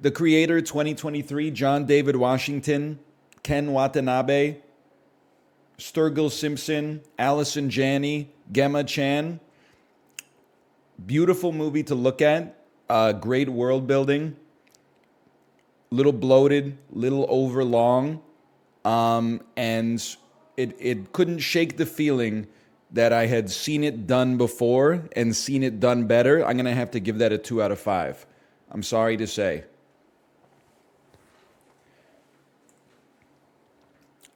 The Creator 2023, John David Washington, Ken Watanabe, Sturgill Simpson, Allison Janney, Gemma Chan. Beautiful movie to look at. Great world building. Little bloated, little over long. And it couldn't shake the feeling that I had seen it done before and seen it done better. I'm going to have to give that a 2 out of 5. I'm sorry to say.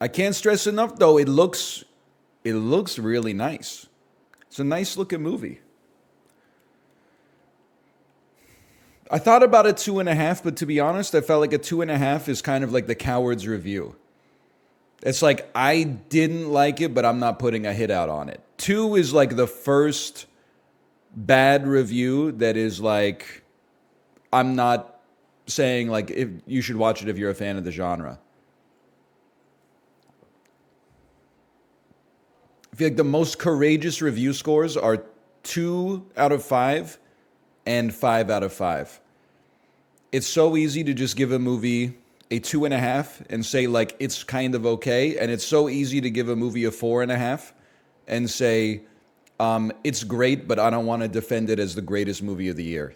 I can't stress enough, though, it looks really nice. It's a nice looking movie. I thought about a 2.5, but to be honest, I felt like a 2.5 is kind of like the coward's review. It's like, I didn't like it, but I'm not putting a hit out on it. 2 is like the first bad review that is like, I'm not saying like if you should watch it if you're a fan of the genre. I feel like the most courageous review scores are 2 out of 5 and 5 out of 5. It's so easy to just give a movie a 2.5 and say like it's kind of okay, and it's so easy to give a movie a 4.5 and say it's great, but I don't want to defend it as the greatest movie of the year.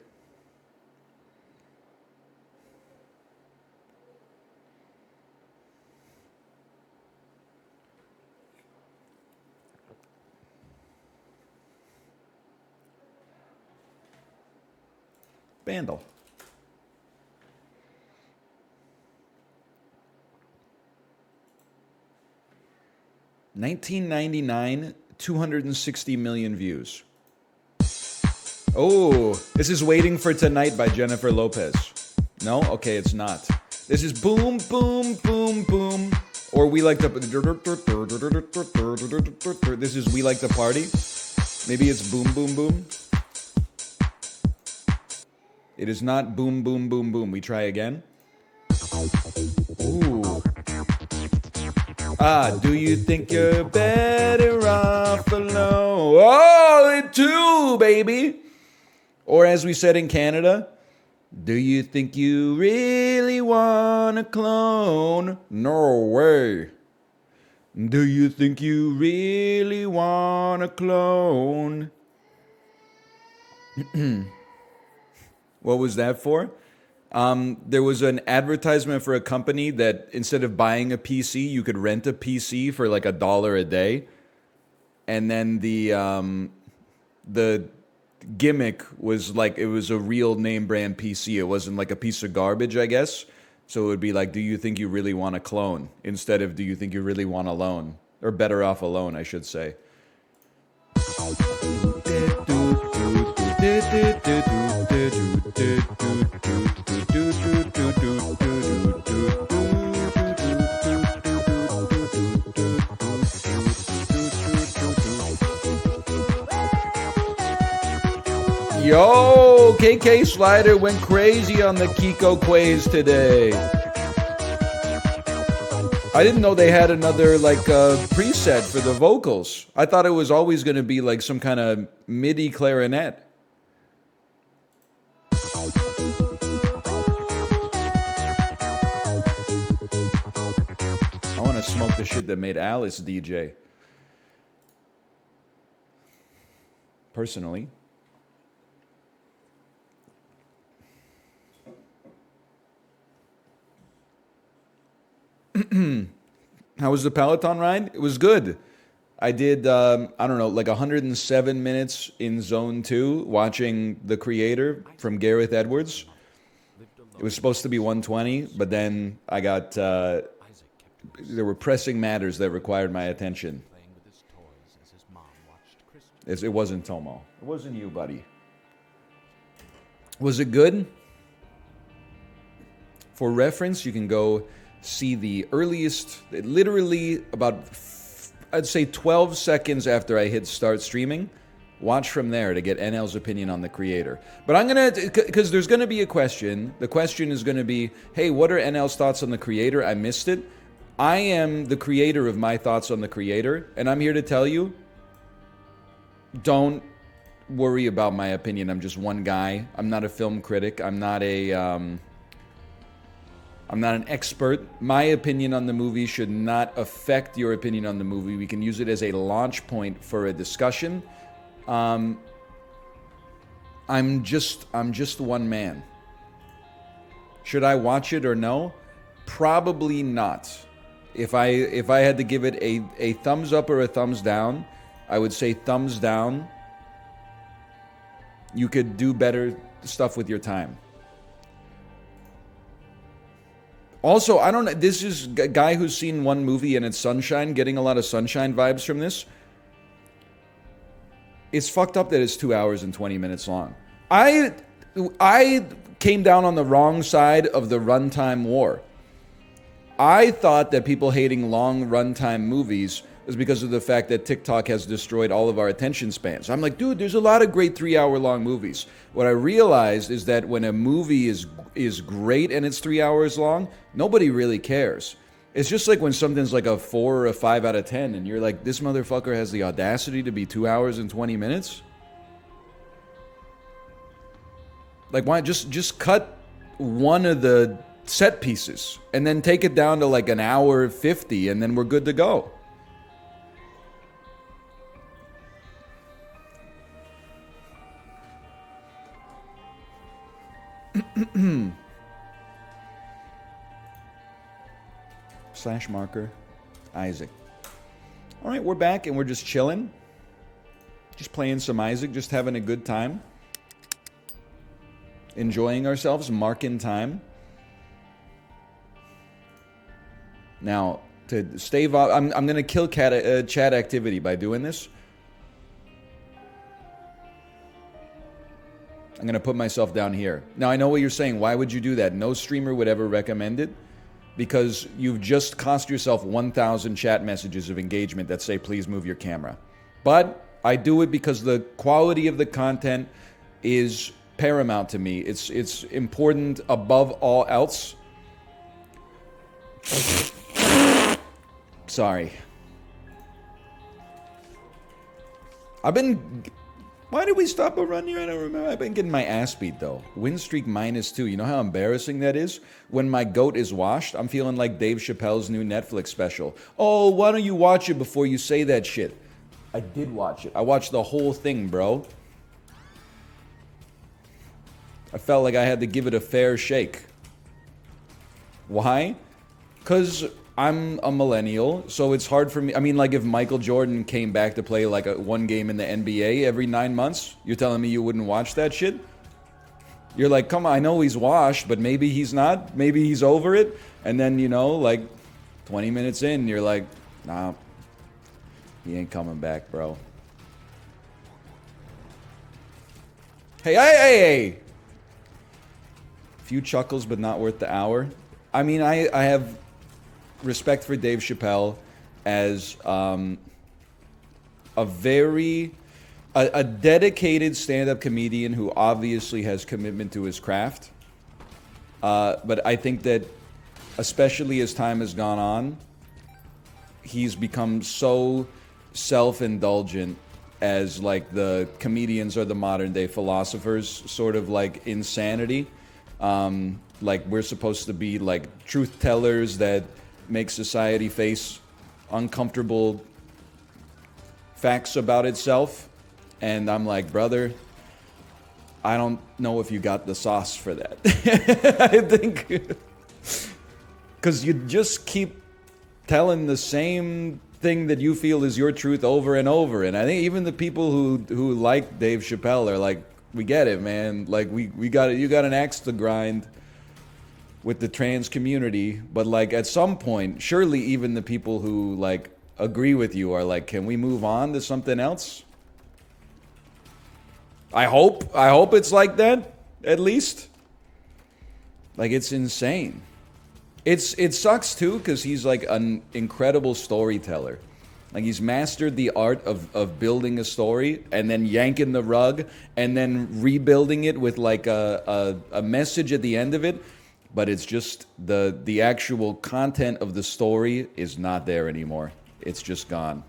Vandal. $19.99, 260 million views. Oh, this is Waiting for Tonight by Jennifer Lopez. No? Okay, it's not. This is Boom, Boom, Boom, Boom. Or We Like to... This is We Like to Party. Maybe it's Boom, Boom, Boom. It is not Boom, Boom, Boom, Boom. We try again. Ooh. Do you think you're better off alone? Oh, it too, baby. Or as we said in Canada, do you think you really want a clone? No way. Do you think you really want a clone? What was that for? There was an advertisement for a company that instead of buying a PC, you could rent a PC for like $1 a day. And then the gimmick was like it was a real name brand PC. It wasn't like a piece of garbage, I guess. So it would be like, do you think you really want a clone? Instead of, do you think you really want a loan? Or better off alone, I should say. Yo, KK Slider went crazy on the Kiko quiz today. I didn't know they had another like preset for the vocals. I thought it was always going to be like some kind of MIDI clarinet. I want to smoke the shit that made Alice DJ. Personally. How was the Peloton ride? It was good. I did, I don't know, like 107 minutes in zone 2 watching The Creator from Gareth Edwards. It was supposed to be 120, but then I got, there were pressing matters that required my attention. It wasn't Tomo. It wasn't you, buddy. Was it good? For reference, you can go see the earliest, literally about, I'd say 12 seconds after I hit start streaming. Watch from there to get NL's opinion on The Creator. But I'm going to, because there's going to be a question. The question is going to be, hey, what are NL's thoughts on The Creator? I missed it. I am the creator of my thoughts on The Creator, and I'm here to tell you, don't worry about my opinion. I'm just one guy. I'm not a film critic. I'm not a I'm not an expert. My opinion on the movie should not affect your opinion on the movie. We can use it as a launch point for a discussion. I'm just one man. Should I watch it or no? Probably not. If I had to give it a thumbs up or a thumbs down, I would say thumbs down. You could do better stuff with your time. Also, I don't know, this is a guy who's seen one movie and it's Sunshine, getting a lot of Sunshine vibes from this. It's fucked up that it's 2 hours and 20 minutes long. I came down on the wrong side of the runtime war. I thought that people hating long runtime movies was because of the fact that TikTok has destroyed all of our attention spans. I'm like, dude, there's a lot of great 3 hour long movies. What I realized is that when a movie is great and it's 3 hours long, nobody really cares. It's just like when something's like a 4 or a 5 out of 10 and you're like, this motherfucker has the audacity to be 2 hours and 20 minutes? Like, why just cut one of the set pieces and then take it down to like an hour 50 and then we're good to go. Slash marker Isaac. All right, we're back and we're just chilling. Just playing some Isaac, just having a good time. Enjoying ourselves, marking time. Now, to stave off, I'm going to kill chat activity by doing this. I'm going to put myself down here. Now, I know what you're saying. Why would you do that? No streamer would ever recommend it because you've just cost yourself 1,000 chat messages of engagement that say, please move your camera. But I do it because the quality of the content is paramount to me. It's important above all else. Sorry. Why did we stop a run here? I don't remember. I've been getting my ass beat, though. Win streak -2. You know how embarrassing that is? When my goat is washed, I'm feeling like Dave Chappelle's new Netflix special. Oh, why don't you watch it before you say that shit? I did watch it. I watched the whole thing, bro. I felt like I had to give it a fair shake. Why? Because I'm a millennial, so it's hard for me. I mean, like if Michael Jordan came back to play like one game in the NBA every 9 months, you're telling me you wouldn't watch that shit? You're like, come on, I know he's washed, but maybe he's not. Maybe he's over it. And then, you know, like 20 minutes in, you're like, nah, he ain't coming back, bro. Hey! Few chuckles, but not worth the hour. I mean, I have respect for Dave Chappelle as a dedicated stand-up comedian who obviously has commitment to his craft. But I think that, especially as time has gone on, he's become so self-indulgent as like the comedians or the modern-day philosophers, sort of like insanity. Like we're supposed to be like truth tellers that make society face uncomfortable facts about itself. And I'm like, brother, I don't know if you got the sauce for that. I think because you just keep telling the same thing that you feel is your truth over and over. And I think even the people who like Dave Chappelle are like, we get it, man. Like we got it. You got an axe to grind with the trans community, but like at some point, surely even the people who like agree with you are like, can we move on to something else? I hope it's like that, at least. Like it's insane. It sucks too, because he's like an incredible storyteller. Like he's mastered the art of building a story and then yanking the rug and then rebuilding it with like a message at the end of it. But it's just the actual content of the story is not there anymore. It's just gone.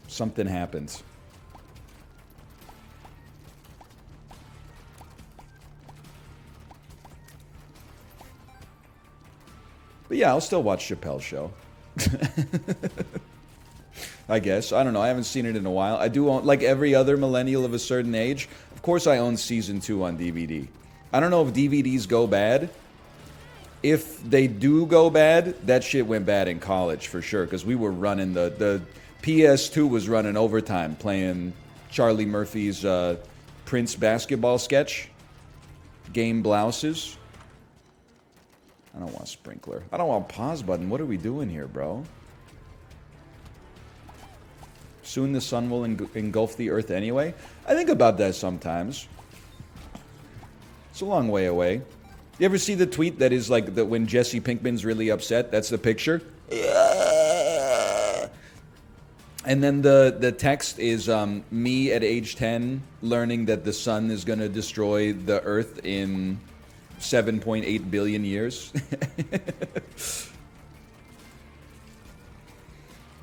Something happens. But yeah, I'll still watch Chappelle's Show. I guess. I don't know. I haven't seen it in a while. I do own, like every other millennial of a certain age, of course I own Season 2 on DVD. I don't know if DVDs go bad. If they do go bad, that shit went bad in college for sure, because we were running the PS2 was running overtime playing Charlie Murphy's Prince basketball sketch. Game Blouses. I don't want sprinkler. I don't want pause button. What are we doing here, bro? Soon the sun will engulf the earth anyway. I think about that sometimes. It's a long way away. You ever see the tweet that is like that when Jesse Pinkman's really upset? That's the picture. And then the text is me at age 10 learning that the sun is going to destroy the earth in 7.8 billion years.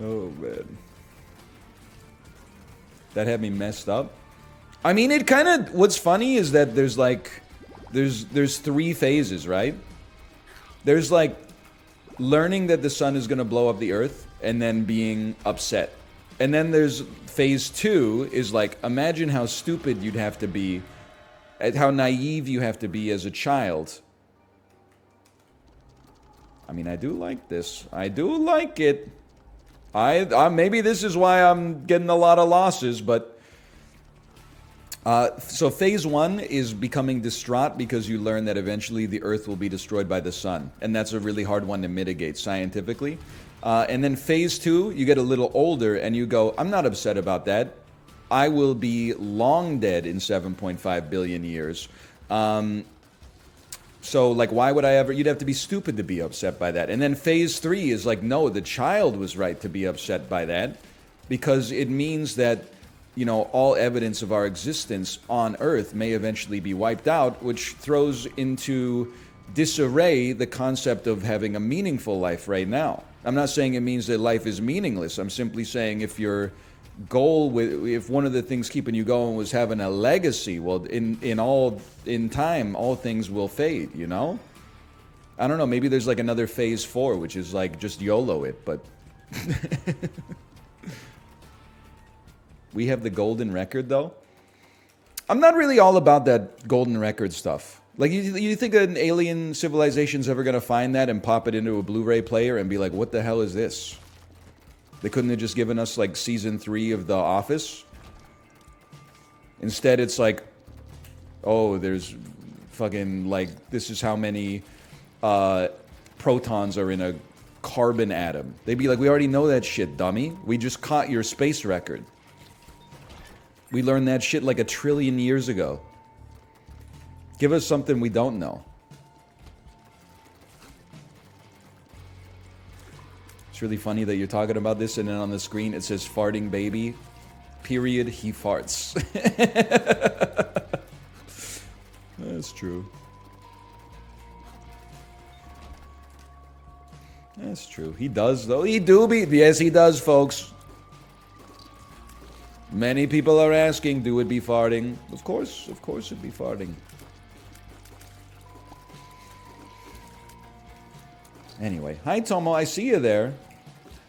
Oh, man. That had me messed up. I mean, it kind of... What's funny is that there's like... There's three phases, right? There's like learning that the sun is going to blow up the earth and then being upset. And then there's phase 2 is like, imagine how stupid you'd have to be, how naive you have to be as a child. I mean, I do like this. I do like it. I maybe this is why I'm getting a lot of losses, but... so phase 1 is becoming distraught because you learn that eventually the earth will be destroyed by the sun. And that's a really hard one to mitigate scientifically. And then phase 2, you get a little older and you go, I'm not upset about that. I will be long dead in 7.5 billion years. So, like, why would I ever... You'd have to be stupid to be upset by that. And then phase 3 is like, no, the child was right to be upset by that. Because it means that, you know, all evidence of our existence on Earth may eventually be wiped out, which throws into disarray the concept of having a meaningful life right now. I'm not saying it means that life is meaningless. I'm simply saying if your goal, if one of the things keeping you going was having a legacy, well, in time, all things will fade, you know? I don't know, maybe there's like another phase 4, which is like just YOLO it, but... We have the golden record, though. I'm not really all about that golden record stuff. Like, you think an alien civilization's ever going to find that and pop it into a Blu-ray player and be like, what the hell is this? They couldn't have just given us, like, Season 3 of The Office? Instead, it's like, oh, there's fucking, like, this is how many protons are in a carbon atom. They'd be like, we already know that shit, dummy. We just caught your space record. We learned that shit like 1 trillion years ago. Give us something we don't know. It's really funny that you're talking about this and then on the screen it says farting baby, period, he farts. That's true. That's true. He does, though. He do be... Yes, he does, folks. Many people are asking, do it be farting? Of course it'd be farting. Anyway, hi Tomo, I see you there.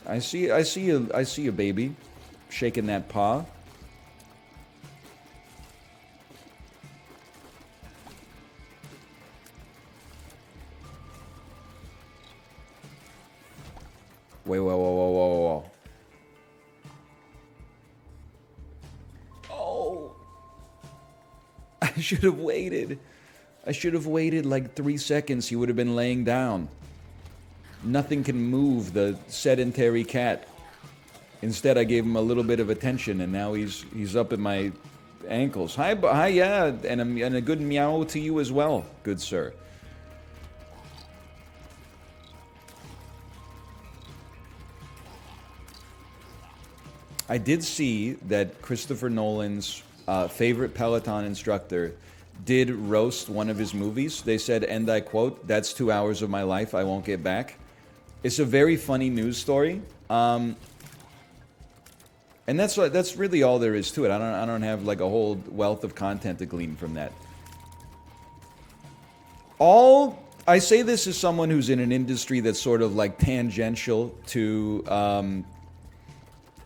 I see you, baby, shaking that paw. Wait, whoa. Oh. I should have waited. I should have waited like 3 seconds. He would have been laying down. Nothing can move the sedentary cat. Instead, I gave him a little bit of attention, and now he's up at my ankles. Hi, yeah, and a good meow to you as well, good sir. I did see that Christopher Nolan's favorite Peloton instructor did roast one of his movies. They said, and I quote, "That's 2 hours of my life I won't get back." It's a very funny news story, and that's really all there is to it. I don't have like a whole wealth of content to glean from that. All I say this as someone who's in an industry that's sort of like tangential to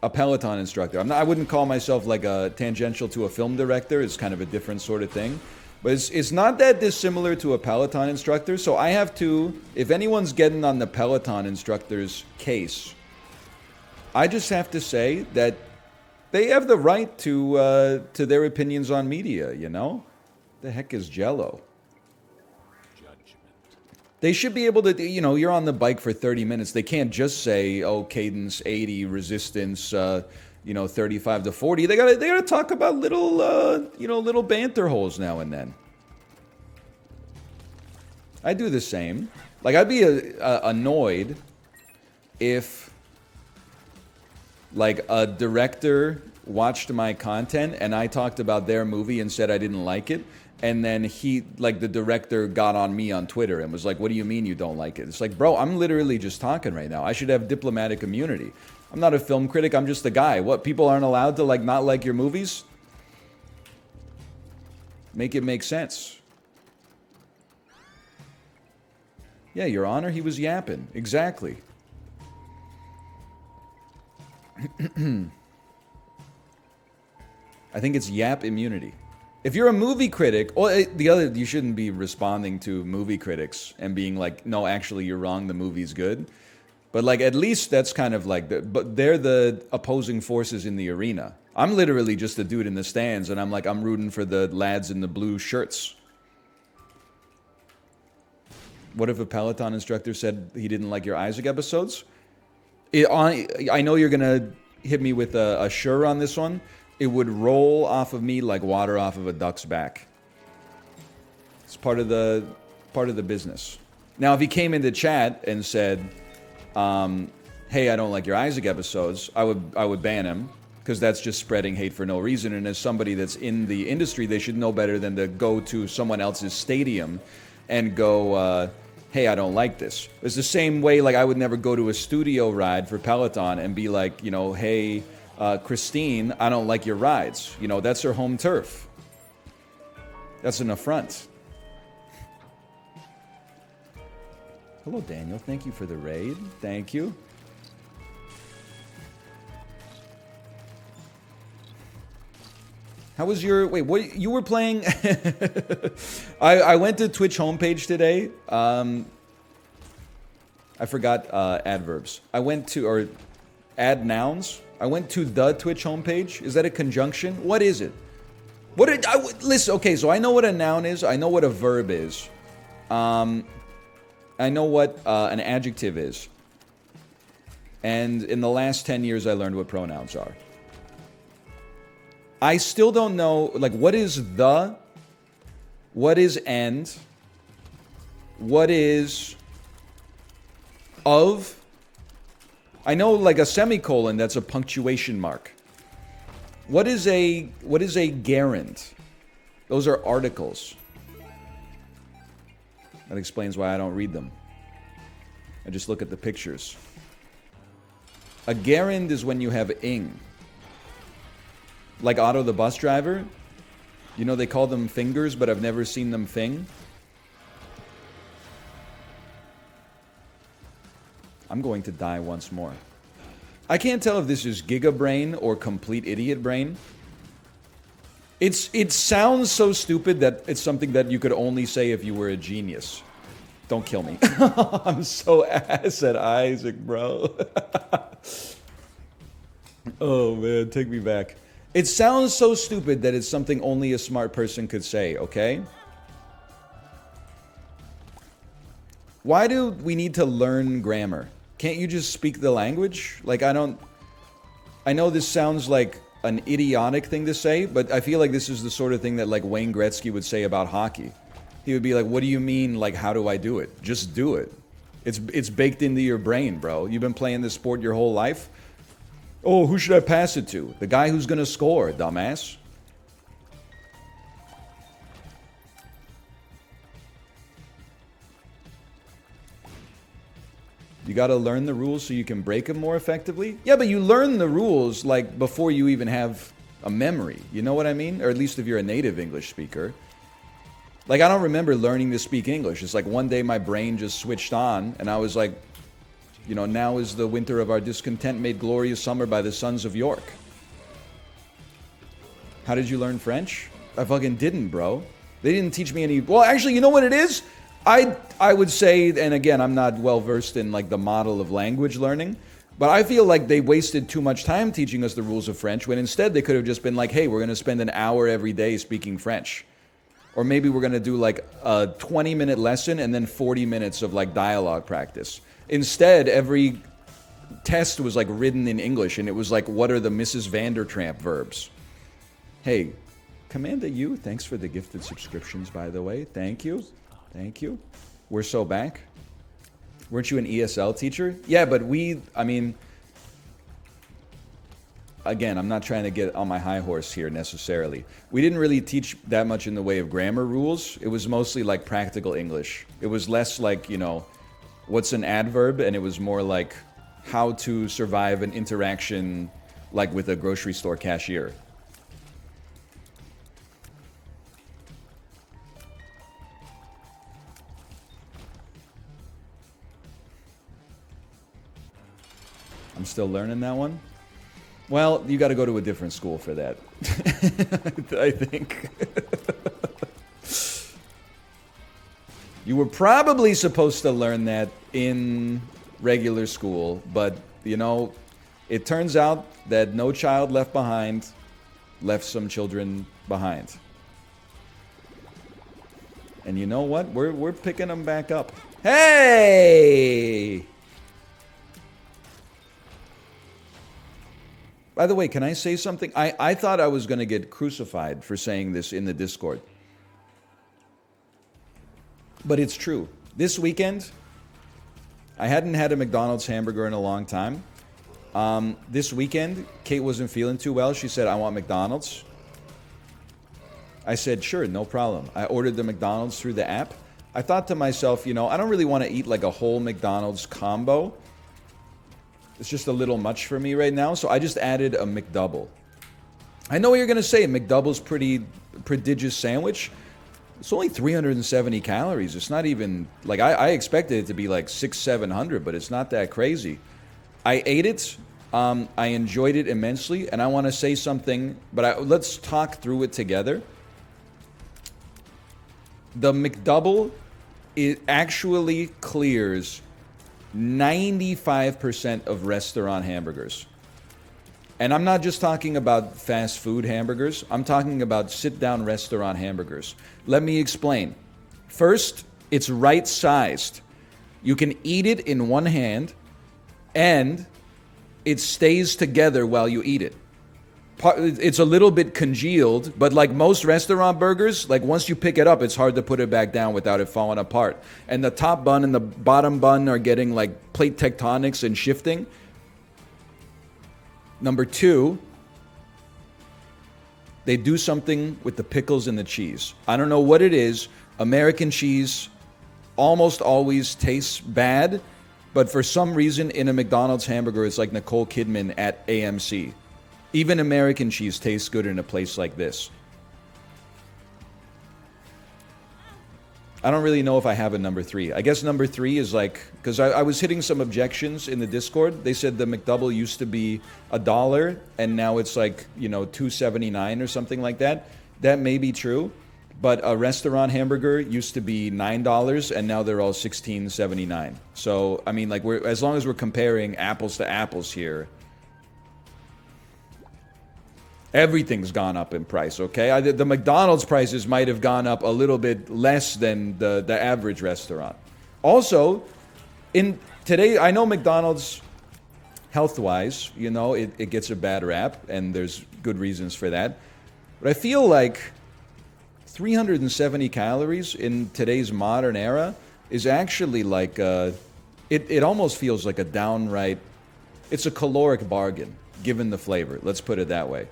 a Peloton instructor. I wouldn't call myself like a tangential to a film director. It's kind of a different sort of thing. But it's not that dissimilar to a Peloton instructor. So I have to, if anyone's getting on the Peloton instructor's case, I just have to say that they have the right to their opinions on media, you know? The heck is Jello? They should be able to, you know, you're on the bike for 30 minutes. They can't just say, oh, cadence 80, resistance, 35 to 40. They gotta talk about little, little banter holes now and then. I do the same. Like, I'd be annoyed if, like, a director watched my content and I talked about their movie and said I didn't like it. And then the director got on me on Twitter and was like, what do you mean you don't like it? It's like, bro, I'm literally just talking right now. I should have diplomatic immunity. I'm not a film critic. I'm just a guy. What, people aren't allowed to, like, not like your movies? Make it make sense. Yeah, Your Honor, he was yapping. Exactly. I think it's yap immunity. If you're a movie critic, you shouldn't be responding to movie critics and being like, no, actually, you're wrong, the movie's good. But, like, at least that's kind of like, but they're the opposing forces in the arena. I'm literally just a dude in the stands, and I'm rooting for the lads in the blue shirts. What if a Peloton instructor said he didn't like your Isaac episodes? I know you're going to hit me with a sure on this one. It would roll off of me like water off of a duck's back. It's part of the business. Now, if he came into chat and said, hey, I don't like your Isaac episodes, I would ban him, because that's just spreading hate for no reason. And as somebody that's in the industry, they should know better than to go to someone else's stadium and go, hey, I don't like this. It's the same way, like, I would never go to a studio ride for Peloton and be like, hey, Christine, I don't like your rides. That's her home turf. That's an affront. Hello, Daniel. Thank you for the raid. Thank you. How was your... Wait, what... You were playing... I went to Twitch homepage today. I forgot adverbs. I went to... Or add nouns. I went to the Twitch homepage. Is that a conjunction? What is it? Listen, okay, so I know what a noun is. I know what a verb is. I know what an adjective is. And in the last 10 years, I learned what pronouns are. I still don't know, like, what is the? What is and? What is of? I know, like, a semicolon, that's a punctuation mark. What is a gerund? Those are articles. That explains why I don't read them. I just look at the pictures. A gerund is when you have ing. Like Otto the bus driver. They call them fingers, but I've never seen them fing. I'm going to die once more. I can't tell if this is Giga Brain or complete idiot brain. It sounds so stupid that it's something that you could only say if you were a genius. Don't kill me. I'm so ass at Isaac, bro. Oh, man, take me back. It sounds so stupid that it's something only a smart person could say, okay? Why do we need to learn grammar? Can't you just speak the language? Like, I know this sounds like an idiotic thing to say, but I feel like this is the sort of thing that, like, Wayne Gretzky would say about hockey. He would be like, what do you mean, like, how do I do it? Just do it. It's baked into your brain, bro. You've been playing this sport your whole life. Oh, who should I pass it to? The guy who's gonna score, dumbass. You gotta learn the rules so you can break them more effectively? Yeah, but you learn the rules, like, before you even have a memory. You know what I mean? Or at least if you're a native English speaker. Like, I don't remember learning to speak English. It's like one day my brain just switched on, and I was like, you know, now is the winter of our discontent made glorious summer by the sons of York. How did you learn French? I fucking didn't, bro. They didn't teach me any... Well, actually, you know what it is? I would say, and again, I'm not well-versed in, like, the model of language learning, but I feel like they wasted too much time teaching us the rules of French, when instead they could have just been like, hey, we're going to spend an hour every day speaking French. Or maybe we're going to do, like, a 20-minute lesson and then 40 minutes of, like, dialogue practice. Instead, every test was, like, written in English, and it was like, what are the Mrs. Vandertramp verbs? Hey, Commander U, thanks for the gifted subscriptions, by the way. Thank you. Thank you. We're so back. Weren't you an ESL teacher? Yeah, but again, I'm not trying to get on my high horse here necessarily. We didn't really teach that much in the way of grammar rules. It was mostly like practical English. It was less like, you know, what's an adverb, and it was more like how to survive an interaction like with a grocery store cashier. I'm still learning that one. Well, you got to go to a different school for that. I think. You were probably supposed to learn that in regular school, but, you know, it turns out that no child left behind left some children behind. And you know what? We're picking them back up. Hey! By the way, can I say something? I thought I was going to get crucified for saying this in the Discord. But it's true. This weekend, I hadn't had a McDonald's hamburger in a long time. This weekend, Kate wasn't feeling too well. She said, I want McDonald's. I said, sure, no problem. I ordered the McDonald's through the app. I thought to myself, you know, I don't really want to eat like a whole McDonald's combo. It's just a little much for me right now, so I just added a McDouble. I know what you're going to say. McDouble's pretty prodigious sandwich. It's only 370 calories. It's not even... Like, I expected it to be like 600-700, but it's not that crazy. I ate it. I enjoyed it immensely, and I want to say something, but let's talk through it together. The McDouble, it actually clears 95% of restaurant hamburgers. And I'm not just talking about fast food hamburgers. I'm talking about sit-down restaurant hamburgers. Let me explain. First, it's right-sized. You can eat it in one hand, and it stays together while you eat it. It's a little bit congealed, but like most restaurant burgers, like once you pick it up, it's hard to put it back down without it falling apart. And the top bun and the bottom bun are getting like plate tectonics and shifting. Number two, they do something with the pickles and the cheese. I don't know what it is. American cheese almost always tastes bad, but for some reason in a McDonald's hamburger, it's like Nicole Kidman at AMC. Even American cheese tastes good in a place like this. I don't really know if I have a number three. I guess number three is like, because I was hitting some objections in the Discord. They said the McDouble used to be $1 and now it's like, you know, $2.79 or something like that. That may be true, but a restaurant hamburger used to be $9 and now they're all $16.79. So, I mean, like, as long as we're comparing apples to apples here, everything's gone up in price, okay? The McDonald's prices might have gone up a little bit less than the average restaurant. Also, in today, I know McDonald's, health-wise, you know, it gets a bad rap, and there's good reasons for that. But I feel like 370 calories in today's modern era is actually like, it almost feels like a downright, it's a caloric bargain, given the flavor. Let's put it that way.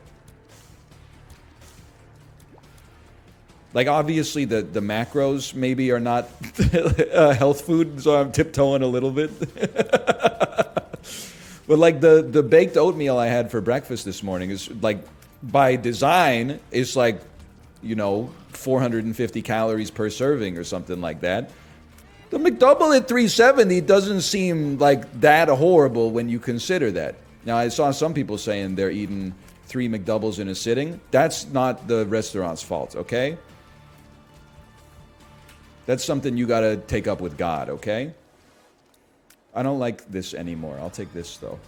Like, obviously, the macros maybe are not health food, so I'm tiptoeing a little bit. But, like, the baked oatmeal I had for breakfast this morning is, like, by design, it's, like, 450 calories per serving or something like that. The McDouble at 370 doesn't seem like that horrible when you consider that. Now, I saw some people saying they're eating 3 McDoubles in a sitting. That's not the restaurant's fault, okay? That's something you gotta take up with God, okay? I don't like this anymore. I'll take this, though.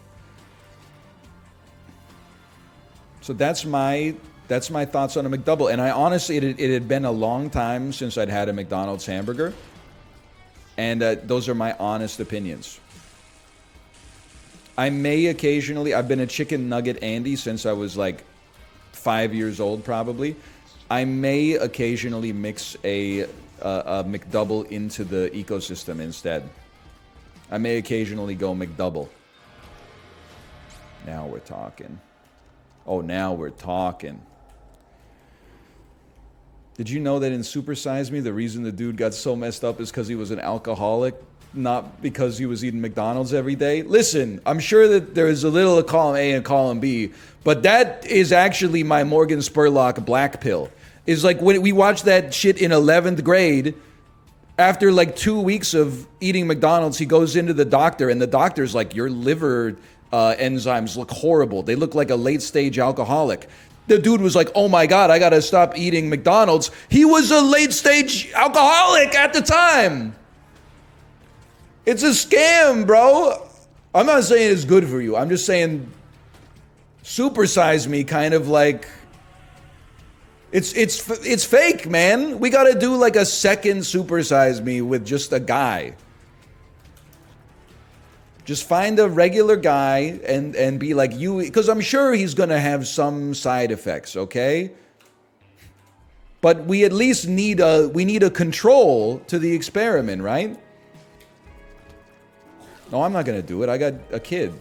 So that's my thoughts on a McDouble. And I honestly, it had been a long time since I'd had a McDonald's hamburger. And those are my honest opinions. I may occasionally, I've been a chicken nugget Andy since I was like 5 years old probably. I may occasionally mix a McDouble into the ecosystem instead. I may occasionally go McDouble. Now we're talking. Oh, now we're talking. Did you know that in Super Size Me, the reason the dude got so messed up is because he was an alcoholic, not because he was eating McDonald's every day? Listen, I'm sure that there is a little of column A and column B, but that is actually my Morgan Spurlock black pill. It's like when we watched that shit in 11th grade, after like 2 weeks of eating McDonald's, he goes into the doctor, and the doctor's like, your liver enzymes look horrible. They look like a late-stage alcoholic. The dude was like, oh my God, I gotta stop eating McDonald's. He was a late-stage alcoholic at the time. It's a scam, bro. I'm not saying it's good for you. I'm just saying Super Size Me kind of like... It's fake, man. We gotta do like a second Super Size Me with just a guy. Just find a regular guy and be like you, because I'm sure he's gonna have some side effects, okay? But we at least need a control to the experiment, right? No, I'm not gonna do it. I got a kid.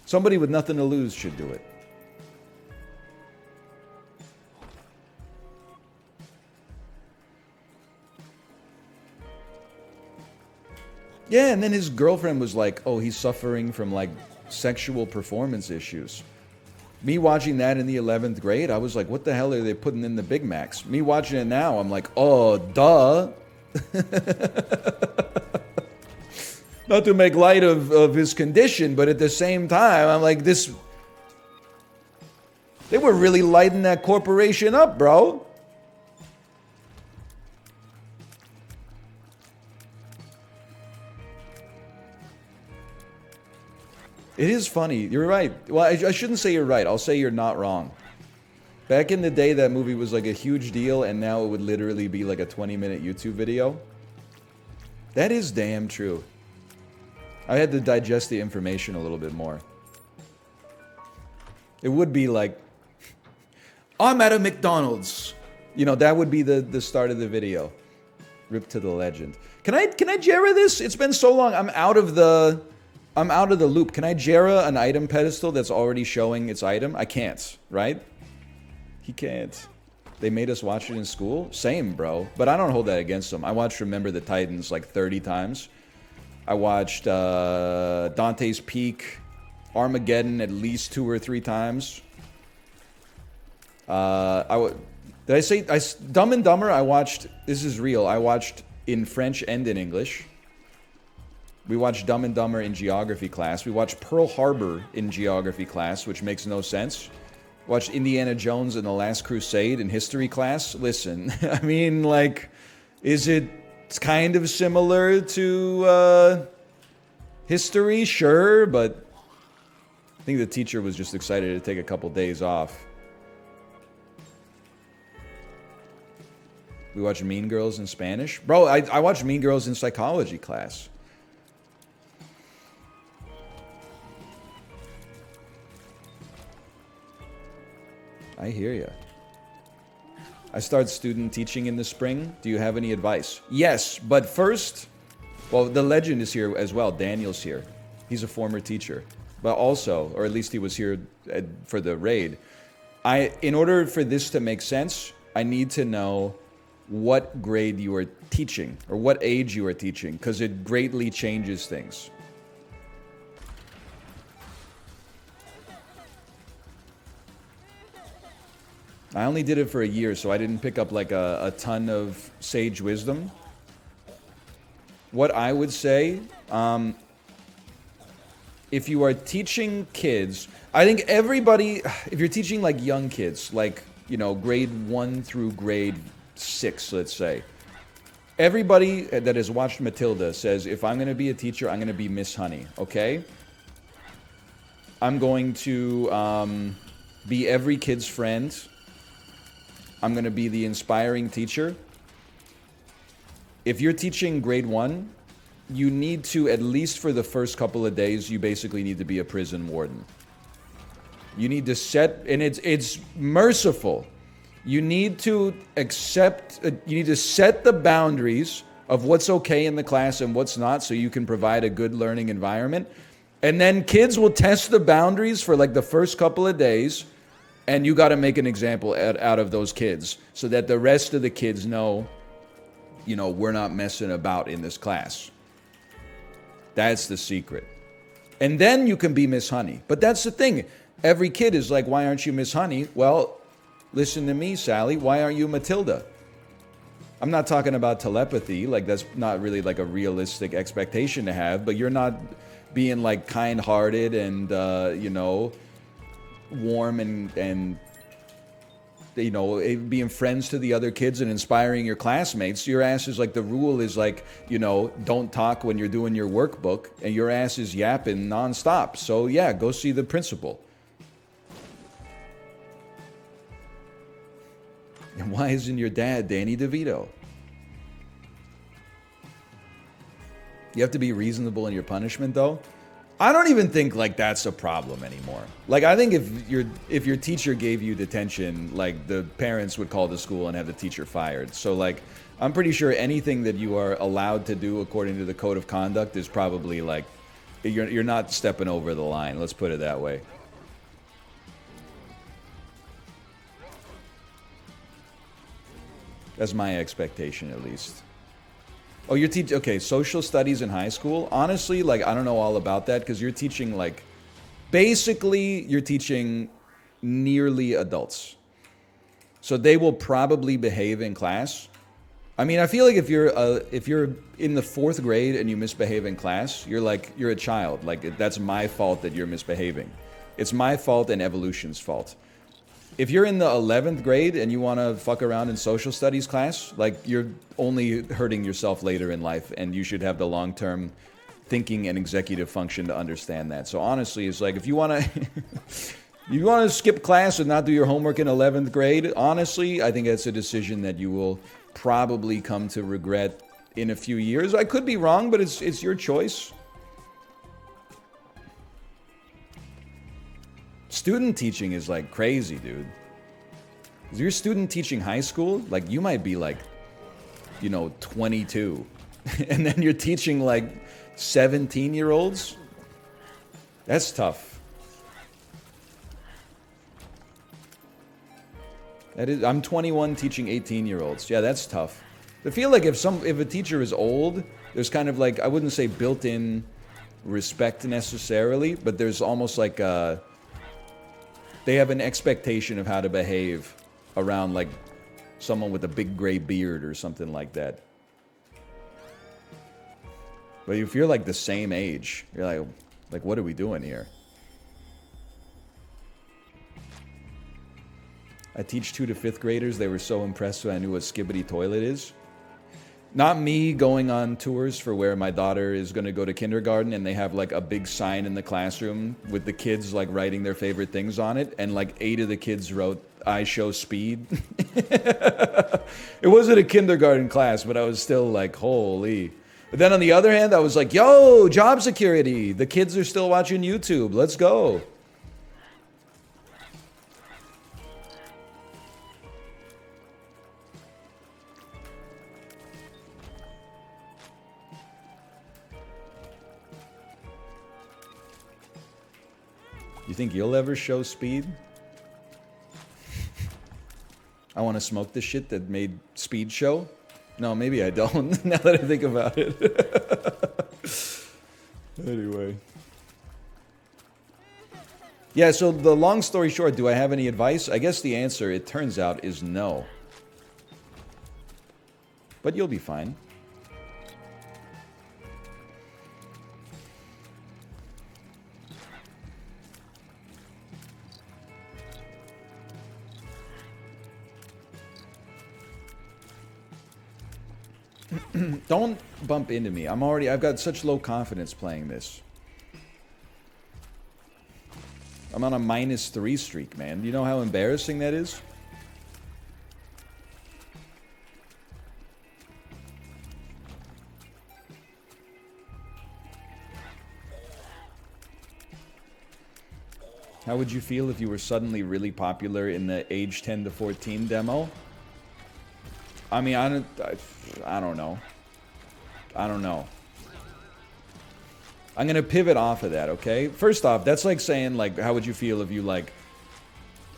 Somebody with nothing to lose should do it. Yeah, and then his girlfriend was like, oh, he's suffering from like sexual performance issues. Me watching that in the 11th grade, I was like, what the hell are they putting in the Big Macs? Me watching it now, I'm like, oh, duh. Not to make light of his condition, but at the same time, I'm like, this... They were really lighting that corporation up, bro. It is funny. You're right. Well, I shouldn't say you're right. I'll say you're not wrong. Back in the day, that movie was like a huge deal, and now it would literally be like a 20-minute YouTube video. That is damn true. I had to digest the information a little bit more. It would be like, I'm at a McDonald's. You know, that would be the start of the video. Rip to the legend. Can I Jera this? It's been so long. I'm out of the loop. Can I Jera an item pedestal that's already showing its item? I can't, right? He can't. They made us watch it in school? Same, bro. But I don't hold that against them. I watched Remember the Titans like 30 times. I watched Dante's Peak, Armageddon at least 2 or 3 times. Did I say Dumb and Dumber? I watched. This is real. I watched in French and in English. We watched Dumb and Dumber in geography class. We watched Pearl Harbor in geography class, which makes no sense. Watched Indiana Jones and the Last Crusade in history class. Listen, I mean, like, is it kind of similar to history? Sure, but I think the teacher was just excited to take a couple days off. We watched Mean Girls in Spanish. Bro, I watched Mean Girls in psychology class. I hear you. I start student teaching in the spring. Do you have any advice? Yes, but first, well, the legend is here as well. Daniel's here. He's a former teacher. But also, or at least he was here for the raid. In order for this to make sense, I need to know what grade you are teaching or what age you are teaching, because it greatly changes things. I only did it for a year, so I didn't pick up like a ton of sage wisdom. What I would say, if you are teaching kids, I think everybody, if you're teaching like young kids, like, you know, grade 1 through grade 6, let's say, everybody that has watched Matilda says, if I'm going to be a teacher, I'm going to be Miss Honey, okay? I'm going to be every kid's friend. I'm going to be the inspiring teacher. If you're teaching grade 1, you need to, at least for the first couple of days, you basically need to be a prison warden. You need to set, and it's merciful. You need to accept, you need to set the boundaries of what's okay in the class and what's not, so you can provide a good learning environment. And then kids will test the boundaries for like the first couple of days, and you got to make an example out of those kids so that the rest of the kids know, you know, we're not messing about in this class. That's the secret. And then you can be Miss Honey. But that's the thing. Every kid is like, why aren't you Miss Honey? Well, listen to me, Sally. Why aren't you Matilda? I'm not talking about telepathy. Like, that's not really like a realistic expectation to have. But you're not being like kind-hearted and, you know, warm and you know, being friends to the other kids and inspiring your classmates. Your ass is like, the rule is like, you know, don't talk when you're doing your workbook, and your ass is yapping nonstop. So yeah, go see the principal. And why isn't your dad Danny DeVito? You have to be reasonable in your punishment, though. I don't even think like that's a problem anymore. Like, I think if your teacher gave you detention, like the parents would call the school and have the teacher fired. So like, I'm pretty sure anything that you are allowed to do according to the code of conduct is probably like, you're not stepping over the line. Let's put it that way. That's my expectation, at least. Oh, you're teaching, okay, social studies in high school? Honestly, like, I don't know all about that, because you're teaching, like, basically, you're teaching nearly adults. So they will probably behave in class. I mean, I feel like if you're in the 4th grade and you misbehave in class, you're a child. Like, that's my fault that you're misbehaving. It's my fault and evolution's fault. If you're in the 11th grade and you want to fuck around in social studies class, like, you're only hurting yourself later in life, and you should have the long-term thinking and executive function to understand that. So honestly, it's like, if you want to skip class and not do your homework in 11th grade, honestly, I think that's a decision that you will probably come to regret in a few years. I could be wrong, but it's your choice. Student teaching is like crazy, dude. If you're student teaching high school, like, you might be like, you know, 22. And then you're teaching like 17-year-olds. That's tough. I'm 21 teaching 18-year-olds. Yeah, that's tough. I feel like if a teacher is old, there's kind of like, I wouldn't say built-in respect necessarily, but there's almost like they have an expectation of how to behave around like someone with a big gray beard or something like that. But if you're like the same age, you're like, what are we doing here? I teach 2 to 5th graders. They were so impressed when I knew what Skibbity Toilet is. Not me going on tours for where my daughter is going to go to kindergarten, and they have like a big sign in the classroom with the kids like writing their favorite things on it, and like 8 of the kids wrote, "I show speed." It wasn't a kindergarten class, but I was still like, holy. But then on the other hand, I was like, yo, job security. The kids are still watching YouTube. Let's go. You think you'll ever show speed? I want to smoke the shit that made Speed show? No, maybe I don't, now that I think about it. Anyway. Yeah, so the long story short, do I have any advice? I guess the answer, it turns out, is no. But you'll be fine. Don't bump into me. I've got such low confidence playing this. I'm on a -3 streak, man. You know how embarrassing that is? How would you feel if you were suddenly really popular in the age 10 to 14 demo? I mean, I don't know. I don't know. I'm gonna pivot off of that, okay? First off, that's like saying, like, how would you feel if you, like,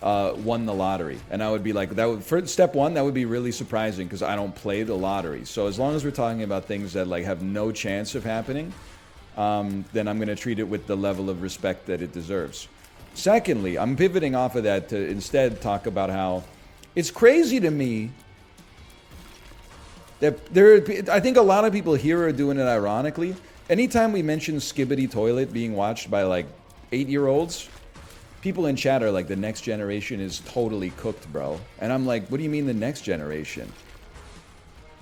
won the lottery? And I would be like, that would, for step one, that would be really surprising because I don't play the lottery. So as long as we're talking about things that, like, have no chance of happening, then I'm gonna treat it with the level of respect that it deserves. Secondly, I'm pivoting off of that to instead talk about how it's crazy to me that I think a lot of people here are doing it ironically. Anytime we mention Skibbity Toilet being watched by like 8-year-olds, people in chat are like, the next generation is totally cooked, bro. And I'm like, what do you mean the next generation?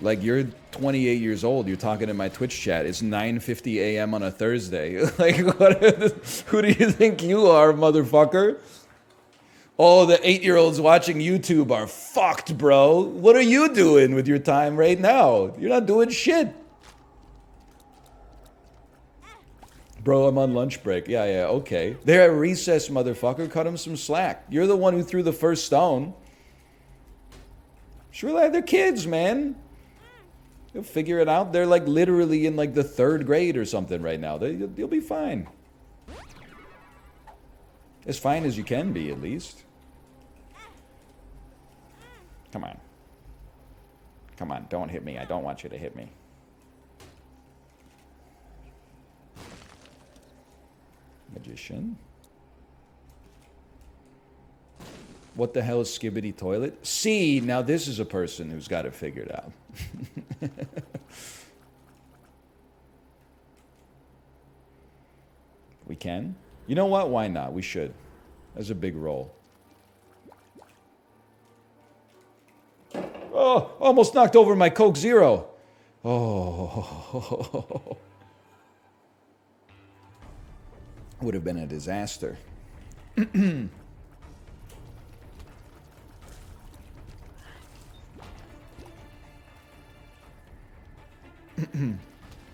Like, you're 28 years old, you're talking in my Twitch chat, it's 9:50 a.m. on a Thursday. Like, who do you think you are, motherfucker? Oh, the 8-year-olds watching YouTube are fucked, bro. What are you doing with your time right now? You're not doing shit. Bro, I'm on lunch break. Yeah, okay. They're at recess, motherfucker. Cut them some slack. You're the one who threw the first stone. Sure, they're kids, man. They'll figure it out. They're like literally in like the 3rd grade or something right now. You'll be fine. As fine as you can be, at least. Come on. Come on, don't hit me. I don't want you to hit me. Magician. What the hell is Skibbity Toilet? See, now this is a person who's got it figured out. We can? You know what? Why not? We should. That's a big roll. Oh, almost knocked over my Coke Zero. Oh. Would have been a disaster.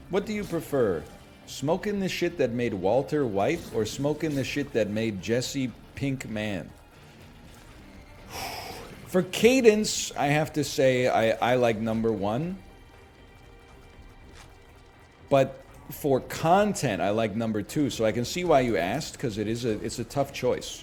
What do you prefer? Smoking the shit that made Walter white or smoking the shit that made Jesse pink man? For cadence, I have to say I like number 1. But for content, I like number 2. So I can see why you asked, because it's a tough choice.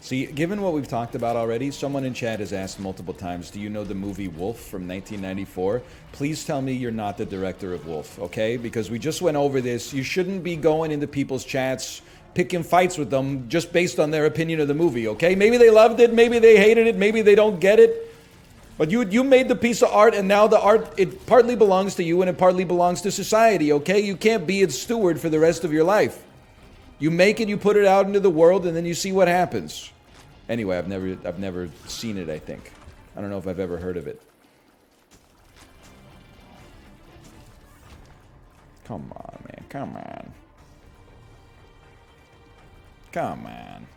See, given what we've talked about already, someone in chat has asked multiple times, do you know the movie Wolf from 1994? Please tell me you're not the director of Wolf, okay? Because we just went over this. You shouldn't be going into people's chats, picking fights with them just based on their opinion of the movie, okay? Maybe they loved it, maybe they hated it, maybe they don't get it. But you made the piece of art, and now the art, it partly belongs to you and it partly belongs to society, okay? You can't be its steward for the rest of your life. You make it, you put it out into the world, and then you see what happens. Anyway, I've never seen it, I think. I don't know if I've ever heard of it. Come on, man. Come on. Come on.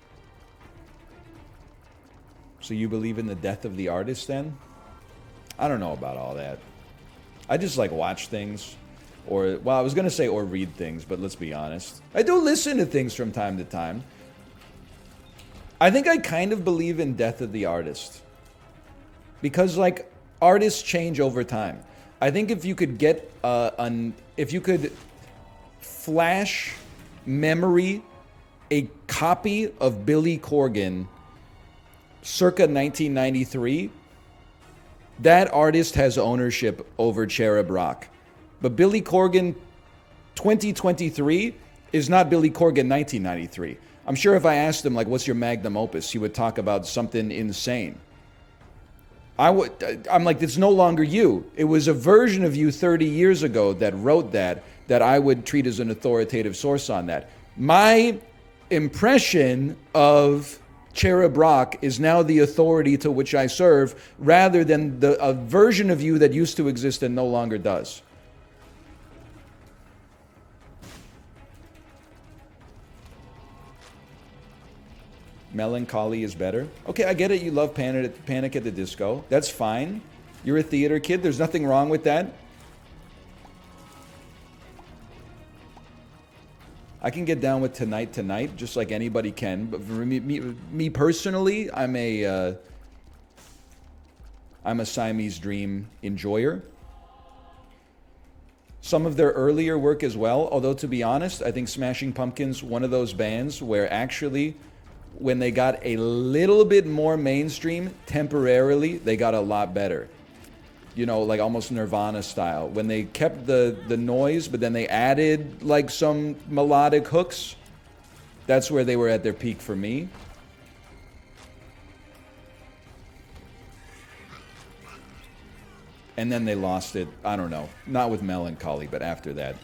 So you believe in the death of the artist, then? I don't know about all that. I just, like, watch things. Or, well, I was going to say or read things, but let's be honest. I do listen to things from time to time. I think I kind of believe in death of the artist. Because, like, artists change over time. I think if you could get, if you could flash memory a copy of Billy Corgan circa 1993, That artist has ownership over Cherub Rock. But Billy Corgan 2023 is not Billy Corgan 1993. I'm sure if I asked him, like, what's your magnum opus, he would talk about something insane. I'm like, it's no longer you. It was a version of you 30 years ago that wrote that I would treat as an authoritative source on that. My impression of Cherub Rock is now the authority to which I serve, rather than a version of you that used to exist and no longer does. Melancholy is better. Okay, I get it. You love Panic at the Disco. That's fine. You're a theater kid. There's nothing wrong with that. I can get down with Tonight, just like anybody can. But for me personally, I'm a Siamese Dream enjoyer. Some of their earlier work as well. Although, to be honest, I think Smashing Pumpkins, one of those bands where actually, when they got a little bit more mainstream, temporarily, they got a lot better. You know, like almost Nirvana style. When they kept the noise, but then they added like some melodic hooks, that's where they were at their peak for me. And then they lost it, I don't know, not with Melancholy, but after that.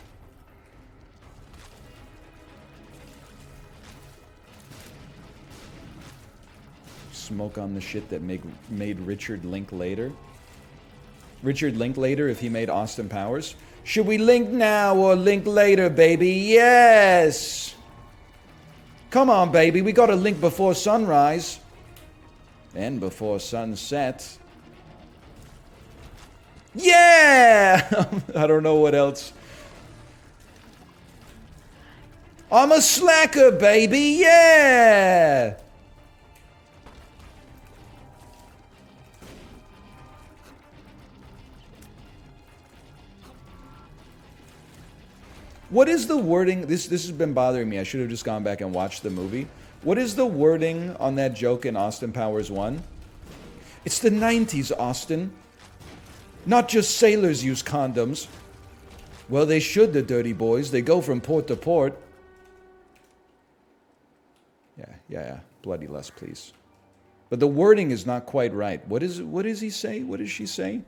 Smoke on the shit that made Richard Linklater. Richard Linklater, if he made Austin Powers. Should we link now or link later, baby? Yes! Come on, baby. We got to link before sunrise. And before sunset. Yeah! I don't know what else. I'm a slacker, baby. Yeah! What is the wording? This has been bothering me. I should have just gone back and watched the movie. What is the wording on that joke in Austin Powers 1? It's the 90s, Austin. Not just sailors use condoms. Well, they should, the dirty boys. They go from port to port. Yeah. Bloody less, please. But the wording is not quite right. What does he say? What does she say?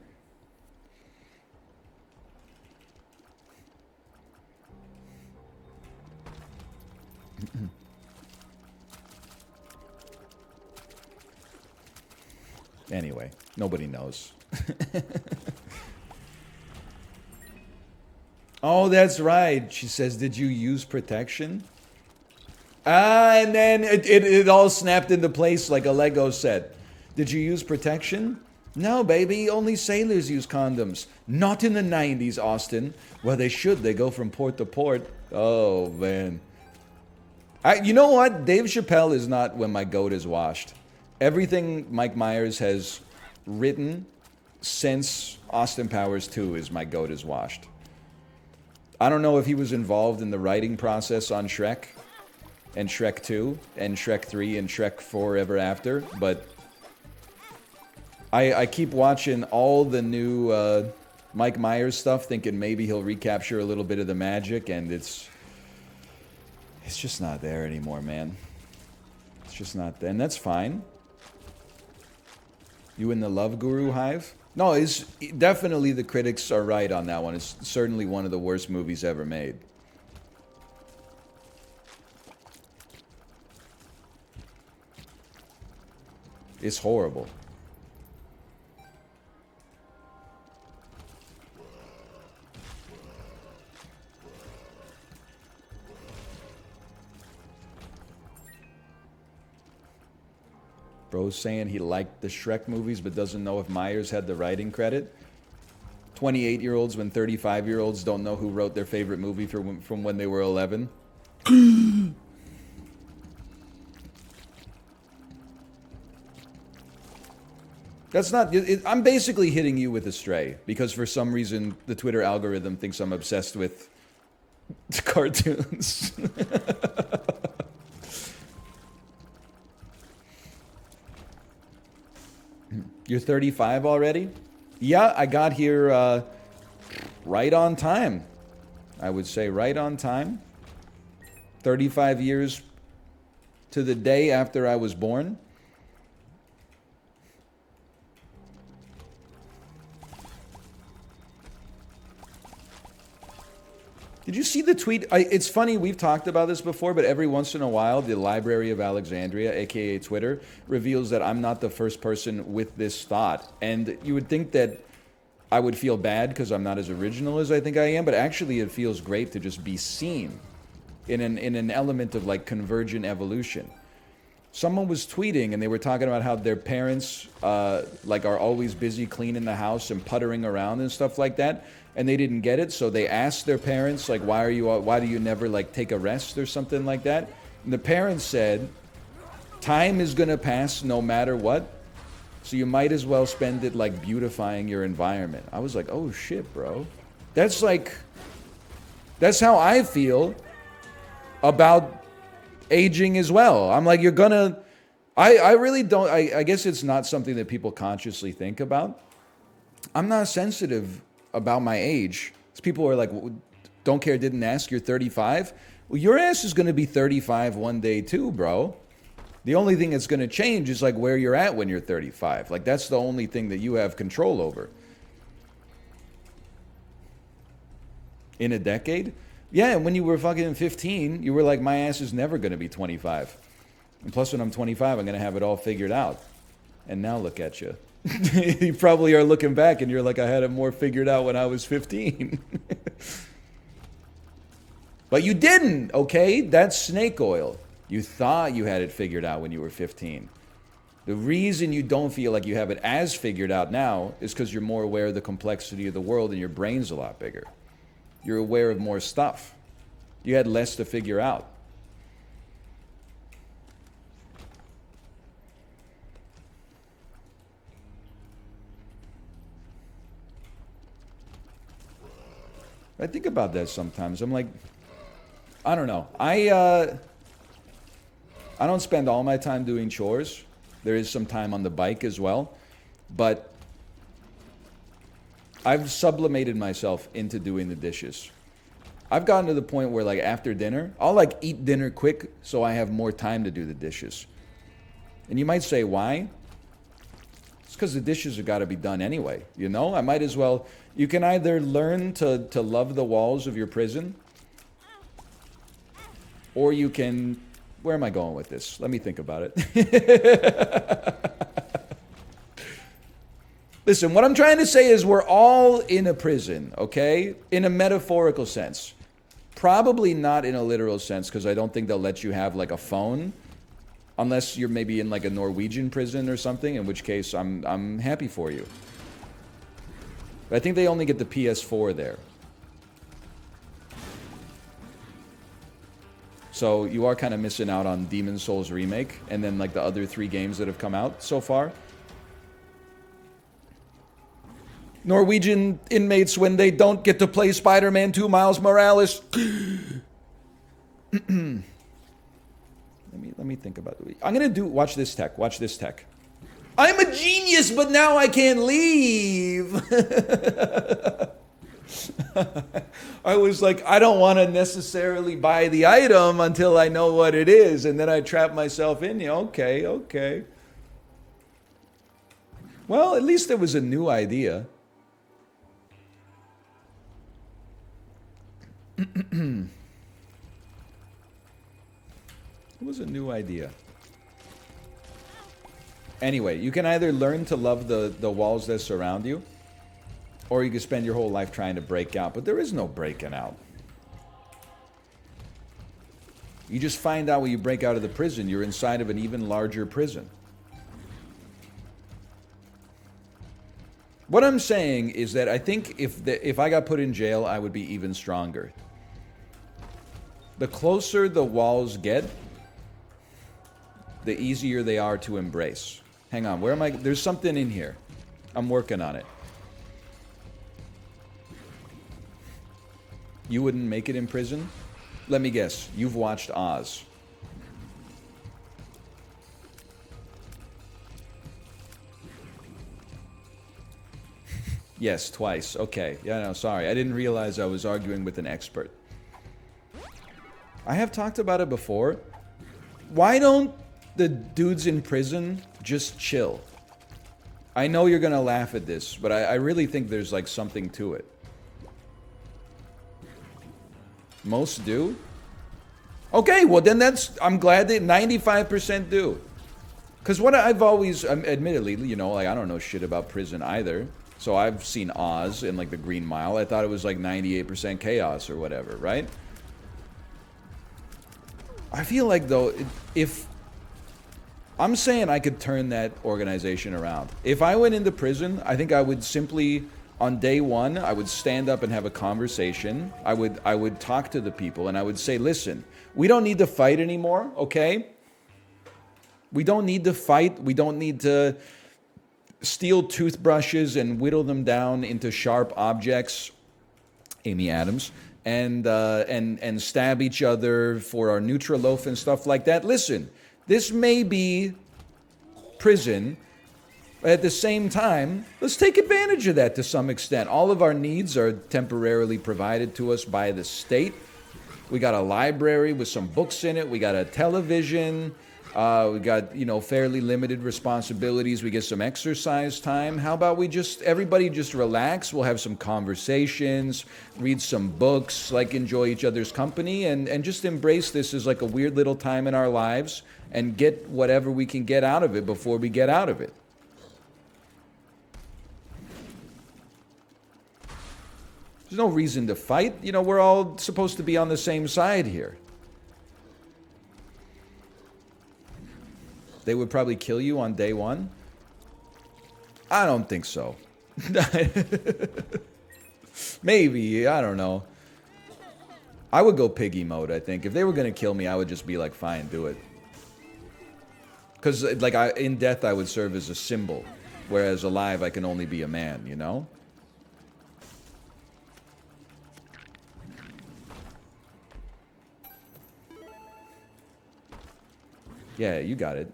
Anyway, nobody knows. Oh, that's right. She says, did you use protection? And then it all snapped into place like a Lego set. Did you use protection? No, baby. Only sailors use condoms. Not in the 90s, Austin. Well, they should. They go from port to port. Oh, man. You know what? Dave Chappelle is not when my goat is washed. Everything Mike Myers has written since Austin Powers 2 is my goat is washed. I don't know if he was involved in the writing process on Shrek and Shrek 2 and Shrek 3 and Shrek 4 Ever After, but I keep watching all the new Mike Myers stuff thinking maybe he'll recapture a little bit of the magic, and it's just not there anymore, man. It's just not there, and that's fine. You in the Love Guru hive? No, it's definitely, the critics are right on that one. It's certainly one of the worst movies ever made. It's horrible. Bro's saying he liked the Shrek movies but doesn't know if Myers had the writing credit. 28-year-olds when 35-year-olds don't know who wrote their favorite movie from when they were 11. That's not... I'm basically hitting you with a stray because for some reason the Twitter algorithm thinks I'm obsessed with cartoons. You're 35 already? Yeah, I got here right on time. I would say right on time. 35 years to the day after I was born. Did you see the tweet? It's funny, we've talked about this before, but every once in a while, the Library of Alexandria, aka Twitter, reveals that I'm not the first person with this thought. And you would think that I would feel bad because I'm not as original as I think I am, but actually it feels great to just be seen in an element of like convergent evolution. Someone was tweeting and they were talking about how their parents like are always busy cleaning the house and puttering around and stuff like that, and they didn't get it, so they asked their parents like, why do you never like take a rest or something like that? And the parents said, time is gonna pass no matter what, so you might as well spend it like beautifying your environment. I was like, oh shit, bro. That's how I feel about aging as well. I'm like, I really don't, I guess it's not something that people consciously think about. I'm not sensitive about my age. People are like, don't care, didn't ask, you're 35. Well, your ass is going to be 35 one day too, bro. The only thing that's going to change is like where you're at when you're 35. Like that's the only thing that you have control over. In a decade? Yeah, and when you were fucking 15, you were like, my ass is never going to be 25. And plus when I'm 25, I'm going to have it all figured out. And now look at you. You probably are looking back and you're like, I had it more figured out when I was 15. But you didn't, okay? That's snake oil. You thought you had it figured out when you were 15. The reason you don't feel like you have it as figured out now is because you're more aware of the complexity of the world and your brain's a lot bigger. You're aware of more stuff. You had less to figure out. I think about that sometimes. I'm like, I don't know. I don't spend all my time doing chores. There is some time on the bike as well. But I've sublimated myself into doing the dishes. I've gotten to the point where like after dinner, I'll like eat dinner quick so I have more time to do the dishes. And you might say, why? It's because the dishes have got to be done anyway. You know, I might as well. You can either learn to love the walls of your prison, or you can, where am I going with this? Let me think about it. Listen, what I'm trying to say is we're all in a prison, okay? In a metaphorical sense. Probably not in a literal sense, because I don't think they'll let you have like a phone. Unless you're maybe in like a Norwegian prison or something, in which case I'm happy for you. But I think they only get the PS4 there. So you are kind of missing out on Demon's Souls Remake, and then like the other 3 games that have come out so far. Norwegian inmates when they don't get to play Spider-Man 2 Miles Morales. Let me think about it. I'm gonna do, watch this tech, watch this tech. I'm a genius, but now I can't leave. I was like, I don't want to necessarily buy the item until I know what it is, and then I trap myself in. Okay. Well, at least there was a new idea. It was a new idea. Anyway, you can either learn to love the walls that surround you, or you can spend your whole life trying to break out. But there is no breaking out. You just find out when you break out of the prison, you're inside of an even larger prison. What I'm saying is that I think if I got put in jail, I would be even stronger. The closer the walls get, the easier they are to embrace. Hang on, where am I? There's something in here. I'm working on it. You wouldn't make it in prison? Let me guess, you've watched Oz. Yes, twice. Okay. Yeah, no, sorry. I didn't realize I was arguing with an expert. I have talked about it before. Why don't the dudes in prison just chill? I know you're gonna laugh at this, but I really think there's like something to it. Most do? Okay, well then I'm glad that 95% do. Because what I've always, admittedly, you know, like I don't know shit about prison either. So I've seen Oz in like the Green Mile. I thought it was like 98% chaos or whatever, right? I feel like though, if I'm saying I could turn that organization around. If I went into prison, I think I would simply, on day one, I would stand up and have a conversation. I would talk to the people and I would say, listen, we don't need to fight anymore, okay? We don't need to fight. We don't need to steal toothbrushes and whittle them down into sharp objects, Amy Adams, and stab each other for our Nutriloaf and stuff like that. Listen, this may be prison, but at the same time, let's take advantage of that to some extent. All of our needs are temporarily provided to us by the state. We got a library with some books in it. We got a television. We got, you know, fairly limited responsibilities. We get some exercise time. How about everybody just relax. We'll have some conversations, read some books, like enjoy each other's company, and just embrace this as like a weird little time in our lives and get whatever we can get out of it before we get out of it. There's no reason to fight. You know, we're all supposed to be on the same side here. They would probably kill you on day one? I don't think so. Maybe, I don't know. I would go piggy mode, I think. If they were going to kill me, I would just be like, fine, do it. Because like in death, I would serve as a symbol. Whereas alive, I can only be a man, you know? Yeah, you got it.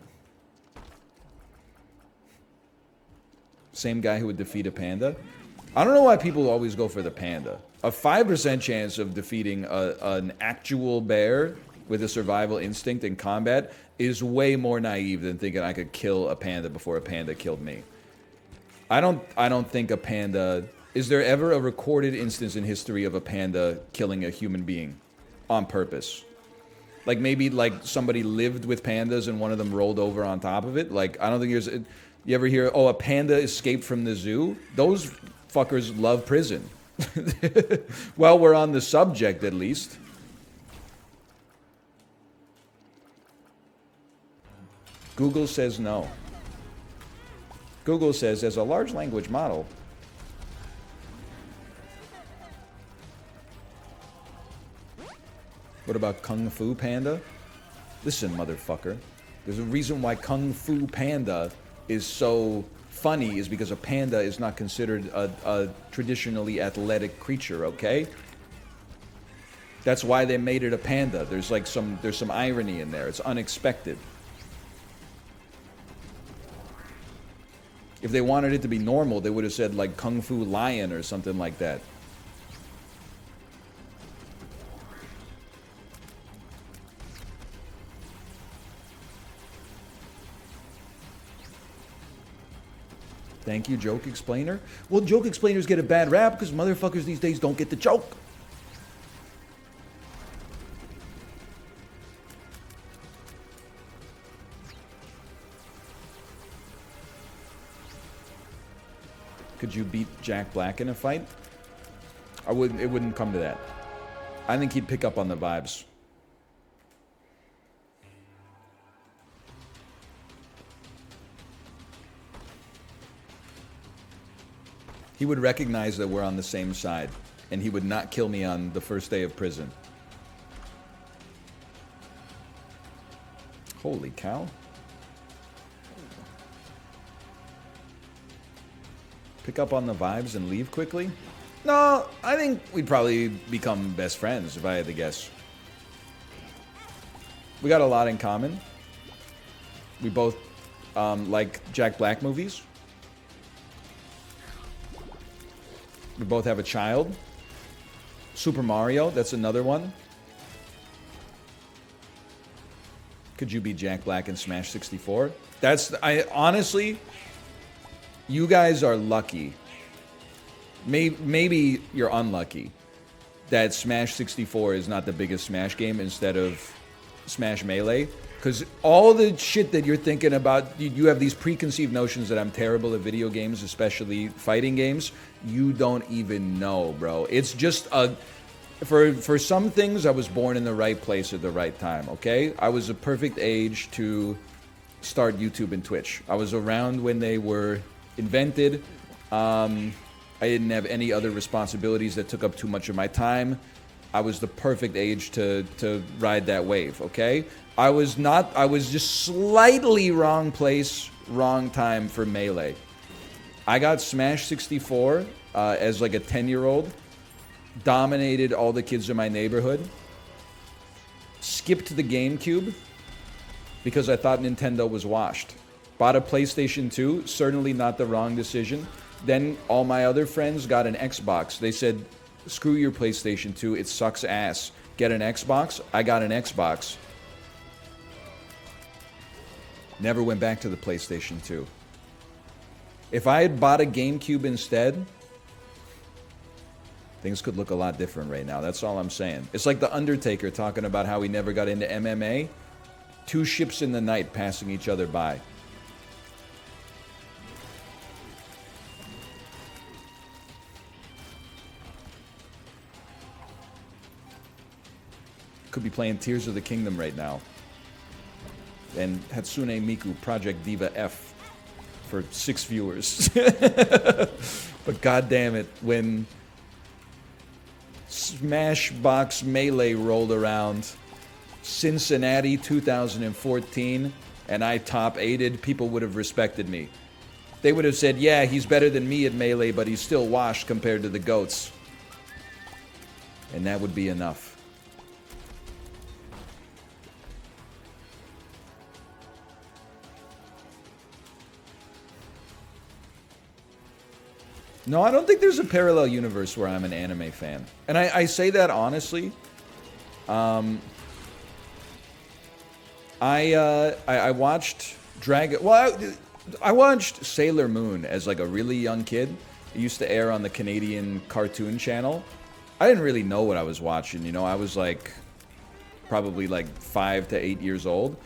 Same guy who would defeat a panda? I don't know why people always go for the panda. A 5% chance of defeating an actual bear with a survival instinct in combat is way more naive than thinking I could kill a panda before a panda killed me. I don't think a panda... Is there ever a recorded instance in history of a panda killing a human being on purpose? Like maybe like somebody lived with pandas and one of them rolled over on top of it? Like I don't think there's... You ever hear, oh, a panda escaped from the zoo? Those fuckers love prison. Well, we're on the subject at least. Google says no. Google says as a large language model. What about Kung Fu Panda? Listen, motherfucker. There's a reason why Kung Fu Panda is so funny is because a panda is not considered a traditionally athletic creature, okay? That's why they made it a panda. There's like some irony in there. It's unexpected. If they wanted it to be normal, they would have said like Kung Fu Lion or something like that. Thank you, Joke Explainer. Well, Joke Explainers get a bad rap because motherfuckers these days don't get the joke. Could you beat Jack Black in a fight? It wouldn't come to that. I think he'd pick up on the vibes. He would recognize that we're on the same side, and he would not kill me on the first day of prison. Holy cow. Pick up on the vibes and leave quickly? No, I think we'd probably become best friends, if I had to guess. We got a lot in common. We both like Jack Black movies. We both have a child. Super Mario, that's another one. Could you be Jack Black in Smash 64? Honestly, you guys are lucky. Maybe you're unlucky that Smash 64 is not the biggest Smash game instead of Smash Melee. Because all the shit that you're thinking about, you have these preconceived notions that I'm terrible at video games, especially fighting games. You don't even know, bro. It's just for some things, I was born in the right place at the right time, okay? I was a perfect age to start YouTube and Twitch. I was around when they were invented. I didn't have any other responsibilities that took up too much of my time. I was the perfect age to ride that wave, okay? I was just slightly wrong place, wrong time for Melee. I got Smash 64 as like a 10-year-old, dominated all the kids in my neighborhood, skipped the GameCube because I thought Nintendo was washed. Bought a PlayStation 2, certainly not the wrong decision. Then all my other friends got an Xbox. They said, screw your PlayStation 2, it sucks ass. Get an Xbox. I got an Xbox. Never went back to the PlayStation 2. If I had bought a GameCube instead, things could look a lot different right now. That's all I'm saying. It's like The Undertaker talking about how he never got into MMA. Two ships in the night passing each other by. Could be playing Tears of the Kingdom right now. And Hatsune Miku Project Diva F for 6 viewers. But goddamn it, when Smashbox Melee rolled around, Cincinnati 2014, and I top 8'd, people would have respected me. They would have said, yeah, he's better than me at Melee, but he's still washed compared to the GOATs. And that would be enough. No, I don't think there's a parallel universe where I'm an anime fan. And I say that honestly. I watched Dragon... Well, I watched Sailor Moon as like a really young kid. It used to air on the Canadian Cartoon Channel. I didn't really know what I was watching, you know. I was like probably like 5 to 8 years old.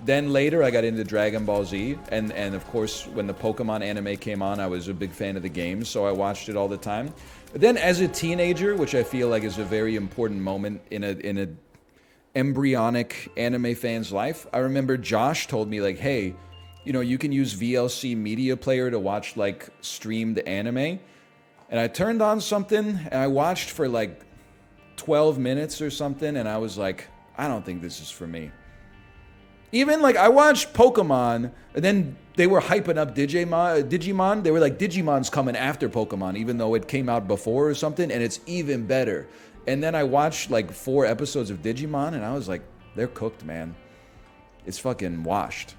Then later I got into Dragon Ball Z, and of course when the Pokemon anime came on, I was a big fan of the game, so I watched it all the time. But then as a teenager, which I feel like is a very important moment in a embryonic anime fan's life, I remember Josh told me like, hey, you know, you can use VLC Media Player to watch like streamed anime. And I turned on something and I watched for like 12 minutes or something, and I was like, I don't think this is for me. Even, like, I watched Pokemon, and then they were hyping up Digimon. They were like, Digimon's coming after Pokemon, even though it came out before or something, and it's even better. And then I watched, like, 4 episodes of Digimon, and I was like, they're cooked, man. It's fucking washed.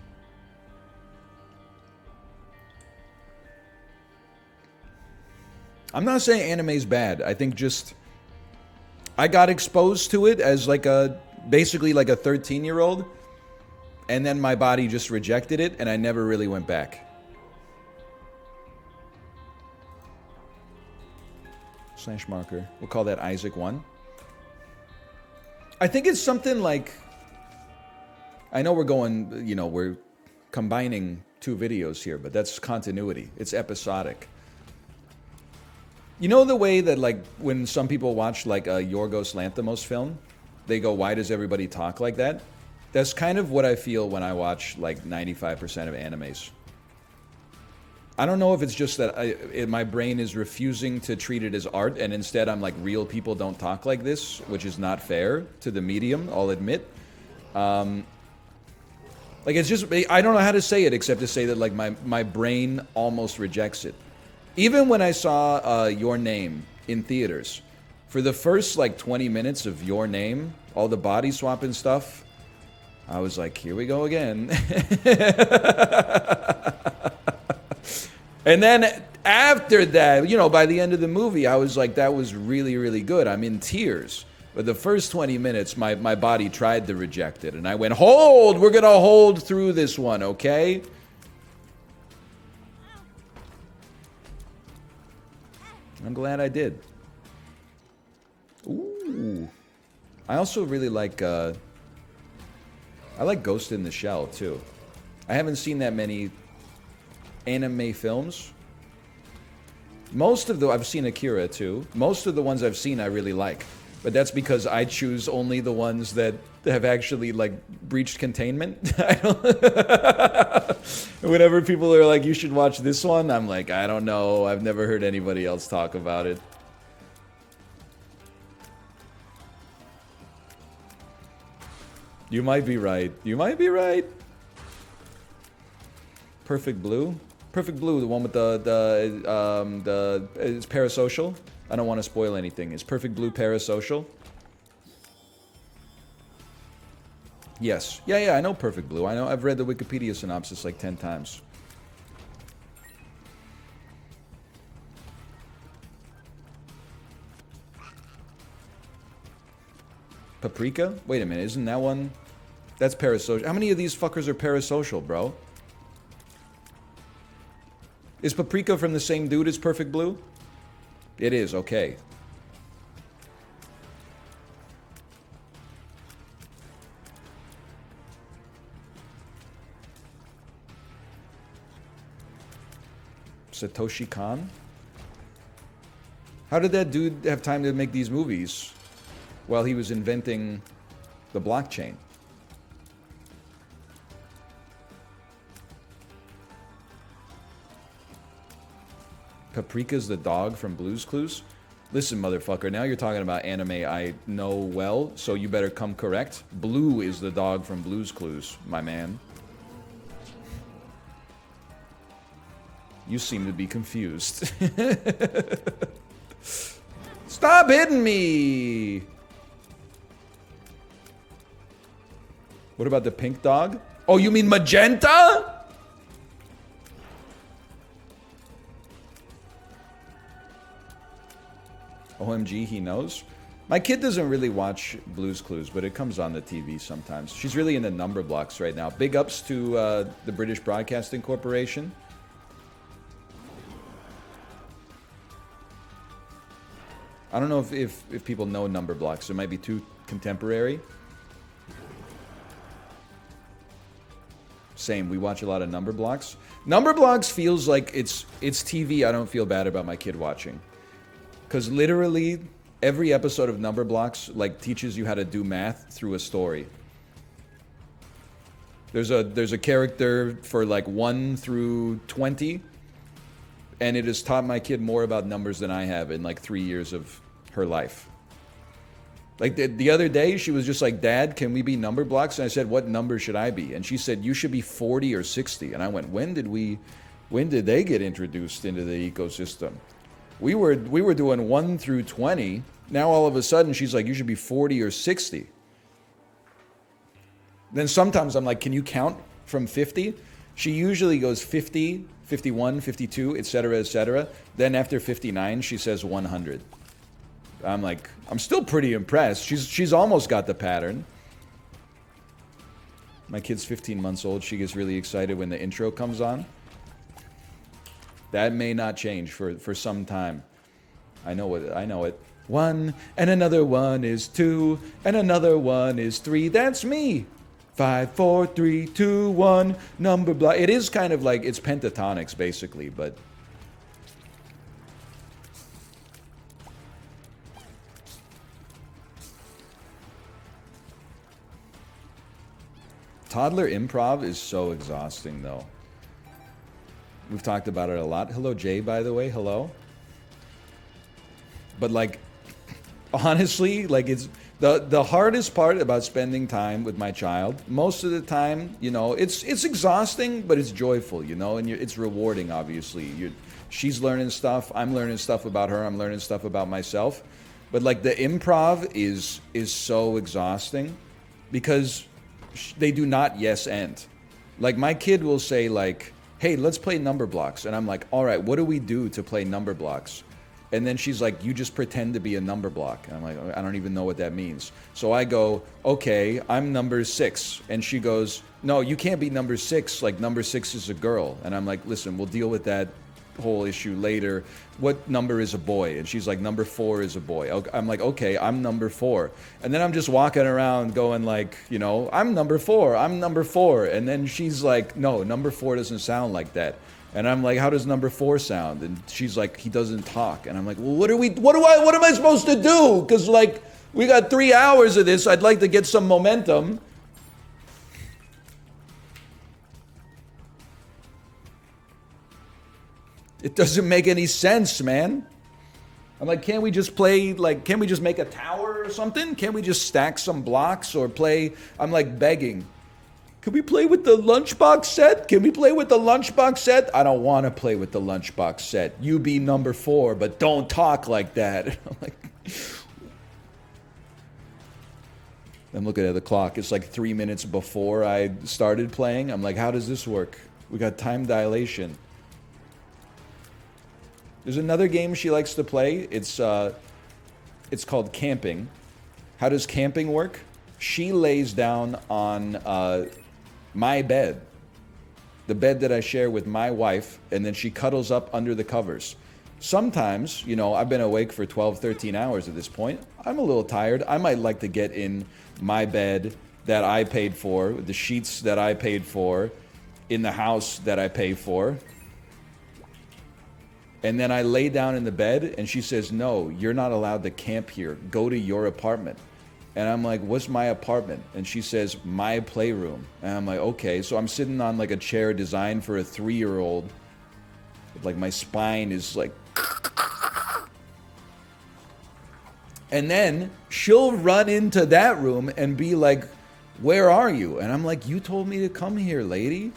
I'm not saying anime's bad. I think just... I got exposed to it as, like, basically like a 13-year-old. And then my body just rejected it, and I never really went back. Slash marker. We'll call that Isaac 1. I think it's something like... I know we're going, you know, we're combining 2 videos here, but that's continuity. It's episodic. You know the way that, like, when some people watch, like, a Yorgos Lanthimos film, they go, why does everybody talk like that? That's kind of what I feel when I watch, like, 95% of animes. I don't know if it's just that my brain is refusing to treat it as art, and instead I'm like, real people don't talk like this, which is not fair to the medium, I'll admit. Like, it's just, I don't know how to say it except to say that, like, my brain almost rejects it. Even when I saw Your Name in theaters, for the first, like, 20 minutes of Your Name, all the body swapping stuff, I was like, here we go again. And then After that, you know, by the end of the movie, I was like, that was really, really good. I'm in tears. But the first 20 minutes, my body tried to reject it. And I went, hold! We're going to hold through this one, okay? I'm glad I did. Ooh. I also really like, I like Ghost in the Shell, too. I haven't seen that many anime films. I've seen Akira, too. Most of the ones I've seen I really like. But that's because I choose only the ones that have actually, like, breached containment. Whenever people are like, you should watch this one, I'm like, I don't know. I've never heard anybody else talk about it. You might be right. You might be right. Perfect Blue? Perfect Blue, the one with it's parasocial? I don't want to spoil anything. Is Perfect Blue parasocial? Yes. Yeah, I know Perfect Blue. I know. I've read the Wikipedia synopsis like 10 times. Paprika? Wait a minute, isn't that one? That's parasocial. How many of these fuckers are parasocial, bro? Is Paprika from the same dude as Perfect Blue? It is, okay. Satoshi Kon? How did that dude have time to make these movies while he was inventing the blockchain? Paprika's the dog from Blue's Clues? Listen, motherfucker, now you're talking about anime I know well, so you better come correct. Blue is the dog from Blue's Clues, my man. You seem to be confused. Stop hitting me! What about the pink dog? Oh, you mean magenta? OMG, he knows. My kid doesn't really watch Blue's Clues, but it comes on the TV sometimes. She's really into number blocks right now. Big ups to the British Broadcasting Corporation. I don't know if people know number blocks. It might be too contemporary. Same, we watch a lot of number blocks. Number blocks feels like it's TV I don't feel bad about my kid watching. Because literally, every episode of Number Blocks, like, teaches you how to do math through a story. There's a character for, like, 1 through 20, and it has taught my kid more about numbers than I have in, like, 3 years of her life. Like, the other day, she was just like, Dad, can we be number blocks? And I said, what number should I be? And she said, you should be 40 or 60. And I went, when did they get introduced into the ecosystem? We were doing 1 through 20. Now all of a sudden she's like, you should be 40 or 60. Then sometimes I'm like, can you count from 50? She usually goes 50, 51, 52, etc., etc. Then after 59, she says 100. I'm like, I'm still pretty impressed. She's almost got the pattern. My kid's 15 months old. She gets really excited when the intro comes on. That may not change for some time. I know it. 1 and another 1 is 2 and another 1 is 3. That's me. 5, 4, 3, 2, 1. Number block. It is kind of like it's pentatonics basically, but toddler improv is so exhausting though. We've talked about it a lot. Hello, Jay, by the way. Hello. But, like, honestly, like, it's the hardest part about spending time with my child. Most of the time, you know, it's exhausting, but it's joyful, you know, and it's rewarding, obviously. She's learning stuff. I'm learning stuff about her. I'm learning stuff about myself. But, like, the improv is so exhausting because they do not yes and. Like, my kid will say, like, hey, let's play number blocks. And I'm like, all right, what do we do to play number blocks? And then she's like, you just pretend to be a number block. And I'm like, I don't even know what that means. So I go, okay, I'm number 6. And she goes, no, you can't be number 6. Like, number 6 is a girl. And I'm like, listen, we'll deal with that whole issue later. What number is a boy? And she's like, number 4 is a boy. I'm like, okay, I'm number 4. And then I'm just walking around going like, you know, I'm number 4, I'm number 4. And then she's like, no, number 4 doesn't sound like that. And I'm like, how does number 4 sound? And she's like, he doesn't talk. And I'm like, well, what am I supposed to do? Because like, we got 3 hours of this. I'd like to get some momentum. It doesn't make any sense, man. I'm like, can't we just play, like, can't we just make a tower or something? Can't we just stack some blocks or play? I'm like begging. Can we play with the lunchbox set? Can we play with the lunchbox set? I don't want to play with the lunchbox set. You be number 4, but don't talk like that. I'm like, I'm looking at the clock. It's like 3 minutes before I started playing. I'm like, how does this work? We got time dilation. There's another game she likes to play. It's called camping. How does camping work? She lays down on my bed, the bed that I share with my wife, and then she cuddles up under the covers. Sometimes, you know, I've been awake for 12, 13 hours at this point. I'm a little tired. I might like to get in my bed that I paid for, the sheets that I paid for, in the house that I pay for. And then I lay down in the bed, and she says, no, you're not allowed to camp here. Go to your apartment. And I'm like, what's my apartment? And she says, my playroom. And I'm like, okay. So I'm sitting on like a chair designed for a 3-year-old. Like my spine is like... And then she'll run into that room and be like, where are you? And I'm like, you told me to come here, lady.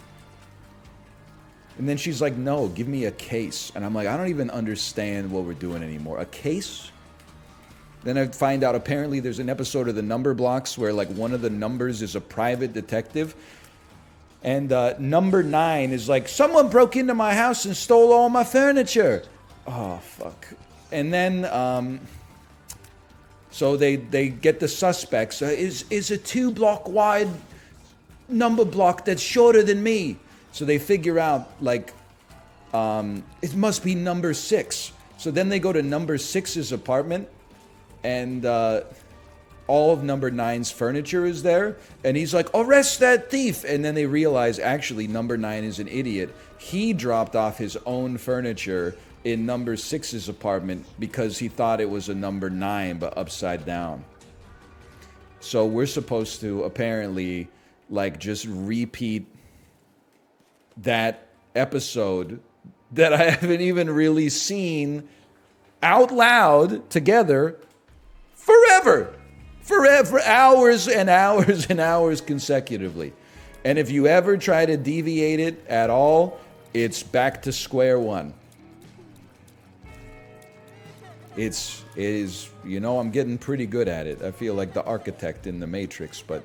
And then she's like, no, give me a case. And I'm like, I don't even understand what we're doing anymore. A case? Then I find out apparently there's an episode of the Number Blocks where like one of the numbers is a private detective. And number 9 is like, someone broke into my house and stole all my furniture. Oh, fuck. And then, so they get the suspects. Is a 2-block wide number block that's shorter than me. So they figure out, like, it must be number 6. So then they go to number 6's apartment, and all of number 9's furniture is there. And he's like, arrest that thief! And then they realize, actually, number 9 is an idiot. He dropped off his own furniture in number 6's apartment because he thought it was a number 9, but upside down. So we're supposed to, apparently, like, just repeat that episode that I haven't even really seen out loud together forever, hours and hours and hours consecutively. And if you ever try to deviate it at all, it's back to square one. It is, you know, I'm getting pretty good at it. I feel like the architect in the Matrix, but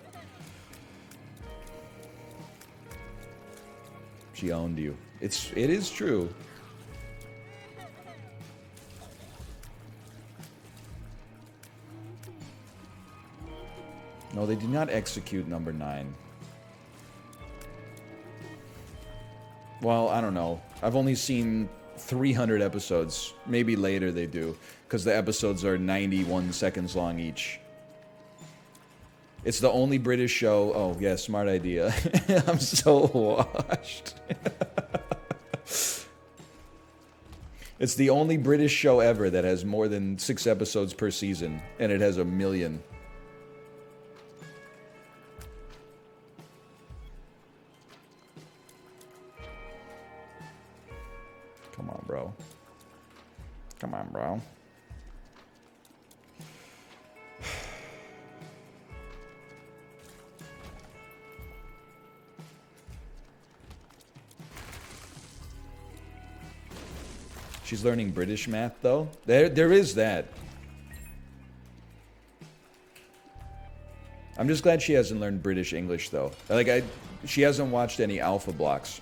she owned you. It is true. No, they did not execute number 9. Well, I don't know. I've only seen 300 episodes. Maybe later they do, because the episodes are 91 seconds long each. It's the only British show... Oh, yeah, smart idea. I'm so washed. It's the only British show ever that has more than 6 episodes per season, and it has 1 million. Come on, bro. Come on, bro. She's learning British math, though. There is that. I'm just glad she hasn't learned British English, though. Like, she hasn't watched any Alpha Blocks.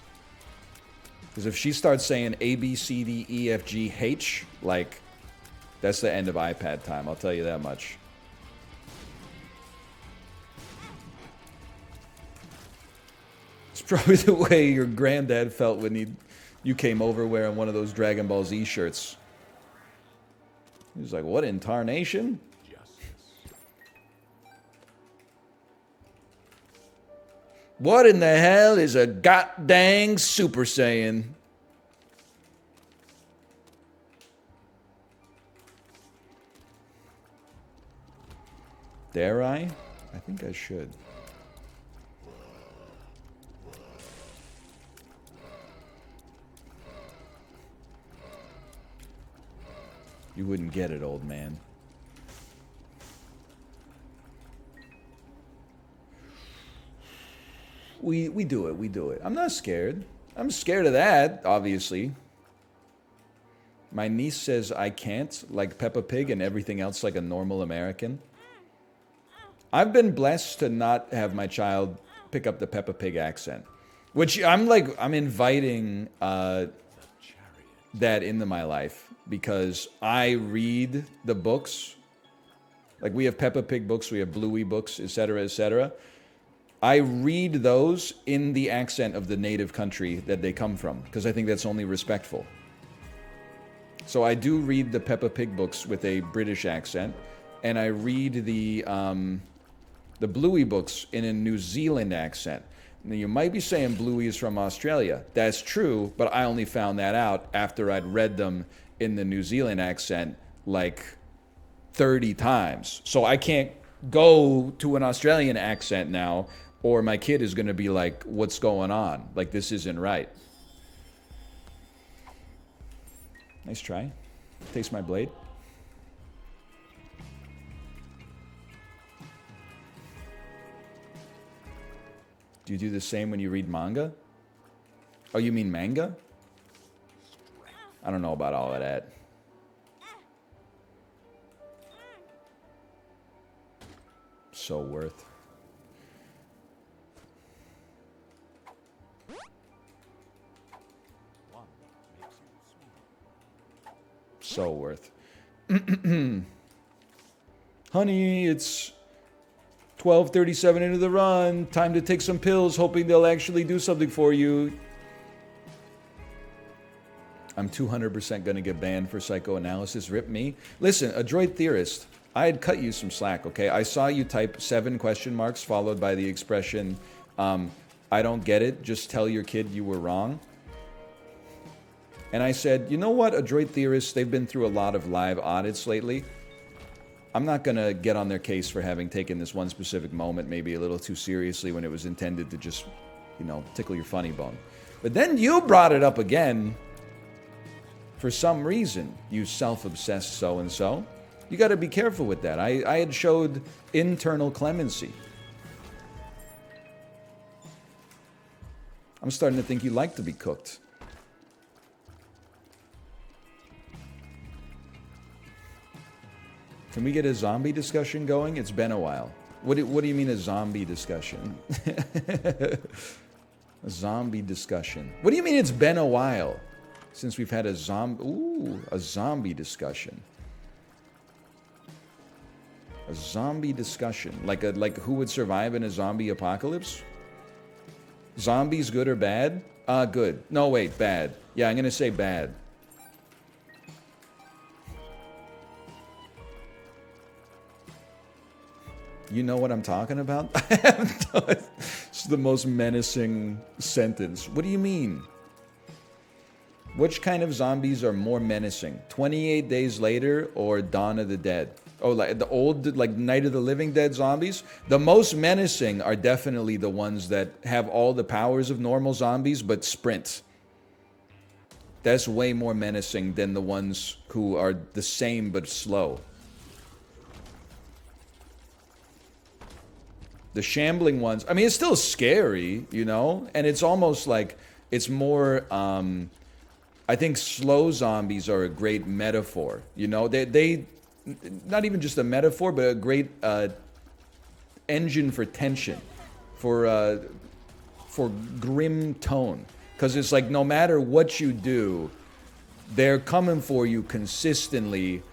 Because if she starts saying A, B, C, D, E, F, G, H, like, that's the end of iPad time. I'll tell you that much. It's probably the way your granddad felt when you came over wearing one of those Dragon Ball Z shirts. He was like, what in tarnation? What in the hell is a god-dang Super Saiyan? Dare I? I think I should. You wouldn't get it, old man. We do it. We do it. I'm not scared. I'm scared of that, obviously. My niece says I can't, like Peppa Pig and everything else like a normal American. I've been blessed to not have my child pick up the Peppa Pig accent. Which I'm inviting that into my life. Because I read the books. Like we have Peppa Pig books, we have Bluey books, etc., etc. I read those in the accent of the native country that they come from, because I think that's only respectful. So I do read the Peppa Pig books with a British accent, and I read the Bluey books in a New Zealand accent. Now, you might be saying Bluey is from Australia. That's true, but I only found that out after I'd read them in the New Zealand accent like 30 times. So I can't go to an Australian accent now, or my kid is going to be like, what's going on? Like, this isn't right. Nice try. Taste my blade. Do you do the same when you read manga? Oh, you mean manga? I don't know about all of that. So worth. So worth. Honey, it's 12:37 into the run. Time to take some pills, hoping they'll actually do something for you. I'm 200% going to get banned for psychoanalysis. Rip me. Listen, Adroit Theorist, I had cut you some slack, okay? I saw you type 7 question marks followed by the expression, I don't get it, just tell your kid you were wrong. And I said, you know what, Adroit Theorists, they've been through a lot of live audits lately. I'm not going to get on their case for having taken this one specific moment maybe a little too seriously when it was intended to just, you know, tickle your funny bone. But then you brought it up again for some reason, you self-obsessed so-and-so. You got to be careful with that. I had showed internal clemency. I'm starting to think you like to be cooked. Can we get a zombie discussion going? It's been a while. What do you mean a zombie discussion? A zombie discussion. What do you mean it's been a while since we've had a zombie discussion? A zombie discussion. Like who would survive in a zombie apocalypse? Zombies good or bad? Good. No, wait, bad. Yeah, I'm going to say bad. You know what I'm talking about? It's the most menacing sentence. What do you mean? Which kind of zombies are more menacing? 28 Days Later or Dawn of the Dead? Oh, like the old, like Night of the Living Dead zombies? The most menacing are definitely the ones that have all the powers of normal zombies, but sprint. That's way more menacing than the ones who are the same but slow. The shambling ones, I mean, it's still scary, you know? And it's almost like, it's more, I think slow zombies are a great metaphor, you know? They not even just a metaphor, but a great engine for tension, for grim tone. Because it's like no matter what you do, they're coming for you consistently,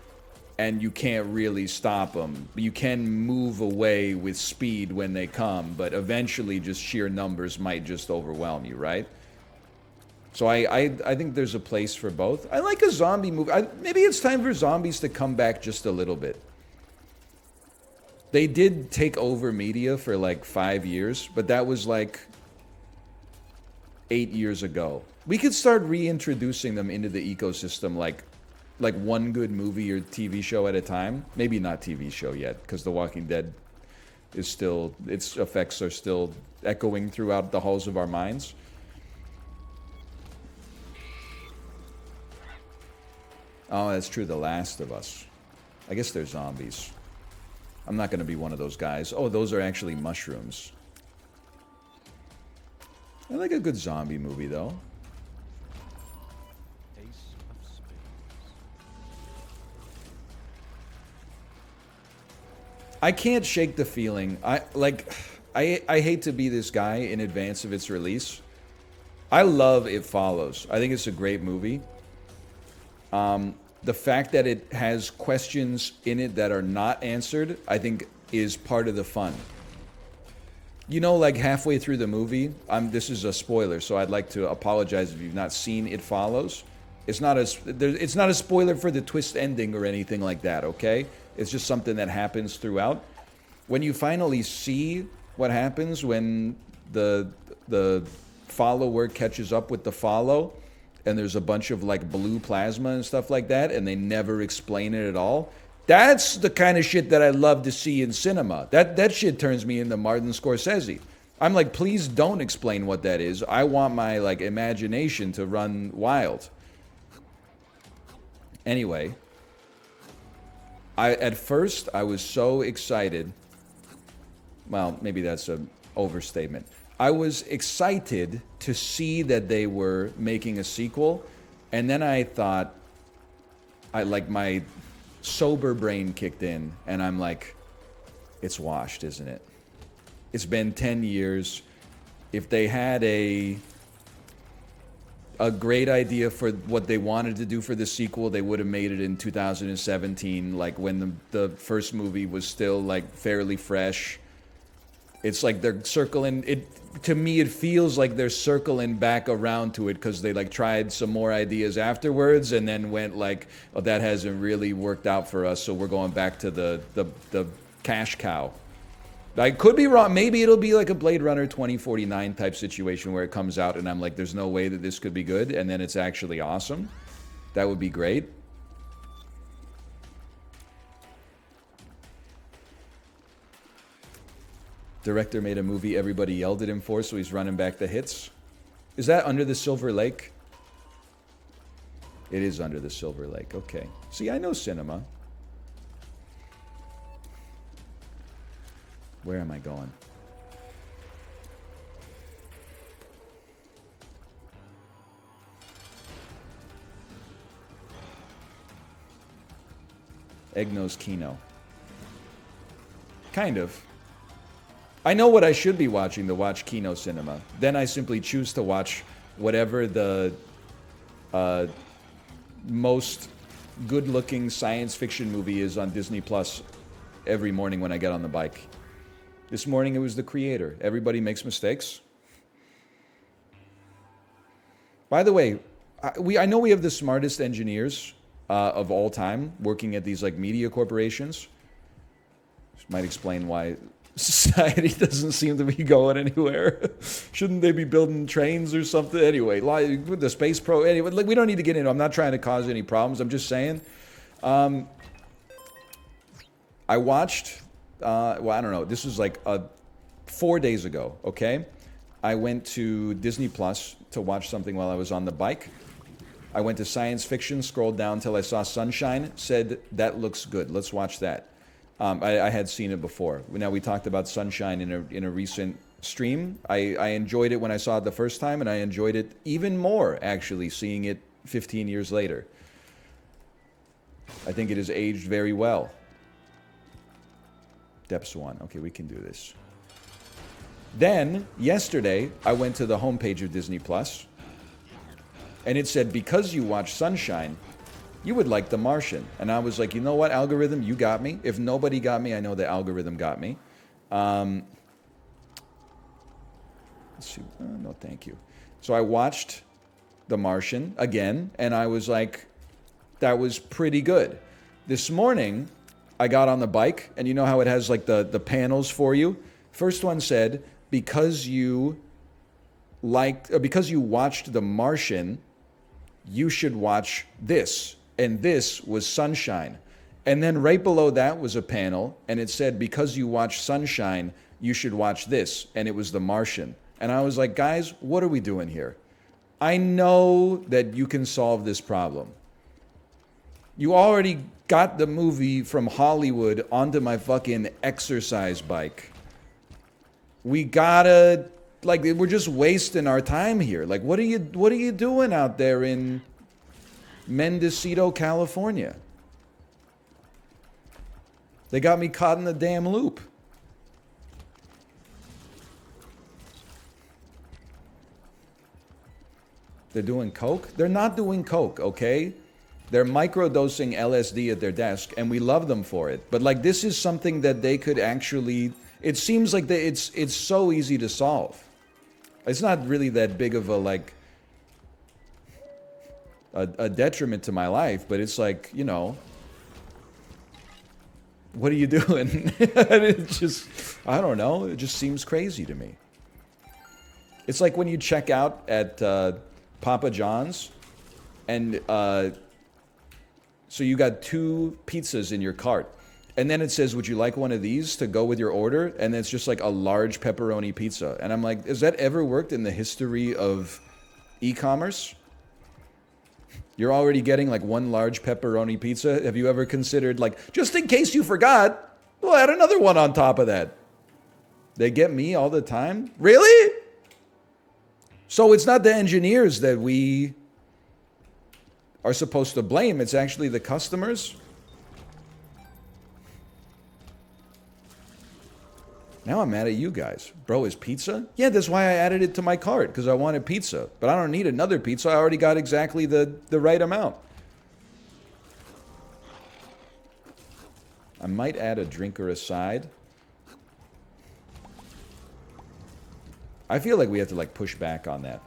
and you can't really stop them. You can move away with speed when they come, but eventually just sheer numbers might just overwhelm you, right? So I think there's a place for both. I like a zombie movie. Maybe it's time for zombies to come back just a little bit. They did take over media for like 5 years, but that was like 8 years ago. We could start reintroducing them into the ecosystem like one good movie or TV show at a time. Maybe not TV show yet, because The Walking Dead is still, its effects are still echoing throughout the halls of our minds. Oh, that's true, The Last of Us. I guess they're zombies. I'm not going to be one of those guys. Oh, those are actually mushrooms. I like a good zombie movie, though. I can't shake the feeling. I hate to be this guy in advance of its release. I love It Follows. I think it's a great movie. The fact that it has questions in it that are not answered, I think, is part of the fun. You know, like halfway through the movie, this is a spoiler, so I'd like to apologize if you've not seen It Follows. It's not a spoiler for the twist ending or anything like that, okay? It's just something that happens throughout. When you finally see what happens when the follower catches up with the follow, and there's a bunch of like blue plasma and stuff like that, and they never explain it at all. That's the kind of shit that I love to see in cinema. That shit turns me into Martin Scorsese. I'm like, please don't explain what that is. I want my like imagination to run wild. Anyway, at first I was so excited. Well, maybe that's an overstatement. I was excited to see that they were making a sequel, and then I thought, my sober brain kicked in, and I'm like, it's washed, isn't it? It's been 10 years. If they had a great idea for what they wanted to do for the sequel, they would have made it in 2017, like when the first movie was still like fairly fresh. It's like they're circling it. To me, it feels like they're circling back around to it because they like tried some more ideas afterwards and then went like, oh, that hasn't really worked out for us, so we're going back to the cash cow. I could be wrong. Maybe it'll be like a Blade Runner 2049 type situation where it comes out and I'm like, there's no way that this could be good, and then it's actually awesome. That would be great. Director made a movie everybody yelled at him for, so he's running back the hits. Is that Under the Silver Lake? It is Under the Silver Lake. Okay. See, I know cinema. Where am I going? Egg-Nose Kino. Kind of. I know what I should be watching to watch Kino Cinema. Then I simply choose to watch whatever the most good-looking science fiction movie is on Disney Plus every morning when I get on the bike. This morning it was The Creator. Everybody makes mistakes. By the way, I know we have the smartest engineers of all time working at these like media corporations. This might explain why society doesn't seem to be going anywhere. Shouldn't they be building trains or something? Anyway, with the Space Pro. Anyway, we don't need to get into it. I'm not trying to cause any problems. I'm just saying. I watched. Well, I don't know. This was like 4 days ago. Okay, I went to Disney Plus to watch something while I was on the bike. I went to Science Fiction, scrolled down until I saw Sunshine. Said that looks good. Let's watch that. I had seen it before. Now, we talked about Sunshine in a recent stream. I enjoyed it when I saw it the first time, and I enjoyed it even more, actually, seeing it 15 years later. I think it has aged very well. Depths 1. Okay, we can do this. Then, yesterday, I went to the homepage of Disney Plus, And it said, because you watch Sunshine, you would like The Martian. And I was like, you know what, algorithm, you got me. If nobody got me, I know the algorithm got me. Let's see. No, thank you. So I watched The Martian again, and I was like, that was pretty good. This morning, I got on the bike, and you know how it has like the panels for you? First one said, because you watched The Martian, you should watch this. And this was Sunshine. And then right below that was a panel, and it said, because you watched Sunshine, you should watch this. And it was The Martian. And I was like, guys, what are we doing here? I know that you can solve this problem. You already got the movie from Hollywood onto my fucking exercise bike. We gotta, like, we're just wasting our time here. Like, what are you doing out there in Mendocino, California? They got me caught in the damn loop. They're doing coke? They're not doing coke, okay? They're microdosing LSD at their desk, and we love them for it. But like, this is something that they could actually. It seems like it's so easy to solve. It's not really that big of a like a detriment to my life, but it's like, you know, what are you doing? It just, I don't know. It just seems crazy to me. It's like when you check out at Papa John's, and so you got 2 pizzas in your cart, and then it says, would you like one of these to go with your order? And it's just like a large pepperoni pizza. And I'm like, has that ever worked in the history of e-commerce? You're already getting like 1 large pepperoni pizza. Have you ever considered, like, just in case you forgot, we'll add another one on top of that? They get me all the time? Really? So it's not the engineers that we are supposed to blame. It's actually the customers. Now I'm mad at you guys. Bro, is pizza? Yeah, that's why I added it to my cart, because I wanted pizza. But I don't need another pizza. I already got exactly the right amount. I might add a drink or a side. I feel like we have to like push back on that.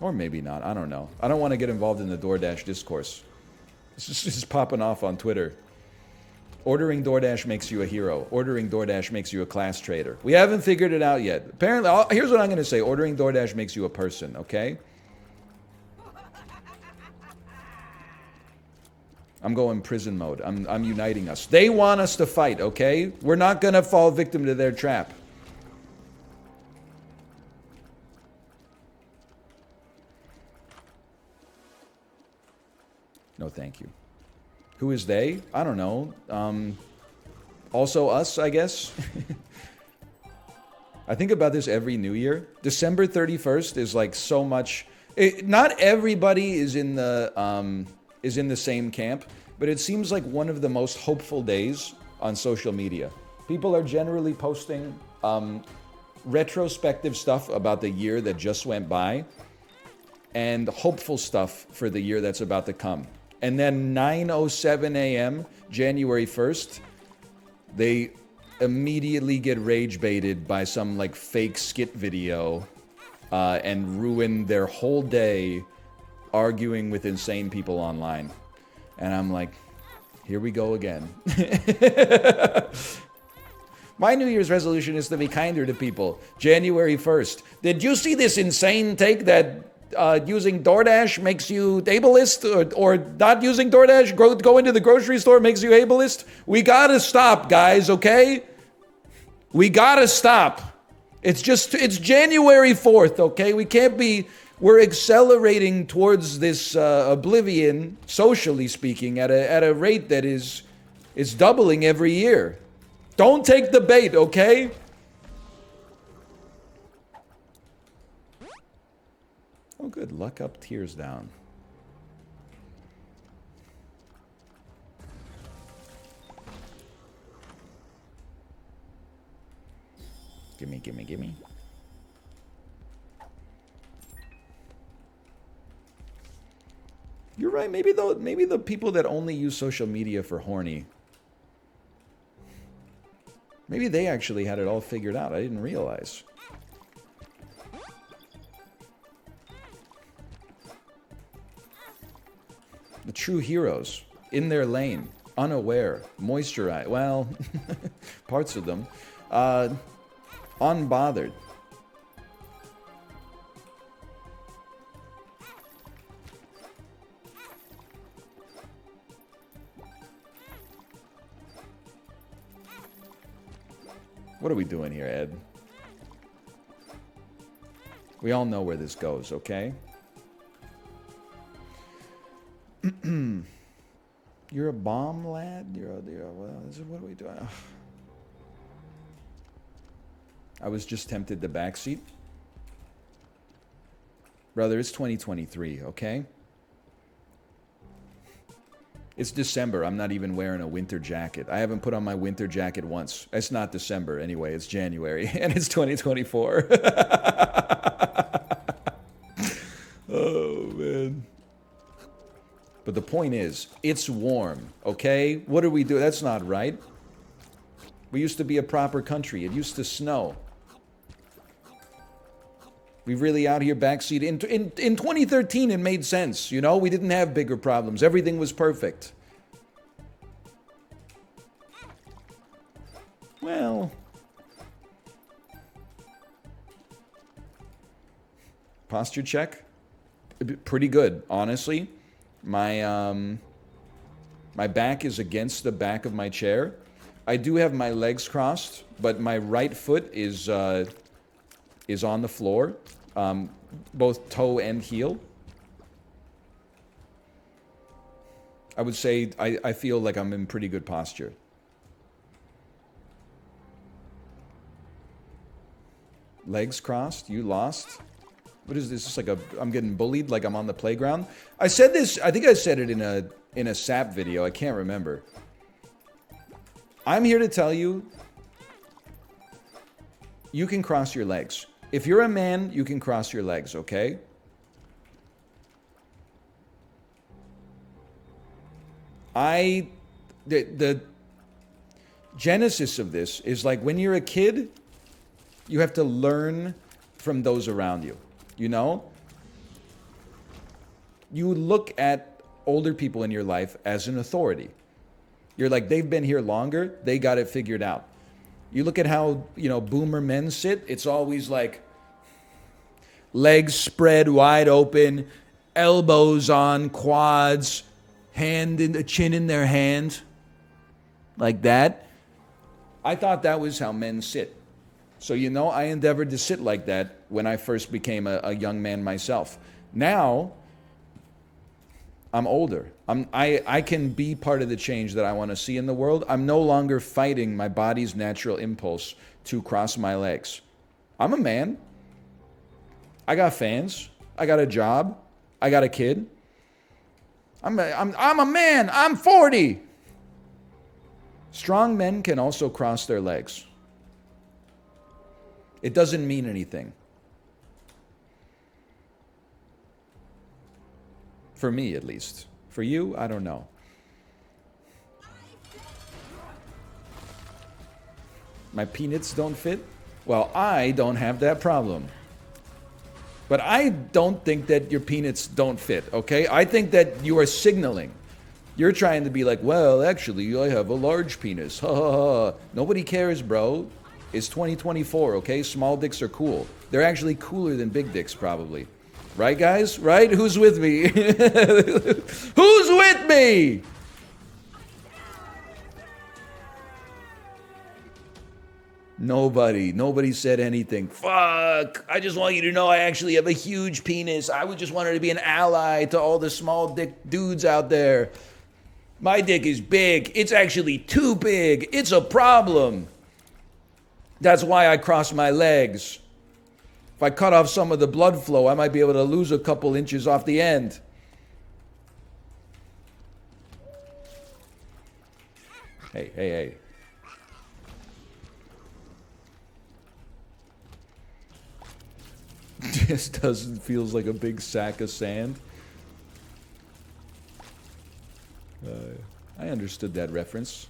Or maybe not. I don't know. I don't want to get involved in the DoorDash discourse. It's just popping off on Twitter. Ordering DoorDash makes you a hero. Ordering DoorDash makes you a class traitor. We haven't figured it out yet. Apparently, here's what I'm going to say. Ordering DoorDash makes you a person, okay? I'm going prison mode. I'm uniting us. They want us to fight, okay? We're not going to fall victim to their trap. No, thank you. Who is they? I don't know. Also us, I guess. I think about this every New Year. December 31st is like so much. Not everybody is in the same camp, but it seems like one of the most hopeful days on social media. People are generally posting retrospective stuff about the year that just went by, and hopeful stuff for the year that's about to come. And then 9:07 a.m., January 1st, they immediately get rage baited by some like fake skit video and ruin their whole day arguing with insane people online. And I'm like, here we go again. My New Year's resolution is to be kinder to people. January 1st. Did you see this insane take that using DoorDash makes you ableist, or not using DoorDash, go into the grocery store makes you ableist? We gotta stop, guys, okay? We gotta stop. It's January 4th, okay? We can't be, we're accelerating towards this oblivion, socially speaking, at a rate that is doubling every year. Don't take the bait, okay? Oh, good. Luck up, tears down. Gimme, gimme, gimme. You're right. Maybe the people that only use social media for horny, maybe they actually had it all figured out. I didn't realize. The true heroes, in their lane, unaware, moisturized. Well, parts of them. Unbothered. What are we doing here, Ed? We all know where this goes, okay? You're a bomb lad? Well, what are we doing? Ugh. I was just tempted the backseat. Brother, it's 2023, okay? It's December. I'm not even wearing a winter jacket. I haven't put on my winter jacket once. It's not December anyway. It's January. And it's 2024. Oh, man. But the point is, it's warm, okay? What do we do? That's not right. We used to be a proper country. It used to snow. We really out here backseat. In 2013, it made sense, you know? We didn't have bigger problems. Everything was perfect. Well... Posture check? Pretty good, honestly. My back is against the back of my chair. I do have my legs crossed, but my right foot is on the floor. Both toe and heel. I would say I feel like I'm in pretty good posture. Legs crossed? You lost? What is this? It's like I'm getting bullied like I'm on the playground? I said this, I think I said it in a SAP video. I can't remember. I'm here to tell you, you can cross your legs. If you're a man, you can cross your legs, okay? The genesis of this is like when you're a kid, you have to learn from those around you, you know? You look at older people in your life as an authority. You're like, they've been here longer, they got it figured out. You look at how, you know, boomer men sit, it's always like legs spread wide open, elbows on quads, hand in the chin in their hand, like that. I thought that was how men sit. So, you know, I endeavored to sit like that when I first became a young man myself. Now, I'm older. I can be part of the change that I want to see in the world. I'm no longer fighting my body's natural impulse to cross my legs. I'm a man. I got fans. I got a job. I got a kid. I'm a man. I'm 40. Strong men can also cross their legs. It doesn't mean anything. For me, at least. For you, I don't know. My peanuts don't fit? Well, I don't have that problem. But I don't think that your peanuts don't fit, okay? I think that you are signaling. You're trying to be like, well, actually, I have a large penis. Ha ha ha. Nobody cares, bro. It's 2024, okay? Small dicks are cool. They're actually cooler than big dicks, probably. Right, guys? Right? Who's with me? Who's with me? Nobody. Nobody said anything. Fuck. I just want you to know I actually have a huge penis. I would just want her to be an ally to all the small dick dudes out there. My dick is big. It's actually too big. It's a problem. That's why I cross my legs. If I cut off some of the blood flow, I might be able to lose a couple inches off the end. Hey, hey, hey. Just feels like a big sack of sand. I understood that reference.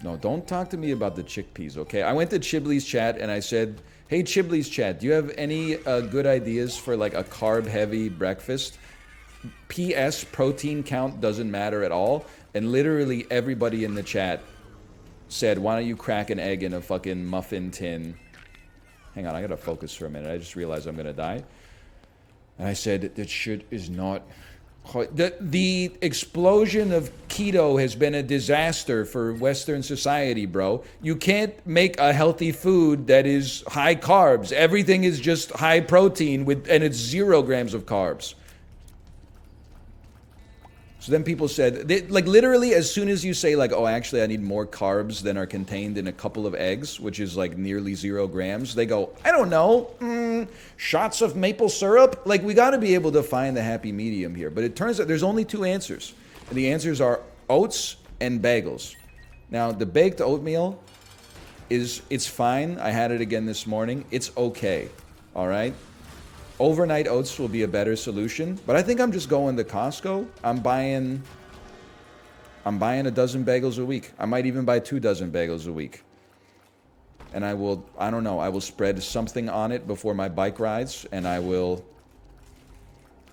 No, don't talk to me about the chickpeas, okay? I went to Chibley's chat and I said, hey, Chibley's chat, do you have any good ideas for like a carb-heavy breakfast? P.S. Protein count doesn't matter at all. And literally everybody in the chat said, why don't you crack an egg in a fucking muffin tin? Hang on, I gotta focus for a minute. I just realized I'm gonna die. And I said, that shit is not... The explosion of keto has been a disaster for Western society, bro. You can't make a healthy food that is high carbs. Everything is just high protein and it's 0 grams of carbs. So then people said, like literally as soon as you say like, oh, actually I need more carbs than are contained in a couple of eggs, which is like nearly 0 grams, they go, I don't know, shots of maple syrup? Like we gotta be able to find the happy medium here. But it turns out there's only 2 answers. And the answers are oats and bagels. Now the baked oatmeal it's fine. I had it again this morning. It's okay, all right? Overnight oats will be a better solution, but I think I'm just going to Costco. I'm buying a dozen bagels a week. I might even buy 2 dozen bagels a week. And I don't know, I will spread something on it before my bike rides, and I will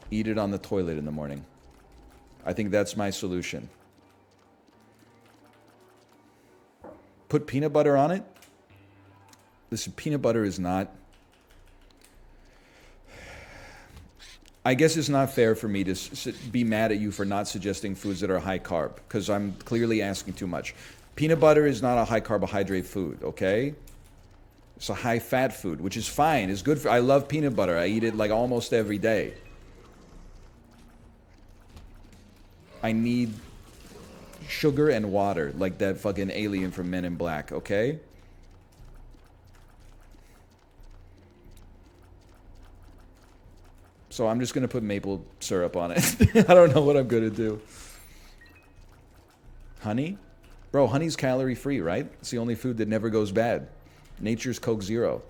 eat it on the toilet in the morning. I think that's my solution. Put peanut butter on it? Listen, peanut butter is not... I guess it's not fair for me to be mad at you for not suggesting foods that are high carb, because I'm clearly asking too much. Peanut butter is not a high carbohydrate food, okay? It's a high fat food, which is fine. It's good for... I love peanut butter. I eat it like almost every day. I need sugar and water, like that fucking alien from Men in Black, okay? So I'm just going to put maple syrup on it. I don't know what I'm going to do. Honey? Bro, honey's calorie free, right? It's the only food that never goes bad. Nature's Coke Zero.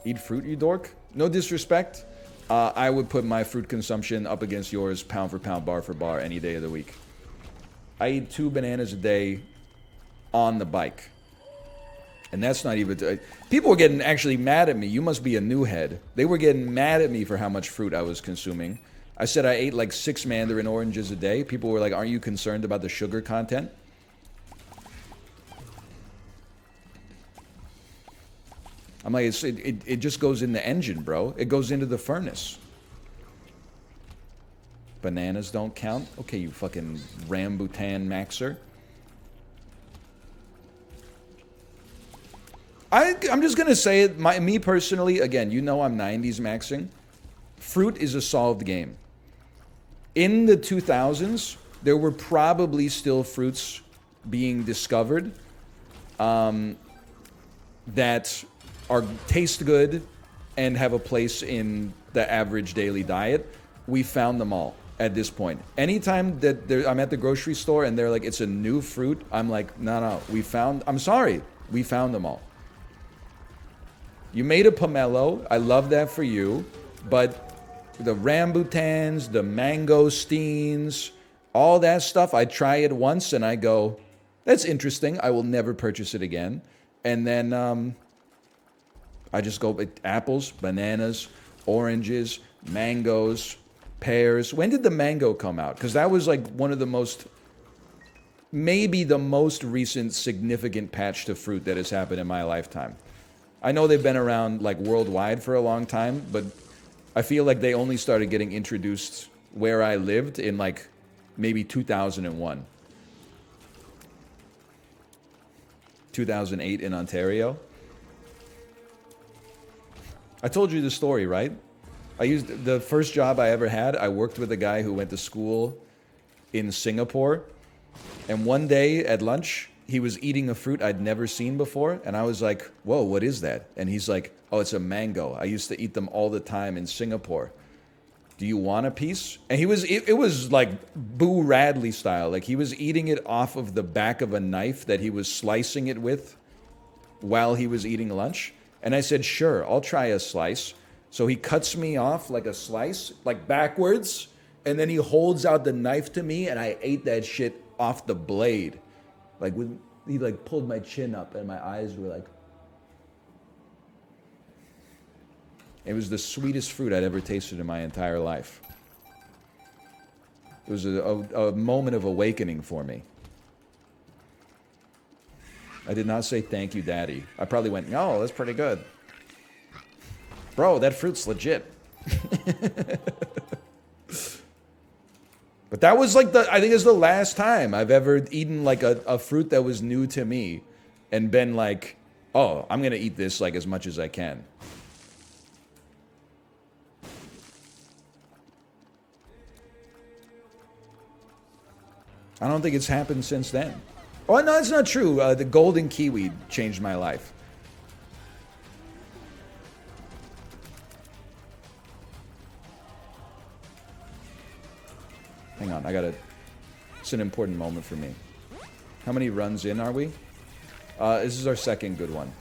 Eat fruit, you dork? No disrespect. I would put my fruit consumption up against yours pound for pound, bar for bar, any day of the week. I eat 2 bananas a day on the bike. And that's not even... people were getting actually mad at me. You must be a new head. They were getting mad at me for how much fruit I was consuming. I said I ate like 6 mandarin oranges a day. People were like, aren't you concerned about the sugar content? I'm like, it just goes in the engine, bro. It goes into the furnace. Bananas don't count? Okay, you fucking rambutan maxer. I'm just going to say it, me personally, again, you know I'm 90s maxing. Fruit is a solved game. In the 2000s, there were probably still fruits being discovered that taste good and have a place in the average daily diet. We found them all at this point. Anytime that I'm at the grocery store and they're like, it's a new fruit, I'm like, no, I'm sorry, we found them all. You made a pomelo. I love that for you. But the rambutans, the mangosteens, all that stuff, I try it once and I go, that's interesting. I will never purchase it again. And then I just go with apples, bananas, oranges, mangoes, pears. When did the mango come out? Because that was like one of the most, maybe the most recent significant patch to fruit that has happened in my lifetime. I know they've been around like worldwide for a long time, but I feel like they only started getting introduced where I lived in like maybe 2001. 2008 in Ontario. I told you the story, right? The first job I ever had, I worked with a guy who went to school in Singapore. And one day at lunch, he was eating a fruit I'd never seen before, and I was like, whoa, what is that? And he's like, oh, it's a mango. I used to eat them all the time in Singapore. Do you want a piece? And it was like Boo Radley style. Like he was eating it off of the back of a knife that he was slicing it with while he was eating lunch. And I said, sure, I'll try a slice. So he cuts me off like a slice, like backwards, and then he holds out the knife to me, and I ate that shit off the blade. Like, he like pulled my chin up, and my eyes were like... It was the sweetest fruit I'd ever tasted in my entire life. It was a moment of awakening for me. I did not say thank you, Daddy. I probably went, oh, that's pretty good. Bro, that fruit's legit. But that was like I think it's the last time I've ever eaten like a fruit that was new to me and been like, oh, I'm gonna eat this like as much as I can. I don't think it's happened since then. Oh, no, that's not true. The golden kiwi changed my life. Hang on, it's an important moment for me. How many runs in are we? This is our second good one.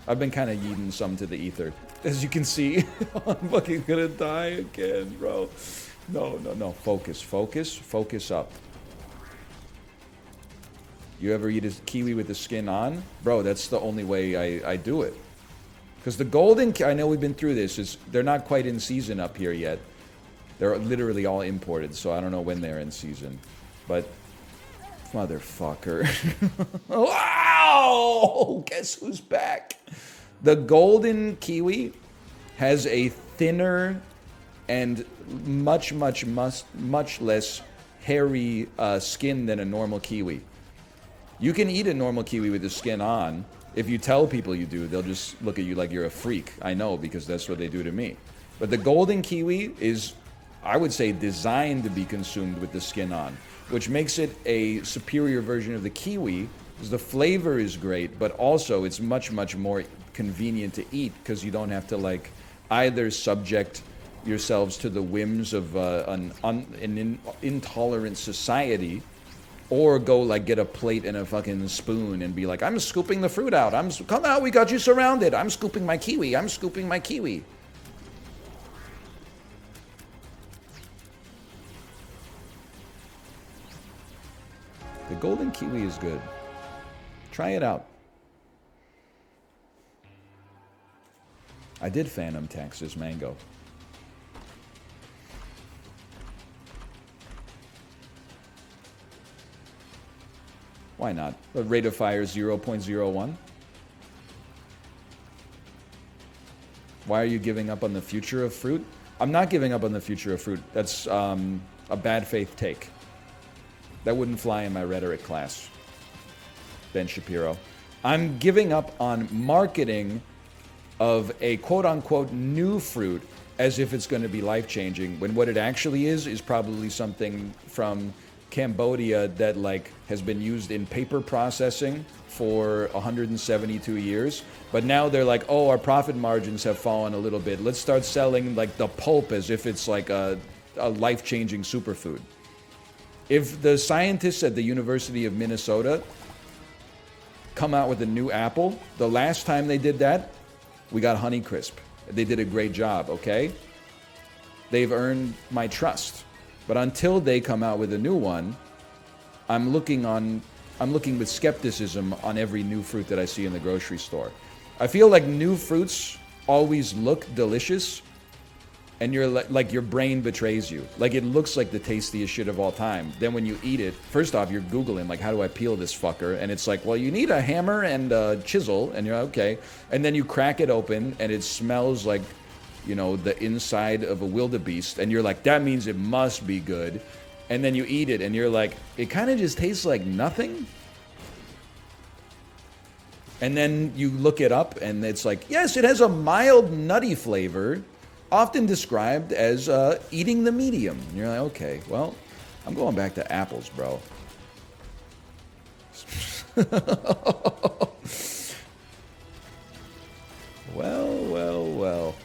I've been kind of yeeting some to the ether. As you can see, I'm fucking gonna die again, bro. No. Focus up. You ever eat a kiwi with the skin on? Bro, that's the only way I do it. Because the golden, I know we've been through this, they're not quite in season up here yet. They're literally all imported, so I don't know when they're in season. But, motherfucker. Wow! Guess who's back? The golden kiwi has a thinner and much less hairy skin than a normal kiwi. You can eat a normal kiwi with the skin on. If you tell people you do, they'll just look at you like you're a freak. I know, because that's what they do to me. But the golden kiwi is, I would say, designed to be consumed with the skin on, which makes it a superior version of the kiwi, because the flavor is great, but also it's much more convenient to eat, because you don't have to, like, either subject yourselves to the whims of an intolerant society, or go, like, get a plate and a fucking spoon and be like, I'm scooping the fruit out. Come out, we got you surrounded. I'm scooping my kiwi. I'm scooping my kiwi. The golden kiwi is good. Try it out. I did phantom tax this mango. Why not? The rate of fire is 0.01. Why are you giving up on the future of fruit? I'm not giving up on the future of fruit. That's a bad faith take. That wouldn't fly in my rhetoric class, Ben Shapiro. I'm giving up on marketing of a quote-unquote new fruit as if it's going to be life-changing, when what it actually is probably something from Cambodia that, like, has been used in paper processing for 172 years. But now they're like, oh, our profit margins have fallen a little bit. Let's start selling, like, the pulp as if it's like a life-changing superfood. If the scientists at the University of Minnesota come out with a new apple, the last time they did that, we got Honeycrisp. They did a great job, okay? They've earned my trust. But until they come out with a new one, I'm looking with skepticism on every new fruit that I see in the grocery store. I feel like new fruits always look delicious, and you're like your brain betrays you. Like, it looks like the tastiest shit of all time. Then when you eat it, first off, you're Googling, like, how do I peel this fucker? And it's like, well, you need a hammer and a chisel, and you're like, okay. And then you crack it open, and it smells like, you know, the inside of a wildebeest, and you're like, that means it must be good. And then you eat it, and you're like, it kind of just tastes like nothing. And then you look it up, and it's like, yes, it has a mild nutty flavor, often described as eating the medium. And you're like, okay, well, I'm going back to apples, bro. Well.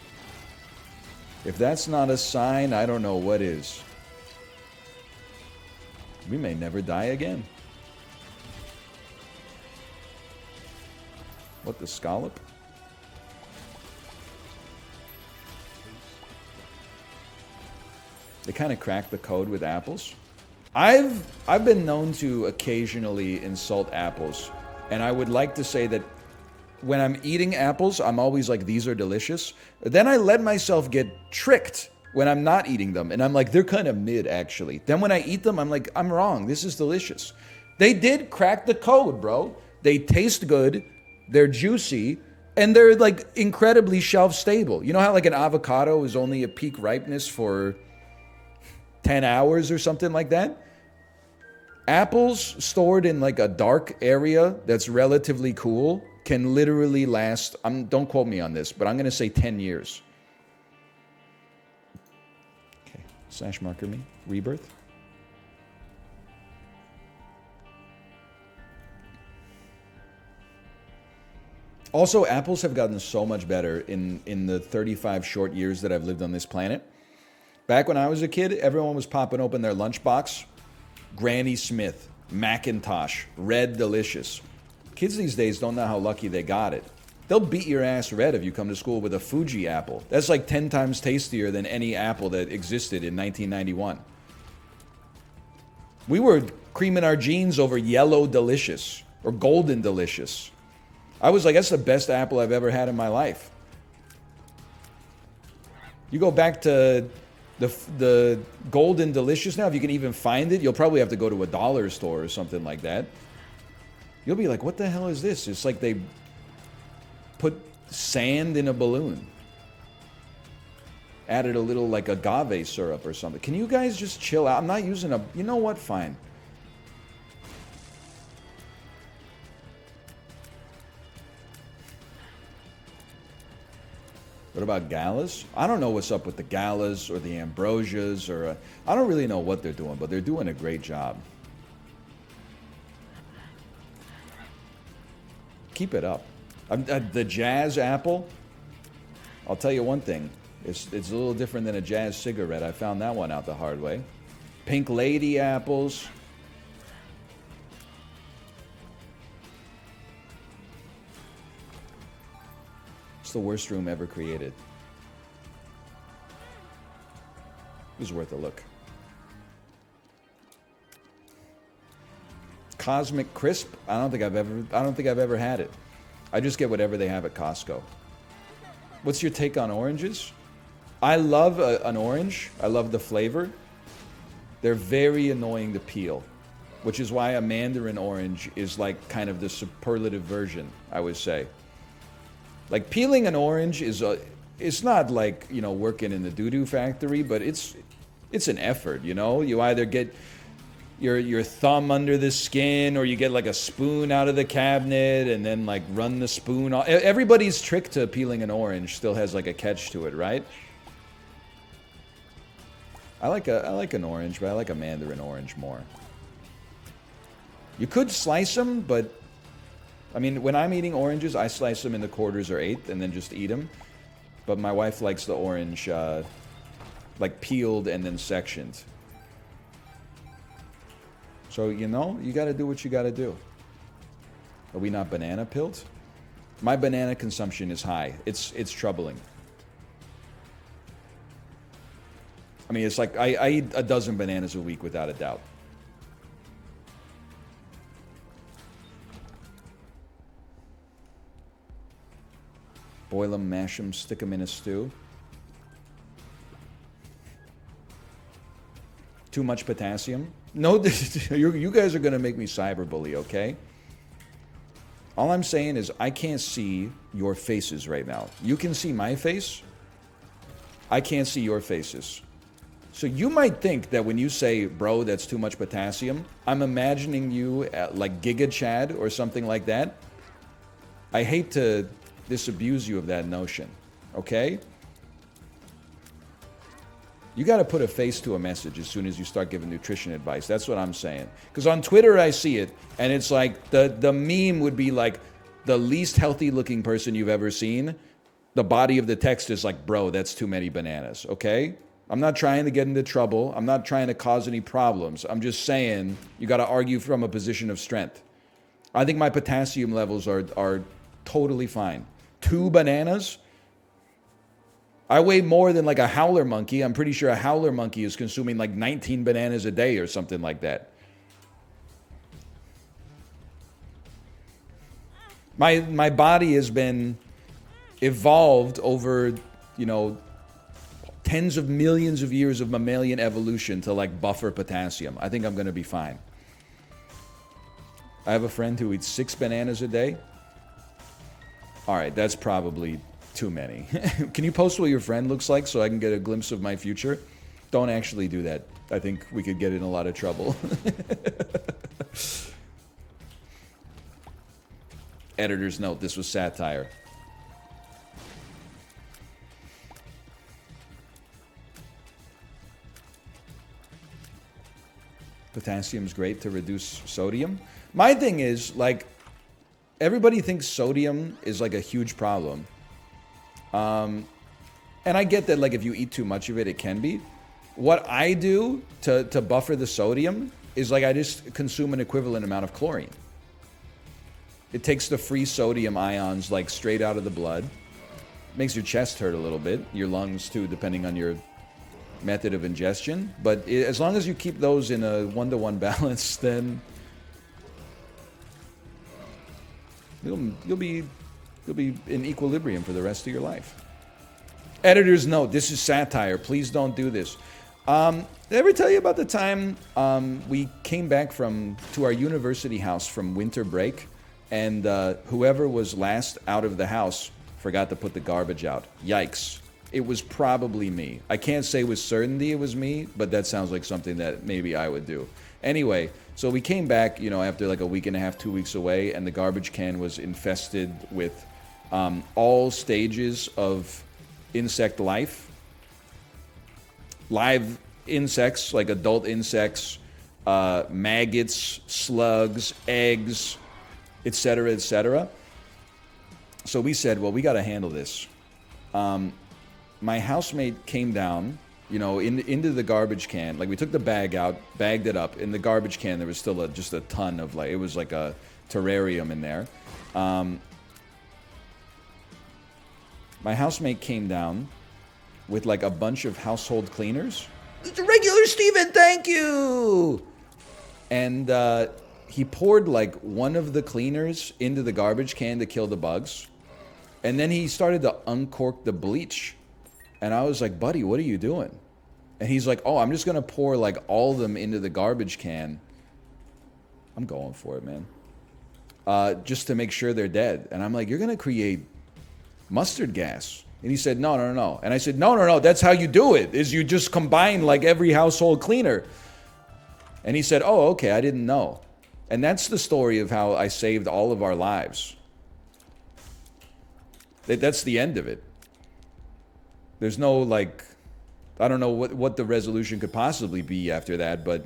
If that's not a sign, I don't know what is. We may never die again. What, the scallop? They kind of crack the code with apples. I've been known to occasionally insult apples, and I would like to say that when I'm eating apples, I'm always like, these are delicious. Then I let myself get tricked when I'm not eating them, and I'm like, they're kind of mid, actually. Then when I eat them, I'm like, I'm wrong. This is delicious. They did crack the code, bro. They taste good, they're juicy, and they're like incredibly shelf stable. You know how like an avocado is only a peak ripeness for 10 hours or something like that? Apples stored in like a dark area that's relatively cool can literally last, don't quote me on this, but I'm going to say 10 years. Okay, slash marker me. Rebirth. Also, apples have gotten so much better in the 35 short years that I've lived on this planet. Back when I was a kid, everyone was popping open their lunchbox. Granny Smith, Macintosh, Red Delicious. Kids these days don't know how lucky they got it. They'll beat your ass red if you come to school with a Fuji apple. That's like 10 times tastier than any apple that existed in 1991. We were creaming our jeans over Yellow Delicious or Golden Delicious. I was like, that's the best apple I've ever had in my life. You go back to the Golden Delicious now, if you can even find it, you'll probably have to go to a dollar store or something like that. You'll be like, what the hell is this? It's like they put sand in a balloon. Added a little like agave syrup or something. Can you guys just chill out? I'm not using a... You know what? Fine. What about galas? I don't know what's up with the galas or the ambrosias or... I don't really know what they're doing, but they're doing a great job. Keep it up. The Jazz apple, I'll tell you one thing. It's a little different than a Jazz cigarette. I found that one out the hard way. Pink Lady apples. It's the worst room ever created. It was worth a look. Cosmic Crisp. I don't think I've ever had it. I just get whatever they have at Costco. What's your take on oranges? I love an orange. I love the flavor. They're very annoying to peel, which is why a mandarin orange is like kind of the superlative version, I would say. Like peeling an orange is it's not like, you know, working in the doo-doo factory, but it's an effort, you know? You either get your thumb under the skin or you get like a spoon out of the cabinet and then like run the spoon off. Everybody's trick to peeling an orange still has like a catch to it, right? I like an orange, but I like a mandarin orange more. You could slice them, but I mean, when I'm eating oranges, I slice them into quarters or eighth and then just eat them. But my wife likes the orange like peeled and then sectioned. So, you know, you got to do what you got to do. Are we not banana pilled? My banana consumption is high. It's troubling. I mean, it's like I eat a dozen bananas a week without a doubt. Boil them, mash them, stick them in a stew. Too much potassium? No, you guys are going to make me cyberbully, okay? All I'm saying is I can't see your faces right now. You can see my face. I can't see your faces. So you might think that when you say, bro, that's too much potassium, I'm imagining you at like Giga Chad or something like that. I hate to disabuse you of that notion, okay? You got to put a face to a message as soon as you start giving nutrition advice. That's what I'm saying. Because on Twitter, I see it, and it's like the meme would be like the least healthy looking person you've ever seen. The body of the text is like, bro, that's too many bananas, okay? I'm not trying to get into trouble. I'm not trying to cause any problems. I'm just saying you got to argue from a position of strength. I think my potassium levels are totally fine. 2 bananas? I weigh more than like a howler monkey. I'm pretty sure a howler monkey is consuming like 19 bananas a day or something like that. My body has been evolved over, you know, tens of millions of years of mammalian evolution to like buffer potassium. I think I'm going to be fine. I have a friend who eats 6 bananas a day. All right, that's probably too many. Can you post what your friend looks like so I can get a glimpse of my future? Don't actually do that. I think we could get in a lot of trouble. Editor's note, this was satire. Potassium's great to reduce sodium. My thing is, like, everybody thinks sodium is like a huge problem. And I get that, like, if you eat too much of it, it can be. What I do to buffer the sodium is, like, I just consume an equivalent amount of chlorine. It takes the free sodium ions, like, straight out of the blood. Makes your chest hurt a little bit. Your lungs, too, depending on your method of ingestion. But as long as you keep those in a 1-to-1 balance, then you'll be in equilibrium for the rest of your life. Editor's note, this is satire. Please don't do this. Did I ever tell you about the time we came back to our university house from winter break, and whoever was last out of the house forgot to put the garbage out? Yikes. It was probably me. I can't say with certainty it was me, but that sounds like something that maybe I would do. Anyway, so we came back, you know, after like a week and a half, 2 weeks away, and the garbage can was infested with all stages of insect life. Live insects, like adult insects, maggots, slugs, eggs, etc., etc. So we said, well, we got to handle this. My housemate came down, you know, into the garbage can. Like, we took the bag out, bagged it up. In the garbage can, there was still just a ton of, like, it was like a terrarium in there. My housemate came down with, like, a bunch of household cleaners. It's a regular Steven, thank you! And he poured, like, one of the cleaners into the garbage can to kill the bugs. And then he started to uncork the bleach. And I was like, buddy, what are you doing? And he's like, oh, I'm just going to pour, like, all of them into the garbage can. I'm going for it, man. Just to make sure they're dead. And I'm like, you're going to create mustard gas. And he said, no, no, no. And I said, no, no, no, that's how you do it, is you just combine, like, every household cleaner. And he said, oh, okay, I didn't know. And that's the story of how I saved all of our lives. That's the end of it. There's no, like, I don't know what the resolution could possibly be after that, but,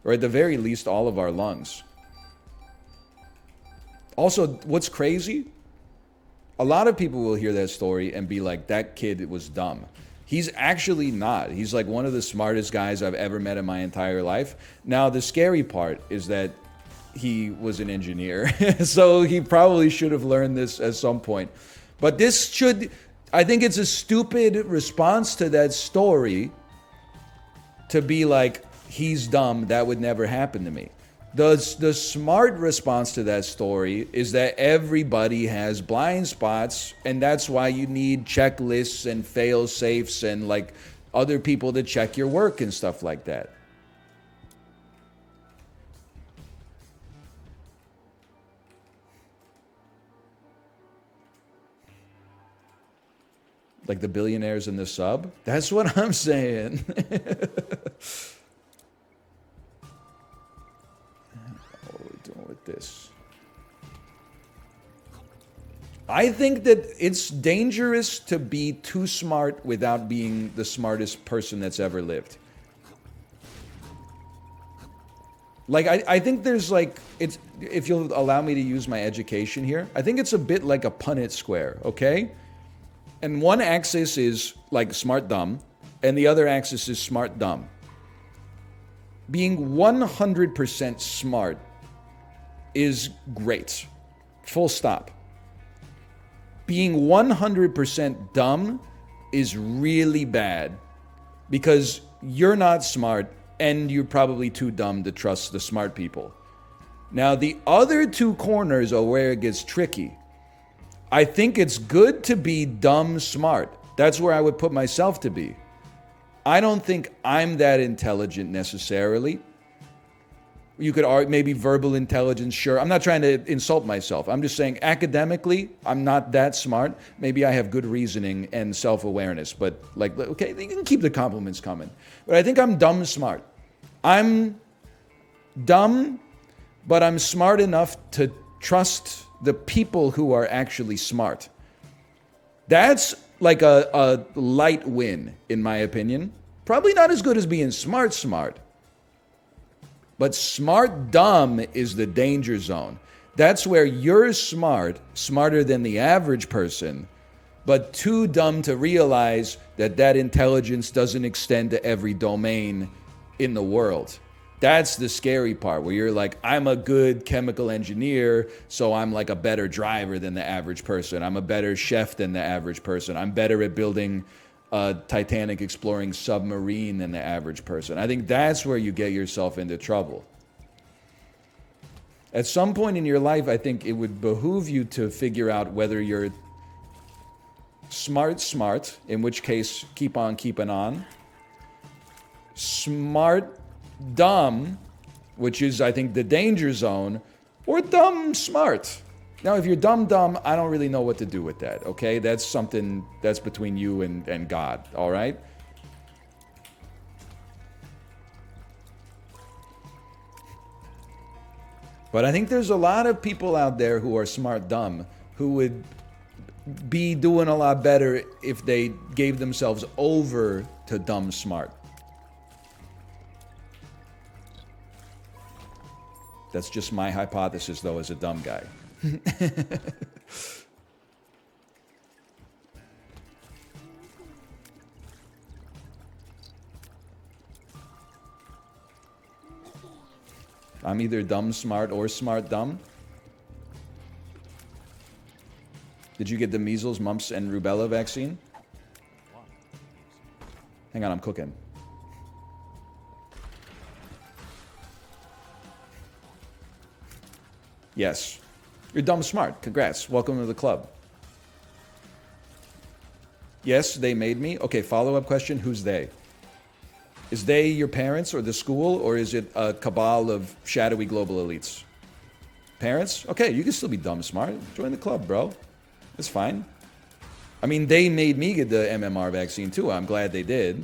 or at the very least, all of our lungs. Also, what's crazy? A lot of people will hear that story and be like, that kid was dumb. He's actually not. He's like one of the smartest guys I've ever met in my entire life. Now, the scary part is that he was an engineer, so he probably should have learned this at some point. But this should... I think it's a stupid response to that story to be like, he's dumb, that would never happen to me. The smart response to that story is that everybody has blind spots, and that's why you need checklists and fail-safes and, like, other people to check your work and stuff like that. Like the billionaires in the sub? That's what I'm saying. What are we doing with this? I think that it's dangerous to be too smart without being the smartest person that's ever lived. Like, I think there's, like, it's, if you'll allow me to use my education here, I think it's a bit like a Punnett square, okay? And one axis is, like, smart dumb, and the other axis is smart dumb. Being 100% smart is great. Full stop. being 100% dumb is really bad because you're not smart and you're probably too dumb to trust the smart people. Now, the other two corners are where it gets tricky. I think it's good to be dumb smart. That's where I would put myself to be. I don't think I'm that intelligent necessarily. You could argue maybe verbal intelligence, sure. I'm not trying to insult myself. I'm just saying academically, I'm not that smart. Maybe I have good reasoning and self-awareness, but like, okay, you can keep the compliments coming. But I think I'm dumb smart. I'm dumb, but I'm smart enough to trust the people who are actually smart. That's like a light win, in my opinion. Probably not as good as being smart. But smart dumb is the danger zone. That's where you're smart, smarter than the average person, but too dumb to realize that that intelligence doesn't extend to every domain in the world. That's the scary part, where you're like, I'm a good chemical engineer, so I'm like a better driver than the average person. I'm a better chef than the average person. I'm better at building a Titanic exploring submarine than the average person. I think that's where you get yourself into trouble. At some point in your life, I think it would behoove you to figure out whether you're smart, in which case, keep on keeping on. Smart dumb, which is, I think, the danger zone, or dumb smart. Now, if you're dumb, I don't really know what to do with that, okay? That's something that's between you and God, all right? But I think there's a lot of people out there who are smart dumb who would be doing a lot better if they gave themselves over to dumb smart. That's just my hypothesis, though, as a dumb guy. I'm either dumb smart or smart dumb. Did you get the measles, mumps, and rubella vaccine? Hang on, I'm cooking. Yes. You're dumb smart. Congrats. Welcome to the club. Yes, they made me. Okay, follow-up question. Who's they? Is they your parents or the school, or is it a cabal of shadowy global elites? Parents? Okay, you can still be dumb smart. Join the club, bro. It's fine. I mean, they made me get the MMR vaccine too. I'm glad they did.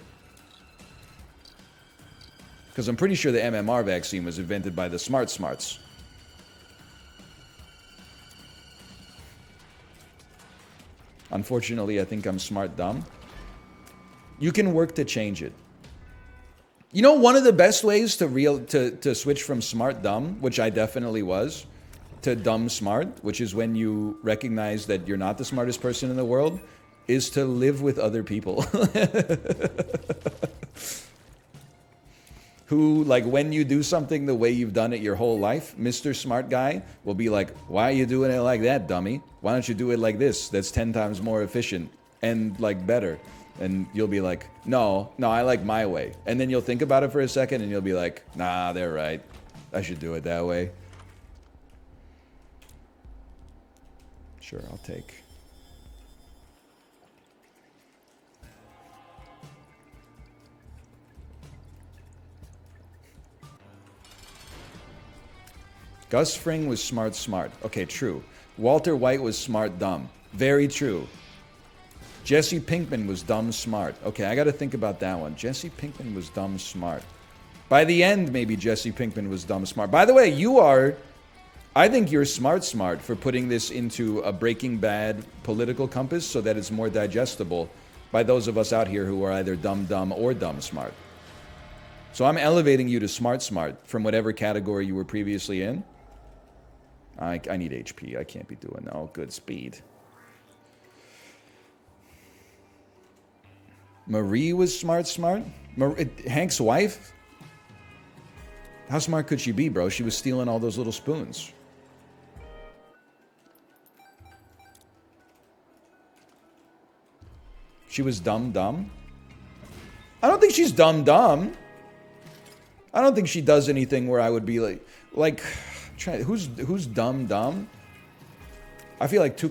Because I'm pretty sure the MMR vaccine was invented by the smarts. Unfortunately, I think I'm smart dumb. You can work to change it. You know, one of the best ways to switch from smart dumb, which I definitely was, to dumb smart, which is when you recognize that you're not the smartest person in the world, is to live with other people. Who, like, when you do something the way you've done it your whole life, Mr. Smart Guy will be like, why are you doing it like that, dummy? Why don't you do it like this? That's 10 times more efficient and, like, better. And you'll be like, no, I like my way. And then you'll think about it for a second and you'll be like, nah, they're right. I should do it that way. Sure, I'll take. Gus Fring was smart. Okay, true. Walter White was smart dumb. Very true. Jesse Pinkman was dumb smart. Okay, I got to think about that one. Jesse Pinkman was dumb smart. By the end, maybe Jesse Pinkman was dumb smart. By the way, I think you're smart for putting this into a Breaking Bad political compass so that it's more digestible by those of us out here who are either dumb or dumb smart. So I'm elevating you to smart from whatever category you were previously in. I need HP. I can't be doing that. Oh, good speed. Marie was smart. Hank's wife? How smart could she be, bro? She was stealing all those little spoons. She was dumb. I don't think she's dumb. I don't think she does anything where I would be like, who's dumb? I feel like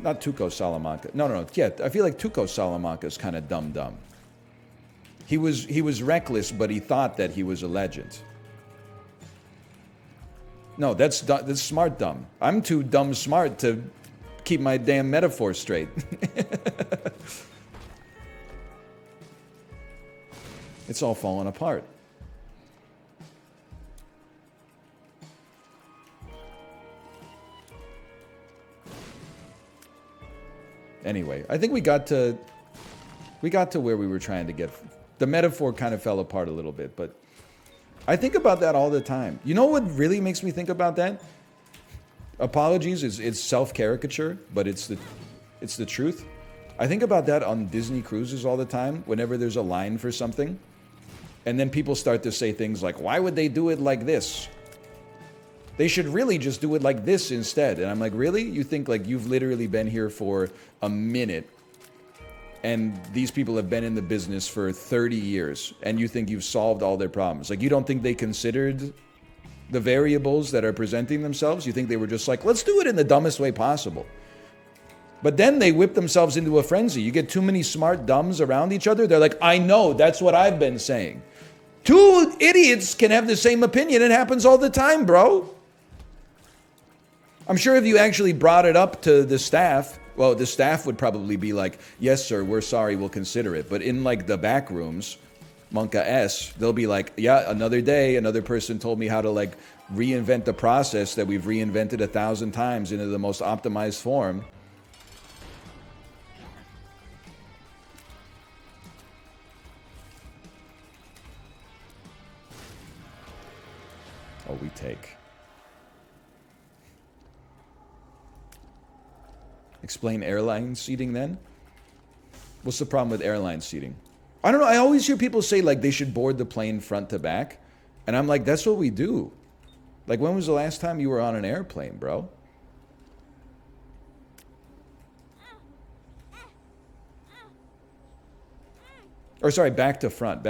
not Tuco Salamanca. No. Yeah, I feel like Tuco Salamanca is kind of dumb. He was reckless, but he thought that he was a legend. No, that's smart dumb. I'm too dumb smart to keep my damn metaphor straight. It's all falling apart. Anyway, I think we got to where we were trying to get. The metaphor kind of fell apart a little bit, but I think about that all the time. You know what really makes me think about that? Apologies, it's self-caricature, but it's the truth. I think about that on Disney cruises all the time, whenever there's a line for something. And then people start to say things like, why would they do it like this? They should really just do it like this instead. And I'm like, really? You think like you've literally been here for a minute and these people have been in the business for 30 years and you think you've solved all their problems? Like, you don't think they considered the variables that are presenting themselves? You think they were just like, let's do it in the dumbest way possible. But then they whip themselves into a frenzy. You get too many smart dumbs around each other. They're like, I know, that's what I've been saying. Two idiots can have the same opinion. It happens all the time, bro. I'm sure if you actually brought it up to the staff, well, the staff would probably be like, yes, sir, we're sorry, we'll consider it. But in like the back rooms, Monka S, they'll be like, yeah, another day, another person told me how to like reinvent the process that we've reinvented 1,000 times into the most optimized form. Oh, we take. Explain airline seating then? What's the problem with airline seating? I don't know. I always hear people say like they should board the plane front to back. And I'm like, that's what we do. Like, when was the last time you were on an airplane, bro? Or sorry, back to front.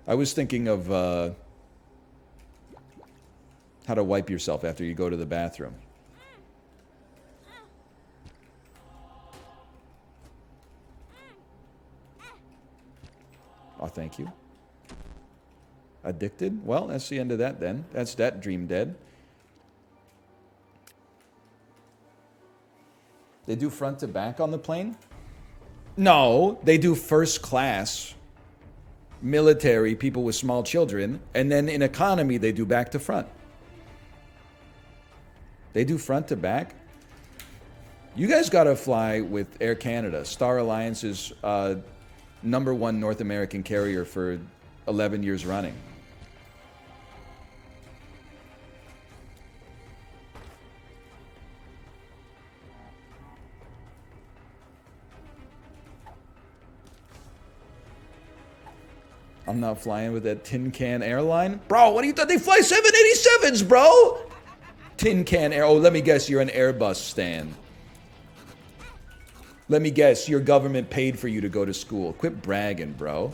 I was thinking of how to wipe yourself after you go to the bathroom. Oh, thank you. Addicted? Well, that's the end of that then. That's that dream dead. They do front to back on the plane? No, they do first class, military, people with small children, and then in economy they do back to front. They do front to back. You guys gotta fly with Air Canada. Star Alliance's #1 North American carrier for 11 years running. I'm not flying with that tin can airline. Bro, what do you thought? They fly 787s, bro! Tin can air. Oh, let me guess, you're an Airbus stan. Let me guess, your government paid for you to go to school. Quit bragging, bro.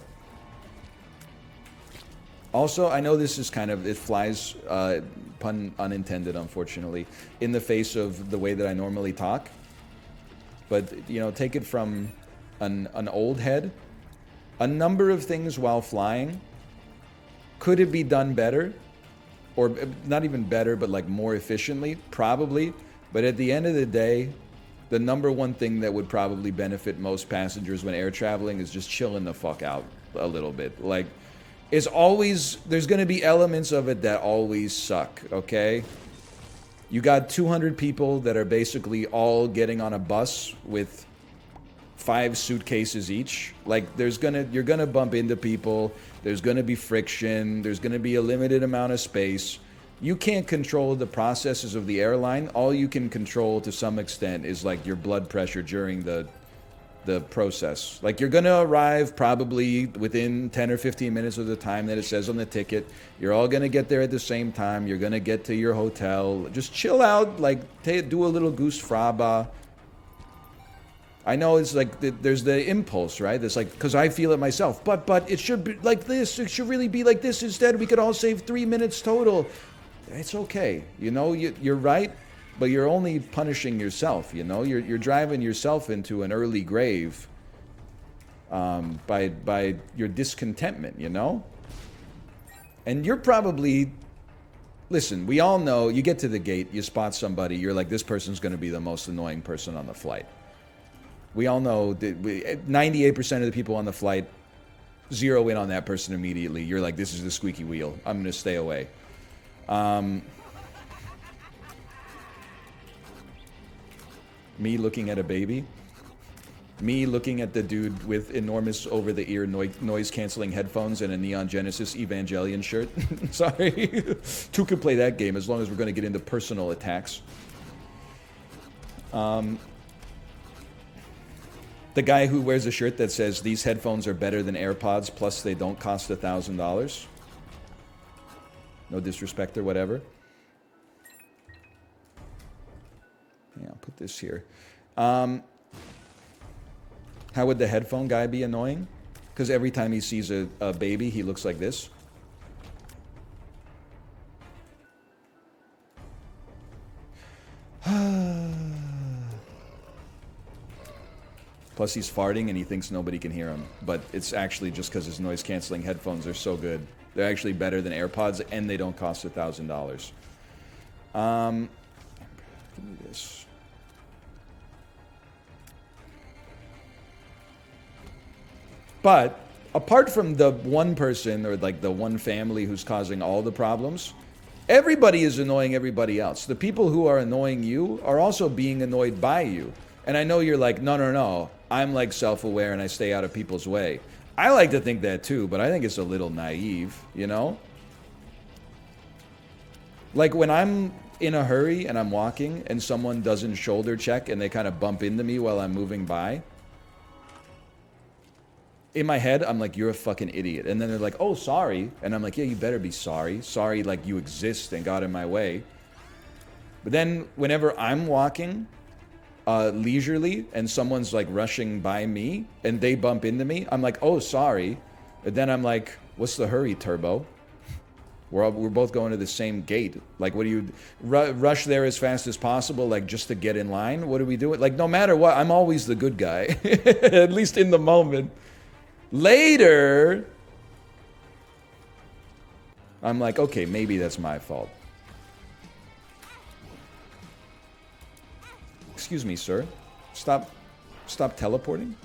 Also, I know this is kind of, it flies, pun unintended, unfortunately, in the face of the way that I normally talk. But, you know, take it from an old head. A number of things while flying, could it be done better? Or not even better, but like more efficiently? Probably. But at the end of the day, the #1 thing that would probably benefit most passengers when air traveling is just chilling the fuck out a little bit. Like, it's always, there's going to be elements of it that always suck, okay? You got 200 people that are basically all getting on a bus with 5 suitcases each. Like, you're gonna bump into people. There's gonna be friction. There's gonna be a limited amount of space. You can't control the processes of the airline. All you can control to some extent is like your blood pressure during the process. Like, you're gonna arrive probably within 10 or 15 minutes of the time that it says on the ticket. You're all gonna get there at the same time. You're gonna get to your hotel. Just chill out, like do a little goose fraba. I know it's like there's the impulse, right? It's like, because I feel it myself. But it should be like this. It should really be like this instead. We could all save 3 minutes total. It's okay. You know, you're right, but you're only punishing yourself, you know? You're driving yourself into an early grave by your discontentment, you know? And you're probably... Listen, we all know, you get to the gate, you spot somebody, you're like, this person's going to be the most annoying person on the flight. We all know that 98% of the people on the flight zero in on that person immediately. You're like, this is the squeaky wheel. I'm going to stay away. Me looking at a baby. Me looking at the dude with enormous over-the-ear noise-canceling headphones and a Neon Genesis Evangelion shirt. Sorry. Two could play that game as long as we're going to get into personal attacks. The guy who wears a shirt that says, these headphones are better than AirPods, plus they don't cost $1,000. No disrespect or whatever. Yeah, I'll put this here. How would the headphone guy be annoying? Because every time he sees a baby, he looks like this. Plus he's farting and he thinks nobody can hear him. But it's actually just because his noise-canceling headphones are so good. They're actually better than AirPods and they don't cost $1,000. Give me this. But apart from the one person or like the one family who's causing all the problems, everybody is annoying everybody else. The people who are annoying you are also being annoyed by you. And I know you're like, no, I'm like self-aware and I stay out of people's way. I like to think that too, but I think it's a little naive, you know? Like when I'm in a hurry and I'm walking and someone doesn't shoulder check and they kind of bump into me while I'm moving by, in my head, I'm like, you're a fucking idiot. And then they're like, oh, sorry. And I'm like, yeah, you better be sorry. Sorry, like you exist and got in my way. But then whenever I'm walking leisurely and someone's like rushing by me and they bump into me, I'm like, oh, sorry. But then I'm like, what's the hurry, Turbo? We're both going to the same gate. Like, what do you... rush there as fast as possible, like, just to get in line? What are we doing? Like, no matter what, I'm always the good guy. At least in the moment. Later, I'm like, okay, maybe that's my fault. Excuse me, sir. Stop teleporting.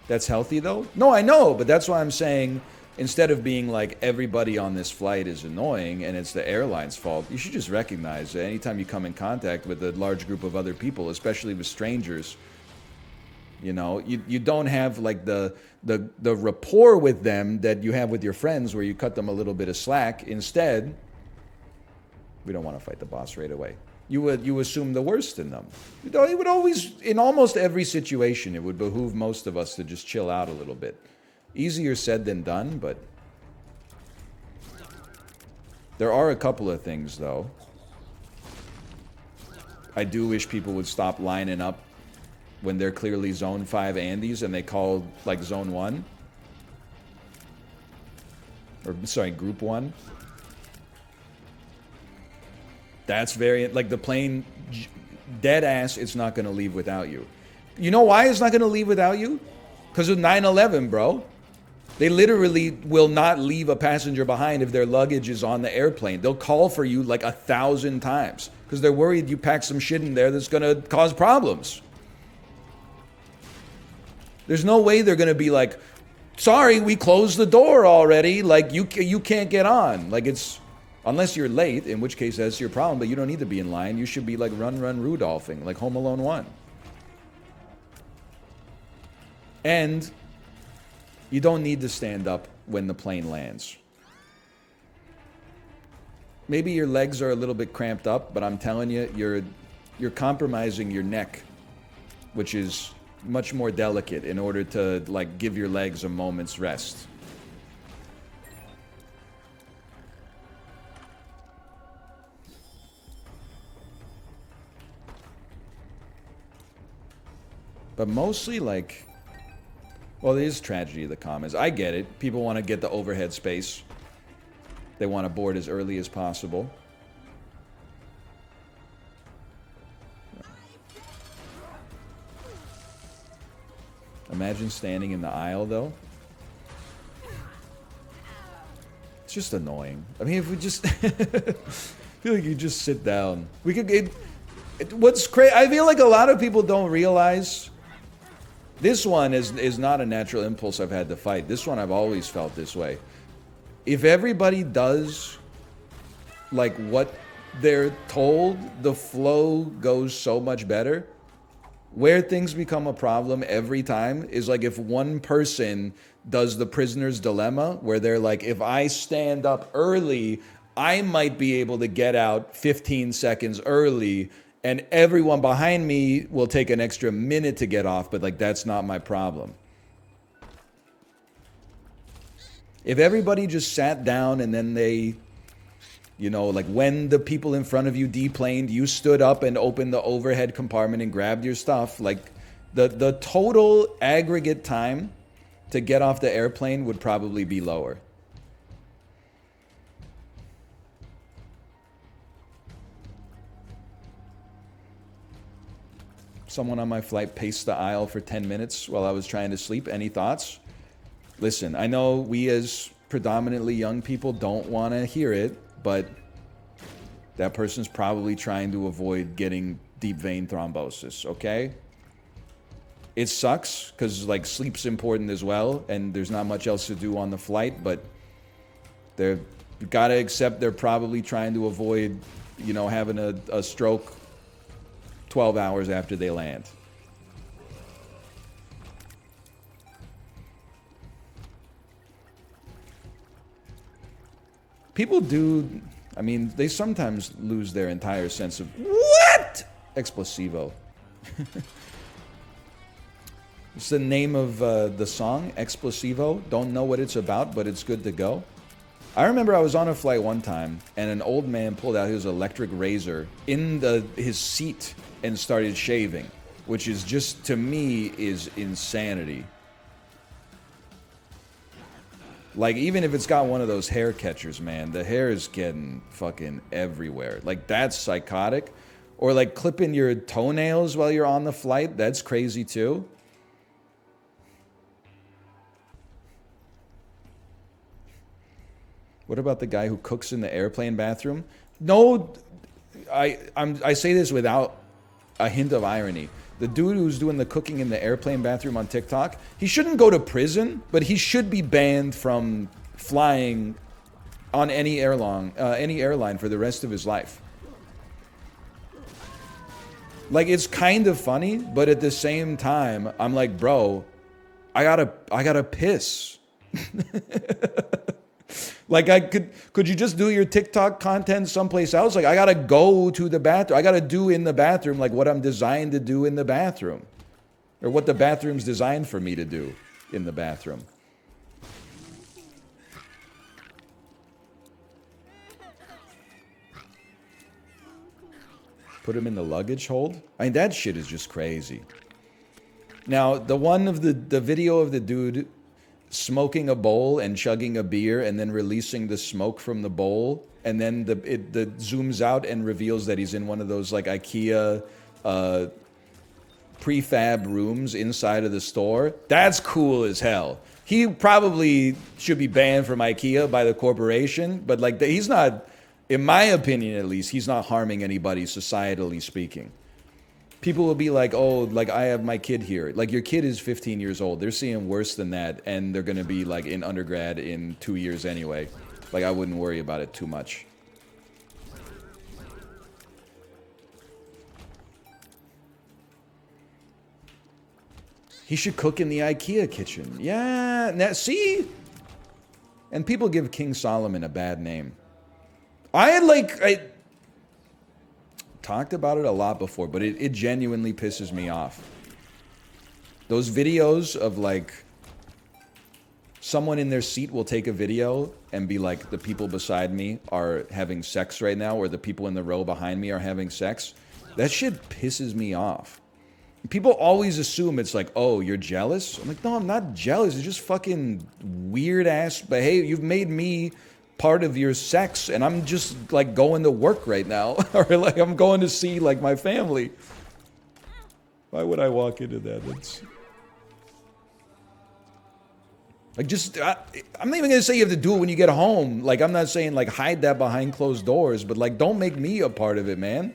That's healthy, though? No, I know, but that's why I'm saying, instead of being like, everybody on this flight is annoying and it's the airline's fault, you should just recognize that anytime you come in contact with a large group of other people, especially with strangers, you know, you don't have like the rapport with them that you have with your friends where you cut them a little bit of slack. Instead, we don't want to fight the boss right away. You assume the worst in them. You know, it would always, in almost every situation, it would behoove most of us to just chill out a little bit. Easier said than done, but there are a couple of things, though. I do wish people would stop lining up when they're clearly Zone 5 Andes and they call, like, Zone 1. Or, sorry, Group 1. That's very... Like, the plane, dead ass, it's not going to leave without you. You know why it's not going to leave without you? Because of 9/11, bro. They literally will not leave a passenger behind if their luggage is on the airplane. They'll call for you, like, 1,000 times. Because they're worried you pack some shit in there that's going to cause problems. There's no way they're going to be like, sorry, we closed the door already. Like, you can't get on. Like, it's, unless you're late, in which case that's your problem, but you don't need to be in line. You should be like run Rudolphing, like Home Alone 1. And you don't need to stand up when the plane lands. Maybe your legs are a little bit cramped up, but I'm telling you, you're compromising your neck, which is much more delicate, in order to like give your legs a moment's rest. But mostly, like... Well, it is tragedy of the commons. I get it. People want to get the overhead space. They want to board as early as possible. Imagine standing in the aisle, though. It's just annoying. I mean, if we just... I feel like you just sit down. We could... what's crazy... I feel like a lot of people don't realize... This one is not a natural impulse I've had to fight. This one I've always felt this way. If everybody does... like, what they're told, the flow goes so much better. Where things become a problem every time is like if one person does the prisoner's dilemma, where they're like, if I stand up early, I might be able to get out 15 seconds early, and everyone behind me will take an extra minute to get off, but like that's not my problem. If everybody just sat down and then they... You know, like when the people in front of you deplaned, you stood up and opened the overhead compartment and grabbed your stuff. Like the total aggregate time to get off the airplane would probably be lower. Someone on my flight paced the aisle for 10 minutes while I was trying to sleep. Any thoughts? Listen, I know we as predominantly young people don't want to hear it, but that person's probably trying to avoid getting deep vein thrombosis, okay? It sucks, because, like, sleep's important as well, and there's not much else to do on the flight, but they've got to accept they're probably trying to avoid, you know, having a stroke 12 hours after they land. People do... I mean, they sometimes lose their entire sense of... What? Explosivo. It's the name of the song, Explosivo. Don't know what it's about, but it's good to go. I remember I was on a flight one time, and an old man pulled out his electric razor in his seat and started shaving, which is just, to me, is insanity. Like, even if it's got one of those hair catchers, man, the hair is getting fucking everywhere. Like, that's psychotic. Or, like, clipping your toenails while you're on the flight, that's crazy, too. What about the guy who cooks in the airplane bathroom? No, I say this without a hint of irony. The dude who's doing the cooking in the airplane bathroom on TikTok, he shouldn't go to prison, but he should be banned from flying on any airline for the rest of his life. Like, it's kind of funny, but at the same time, I'm like, bro, I gotta piss. Like, could you just do your TikTok content someplace else? Like, I gotta go to the bathroom. I gotta do in the bathroom like what I'm designed to do in the bathroom. Or what the bathroom's designed for me to do in the bathroom. Put him in the luggage hold? I mean, that shit is just crazy. Now, the one of the video of the dude smoking a bowl and chugging a beer and then releasing the smoke from the bowl, and then it zooms out and reveals that he's in one of those like IKEA prefab rooms inside of the store. That's cool as hell. He probably should be banned from IKEA by the corporation, but like he's not, in my opinion at least, he's not harming anybody societally speaking. People will be like, oh, like, I have my kid here. Like, your kid is 15 years old. They're seeing worse than that, and they're going to be, like, in undergrad in 2 years anyway. Like, I wouldn't worry about it too much. He should cook in the IKEA kitchen. Yeah, now, see? And people give King Solomon a bad name. I talked about it a lot before, but it genuinely pisses me off. Those videos of like someone in their seat will take a video and be like, the people beside me are having sex right now, or the people in the row behind me are having sex. That shit pisses me off. People always assume it's like, oh, you're jealous? I'm like, no, I'm not jealous. It's just fucking weird ass behavior. You've made me part of your sex, and I'm just like going to work right now. Or like I'm going to see like my family. Why would I walk into that? It's like just, I'm not even gonna say you have to do it when you get home. Like I'm not saying like hide that behind closed doors, but like don't make me a part of it, man.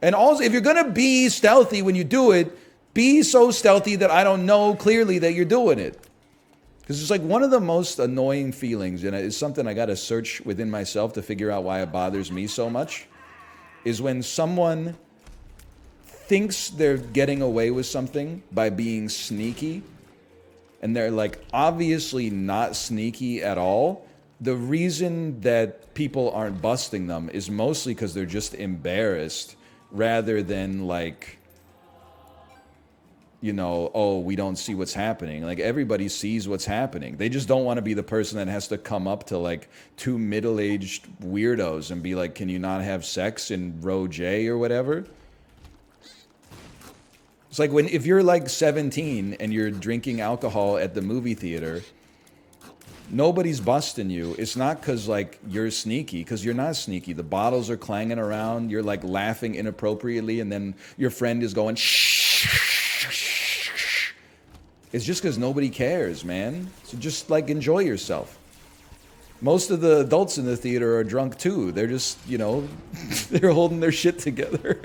And also, if you're gonna be stealthy when you do it, be so stealthy that I don't know clearly that you're doing it. Because it's like one of the most annoying feelings, and it's something I gotta search within myself to figure out why it bothers me so much, is when someone thinks they're getting away with something by being sneaky, and they're like obviously not sneaky at all. The reason that people aren't busting them is mostly because they're just embarrassed, rather than like, you know, oh, we don't see what's happening. Like everybody sees what's happening. They just don't want to be the person that has to come up to like two middle-aged weirdos and be like, can you not have sex in row J or whatever? It's like if you're like 17 and you're drinking alcohol at the movie theater, nobody's busting you. It's not because like you're sneaky, because you're not sneaky. The bottles are clanging around, you're like laughing inappropriately, and then your friend is going shh. It's just because nobody cares, man. So just like enjoy yourself. Most of the adults in the theater are drunk too. They're just, you know, they're holding their shit together.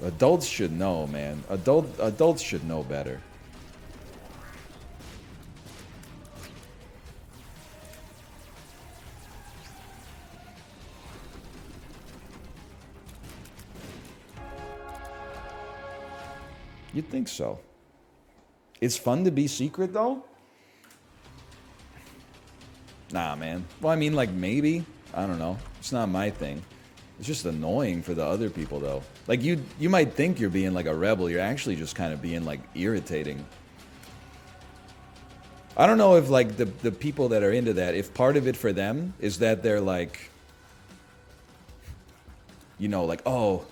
Adults should know, man. Adults should know better. You'd think so. It's fun to be secret, though? Nah, man. Well, I mean, like, maybe. I don't know. It's not my thing. It's just annoying for the other people, though. Like, you might think you're being, like, a rebel. You're actually just kind of being, like, irritating. I don't know if, like, the people that are into that, if part of it for them is that they're, like, you know, like, oh,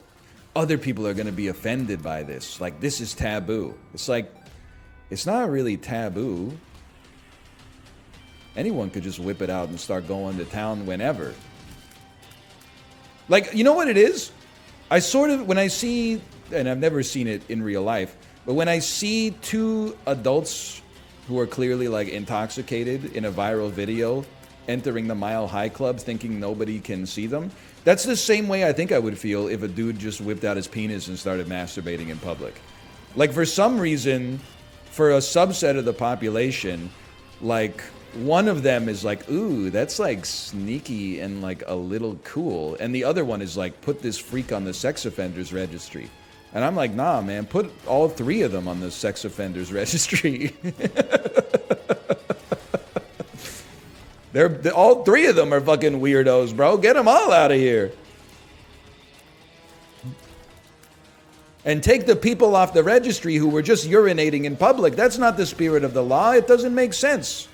other people are going to be offended by this. Like, this is taboo. It's like, it's not really taboo. Anyone could just whip it out and start going to town whenever. Like, you know what it is? I sort of, when I see, and I've never seen it in real life, but when I see two adults who are clearly, like, intoxicated in a viral video entering the Mile High Club thinking nobody can see them, that's the same way I think I would feel if a dude just whipped out his penis and started masturbating in public. Like, for some reason, for a subset of the population, like, one of them is like, ooh, that's like sneaky and like a little cool. And the other one is like, put this freak on the sex offenders registry. And I'm like, nah, man, put all three of them on the sex offenders registry. They're all three of them are fucking weirdos, bro. Get them all out of here. And take the people off the registry who were just urinating in public. That's not the spirit of the law. It doesn't make sense.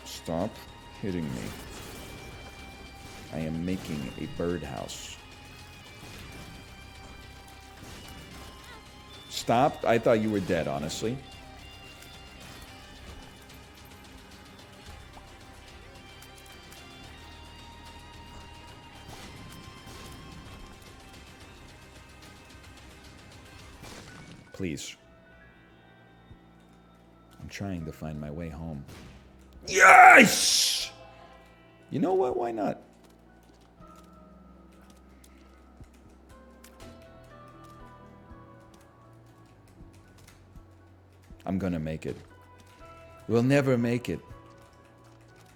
Stop hitting me. I am making a birdhouse. Stop. I thought you were dead, honestly. Please. I'm trying to find my way home. Yes! You know what? Why not? I'm gonna make it. We'll never make it.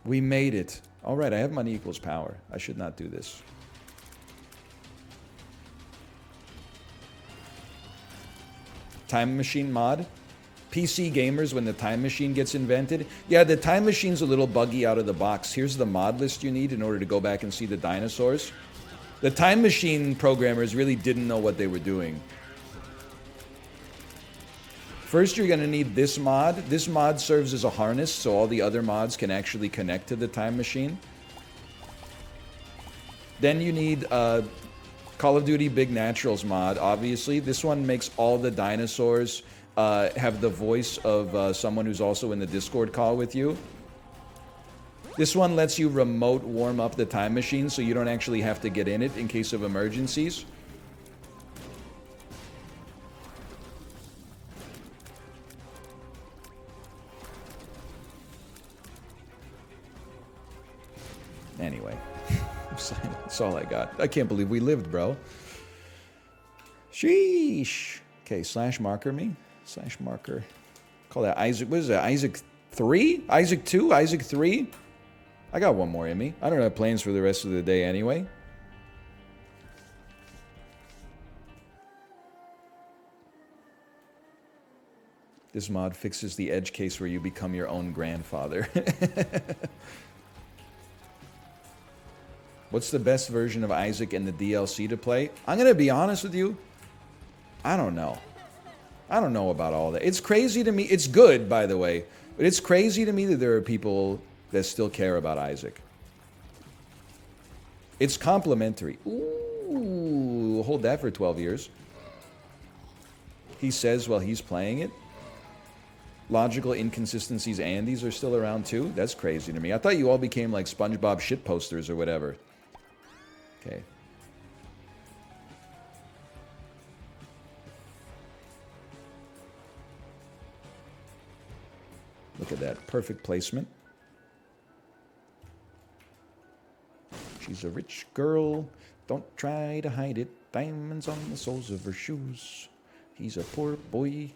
We made it. All right, I have money equals power. I should not do this. Time machine mod? PC gamers, when the time machine gets invented. Yeah, the time machine's a little buggy out of the box. Here's the mod list you need in order to go back and see the dinosaurs. The Time Machine programmers really didn't know what they were doing. First, you're going to need this mod. This mod serves as a harness, so all the other mods can actually connect to the Time Machine. Then you need Call of Duty Big Naturals mod, obviously. This one makes all the dinosaurs have the voice of someone who's also in the Discord call with you. This one lets you remote warm up the time machine so you don't actually have to get in it in case of emergencies. Anyway, that's all I got. I can't believe we lived, bro. Sheesh. Okay, slash marker me. Slash marker. Call that Isaac. What is that? Isaac 3? Isaac 2? Isaac 3? I got one more in me. I don't have plans for the rest of the day anyway. This mod fixes the edge case where you become your own grandfather. What's the best version of Isaac and the DLC to play? I'm going to be honest with you. I don't know. I don't know about all that. It's crazy to me. It's good, by the way. But it's crazy to me that there are people that still care about Isaac. It's complimentary. Ooh, hold that for 12 years. He says while he's playing it. Logical inconsistencies Andes are still around too? That's crazy to me. I thought you all became like SpongeBob shit posters or whatever. Okay. Look at that. Perfect placement. She's a rich girl. Don't try to hide it. Diamonds on the soles of her shoes. He's a poor boy.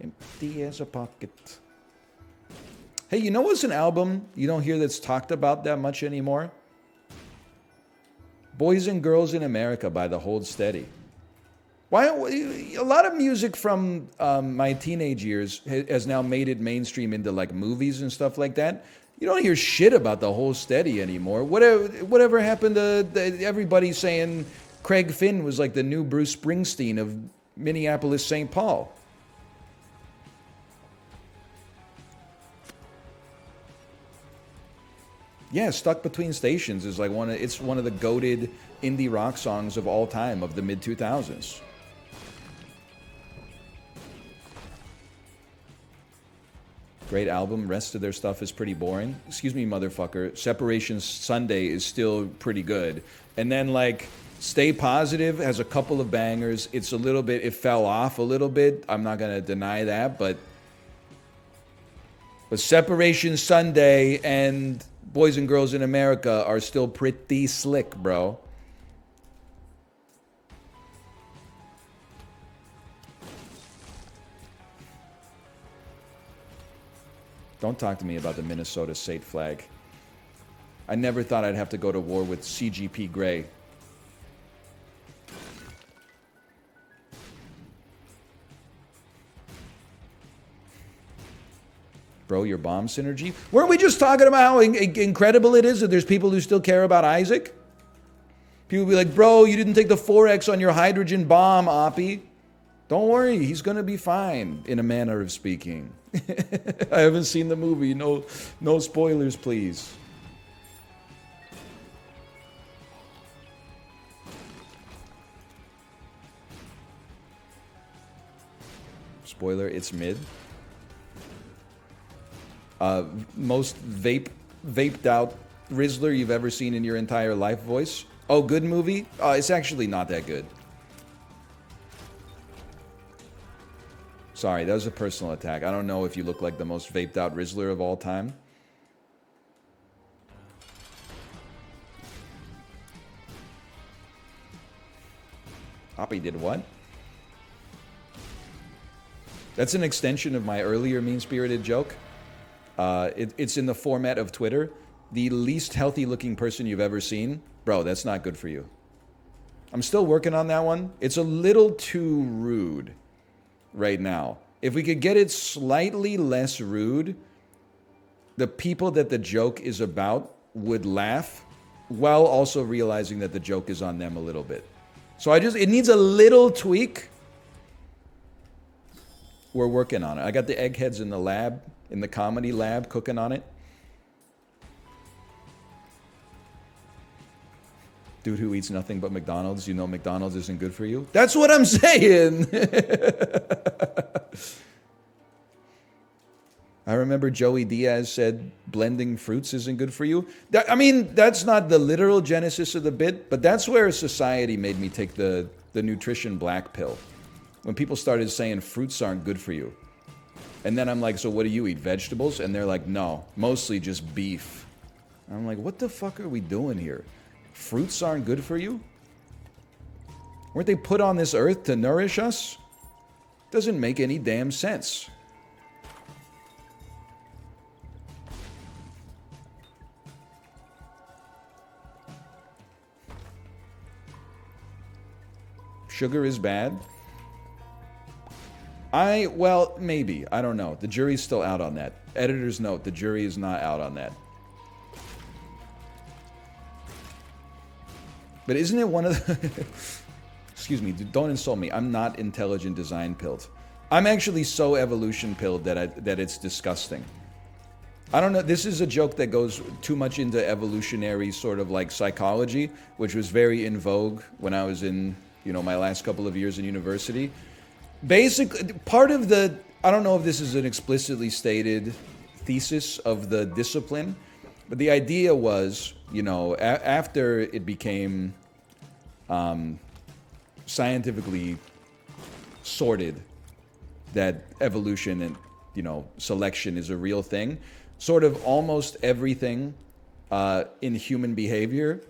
Empty as a pocket. Hey, you know what's an album you don't hear that's talked about that much anymore? Boys and Girls in America by the Hold Steady. Why? A lot of music from my teenage years has now made it mainstream into like movies and stuff like that. You don't hear shit about the Hold Steady anymore. Whatever happened to everybody saying Craig Finn was like the new Bruce Springsteen of Minneapolis, St. Paul? Yeah, Stuck Between Stations is like one of the goated indie rock songs of all time of the mid 2000s. Great album. Rest of their stuff is pretty boring. Excuse me, motherfucker. Separation Sunday is still pretty good. And then like Stay Positive has a couple of bangers. It's a little bit, it fell off a little bit. I'm not going to deny that, but Separation Sunday and Boys and Girls in America are still pretty slick, bro. Don't talk to me about the Minnesota state flag. I never thought I'd have to go to war with CGP Grey. Bro, your bomb synergy? Weren't we just talking about how incredible it is that there's people who still care about Isaac? People be like, bro, you didn't take the 4X on your hydrogen bomb, Oppie. Don't worry, he's going to be fine, in a manner of speaking. I haven't seen the movie. No spoilers, please. Spoiler, it's mid. Most vaped out Rizzler you've ever seen in your entire life voice. Oh, good movie? It's actually not that good. Sorry, that was a personal attack. I don't know if you look like the most vaped out Rizzler of all time. Oppie did what? That's an extension of my earlier mean-spirited joke. It's in the format of Twitter. The least healthy-looking person you've ever seen. Bro, that's not good for you. I'm still working on that one. It's a little too rude right now. If we could get it slightly less rude, the people that the joke is about would laugh, while also realizing that the joke is on them a little bit. So it needs a little tweak. We're working on it. I got the eggheads in the lab, in the comedy lab, cooking on it. Dude who eats nothing but McDonald's, you know McDonald's isn't good for you. That's what I'm saying. I remember Joey Diaz said blending fruits isn't good for you. I mean, that's not the literal genesis of the bit, but that's where society made me take the nutrition black pill. When people started saying fruits aren't good for you. And then I'm like, so what do you eat, vegetables? And they're like, no, mostly just beef. And I'm like, what the fuck are we doing here? Fruits aren't good for you? Weren't they put on this earth to nourish us? Doesn't make any damn sense. Sugar is bad. Well, maybe. I don't know. The jury's still out on that. Editor's note, the jury is not out on that. But isn't it one of the... Excuse me, don't insult me. I'm not intelligent design pilled. I'm actually so evolution pilled that it's disgusting. I don't know, this is a joke that goes too much into evolutionary sort of like psychology, which was very in vogue when I was in, you know, my last couple of years in university. Basically, part of the... I don't know if this is an explicitly stated thesis of the discipline, but the idea was, you know, after it became scientifically sorted that evolution and, you know, selection is a real thing, sort of almost everything in human behavior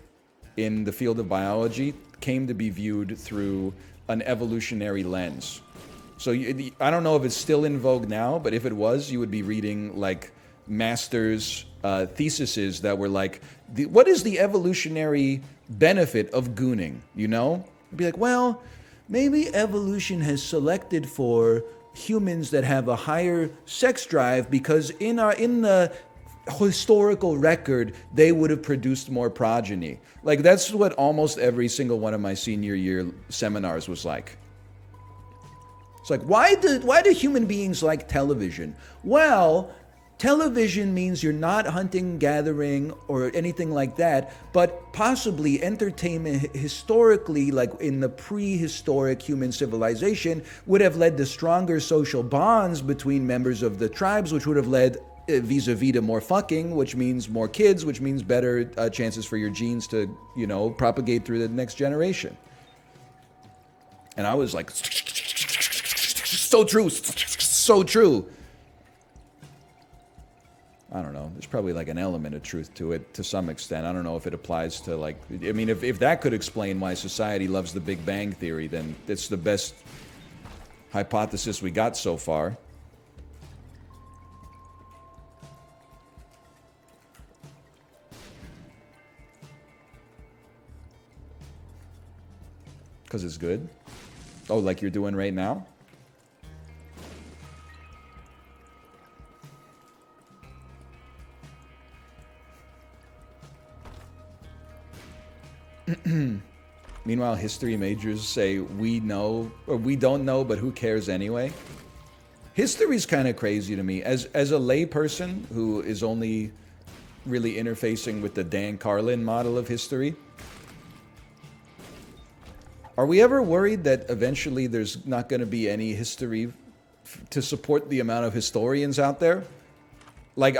in the field of biology came to be viewed through an evolutionary lens. So I don't know if it's still in vogue now, but if it was, you would be reading like master's theses that were like, what is the evolutionary benefit of gooning, you know? It'd be like, well, maybe evolution has selected for humans that have a higher sex drive because in the historical record, they would have produced more progeny. Like, that's what almost every single one of my senior year seminars was like. It's like, why do human beings like television? Well, television means you're not hunting, gathering, or anything like that, but possibly entertainment historically, like in the prehistoric human civilization, would have led to stronger social bonds between members of the tribes, which would have led vis-a-vis to more fucking, which means more kids, which means better chances for your genes to, you know, propagate through the next generation. And I was like, so true, so true. I don't know. There's probably like an element of truth to it to some extent. I don't know if it applies to like, I mean, if that could explain why society loves the Big Bang Theory, then it's the best hypothesis we got so far. Because it's good? Oh, like you're doing right now? Meanwhile, history majors say we know, or we don't know, but who cares anyway? History's kind of crazy to me. As a lay person who is only really interfacing with the Dan Carlin model of history, are we ever worried that eventually there's not going to be any history to support the amount of historians out there? Like,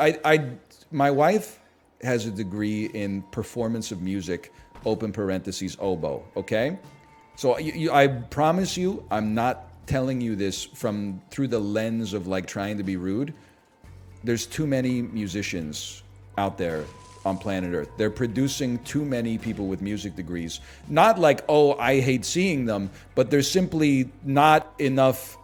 my wife has a degree in performance of music, open parentheses, oboe, okay? So I promise you, I'm not telling you this through the lens of like trying to be rude. There's too many musicians out there on planet Earth. They're producing too many people with music degrees. Not like, oh, I hate seeing them, but there's simply not enough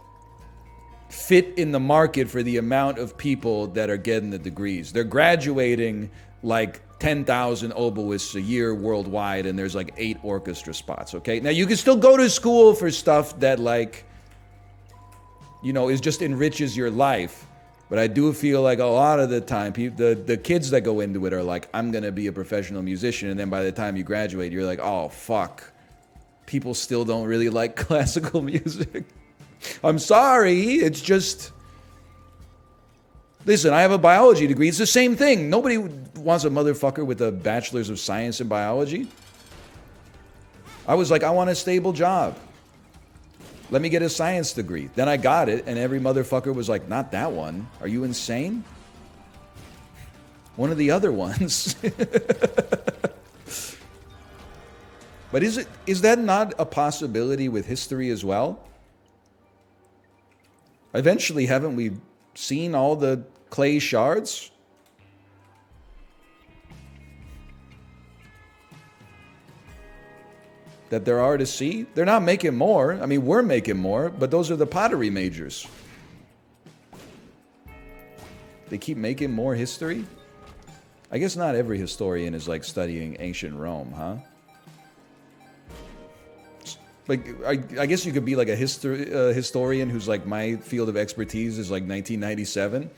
fit in the market for the amount of people that are getting the degrees. They're graduating like 10,000 oboists a year worldwide, and there's like 8 orchestra spots, okay? Now, you can still go to school for stuff that, like, you know, is just enriches your life. But I do feel like a lot of the time, the kids that go into it are like, I'm going to be a professional musician. And then by the time you graduate, you're like, oh, fuck. People still don't really like classical music. I'm sorry. It's just... Listen, I have a biology degree. It's the same thing. Nobody wants a motherfucker with a bachelor's of science in biology. I was like, I want a stable job. Let me get a science degree. Then I got it, and every motherfucker was like, not that one. Are you insane? One of the other ones. But is that not a possibility with history as well? Eventually, haven't we seen all the clay shards? That there are to see? They're not making more. I mean, we're making more, but those are the pottery majors. They keep making more history? I guess not every historian is like studying ancient Rome, huh? Like, I guess you could be like a historian who's like, my field of expertise is like 1997.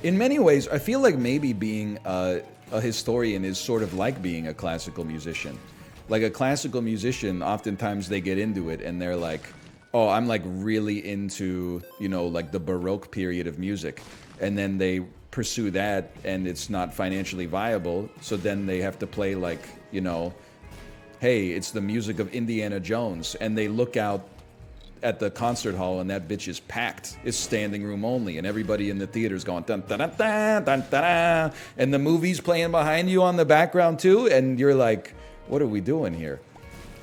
In many ways, I feel like maybe being a historian is sort of like being a classical musician. Like a classical musician, oftentimes they get into it and they're like, oh, I'm like really into, you know, like the Baroque period of music. And then they pursue that and it's not financially viable. So then they have to play like, you know, hey, it's the music of Indiana Jones. And they look out at the concert hall and that bitch is packed. It's standing room only. And everybody in the theater is going dun dun dun dun dun dun. And the movie's playing behind you on the background too. And you're like, what are we doing here?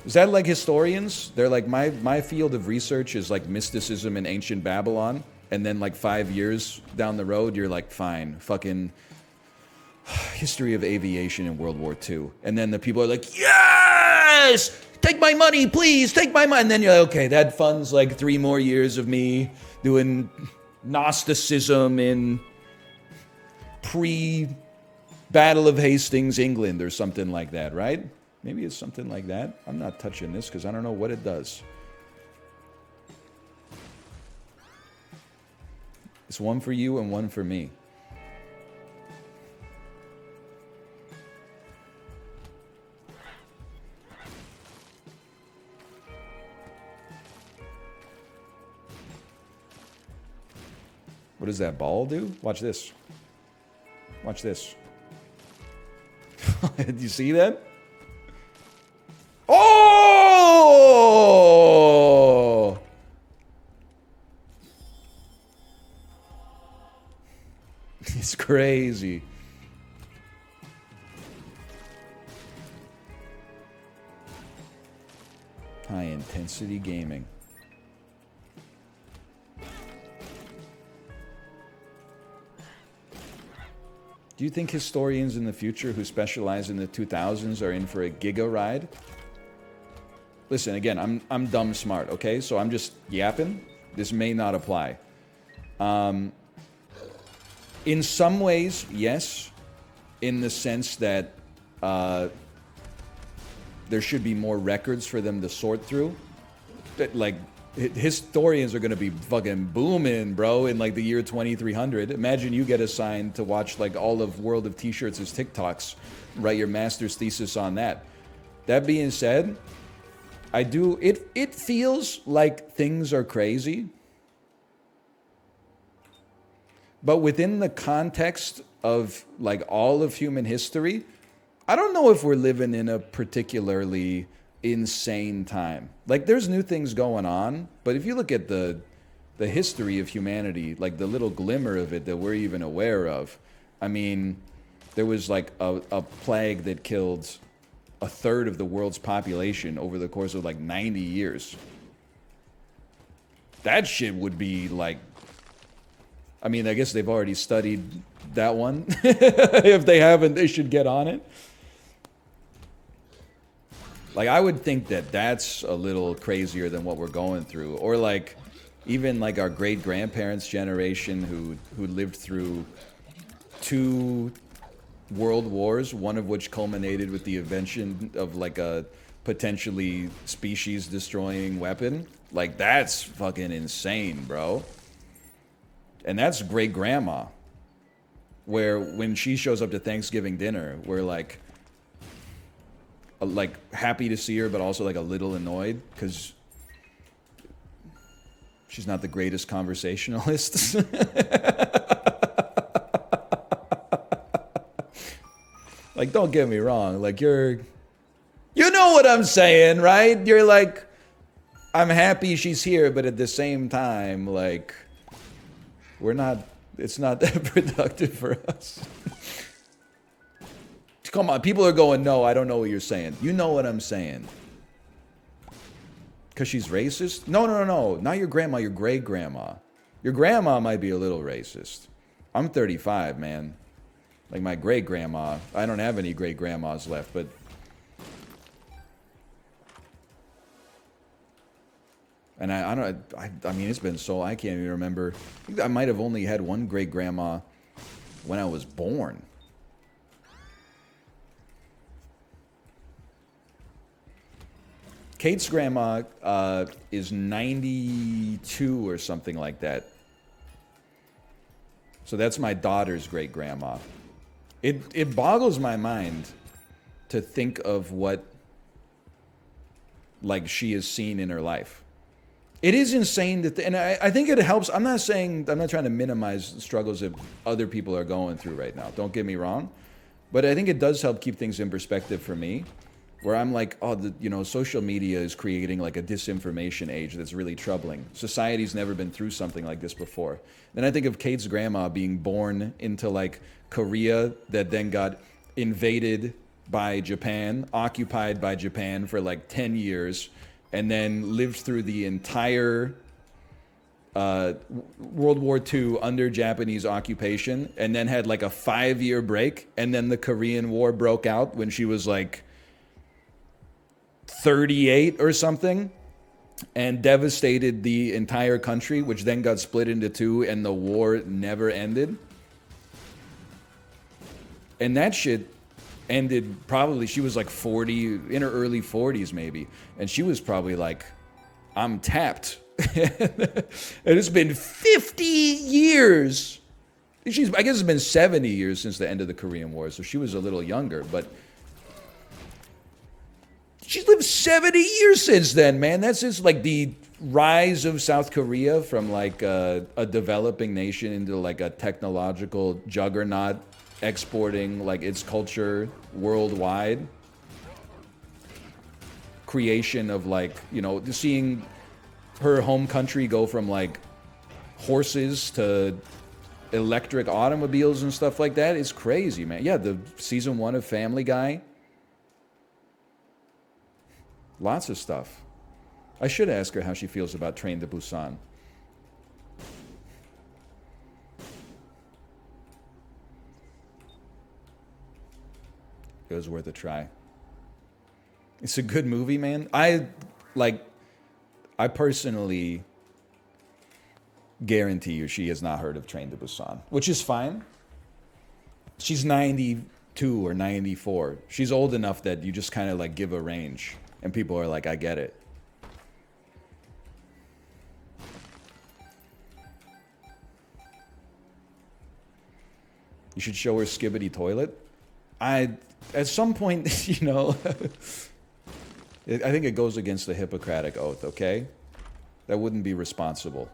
Is that like historians? They're like, my field of research is like mysticism in ancient Babylon. And then like 5 years down the road, you're like, fine, fucking history of aviation in World War II. And then the people are like, yes! Take my money, please, take my money. And then you're like, okay, that funds like 3 more years of me doing Gnosticism in pre-Battle of Hastings, England, or something like that, right? Maybe it's something like that. I'm not touching this because I don't know what it does. It's one for you and one for me. What does that ball do? Watch this. Watch this. Did you see that? Oh! It's crazy. High intensity gaming. Do you think historians in the future who specialize in the 2000s are in for a giga ride? Listen, again, I'm dumb smart, okay? So I'm just yapping. This may not apply. In some ways, yes. In the sense that there should be more records for them to sort through. Like, historians are going to be fucking booming, bro, in like the year 2300. Imagine you get assigned to watch like all of World of T-Shirts as TikToks, write your master's thesis on that. That being said, it feels like things are crazy. But within the context of like all of human history, I don't know if we're living in a particularly insane time. Like there's new things going on, but if you look at the history of humanity, like the little glimmer of it that we're even aware of, I mean, there was like a plague that killed a third of the world's population over the course of like 90 years. That shit would be like, I mean, I guess they've already studied that one. If they haven't, they should get on it. Like, I would think that that's a little crazier than what we're going through. Or, like, even, like, our great-grandparents' generation who lived through 2 world wars, one of which culminated with the invention of like a potentially species destroying weapon. Like, that's fucking insane, bro. And that's great grandma. Where when she shows up to Thanksgiving dinner, we're like happy to see her, but also like a little annoyed because she's not the greatest conversationalist. Like, don't get me wrong. Like, you know what I'm saying, right? You're like, I'm happy she's here, but at the same time, like, it's not that productive for us. Come on, people are going, no, I don't know what you're saying. You know what I'm saying. Because she's racist? No, no, no, no. Not your grandma, your great-grandma. Your grandma might be a little racist. I'm 35, man. Like my great-grandma. I don't have any great-grandmas left, but... And I mean, it's been so... I can't even remember. I think I might have only had one great-grandma when I was born. Kate's grandma is 92 or something like that. So that's my daughter's great-grandma. It boggles my mind to think of what, like, she has seen in her life. It is insane that, and I think it helps. I'm not trying to minimize the struggles that other people are going through right now. Don't get me wrong. But I think it does help keep things in perspective for me. Where I'm like, oh, social media is creating like a disinformation age that's really troubling. Society's never been through something like this before. Then I think of Kate's grandma being born into like Korea that then got invaded by Japan, occupied by Japan for like 10 years, and then lived through the entire World War II under Japanese occupation, and then had like a 5-year break, and then the Korean War broke out when she was like 38 or something, and devastated the entire country, which then got split into two, and the war never ended. And that shit ended probably, she was like 40, in her early 40s maybe, and she was probably like, I'm tapped. And it's been 50 years. I guess it's been 70 years since the end of the Korean War, so she was a little younger, but she's lived 70 years since then, man. That's just like the rise of South Korea from like a developing nation into like a technological juggernaut, exporting like its culture worldwide. Creation of like, seeing her home country go from like horses to electric automobiles and stuff like that is crazy, man. Yeah, the season 1 of Family Guy. Lots of stuff. I should ask her how she feels about Train to Busan. It was worth a try. It's a good movie, man. I personally guarantee you she has not heard of Train to Busan, which is fine. She's 92 or 94. She's old enough that you just kind of like give a range. And people are like, I get it. You should show her Skibbity Toilet. At some point, I think it goes against the Hippocratic Oath, okay? That wouldn't be responsible.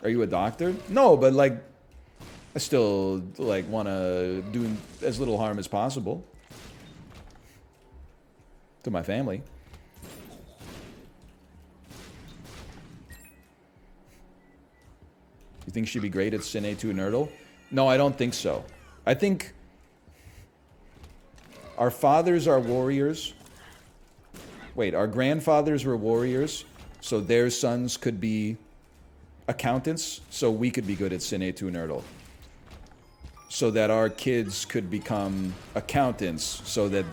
Are you a doctor? No, but like, I still like want to do as little harm as possible to my family. You think she'd be great at Cine2Nerdle? No, I don't think so. I think our fathers are warriors. Wait, our grandfathers were warriors, so their sons could be accountants, so we could be good at Cine2Nerdle. So that our kids could become accountants, so that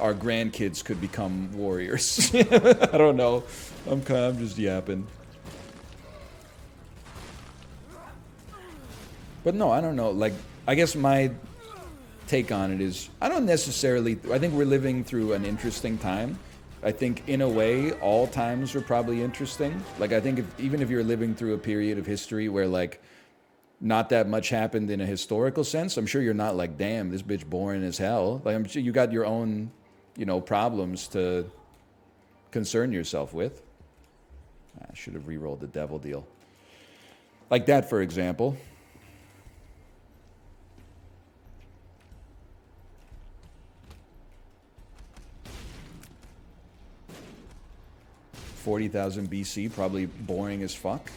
our grandkids could become warriors. I don't know. I'm just yapping. But no, I don't know. Like, I guess my take on it is, I think we're living through an interesting time. I think in a way, all times are probably interesting. Like, I think even if you're living through a period of history where like not that much happened in a historical sense, I'm sure you're not like, damn, this bitch boring as hell. Like, I'm sure you got your own, problems to concern yourself with. I should have re-rolled the devil deal. Like that, for example. $40,000 BC, probably boring as fuck.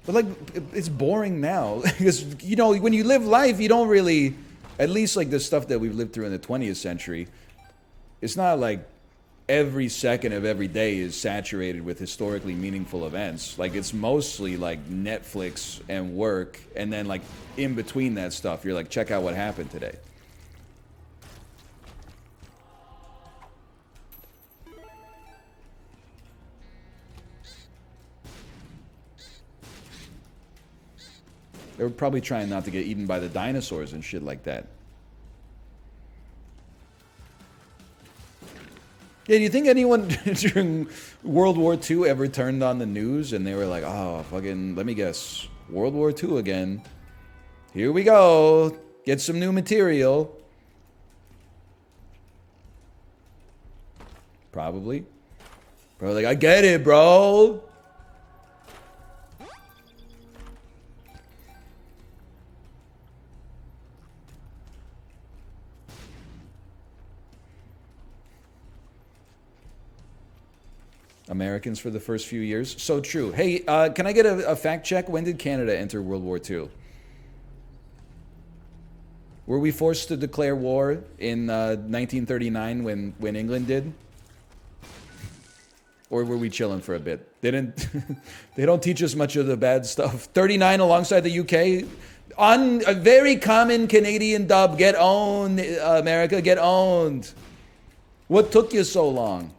But like, it's boring now because when you live life, you don't really, at least like the stuff that we've lived through in the 20th century. It's not like every second of every day is saturated with historically meaningful events. Like, it's mostly like Netflix and work, and then like in between that stuff, you're like, check out what happened today. They were probably trying not to get eaten by the dinosaurs and shit like that. Yeah, do you think anyone during World War II ever turned on the news and they were like, oh, fucking, let me guess, World War II again. Here we go. Get some new material. Probably. Probably like, I get it, bro. Americans for the first few years. So true. Hey, can I get a fact check? When did Canada enter World War II? Were we forced to declare war in 1939 when England did? Or were we chilling for a bit? They don't teach us much of the bad stuff. 39 alongside the UK. On a very common Canadian dub, get owned, America, get owned. What took you so long?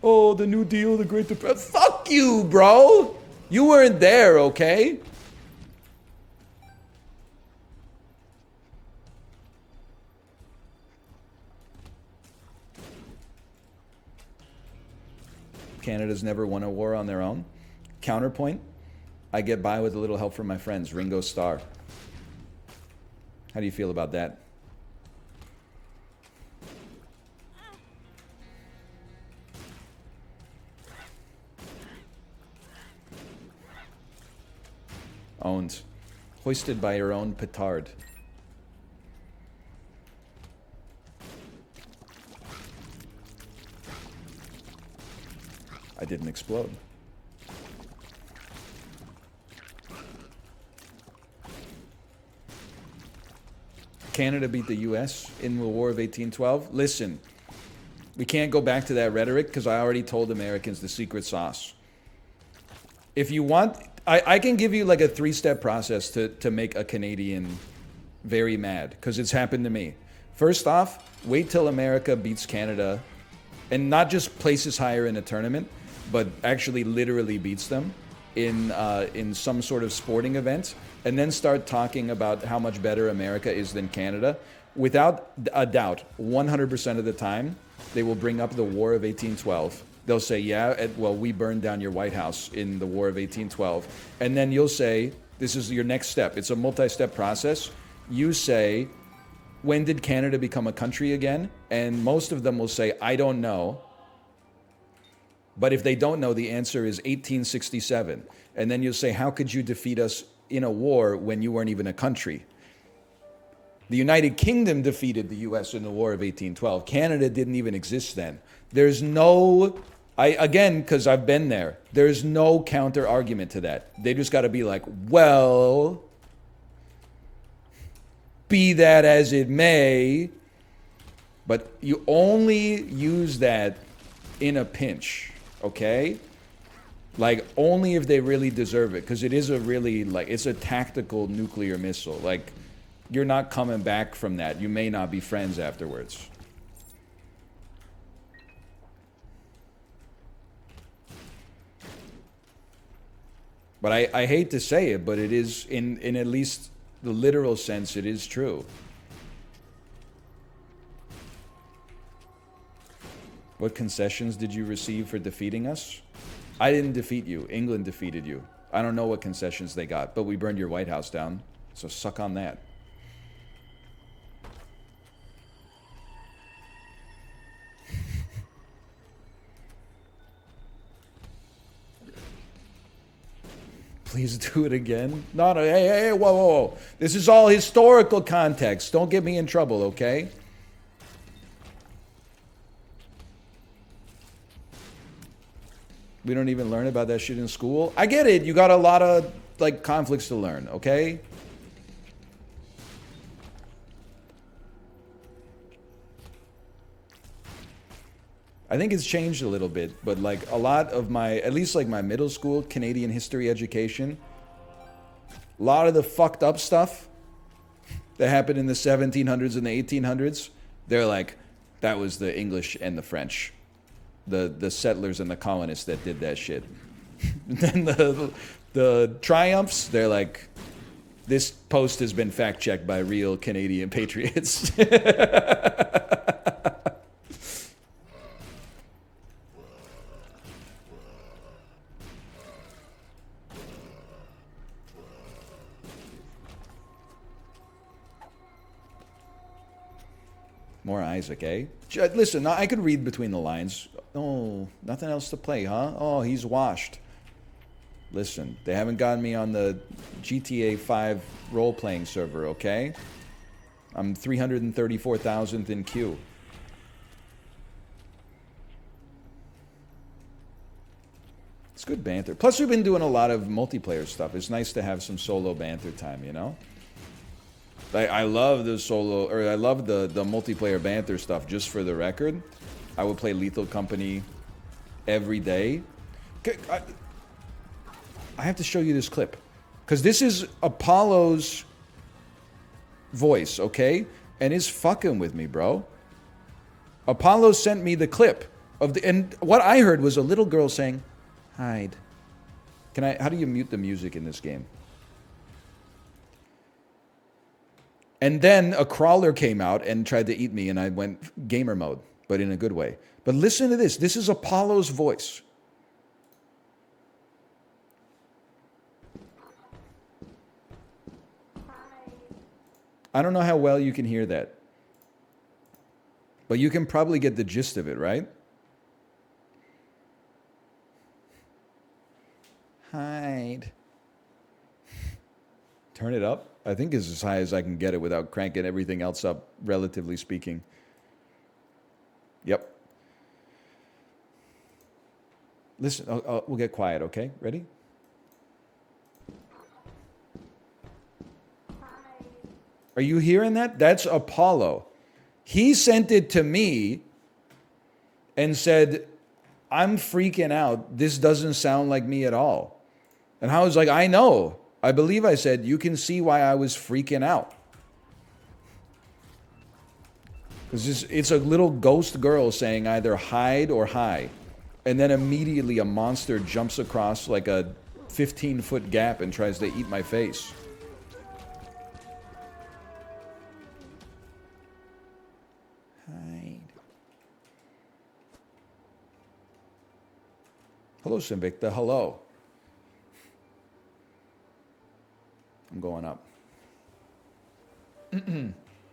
Oh, the New Deal, the Great Depression. Fuck you, bro. You weren't there, okay? Canada's never won a war on their own. Counterpoint, I get by with a little help from my friends. Ringo Starr. How do you feel about that? Owned. Hoisted by your own petard. I didn't explode. Canada beat the US in the War of 1812. Listen, we can't go back to that rhetoric because I already told Americans the secret sauce. If you want, I can give you like a 3-step process to make a Canadian very mad, because it's happened to me. First off, wait till America beats Canada, and not just places higher in a tournament, but actually literally beats them in some sort of sporting event, and then start talking about how much better America is than Canada. Without a doubt, 100% of the time, they will bring up the War of 1812. They'll say, yeah, well, we burned down your White House in the War of 1812. And then you'll say, this is your next step. It's a multi-step process. You say, when did Canada become a country again? And most of them will say, I don't know. But if they don't know, the answer is 1867. And then you'll say, how could you defeat us in a war when you weren't even a country? The United Kingdom defeated the US in the War of 1812. Canada didn't even exist then. There's no, again, because I've been there, there's no counter argument to that. They just got to be like, well, be that as it may, but you only use that in a pinch, okay? Like, only if they really deserve it, because it is a really, like, it's a tactical nuclear missile. Like, you're not coming back from that. You may not be friends afterwards. But I hate to say it, but it is, in at least the literal sense, it is true. What concessions did you receive for defeating us? I didn't defeat you. England defeated you. I don't know what concessions they got, but we burned your White House down. So suck on that. Please do it again. No, hey, whoa. This is all historical context. Don't get me in trouble, okay? We don't even learn about that shit in school. I get it. You got a lot of, like, conflicts to learn, okay? I think it's changed a little bit, but like a lot of my, at least like my middle school Canadian history education, a lot of the fucked up stuff that happened in the 1700s and the 1800s, they're like, that was the English and the French, the settlers and the colonists that did that shit. Then the triumphs, they're like, this post has been fact checked by real Canadian patriots. More Isaac, eh? Listen, I could read between the lines. Oh, nothing else to play, huh? Oh, he's washed. Listen, they haven't gotten me on the GTA 5 role-playing server, okay? I'm 334,000th in queue. It's good banter. Plus, we've been doing a lot of multiplayer stuff. It's nice to have some solo banter time, you know? I love the solo, or I love the multiplayer banter stuff. Just for the record, I would play Lethal Company every day. I have to show you this clip, because this is Apollo's voice, okay? And it's fucking with me, bro. Apollo sent me the clip of the, and what I heard was a little girl saying, "Hide." How do you mute the music in this game? And then a crawler came out and tried to eat me, and I went gamer mode, but in a good way. But listen to this. This is Apollo's voice. I don't know how well you can hear that, but you can probably get the gist of it, right? Hide. Turn it up. I think it's as high as I can get it without cranking everything else up, relatively speaking. Yep. Listen, we'll get quiet, okay? Ready? Are you hearing that? That's Apollo. He sent it to me and said, "I'm freaking out. This doesn't sound like me at all." And I was like, I know. I believe I said, you can see why I was freaking out. Because it's a little ghost girl saying either hide or hi. And then immediately a monster jumps across like a 15-foot gap and tries to eat my face. Hide. Hello, Simvicta. Hello. I'm going up.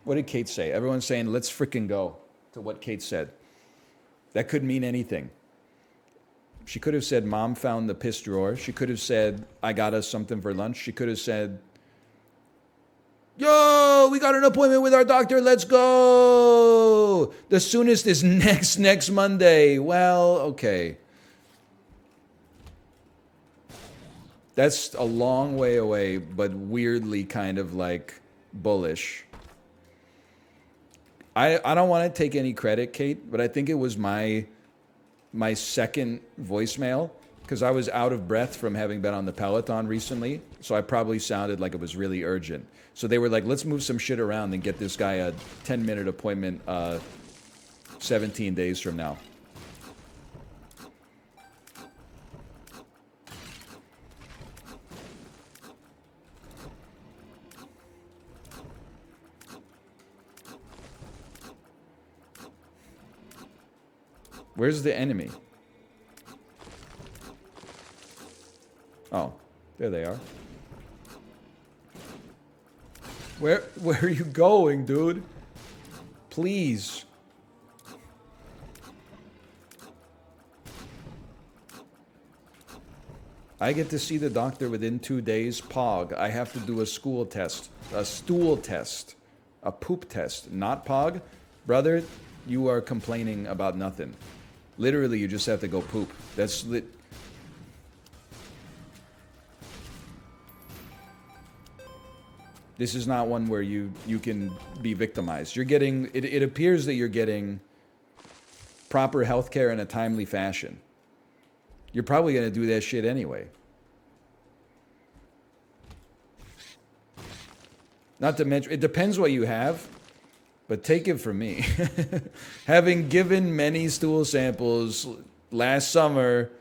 What did Kate say? Everyone's saying, let's frickin' go, to what Kate said. That could mean anything. She could have said, Mom found the piss drawer. She could have said, I got us something for lunch. She could have said, yo, we got an appointment with our doctor. Let's go. The soonest is next Monday. Well, okay. That's a long way away, but weirdly kind of like bullish. I don't want to take any credit, Kate, but I think it was my second voicemail, because I was out of breath from having been on the Peloton recently, so I probably sounded like it was really urgent. So they were like, let's move some shit around and get this guy a 10-minute appointment 17 days from now. Where's the enemy? Oh, there they are. Where are you going, dude? Please. I get to see the doctor within 2 days. Pog. I have to do a school test. A stool test. A poop test. Not Pog? Brother, you are complaining about nothing. Literally, you just have to go poop. That's lit. This is not one where you can be victimized. You're getting... It appears that you're getting proper healthcare in a timely fashion. You're probably going to do that shit anyway. Not to mention, it depends what you have, but take it from me. Having given many stool samples last summer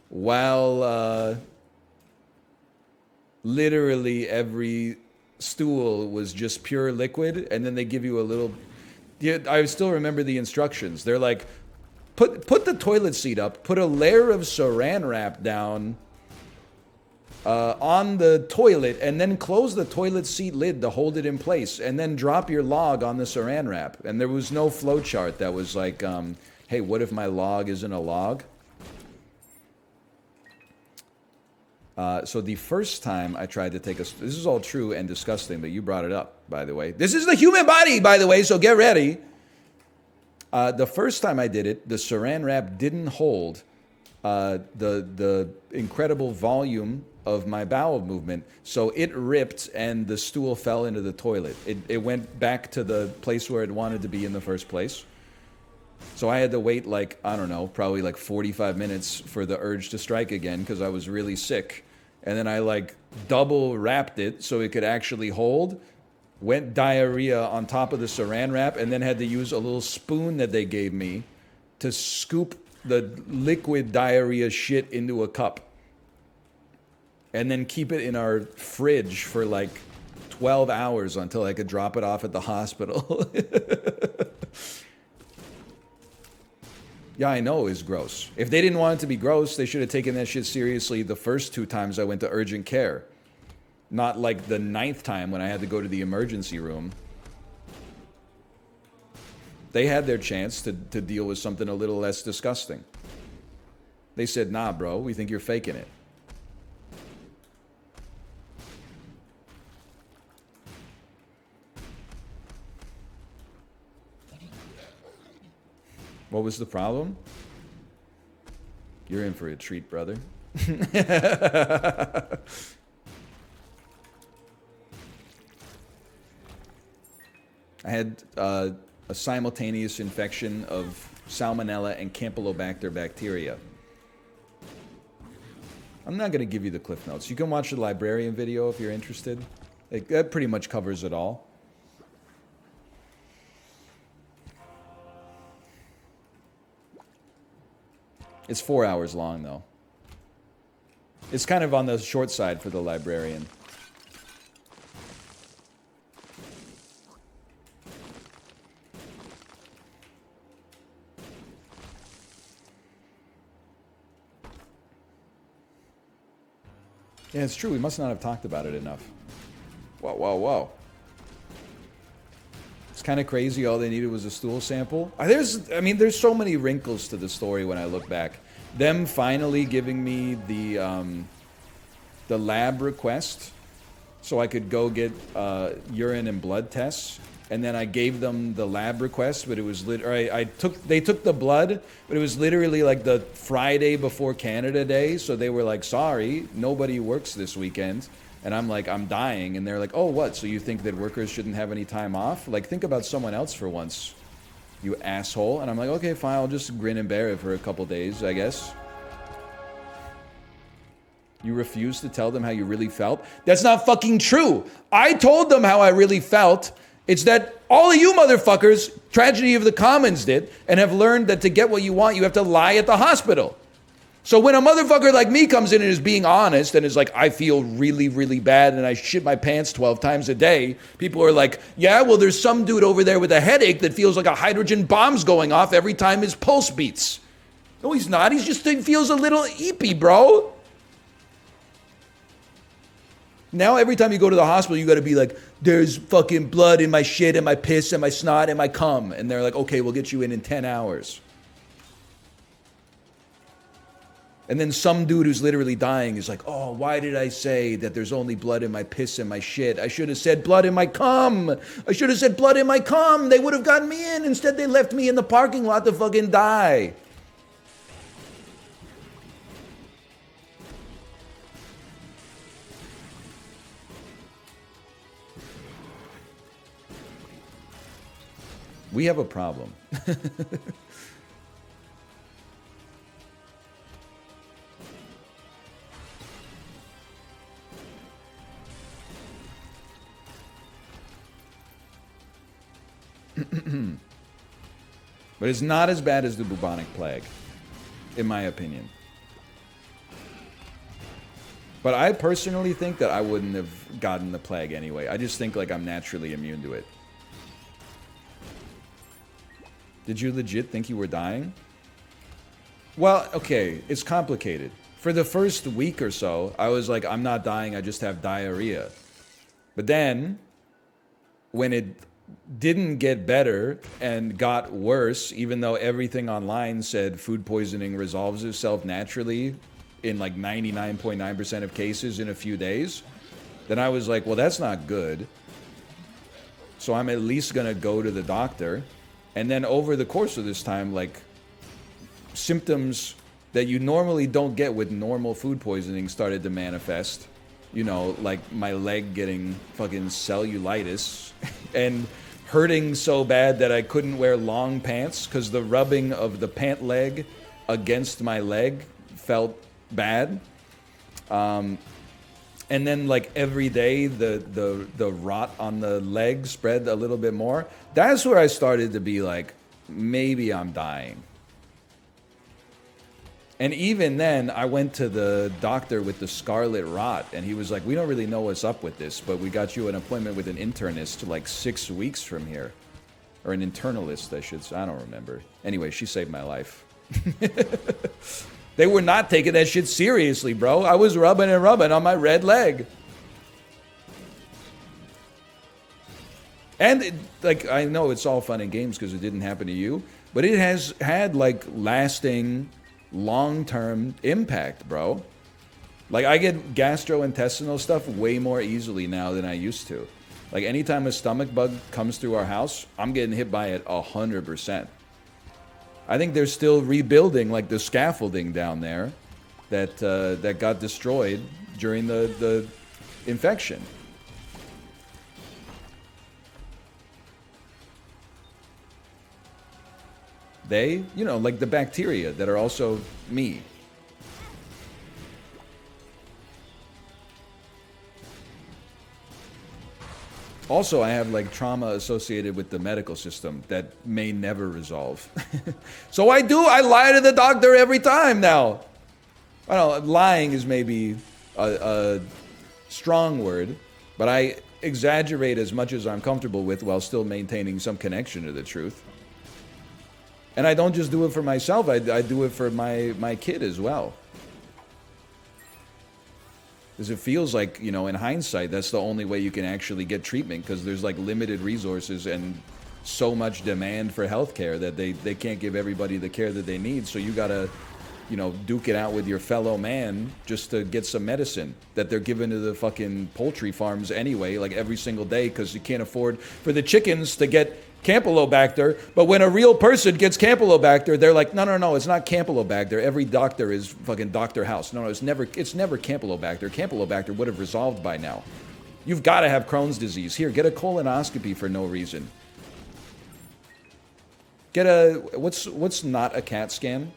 while literally every stool was just pure liquid, and then they give you a little... Yeah, I still remember the instructions. They're like, Put the toilet seat up, put a layer of saran wrap down on the toilet, and then close the toilet seat lid to hold it in place, and then drop your log on the saran wrap. And there was no flow chart that was like, hey, what if my log isn't a log? So the first time I tried to take a... This is all true and disgusting, but you brought it up, by the way. This is the human body, by the way, so get ready. The first time I did it, the saran wrap didn't hold the incredible volume of my bowel movement, so it ripped and the stool fell into the toilet. It went back to the place where it wanted to be in the first place. So I had to wait like, I don't know, probably like 45 minutes for the urge to strike again because I was really sick. And then I like double wrapped it so it could actually hold. Went diarrhea on top of the saran wrap, and then had to use a little spoon that they gave me to scoop the liquid diarrhea shit into a cup. And then keep it in our fridge for like 12 hours until I could drop it off at the hospital. Yeah, I know it was gross. If they didn't want it to be gross, they should have taken that shit seriously the first 2 times I went to urgent care. Not like the 9th time when I had to go to the emergency room. They had their chance to deal with something a little less disgusting. They said, nah, bro, we think you're faking it. What was the problem? You're in for a treat, brother. I had a simultaneous infection of Salmonella and Campylobacter bacteria. I'm not going to give you the cliff notes. You can watch the librarian video if you're interested. That pretty much covers it all. It's 4 hours long, though. It's kind of on the short side for the librarian. Yeah, it's true. We must not have talked about it enough. Whoa, whoa, whoa. It's kind of crazy. All they needed was a stool sample. There's so many wrinkles to the story when I look back. Them finally giving me the lab request so I could go get urine and blood tests. And then I gave them the lab request, but it was they took the blood, but it was literally like the Friday before Canada Day, so they were like, sorry, nobody works this weekend. And I'm like, I'm dying, and they're like, oh, what, so you think that workers shouldn't have any time off? Like, think about someone else for once, you asshole. And I'm like, okay, fine, I'll just grin and bear it for a couple days, I guess. You refuse to tell them how you really felt? That's not fucking true. I told them how I really felt. It's that all of you motherfuckers, tragedy of the commons did, and have learned that to get what you want, you have to lie at the hospital. So when a motherfucker like me comes in and is being honest and is like, I feel really, really bad and I shit my pants 12 times a day, people are like, yeah, well, there's some dude over there with a headache that feels like a hydrogen bomb's going off every time his pulse beats. No, he's not. He feels a little eepy, bro. Now every time you go to the hospital, you got to be like, there's fucking blood in my shit and my piss and my snot and my cum. And they're like, okay, we'll get you in 10 hours. And then some dude who's literally dying is like, oh, why did I say that there's only blood in my piss and my shit? I should have said blood in my cum. I should have said blood in my cum. They would have gotten me in. Instead, they left me in the parking lot to fucking die. We have a problem. But it's not as bad as the bubonic plague, in my opinion. But I personally think that I wouldn't have gotten the plague anyway. I just think like I'm naturally immune to it. Did you legit think you were dying? Well, okay, it's complicated. For the first week or so, I was like, I'm not dying, I just have diarrhea. But then, when it didn't get better and got worse, even though everything online said food poisoning resolves itself naturally in like 99.9% of cases in a few days, then I was like, well, that's not good. So I'm at least gonna go to the doctor. And then over the course of this time, like, symptoms that you normally don't get with normal food poisoning started to manifest. You know, like my leg getting fucking cellulitis and hurting so bad that I couldn't wear long pants because the rubbing of the pant leg against my leg felt bad. And then like every day the rot on the leg spread a little bit more. That's where I started to be like, maybe I'm dying. And even then, I went to the doctor with the scarlet rot, and he was like, we don't really know what's up with this, but we got you an appointment with an internist like 6 weeks from here. Or an internalist, I should say. I don't remember. Anyway, she saved my life. They were not taking that shit seriously, bro. I was rubbing and rubbing on my red leg. And, like, I know it's all fun and games because it didn't happen to you, but it has had, like, lasting, long-term impact, bro. Like, I get gastrointestinal stuff way more easily now than I used to. Like, anytime a stomach bug comes through our house, I'm getting hit by it 100%. I think they're still rebuilding, like, the scaffolding down there that that got destroyed during the infection. They, you know, like the bacteria that are also me. Also, I have like trauma associated with the medical system that may never resolve. So I lie to the doctor every time now. I don't know, lying is maybe a strong word, but I exaggerate as much as I'm comfortable with while still maintaining some connection to the truth. And I don't just do it for myself, I do it for my kid as well. Because it feels like, you know, in hindsight, that's the only way you can actually get treatment, because there's like limited resources and so much demand for healthcare that they can't give everybody the care that they need. So you gotta, you know, duke it out with your fellow man just to get some medicine that they're giving to the fucking poultry farms anyway, like every single day, because you can't afford for the chickens to get Campylobacter. But when a real person gets Campylobacter, they're like, no, it's not Campylobacter. Every doctor is fucking Dr. House. No, it's never Campylobacter. Campylobacter would have resolved by now. You've got to have Crohn's disease. Here, get a colonoscopy for no reason. Get a, what's not a CAT scan,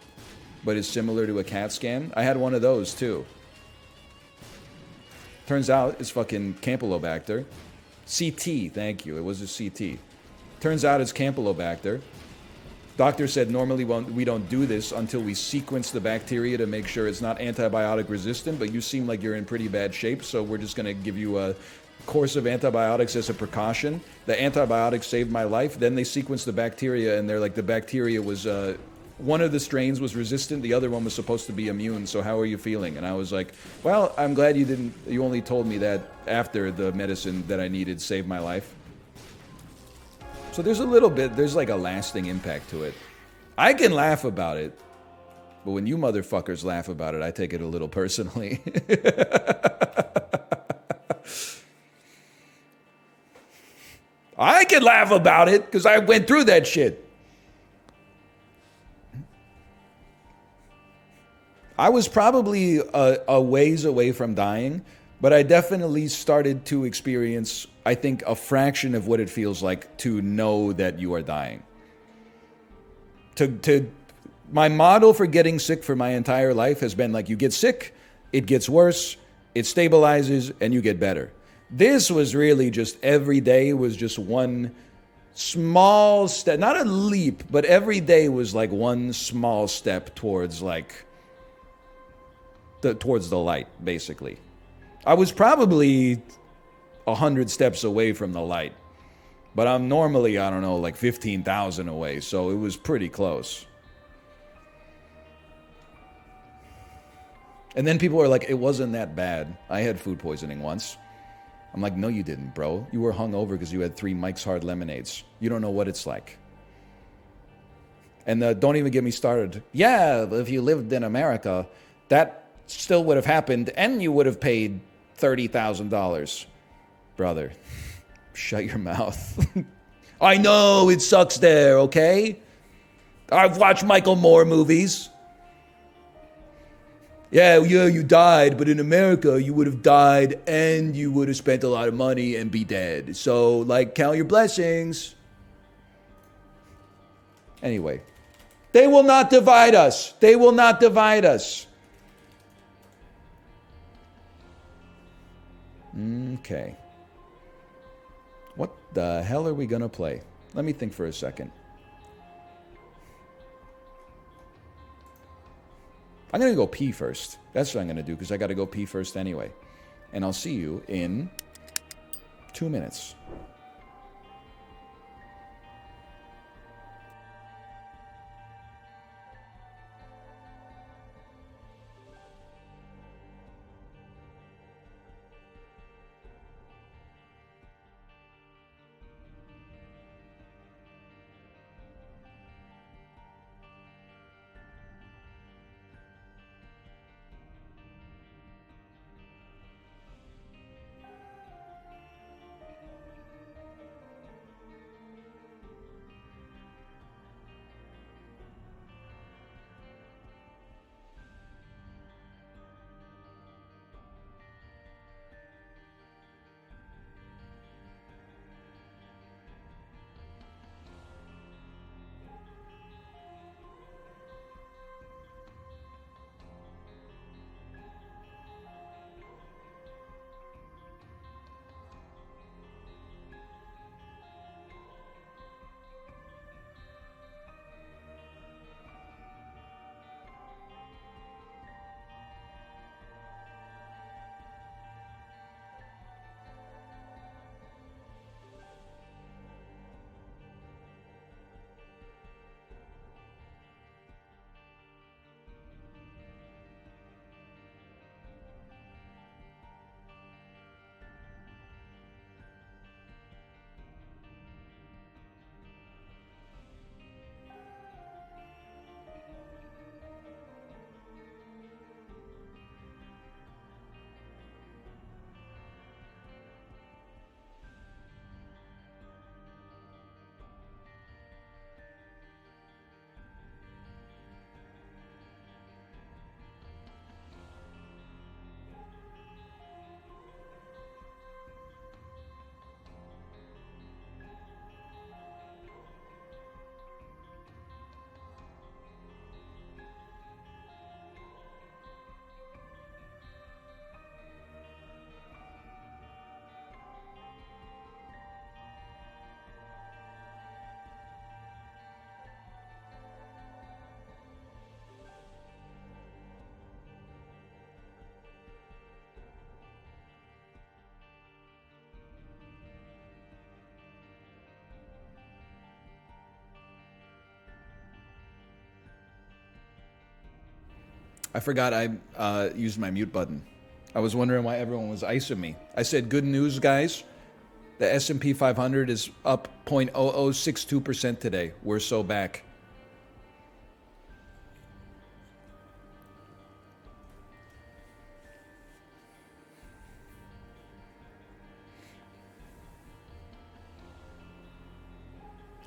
but is similar to a CAT scan? I had one of those too. Turns out it's fucking Campylobacter. CT, thank you. It was a CT. Turns out it's Campylobacter. Doctor said normally we don't do this until we sequence the bacteria to make sure it's not antibiotic resistant, but you seem like you're in pretty bad shape, so we're just going to give you a course of antibiotics as a precaution. The antibiotics saved my life. Then they sequenced the bacteria, and they're like, the bacteria was, one of the strains was resistant, the other one was supposed to be immune, so how are you feeling? And I was like, well, I'm glad you only told me that after the medicine that I needed saved my life. So there's a little bit, there's like a lasting impact to it. I can laugh about it, but when you motherfuckers laugh about it, I take it a little personally. I can laugh about it because I went through that shit. I was probably a ways away from dying, but I definitely started to experience, I think, a fraction of what it feels like to know that you are dying. My model for getting sick for my entire life has been like, you get sick, it gets worse, it stabilizes, and you get better. This was really just every day was just one small step, not a leap, but every day was like one small step towards like towards the light, basically. I was probably 100 steps away from the light, but I'm normally, I don't know, like 15,000 away, so it was pretty close. And then people are like, it wasn't that bad. I had food poisoning once. I'm like, no, you didn't, bro. You were hungover because you had 3 Mike's Hard Lemonades. You don't know what it's like. And don't even get me started. Yeah, if you lived in America, that still would have happened, and you would have paid $30,000. Brother, shut your mouth. I know it sucks there, okay? I've watched Michael Moore movies. Yeah, you died, but in America, you would have died and you would have spent a lot of money and be dead. So, like, count your blessings. Anyway, they will not divide us. They will not divide us. Okay. What the hell are we going to play? Let me think for a second. I'm going to go pee first. That's what I'm going to do because I got to go pee first anyway. And I'll see you in 2 minutes. I forgot I used my mute button. I was wondering why everyone was icing me. I said, good news, guys. The S&P 500 is up 0.0062% today. We're so back.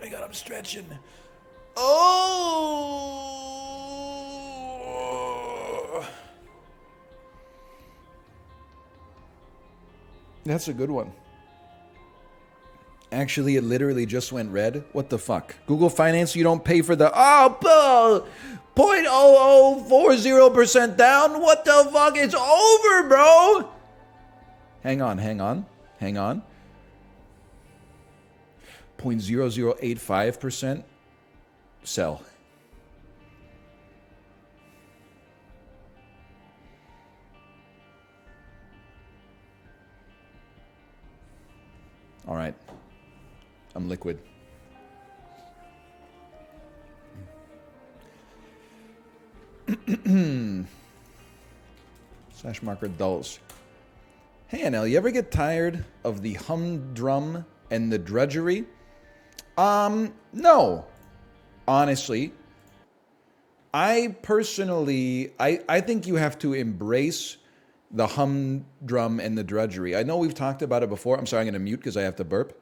I got him stretching. Oh! That's a good one. Actually, it literally just went red. What the fuck? Google Finance, you don't pay for the... Oh, 0.0040% down? What the fuck? It's over, bro! Hang on. 0.0085%? Sell. All right. I'm liquid. Slash marker dulls. Hey, NL, you ever get tired of the humdrum and the drudgery? No. Honestly. I personally, I think you have to embrace the humdrum and the drudgery. I know we've talked about it before. I'm sorry, I'm going to mute because I have to burp.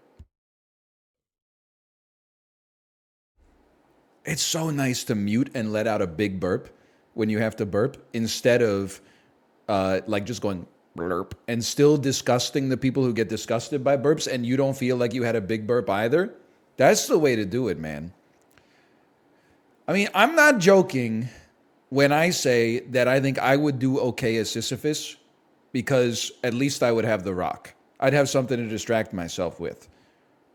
It's so nice to mute and let out a big burp when you have to burp instead of like just going blurp and still disgusting the people who get disgusted by burps and you don't feel like you had a big burp either. That's the way to do it, man. I mean, I'm not joking when I say that I think I would do okay as Sisyphus because at least I would have the rock. I'd have something to distract myself with.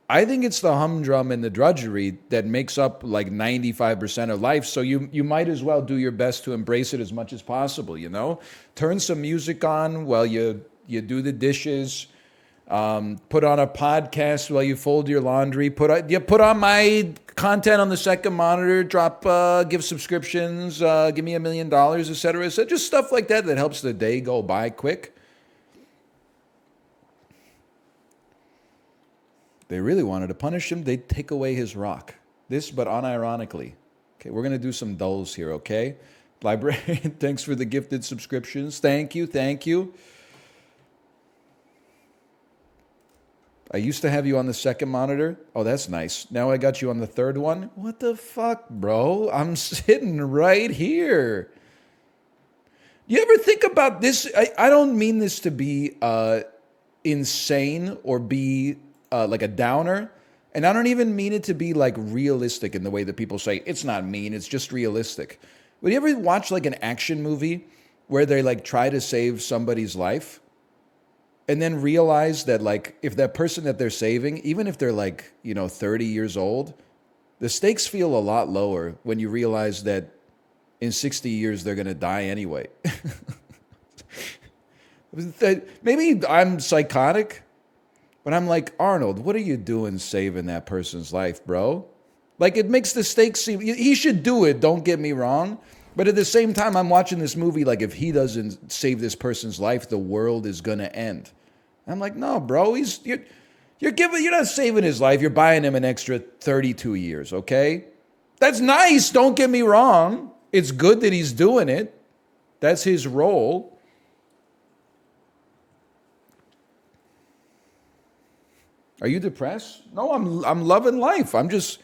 I think it's the humdrum and the drudgery that makes up like 95% of life. So you might as well do your best to embrace it as much as possible, you know? Turn some music on while you do the dishes. Put on a podcast while you fold your laundry. Put on my content on the second monitor. Give subscriptions. Give me $1 million, etc. So just stuff like that helps the day go by quick. They really wanted to punish him. They'd take away his rock. This, but unironically. Okay, we're going to do some dulls here, okay? Librarian, thanks for the gifted subscriptions. Thank you. I used to have you on the second monitor. Oh, that's nice. Now I got you on the third one. What the fuck, bro? I'm sitting right here. You ever think about this? I don't mean this to be insane or be like a downer. And I don't even mean it to be like realistic in the way that people say, it's not mean, it's just realistic. Would you ever watch like an action movie where they like try to save somebody's life and then realize that like if that person that they're saving, even if they're like, 30 years old, the stakes feel a lot lower when you realize that in 60 years they're going to die anyway. Maybe I'm psychotic. But I'm like, Arnold, what are you doing saving that person's life, bro? Like, it makes the stakes seem... He should do it, don't get me wrong. But at the same time, I'm watching this movie like, if he doesn't save this person's life, the world is going to end. I'm like, no, bro, you're not saving his life. You're buying him an extra 32 years, okay? That's nice, don't get me wrong. It's good that he's doing it. That's his role. Are you depressed? No, I'm loving life. I'm just,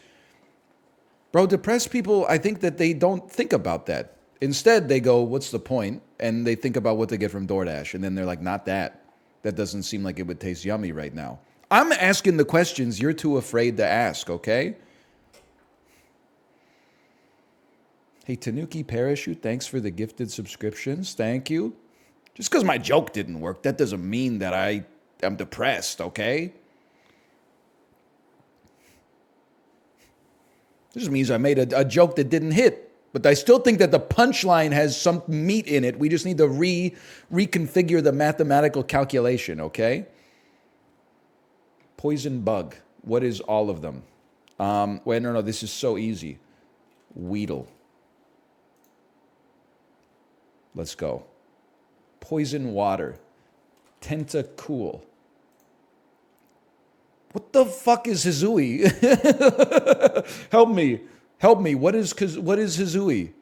bro, depressed people, I think that they don't think about that. Instead, they go, what's the point? And they think about what they get from DoorDash. And then they're like, not that. That doesn't seem like it would taste yummy right now. I'm asking the questions you're too afraid to ask, okay? Hey, Tanuki Parachute, thanks for the gifted subscriptions. Thank you. Just because my joke didn't work, that doesn't mean that I am depressed, okay? This just means I made a joke that didn't hit. But I still think that the punchline has some meat in it. We just need to reconfigure the mathematical calculation, okay? Poison bug. What is all of them? Wait, no, this is so easy. Weedle. Let's go. Poison water. Tentacool. What the fuck is Hizui? Help me. Help me. What is Hizui?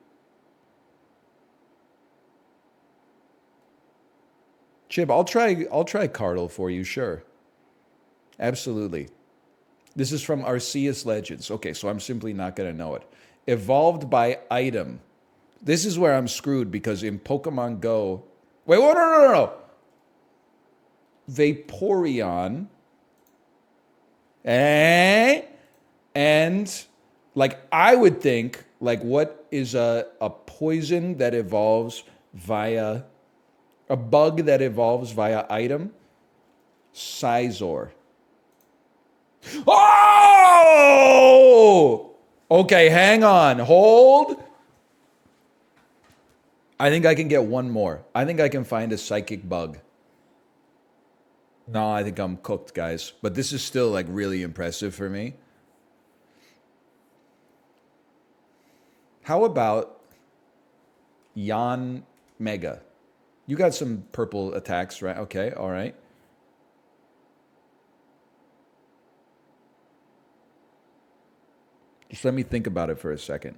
Chib, I'll try Cardle for you, sure. Absolutely. This is from Arceus Legends. Okay, so I'm simply not going to know it. Evolved by item. This is where I'm screwed because in Pokemon Go... Wait, no. Vaporeon. And, like, I would think, like, what is a poison that evolves via... A bug that evolves via item? Scizor. Oh! Okay, hang on. Hold. I think I can get one more. I think I can find a psychic bug. No, I think I'm cooked, guys. But this is still, like, really impressive for me. How about Yan Mega? You got some purple attacks, right? Okay, all right. Just let me think about it for a second.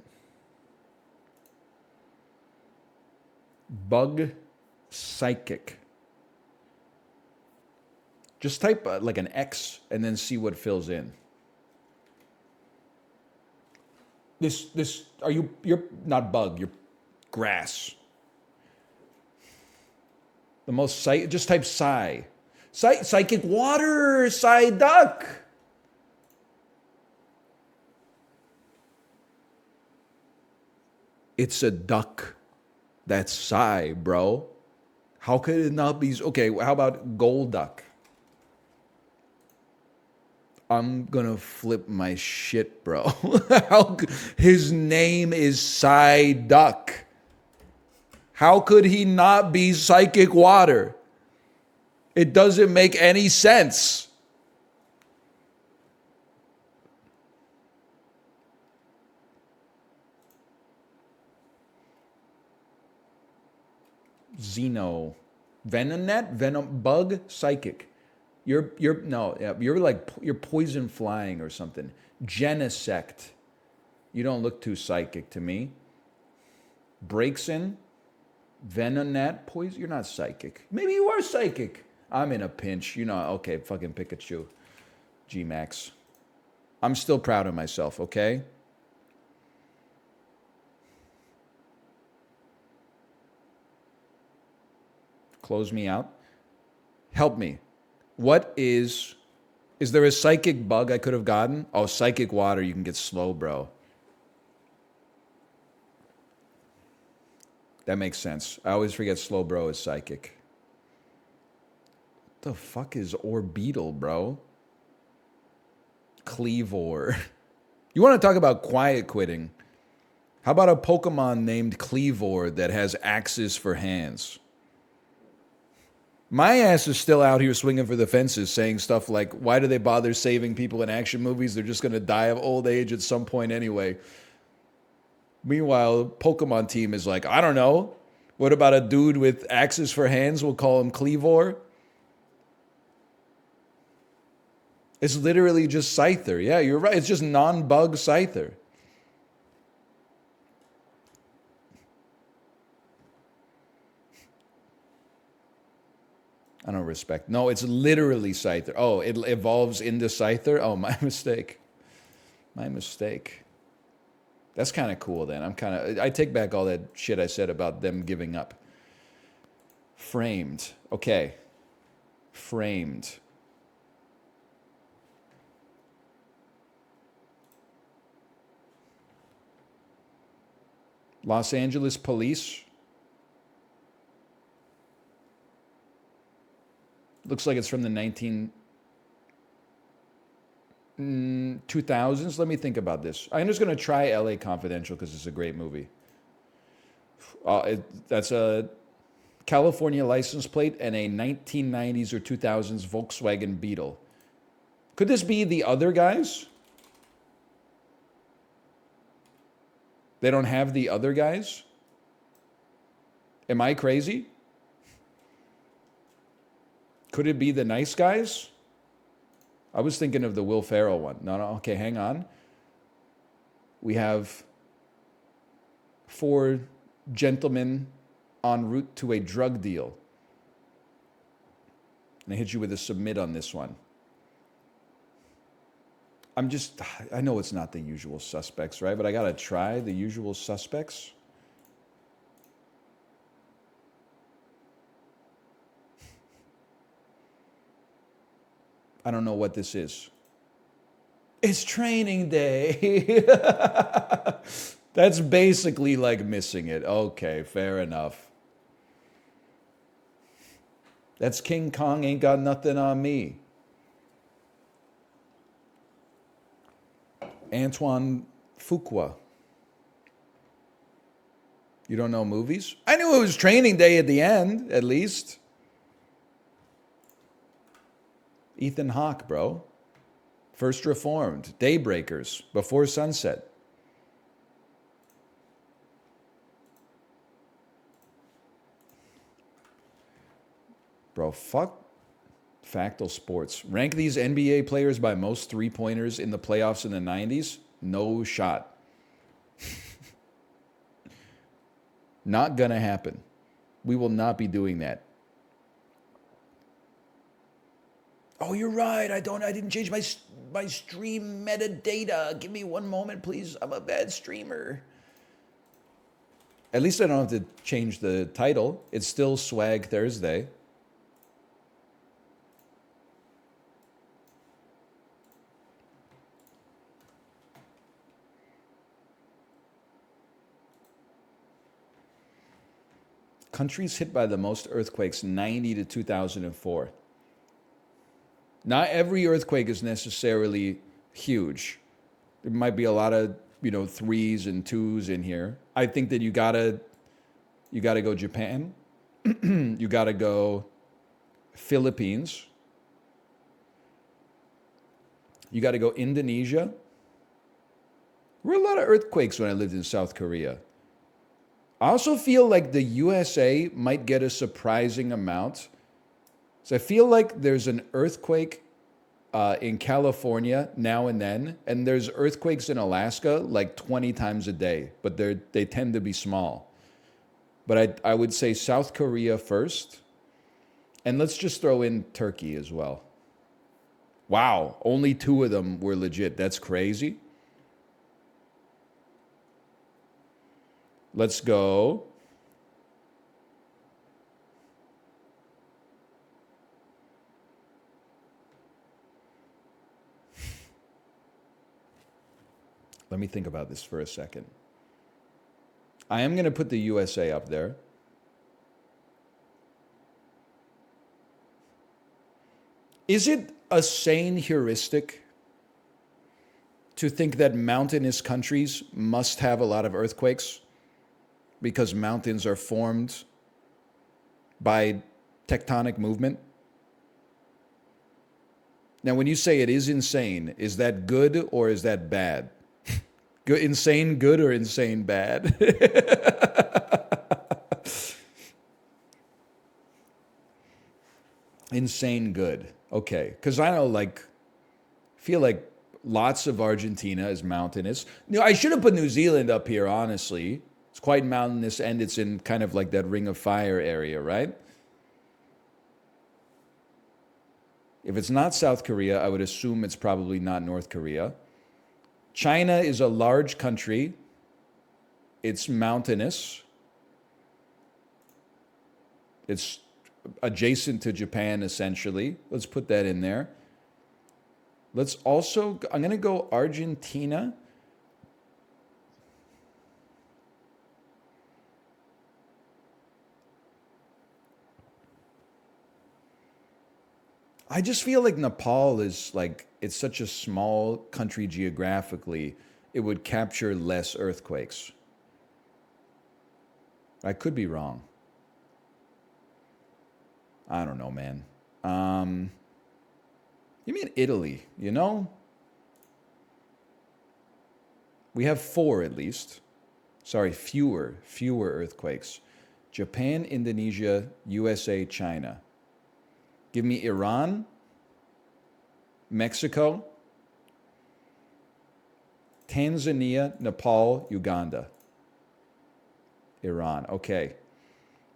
Bug Psychic. Just type like an X and then see what fills in. You're not bug, you're grass. The most just type Psy. Psychic water, Psyduck. It's a duck. That's Psy, bro. How could it not be? Okay, how about Golduck? I'm gonna flip my shit, bro. His name is Psyduck. How could he not be psychic water? It doesn't make any sense. Xeno. Venonet? Venom bug? Psychic. You're poison flying or something. Genesect. You don't look too psychic to me. Breaks in. Venonet, poison. You're not psychic. Maybe you are psychic. I'm in a pinch. You know, okay, fucking Pikachu. G-Max. I'm still proud of myself, okay? Close me out. Help me. What is there a psychic bug I could have gotten? Oh, psychic water, you can get slow, bro. That makes sense. I always forget Slowbro is psychic. What the fuck is Orbeetle, bro? Cleavor. You want to talk about quiet quitting? How about a Pokemon named Cleavor that has axes for hands? My ass is still out here swinging for the fences saying stuff like, why do they bother saving people in action movies? They're just going to die of old age at some point anyway. Meanwhile, Pokemon team is like, I don't know. What about a dude with axes for hands? We'll call him Cleavor. It's literally just Scyther. Yeah, you're right. It's just non-bug Scyther. I don't respect. No, it's literally Scyther. Oh, it evolves into Scyther? Oh, my mistake. My mistake. That's kind of cool then. I take back all that shit I said about them giving up. Framed. Okay. Framed. Los Angeles Police. Looks like it's from the 2000s. Let me think about this. I'm just going to try LA Confidential because it's a great movie. That's a California license plate and a 1990s or 2000s Volkswagen Beetle. Could this be the other guys? They don't have the other guys? Am I crazy? Could it be the Nice Guys? I was thinking of the Will Ferrell one. No, okay, hang on. We have 4 gentlemen en route to a drug deal. And I hit you with a submit on this one. I know it's not the usual suspects, right? But I gotta try the usual suspects. I don't know what this is. It's training day. That's basically like missing it. Okay, fair enough. That's King Kong ain't got nothing on me. Antoine Fuqua. You don't know movies? I knew it was training day at the end, at least. Ethan Hawke, bro. First Reformed, Daybreakers, Before Sunset. Bro, fuck Factal Sports. Rank these NBA players by most three-pointers in the playoffs in the 90s? No shot. Not gonna happen. We will not be doing that. Oh, you're right. I didn't change my stream metadata. Give me one moment, please. I'm a bad streamer. At least I don't have to change the title. It's still Swag Thursday. Countries hit by the most earthquakes, 90 to 2004. Not every earthquake is necessarily huge. There might be a lot of, 3s and 2s in here. I think that you gotta go Japan. You gotta go Philippines. You gotta go Indonesia. There were a lot of earthquakes when I lived in South Korea. I also feel like the USA might get a surprising amount. So I feel like there's an earthquake in California now and then, and there's earthquakes in Alaska like 20 times a day, but they tend to be small. But I would say South Korea first, and let's just throw in Turkey as well. Wow, only 2 of them were legit. That's crazy. Let's go. Let me think about this for a second. I am going to put the USA up there. Is it a sane heuristic to think that mountainous countries must have a lot of earthquakes because mountains are formed by tectonic movement? Now, when you say it is insane, is that good or is that bad? Insane good or insane bad? Insane good. Okay. Because I know, feel like lots of Argentina is mountainous. I should have put New Zealand up here, honestly. It's quite mountainous and it's in kind of like that Ring of Fire area, right? If it's not South Korea, I would assume it's probably not North Korea. China is a large country. It's mountainous. It's adjacent to Japan, essentially. Let's put that in there. I'm going to go Argentina. I just feel like Nepal is it's such a small country geographically, it would capture less earthquakes. I could be wrong. I don't know, man. You mean Italy, We have 4 at least. Sorry, fewer earthquakes. Japan, Indonesia, USA, China. Give me Iran, Mexico, Tanzania, Nepal, Uganda. Iran. Okay.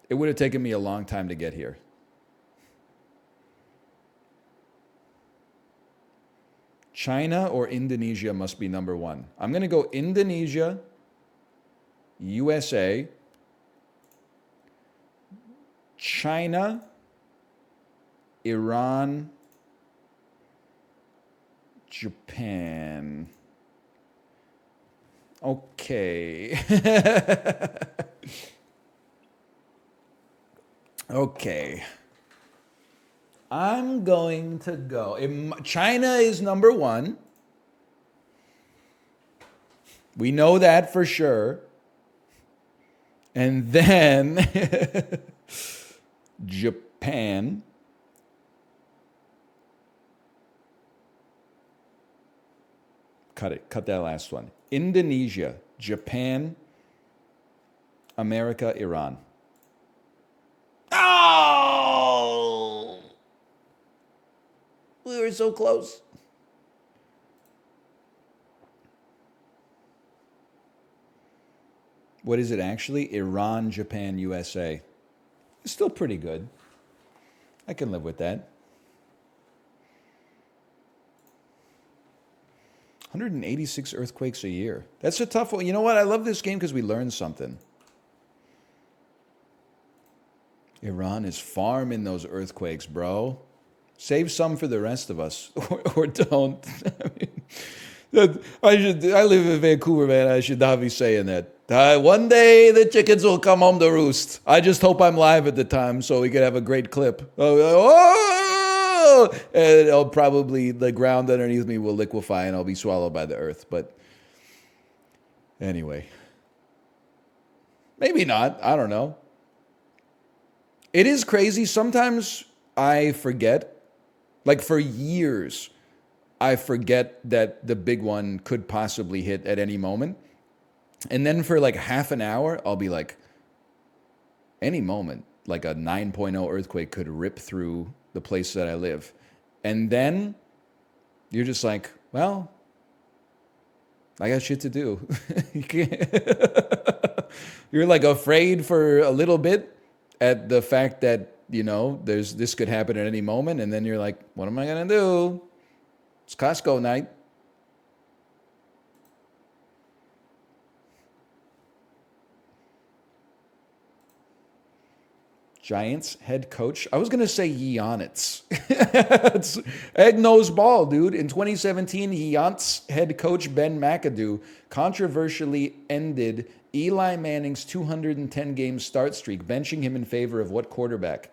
It would have taken me a long time to get here. China or Indonesia must be number one. I'm going to go Indonesia, USA, China, Iran, Japan. Okay. Okay. I'm going to go. China is number one. We know that for sure. And then Japan. Cut it. Cut that last one. Indonesia, Japan, America, Iran. Oh! We were so close. What is it actually? Iran, Japan, USA. It's still pretty good. I can live with that. 186 earthquakes a year. That's a tough one. You know what? I love this game because we learned something. Iran is farming those earthquakes, bro. Save some for the rest of us, or don't. I live in Vancouver, man. I should not be saying that. One day the chickens will come home to roost. I just hope I'm live at the time so we could have a great clip. Oh! And I'll probably, the ground underneath me will liquefy and I'll be swallowed by the earth. But anyway. Maybe not. I don't know. It is crazy. Sometimes I forget. Like for years, I forget that the big one could possibly hit at any moment. And then for like half an hour, I'll be like, any moment, like a 9.0 earthquake could rip through the place that I live. And then you're just like, well, I got shit to do. You're like afraid for a little bit at the fact that, you know, this could happen at any moment. And then you're like, what am I going to do? It's Costco night. Giants head coach. I was going to say Giannis. It's egg-nose ball, dude. In 2017, Giants head coach Ben McAdoo controversially ended Eli Manning's 210-game start streak, benching him in favor of what quarterback?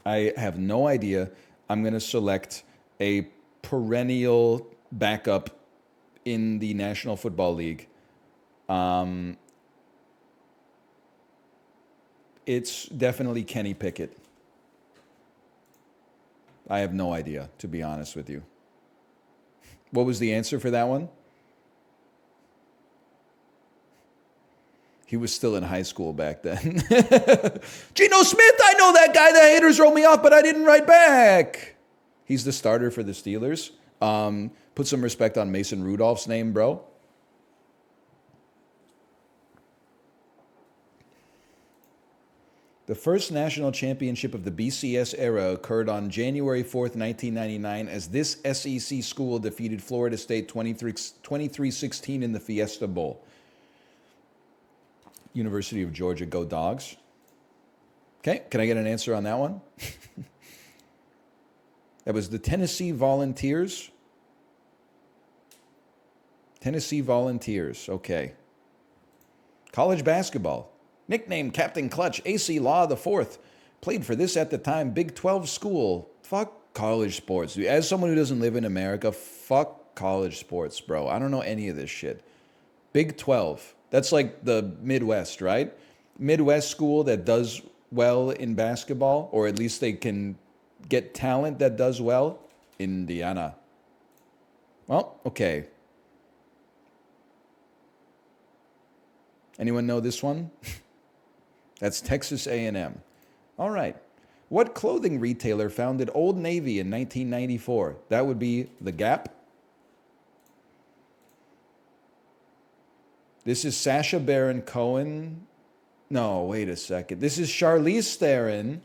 I have no idea. I'm going to select a perennial backup in the National Football League. It's definitely Kenny Pickett. I have no idea, to be honest with you. What was the answer for that one? He was still in high school back then. Geno Smith, I know that guy. The haters wrote me off, but I didn't write back. He's the starter for the Steelers. Put some respect on Mason Rudolph's name, bro. The first national championship of the BCS era occurred on January 4th, 1999, as this SEC school defeated Florida State 23-16 in the Fiesta Bowl. University of Georgia, go Dogs. Okay, can I get an answer on that one? That was the Tennessee Volunteers. Tennessee Volunteers, okay. College basketball. Nicknamed Captain Clutch, AC Law IV. Played for this at the time Big 12 school. Fuck college sports. As someone who doesn't live in America, fuck college sports, bro. I don't know any of this shit. Big 12. That's like the Midwest, right? Midwest school that does well in basketball, or at least they can get talent that does well. Indiana. Well, okay. Anyone know this one? That's Texas A&M. All right. What clothing retailer founded Old Navy in 1994? That would be The Gap. This is Sacha Baron Cohen. No, wait a second. This is Charlize Theron.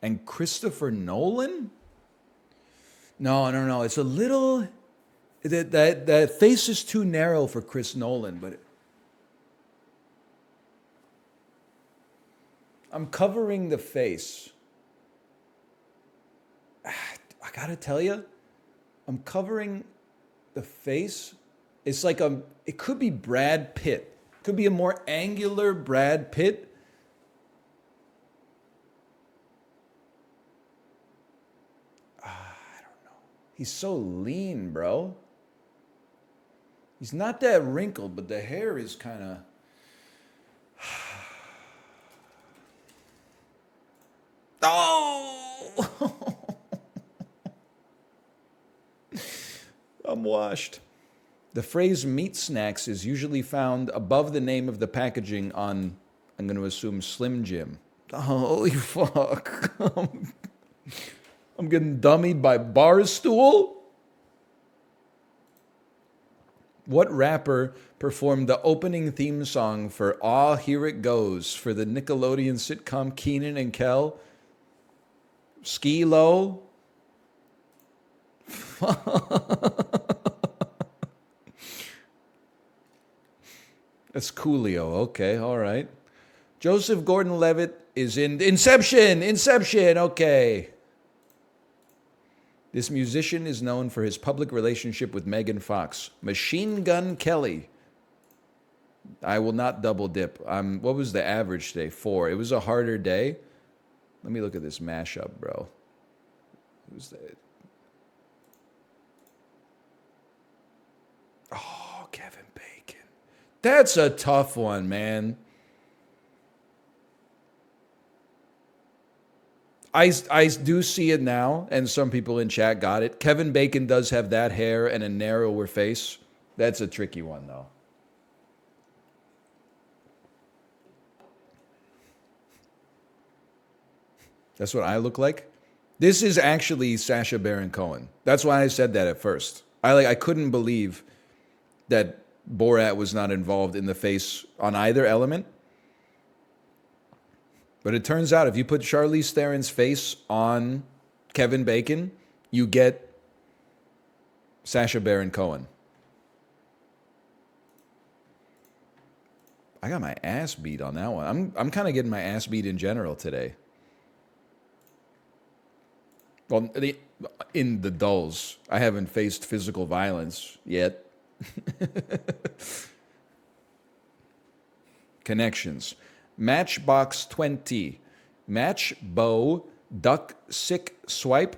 And Christopher Nolan? No. It's a little... That face is too narrow for Chris Nolan, but... I'm covering the face. I gotta tell you, I'm covering the face. It's like it could be Brad Pitt. Could be a more angular Brad Pitt. I don't know. He's so lean, bro. He's not that wrinkled, but the hair is kind of... Oh! I'm washed. The phrase meat snacks is usually found above the name of the packaging on, I'm going to assume, Slim Jim. Holy fuck. I'm getting dummied by Barstool? What rapper performed the opening theme song for Aw, Here It Goes for the Nickelodeon sitcom Keenan and Kel? Ski-Lo? That's Coolio. Okay, all right. Joseph Gordon-Levitt is in Inception. Okay. This musician is known for his public relationship with Megan Fox. Machine Gun Kelly. I will not double dip. What was the average today? 4. It was a harder day. Let me look at this mashup, bro. Who's that? Oh, Kevin Bacon. That's a tough one, man. I do see it now, and some people in chat got it. Kevin Bacon does have that hair and a narrower face. That's a tricky one, though. That's what I look like. This is actually Sacha Baron Cohen. That's why I said that at first. I couldn't believe that Borat was not involved in the face on either element. But it turns out if you put Charlize Theron's face on Kevin Bacon, you get Sacha Baron Cohen. I got my ass beat on that one. I'm kind of getting my ass beat in general today. Well, in the dulls. I haven't faced physical violence yet. Connections. Matchbox 20. Match bow duck sick swipe.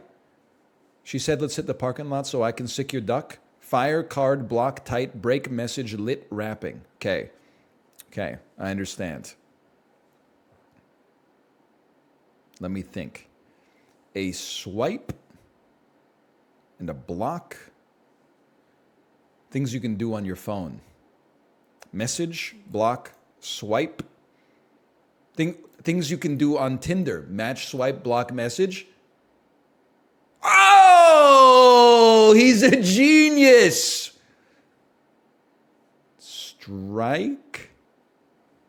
She said, let's hit the parking lot so I can sick your duck. Fire card block tight break message lit wrapping. Okay, I understand. Let me think. A swipe and a block. Things you can do on your phone. Message, block, swipe. Things you can do on Tinder. Match, swipe, block, message. Oh, he's a genius. Strike.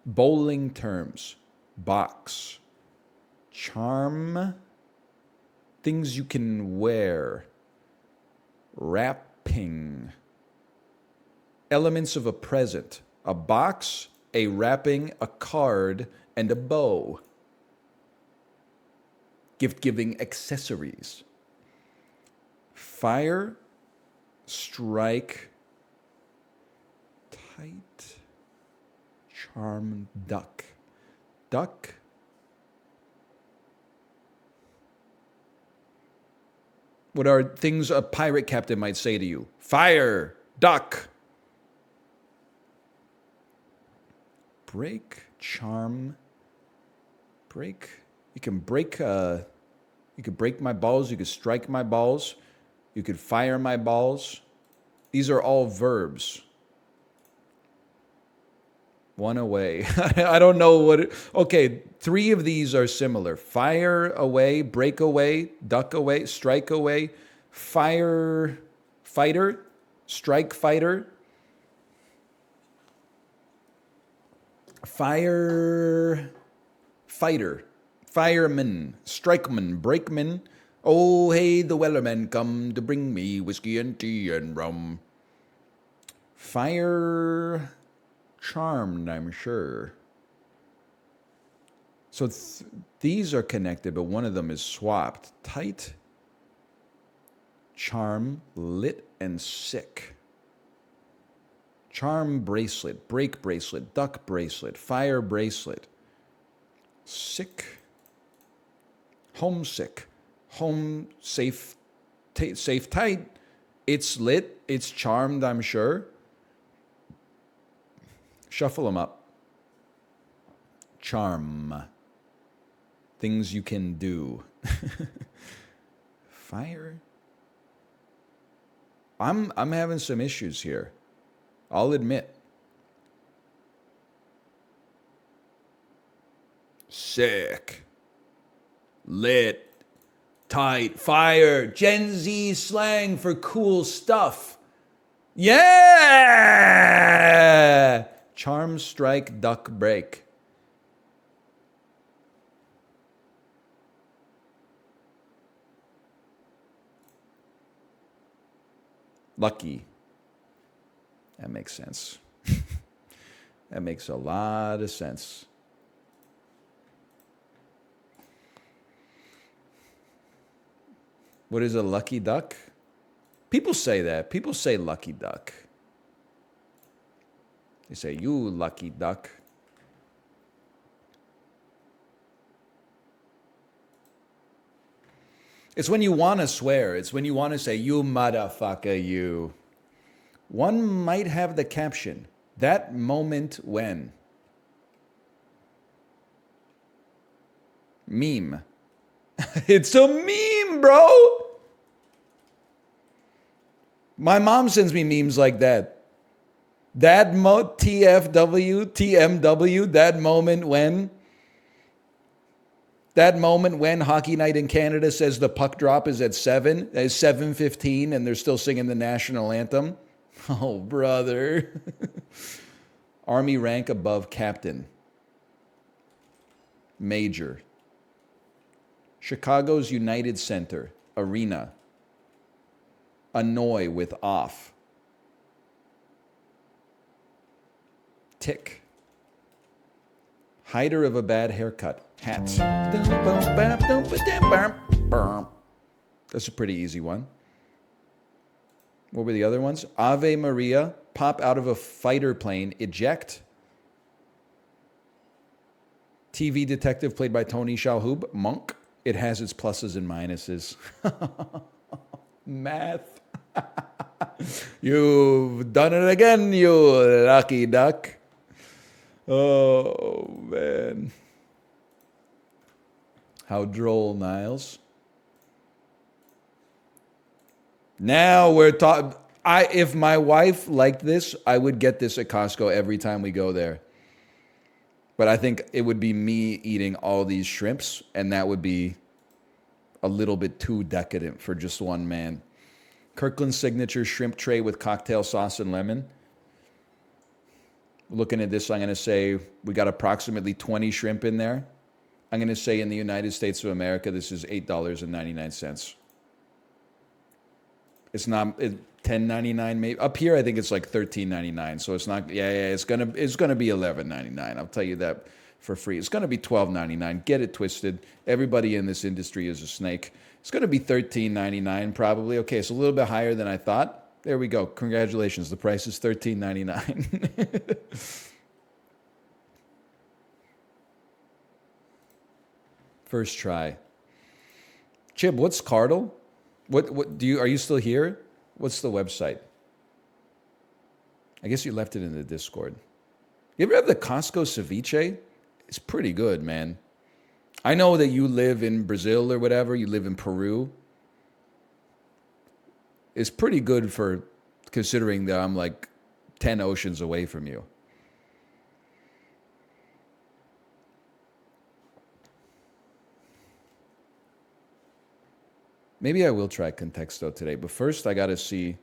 Bowling terms. Box. Charm. Things you can wear. Wrapping. Elements of a present. A box, a wrapping, a card, and a bow. Gift-giving accessories. Fire, strike, tight, charm, duck. Duck. What are things a pirate captain might say to you? Fire, duck. Break, charm, break. You can break. You could break my balls. You could strike my balls. You could fire my balls. These are all verbs. One away. I don't know what. Okay, 3 of these are similar: fire away, break away, duck away, strike away, fire fighter, strike fighter, fire fighter, fireman, strikeman, brakeman. Oh, hey, the wellerman come to bring me whiskey and tea and rum. Fire charmed, I'm sure. So these are connected, but one of them is swapped. Tight, charm, lit, and sick. Charm bracelet, break bracelet, duck bracelet, fire bracelet. Sick, homesick, home safe, safe tight. It's lit, it's charmed, I'm sure. Shuffle them up. Charm. Things you can do. Fire. I'm having some issues here. I'll admit. Sick. Lit. Tight. Fire. Gen Z slang for cool stuff. Yeah! Charm, strike, duck, break. Lucky. That makes sense. That makes a lot of sense. What is a lucky duck? People say that. People say lucky duck. They say, you lucky duck. It's when you want to swear. It's when you want to say, you motherfucker, you. One might have the caption, that moment when. Meme. It's a meme, bro. My mom sends me memes like that. That TFW, TMW, that moment when. That moment when Hockey Night in Canada says the puck drop is at 7:15, and they're still singing the national anthem. Oh, brother. Army rank above captain. Major. Chicago's United Center. Arena. Annoy with off. Tick. Hider of a bad haircut. Hat. That's a pretty easy one. What were the other ones? Ave Maria. Pop out of a fighter plane. Eject. TV detective played by Tony Shalhoub. Monk. It has its pluses and minuses. Math. You've done it again, you lucky duck. Oh, man. How droll, Niles. Now we're talking. If my wife liked this, I would get this at Costco every time we go there. But I think it would be me eating all these shrimps, and that would be a little bit too decadent for just one man. Kirkland's signature shrimp tray with cocktail sauce and lemon. Looking at this, I'm going to say we got approximately 20 shrimp in there. I'm going to say in the United States of America, this is $8.99. It's not $10.99 maybe. Up here, I think it's like $13.99. So it's not. Yeah. It's gonna be $11.99. I'll tell you that for free. It's gonna be $12.99. Get it twisted. Everybody in this industry is a snake. It's gonna be $13.99 probably. Okay, it's a little bit higher than I thought. There we go. Congratulations. The price is $13.99. First try. Chib, what's Cardle? What are you still here? What's the website? I guess you left it in the Discord. You ever have the Costco ceviche? It's pretty good, man. I know that you live in Brazil or whatever. You live in Peru. It's pretty good for considering that I'm like 10 oceans away from you. Maybe I will try Contexto today, but first I gotta see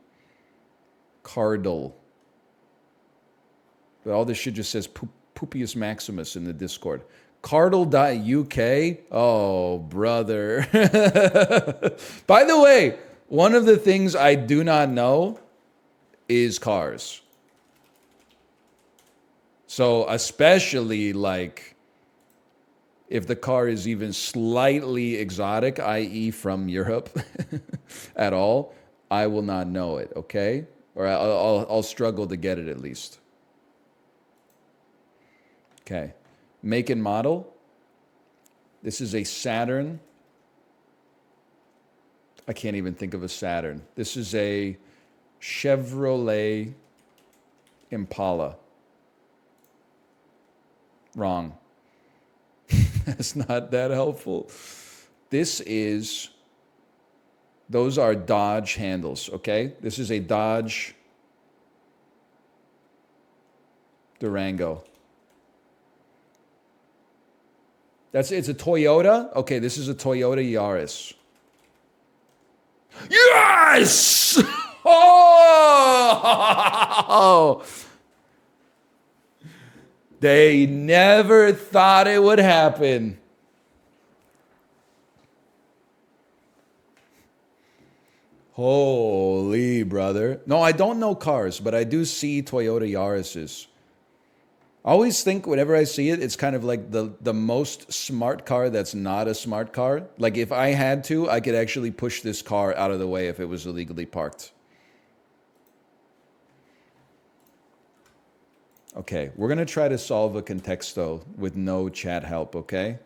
Cardle. But all this shit just says Poopius Maximus in the Discord. Cardle.uk? Oh, brother. By the way, one of the things I do not know is cars. So especially like if the car is even slightly exotic, i.e. from Europe at all, I will not know it, okay? Or I'll struggle to get it at least. Okay. Make and model. This is a Saturn. I can't even think of a Saturn. This is a Chevrolet Impala. Wrong. That's not that helpful. Those are Dodge handles, okay? This is a Dodge Durango. It's a Toyota? Okay, this is a Toyota Yaris. Yes! Oh! They never thought it would happen. Holy brother. No, I don't know cars, but I do see Toyota Yaris's. I always think whenever I see it, it's kind of like the most smart car that's not a smart car. Like if I had to, I could actually push this car out of the way if it was illegally parked. Okay, we're going to try to solve a contexto with no chat help, okay?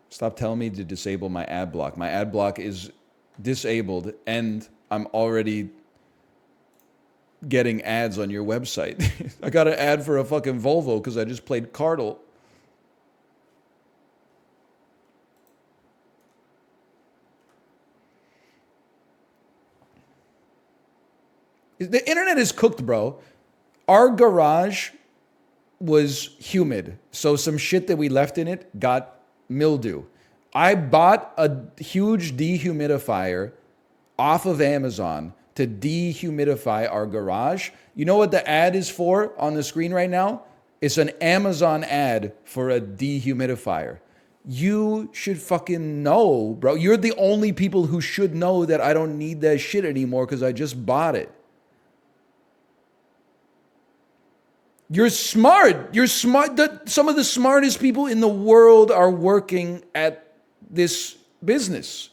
Stop telling me to disable my ad block. My ad block is disabled and I'm already getting ads on your website. I got an ad for a fucking Volvo because I just played Cardle. The internet is cooked, bro. Our garage was humid, so some shit that we left in it got mildew. I bought a huge dehumidifier off of Amazon to dehumidify our garage. You know what the ad is for on the screen right now? It's an Amazon ad for a dehumidifier. You should fucking know, bro. You're the only people who should know that I don't need that shit anymore because I just bought it. You're smart. You're smart. Some of the smartest people in the world are working at this business.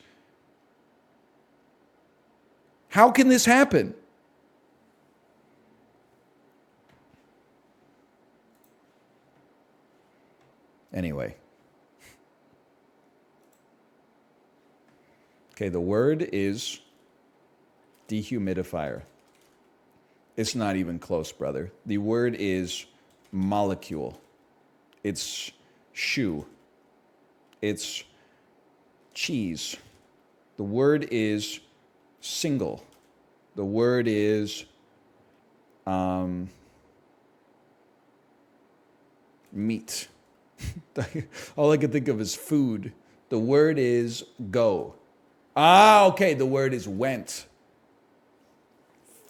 How can this happen? Anyway. Okay, the word is dehumidifier. It's not even close, brother. The word is molecule. It's shoe. It's cheese. The word is single. The word is meat. All I can think of is food. The word is go. Ah, okay. The word is went.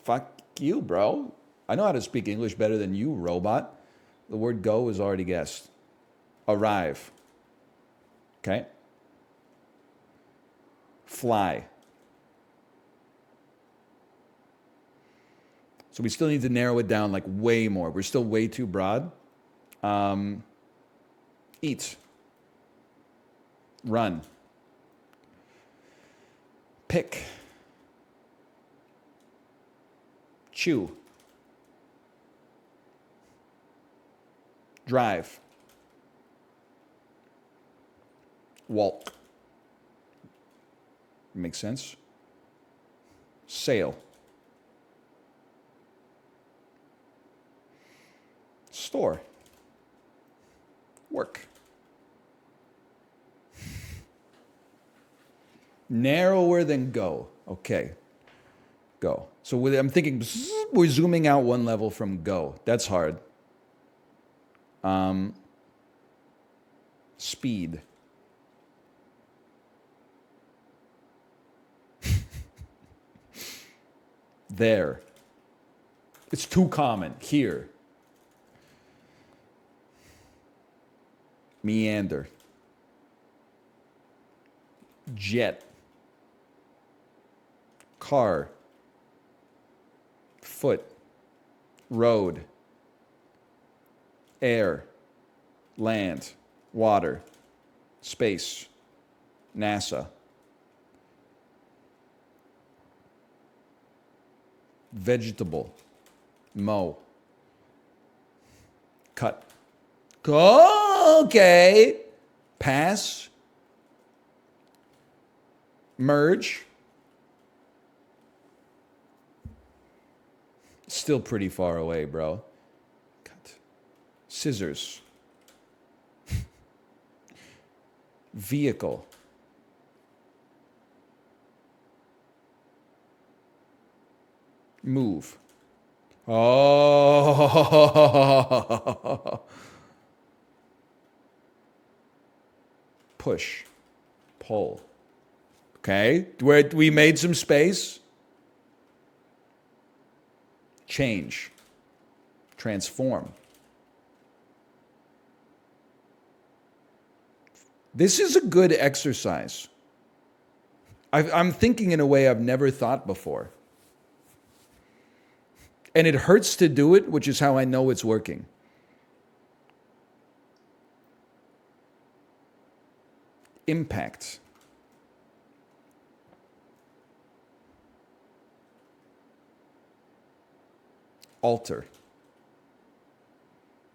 Fuck you, bro. I know how to speak English better than you, robot. The word go is already guessed. Arrive. Okay. Fly. So we still need to narrow it down like way more. We're still way too broad. Eat. Run. Pick. Chew. Drive. Walk. Makes sense? Sail. Store. Work. Narrower than go. Okay. Go. So I'm thinking we're zooming out one level from go. That's hard. Speed. There. It's too common. Here. Meander. Jet. Car. Foot. Road. Air. Land. Water. Space. NASA. Vegetable. Mow. Cut. Okay. Pass. Merge. Still pretty far away, bro. Cut. Scissors. Vehicle. Move. Oh. Push. Pull. Okay. Where we made some space. Change. Transform. This is a good exercise. I'm thinking in a way I've never thought before. And it hurts to do it, which is how I know it's working. Impact. Alter.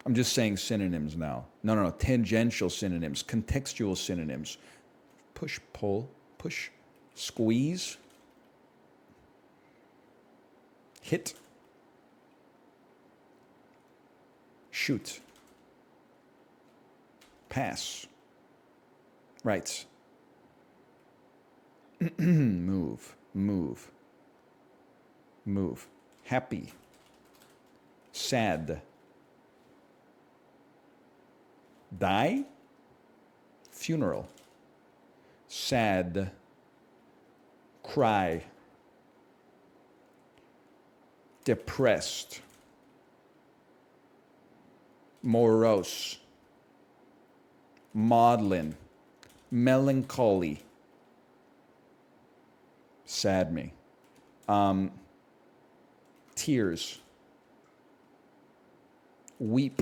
I'm just saying synonyms now. No. Tangential synonyms, contextual synonyms. Push, pull, push, squeeze. Hit. Shoot. Pass. Right. Move. Move. Move. Happy. Sad. Die. Funeral. Sad. Cry. Depressed. Morose. Maudlin. Melancholy. Sad me. Tears. Weep.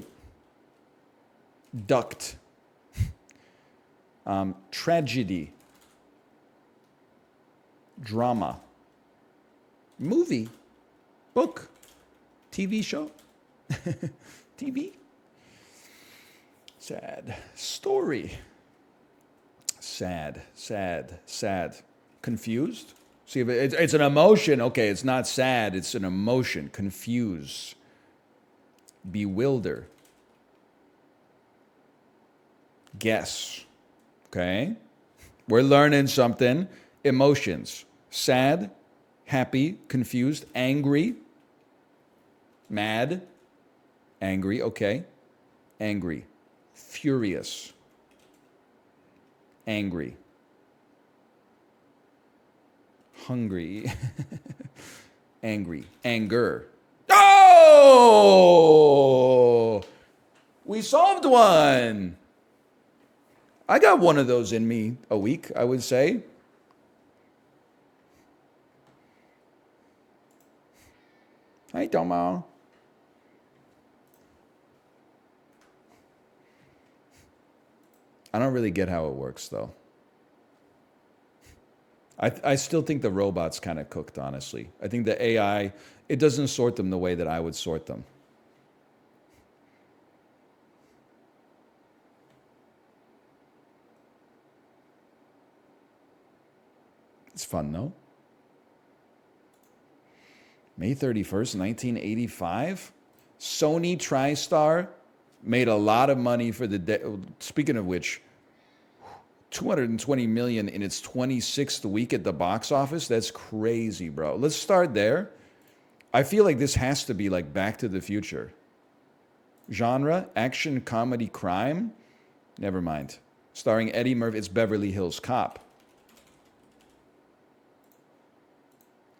Duct. Tragedy. Drama. Movie. Book. TV show. TV. Sad. Story. Sad. Sad. Sad. Confused. See, if it's an emotion. Okay, it's not sad. It's an emotion. Confuse. Bewilder. Guess. Okay? We're learning something. Emotions. Sad. Happy. Confused. Angry. Mad. Angry. Okay. Angry. Furious. Angry. Hungry. Angry. Anger. Oh! We solved one. I got one of those in me a week, I would say. Hi, Tomo. I don't really get how it works, though. I still think the robot's kind of cooked, honestly. I think the AI, it doesn't sort them the way that I would sort them. It's fun, no? May 31st, 1985? Sony TriStar made a lot of money for the day. Speaking of which, 220 million in its 26th week at the box office. That's crazy, bro. Let's start there. I feel like this has to be like Back to the Future. Genre, action, comedy, crime. Never mind. Starring Eddie Murphy. It's Beverly Hills Cop.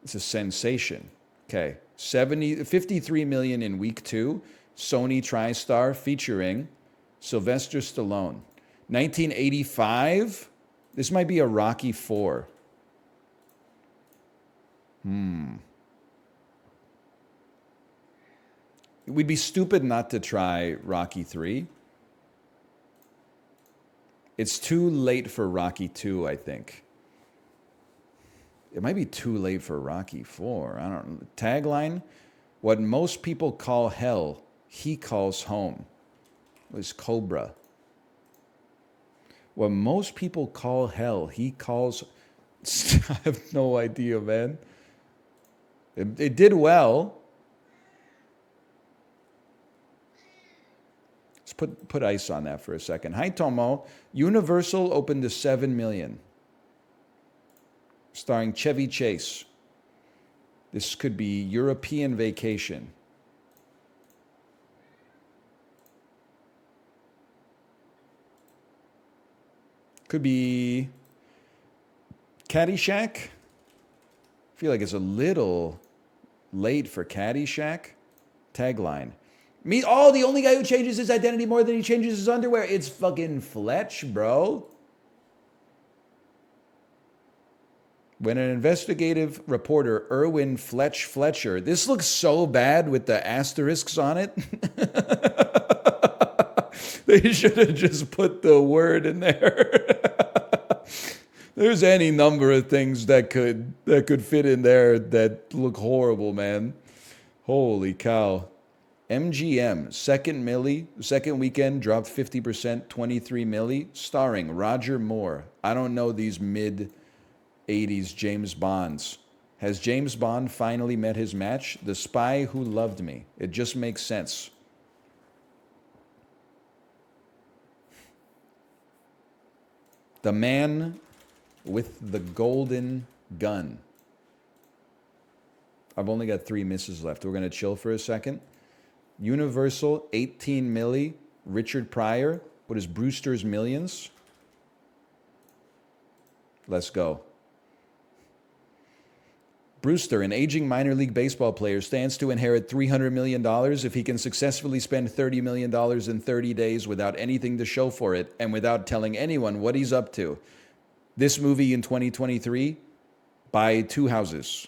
It's a sensation. Okay. 53 million in week 2. Sony TriStar featuring Sylvester Stallone. 1985? This might be a Rocky 4. We'd be stupid not to try Rocky 3. It's too late for Rocky 2, I think. It might be too late for Rocky 4. I don't know. Tagline, what most people call hell, he calls home. It was Cobra. What most people call hell, he calls... I have no idea, man. It did well. Let's put ice on that for a second. Hi, Tomo. Universal opened to 7 million. Starring Chevy Chase. This could be European Vacation. Could be Caddyshack. I feel like it's a little late for Caddyshack. Tagline. The only guy who changes his identity more than he changes his underwear. It's fucking Fletch, bro. When an investigative reporter, Erwin Fletcher, this looks so bad with the asterisks on it. They should have just put the word in there. There's any number of things that could fit in there that look horrible, man. Holy cow. MGM, second weekend, dropped 50%, 23 milli, starring Roger Moore. I don't know these mid-80s James Bonds. Has James Bond finally met his match? The Spy Who Loved Me. It just makes sense. The Man with the Golden Gun. I've only got 3 misses left. We're going to chill for a second. Universal, 18 milli. Richard Pryor. What is Brewster's Millions? Let's go. Brewster, an aging minor league baseball player, stands to inherit $300 million if he can successfully spend $30 million in 30 days without anything to show for it and without telling anyone what he's up to. This movie in 2023, buy 2 houses.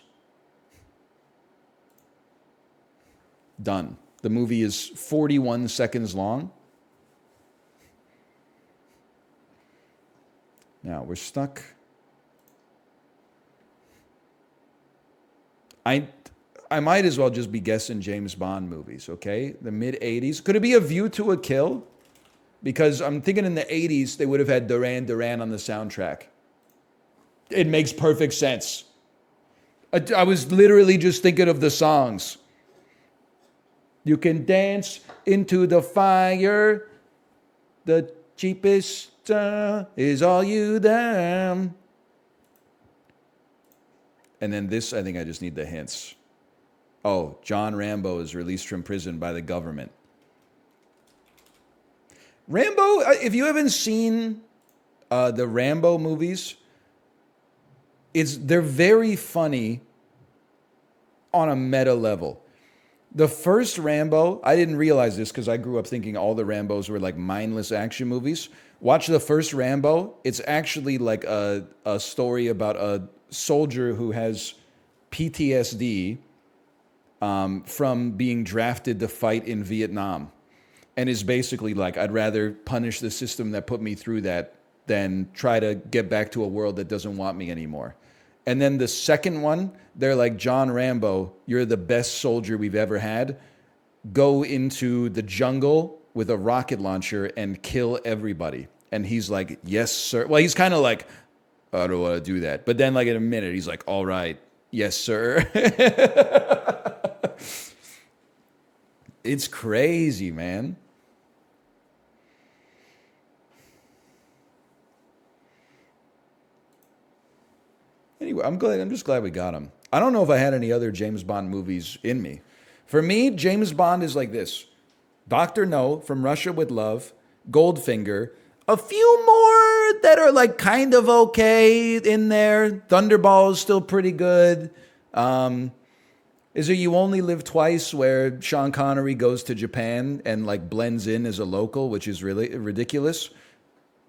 Done. The movie is 41 seconds long. Now, we're stuck. I might as well just be guessing James Bond movies, okay? The mid-'80s. Could it be A View to a Kill? Because I'm thinking in the 80s, they would have had Duran Duran on the soundtrack. It makes perfect sense. I was literally just thinking of the songs. You can dance into the fire. The cheapest is all you damn. And then this, I think I just need the hints. Oh, John Rambo is released from prison by the government. Rambo, if you haven't seen the Rambo movies, they're very funny on a meta level. The first Rambo, I didn't realize this because I grew up thinking all the Rambos were like mindless action movies. Watch the first Rambo. It's actually like a story about a soldier who has PTSD from being drafted to fight in Vietnam. And is basically like, I'd rather punish the system that put me through that than try to get back to a world that doesn't want me anymore. And then the second one, they're like, John Rambo, you're the best soldier we've ever had. Go into the jungle with a rocket launcher and kill everybody. And he's like, yes, sir. Well, he's kind of like, I don't want to do that. But then like in a minute, he's like, all right, yes, sir. It's crazy, man. Anyway, I'm just glad we got him. I don't know if I had any other James Bond movies in me. For me, James Bond is like this: Doctor No, From Russia with Love, Goldfinger, a few more that are like kind of okay in there. Thunderball is still pretty good. Is it You Only Live Twice, where Sean Connery goes to Japan and like blends in as a local, which is really ridiculous.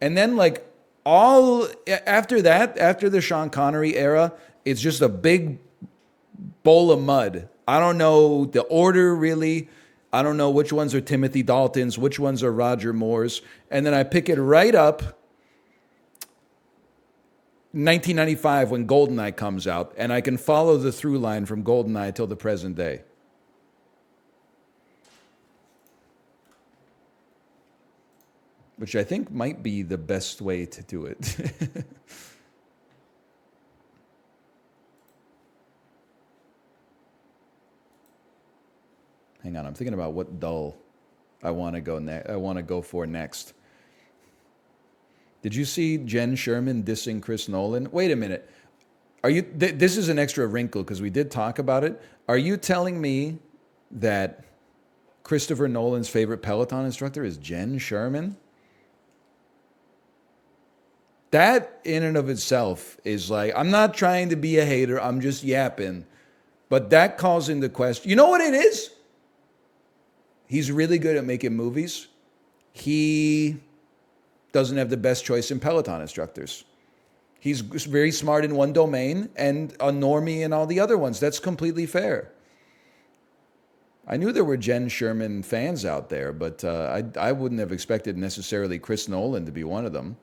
And then like all after that, after the Sean Connery era, it's just a big bowl of mud. I don't know the order really. I don't know which ones are Timothy Dalton's, which ones are Roger Moore's. And then I pick it right up 1995 when GoldenEye comes out, and I can follow the through line from GoldenEye till the present day. Which I think might be the best way to do it. Hang on, I'm thinking about what dull I want to go for next. Did you see Jen Sherman dissing Chris Nolan? Wait a minute. Are you? This is an extra wrinkle because we did talk about it. Are you telling me that Christopher Nolan's favorite Peloton instructor is Jen Sherman? That in and of itself is like, I'm not trying to be a hater. I'm just yapping. But that calls into question. You know what it is? He's really good at making movies. He doesn't have the best choice in Peloton instructors. He's very smart in one domain and a normie in all the other ones. That's completely fair. I knew there were Jen Sherman fans out there, but I wouldn't have expected necessarily Chris Nolan to be one of them.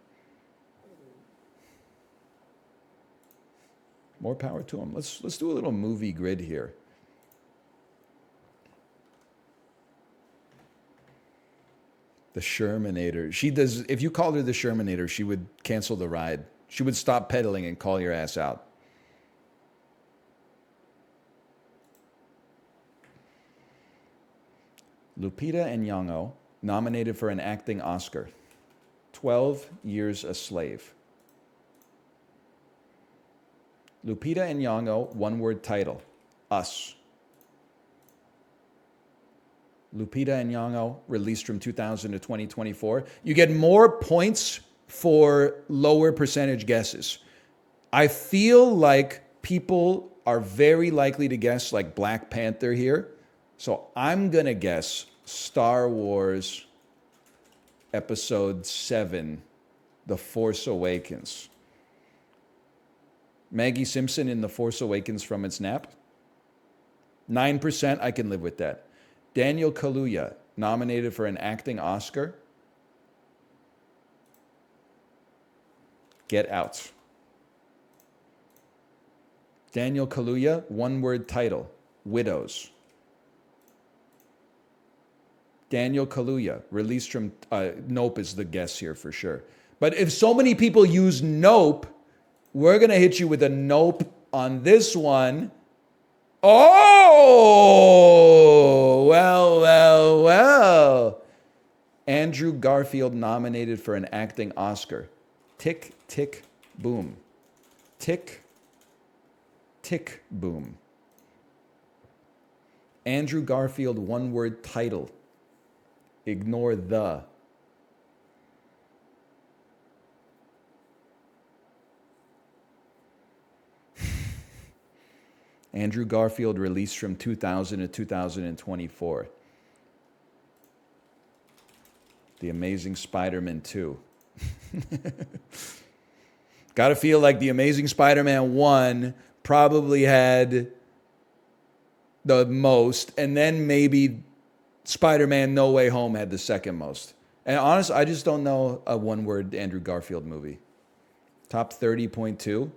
More power to him. Let's do a little movie grid here. The Shermanator. She does. If you called her the Shermanator, she would cancel the ride. She would stop pedaling and call your ass out. Lupita Nyong'o, nominated for an acting Oscar. 12 Years a Slave. Lupita Nyong'o, one-word title. Us. Lupita Nyong'o, released from 2000 to 2024. You get more points for lower percentage guesses. I feel like people are very likely to guess like Black Panther here. So I'm going to guess Star Wars Episode 7, The Force Awakens. Maggie Simpson in The Force Awakens from its nap. 9%, I can live with that. Daniel Kaluuya, nominated for an acting Oscar. Get Out. Daniel Kaluuya, one-word title. Widows. Daniel Kaluuya, released from... Nope is the guess here for sure. But if so many people use Nope, we're going to hit you with a Nope on this one. Oh, well. Andrew Garfield nominated for an acting Oscar. Tick, tick, boom. Tick, tick, boom. Andrew Garfield, one-word title. Ignore the. Andrew Garfield, released from 2000 to 2024. The Amazing Spider-Man 2. Gotta feel like The Amazing Spider-Man 1 probably had the most, and then maybe Spider-Man No Way Home had the second most. And honestly, I just don't know a one-word Andrew Garfield movie. Top 30.2.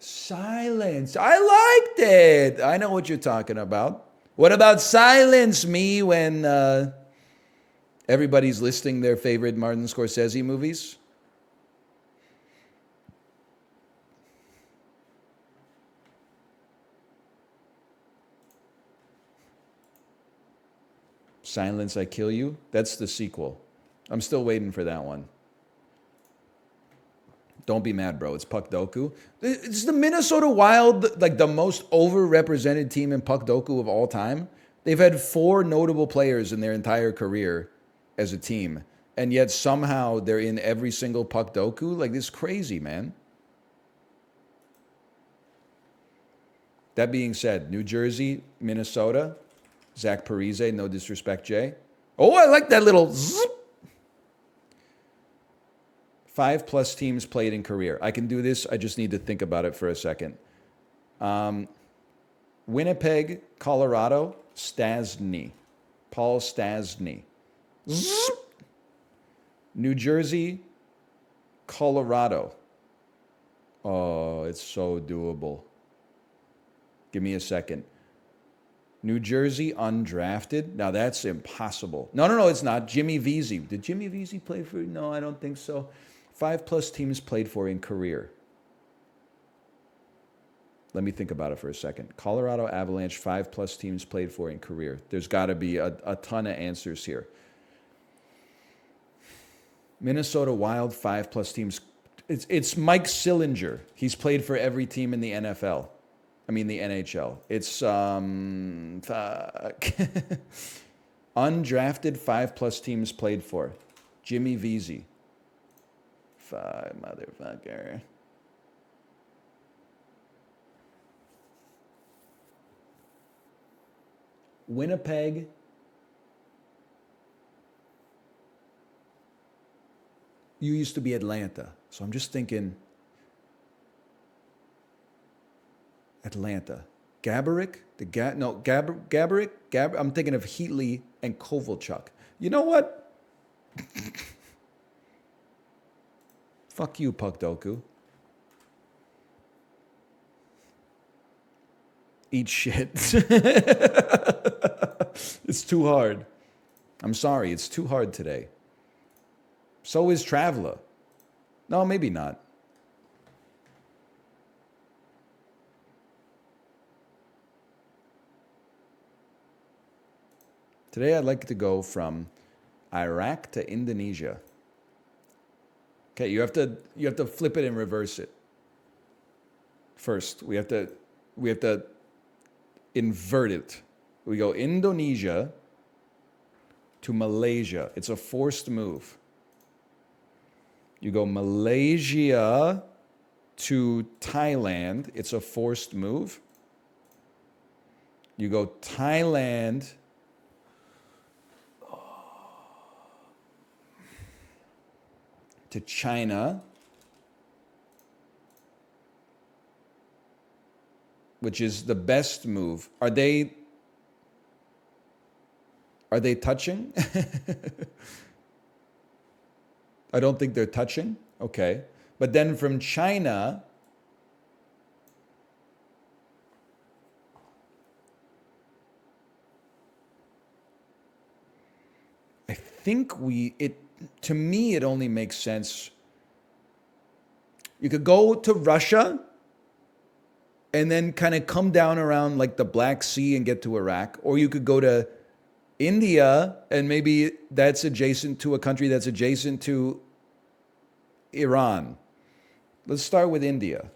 Silence. I liked it. I know what you're talking about. What about Silence Me when everybody's listing their favorite Martin Scorsese movies? Silence, I Kill You. That's the sequel. I'm still waiting for that one. Don't be mad, bro. It's Puck Doku. It's the Minnesota Wild, like the most overrepresented team in Puck Doku of all time. They've had 4 notable players in their entire career as a team, and yet somehow they're in every single Puck Doku. Like, this is crazy, man. That being said, New Jersey, Minnesota, Zach Parise, no disrespect, Jay. Oh, I like that little zip. 5+ teams played in career. I can do this. I just need to think about it for a second. Winnipeg, Colorado, Stastny. Paul Stastny. Zip. New Jersey, Colorado. Oh, it's so doable. Give me a second. New Jersey, undrafted. Now, that's impossible. No, it's not. Jimmy Vesey. Did Jimmy Vesey play for? No, I don't think so. 5+ teams played for in career. Let me think about it for a second. Colorado Avalanche, 5+ teams played for in career. There's got to be a ton of answers here. Minnesota Wild, 5+ teams. It's Mike Sillinger. He's played for every team in the NFL. I mean, the NHL. It's, undrafted, 5+ teams played for. Jimmy Vesey. Fuck, motherfucker. Winnipeg. You used to be Atlanta. So I'm just thinking Atlanta. Gaborik? Gaborik? I'm thinking of Heatley and Kovalchuk. You know what? Fuck you, Puck Doku. Eat shit. It's too hard. I'm sorry, it's too hard today. So is Traveler. No, maybe not. Today I'd like to go from Iraq to Indonesia. Okay, you have to flip it and reverse it. First, we have to invert it. We go Indonesia to Malaysia. It's a forced move. You go Malaysia to Thailand. It's a forced move. You go Thailand to China, which is the best move. Are they touching? I don't think they're touching. Okay. But then from China, I think to me, it only makes sense. You could go to Russia and then kind of come down around like the Black Sea and get to Iraq. Or you could go to India and maybe that's adjacent to a country that's adjacent to Iran. Let's start with India.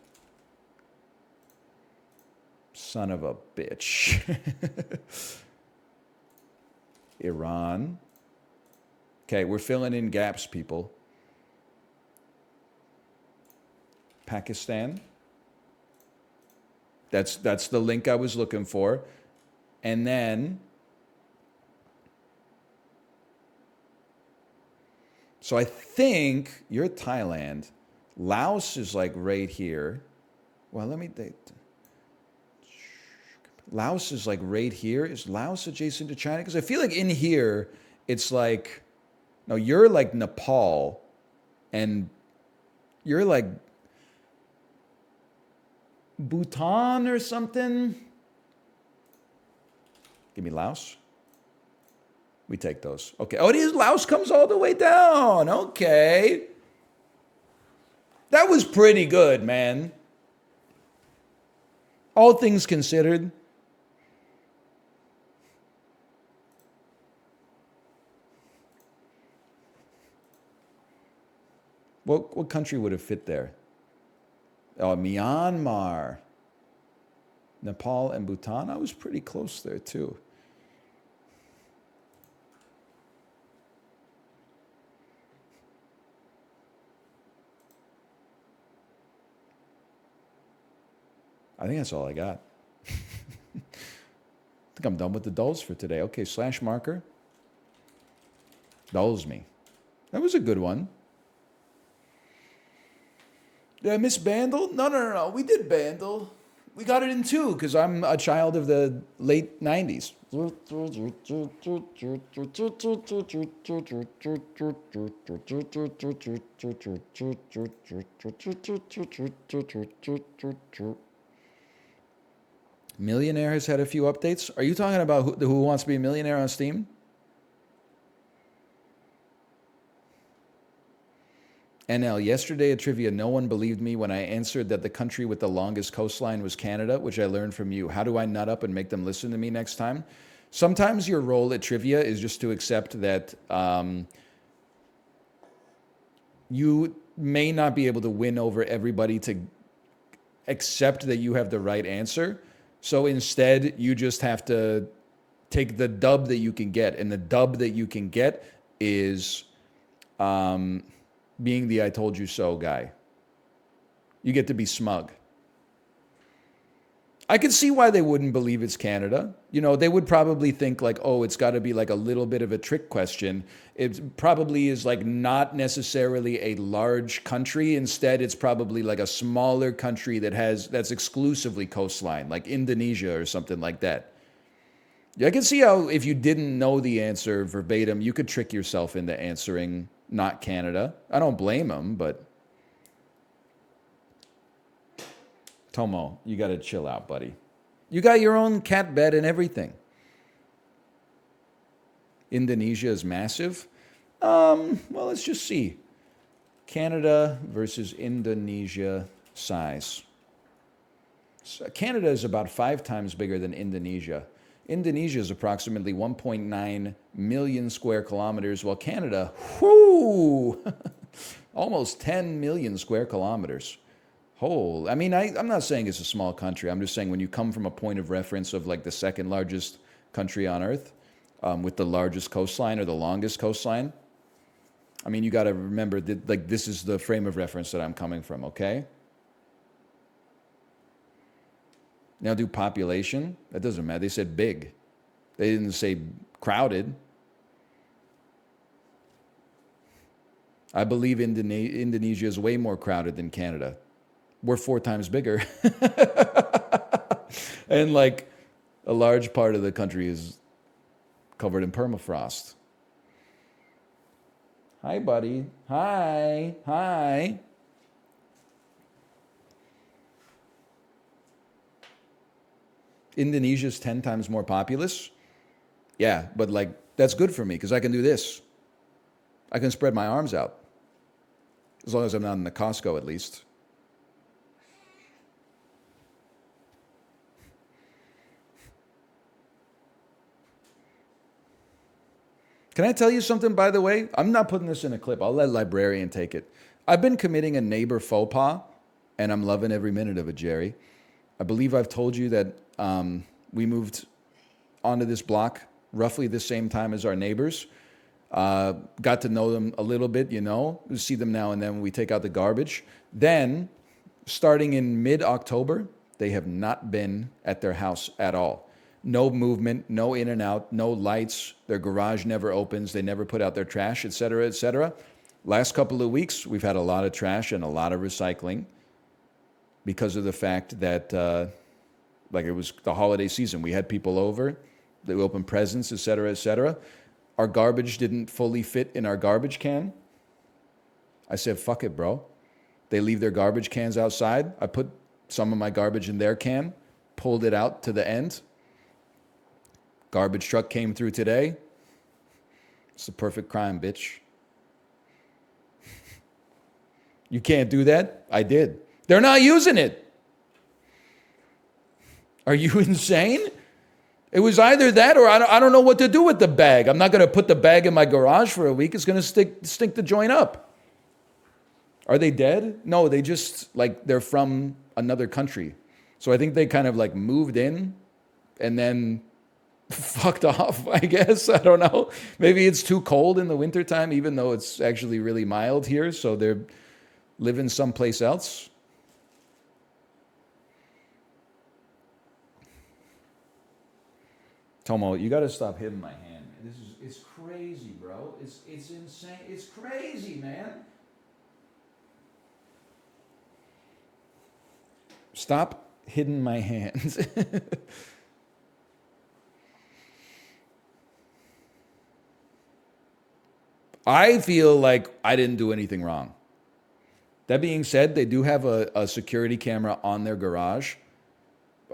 Son of a bitch. Iran. Okay, we're filling in gaps, people. Pakistan. That's the link I was looking for. And then, so I think you're Thailand. Laos is like right here. Well, let me think. Laos is like right here. Is Laos adjacent to China? Because I feel like in here, it's like, no, you're like Nepal, and you're like Bhutan or something. Give me Laos. We take those. Okay. Oh, Laos comes all the way down. Okay. That was pretty good, man. All things considered. What country would have fit there? Oh, Myanmar. Nepal and Bhutan. I was pretty close there too. I think that's all I got. I think I'm done with the dulls for today. Okay, slash marker. Dulls me. That was a good one. Did I miss Bandle? No. We did Bandle. We got it in two because I'm a child of the late 90s. Millionaire has had a few updates. Are you talking about who wants to be a millionaire on Steam? NL, yesterday at trivia, no one believed me when I answered that the country with the longest coastline was Canada, which I learned from you. How do I nut up and make them listen to me next time? Sometimes your role at trivia is just to accept that you may not be able to win over everybody to accept that you have the right answer. So instead, you just have to take the dub that you can get. And the dub that you can get is being the I told you so guy. You get to be smug. I can see why they wouldn't believe it's Canada. You know, they would probably think like, oh, it's got to be like a little bit of a trick question. It probably is like not necessarily a large country. Instead, it's probably like a smaller country that's exclusively coastline, like Indonesia or something like that. I can see how if you didn't know the answer verbatim, you could trick yourself into answering not Canada. I don't blame them, but Tomo, you got to chill out, buddy. You got your own cat bed and everything. Indonesia is massive. Well, let's just see. Canada versus Indonesia size. So Canada is about 5 times bigger than Indonesia. Indonesia is approximately 1.9 million square kilometers, while Canada, almost 10 million square kilometers. I mean, I'm not saying it's a small country. I'm just saying when you come from a point of reference of like the second largest country on Earth with the largest coastline or the longest coastline, I mean, you got to remember that like this is the frame of reference that I'm coming from, okay? Now do population. That doesn't matter. They said big. They didn't say crowded. I believe Indonesia is way more crowded than Canada. We're 4 times bigger. And like a large part of the country is covered in permafrost. Hi, buddy. Hi. Indonesia's 10 times more populous. Yeah, but like that's good for me because I can do this. I can spread my arms out. As long as I'm not in the Costco at least. Can I tell you something, by the way? I'm not putting this in a clip. I'll let Librarian take it. I've been committing a neighbor faux pas, and I'm loving every minute of it, Jerry. I believe I've told you that we moved onto this block roughly the same time as our neighbors. Got to know them a little bit, you know. We see them now and then when we take out the garbage. Then, starting in mid-October, they have not been at their house at all. No movement, no in and out, no lights. Their garage never opens. They never put out their trash, et cetera, et cetera. Last couple of weeks, we've had a lot of trash and a lot of recycling because of the fact that, like it was the holiday season. We had people over. They opened presents, et cetera, et cetera. Our garbage didn't fully fit in our garbage can. I said, fuck it, bro. They leave their garbage cans outside. I put some of my garbage in their can, pulled it out to the end. Garbage truck came through today. It's the perfect crime, bitch. You can't do that? I did. They're not using it. Are you insane? It was either that or I don't know what to do with the bag. I'm not going to put the bag in my garage for a week. It's going to stink the joint up. Are they dead? No, they just, like, they're from another country. So I think they kind of, like, moved in and then fucked off, I guess. I don't know. Maybe it's too cold in the wintertime, even though it's actually really mild here. So they're living someplace else. Tomo, you got to stop hitting my hand. It's crazy, bro. It's insane. It's crazy, man. Stop hitting my hands. I feel like I didn't do anything wrong. That being said, they do have a security camera on their garage.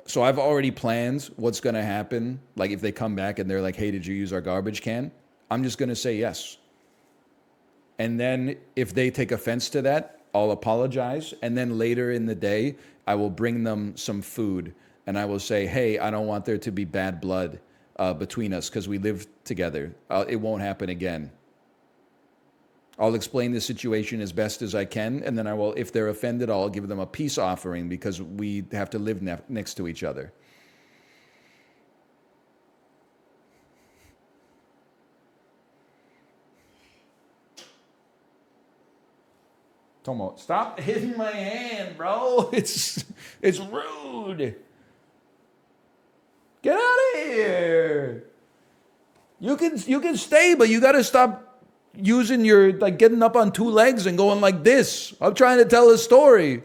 So I've already planned what's going to happen. Like if they come back and they're like, hey, did you use our garbage can? I'm just going to say yes. And then if they take offense to that, I'll apologize. And then later in the day, I will bring them some food. And I will say, hey, I don't want there to be bad blood between us because we live together. It won't happen again. I'll explain the situation as best as I can, and then I will, if they're offended, I'll give them a peace offering because we have to live next to each other. Tomo, stop hitting my hand, bro. It's rude. Get out of here. You can stay, but you got to stop using your, like, getting up on two legs and going like this. I'm trying to tell a story.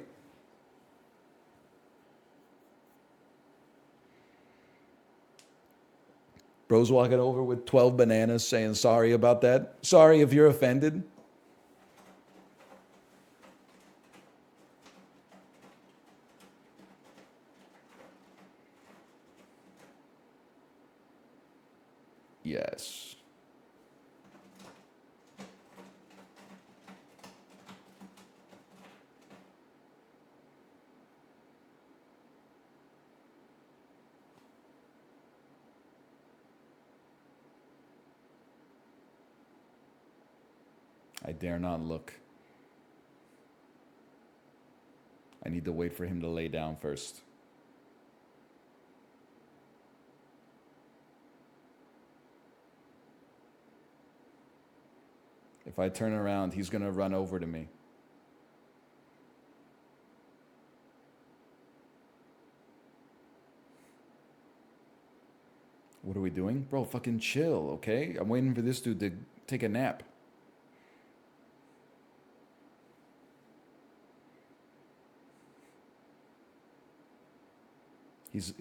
Bro's walking over with 12 bananas saying sorry about that. Sorry if you're offended. Yes. I dare not look. I need to wait for him to lay down first. If I turn around, he's going to run over to me. What are we doing? Bro, fucking chill, okay? I'm waiting for this dude to take a nap.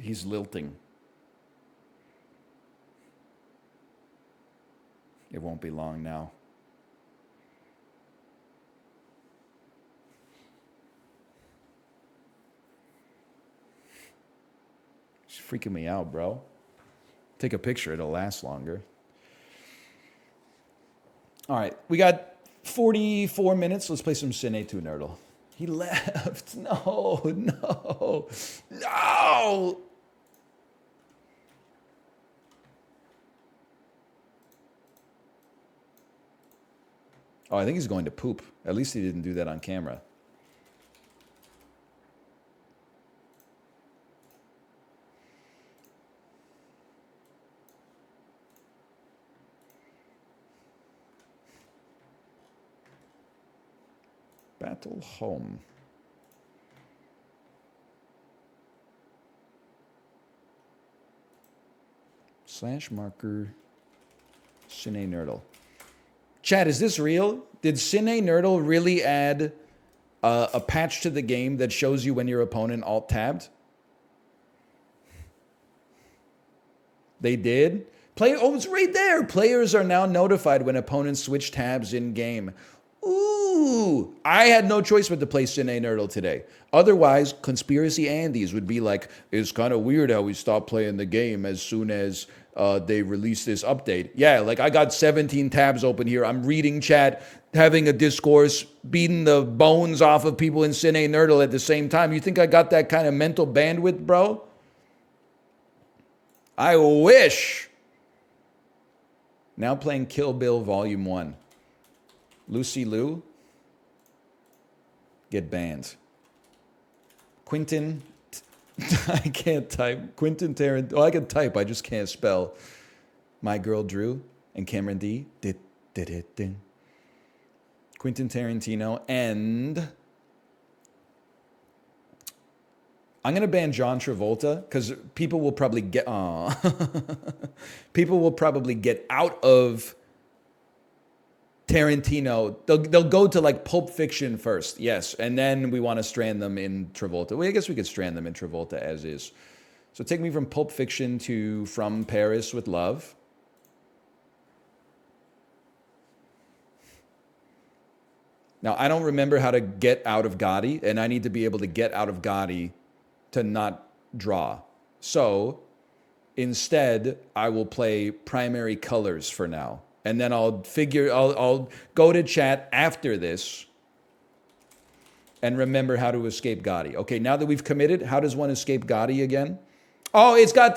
He's lilting. It won't be long now. She's freaking me out, bro. Take a picture, it'll last longer. All right, we got 44 minutes. Let's play some Cine2Nerdle. He left. No. Oh, I think he's going to poop. At least he didn't do that on camera. Battle home. /marker Cine2Nerdle. Chat, is this real? Did Cine2Nerdle really add a patch to the game that shows you when your opponent alt-tabbed? They did? Oh, it's right there. Players are now notified when opponents switch tabs in-game. Ooh, I had no choice but to play Cine2Nerdle today. Otherwise, Conspiracy Andes would be like, it's kind of weird how we stopped playing the game as soon as they released this update. Yeah, like I got 17 tabs open here. I'm reading chat, having a discourse, beating the bones off of people in Cine2Nerdle at the same time. You think I got that kind of mental bandwidth, bro? I wish. Now playing Kill Bill Volume 1. Lucy Liu. get banned. Quentin, I can't type. Quentin Tarantino. Oh, I can type. I just can't spell. My Girl Drew and Cameron D. Did. Quentin Tarantino and I'm gonna ban John Travolta because people will probably get. People will probably get out of Tarantino. They'll go to like Pulp Fiction first, yes, and then we want to strand them in Travolta. Well, I guess we could strand them in Travolta as is. So take me from Pulp Fiction to From Paris with Love. Now, I don't remember how to get out of Gotti, and I need to be able to get out of Gotti to not draw. So instead, I will play Primary Colors for now. And then I'll go to chat after this and remember how to escape Gotti. Okay, now that we've committed, how does one escape Gotti again? Oh, it's got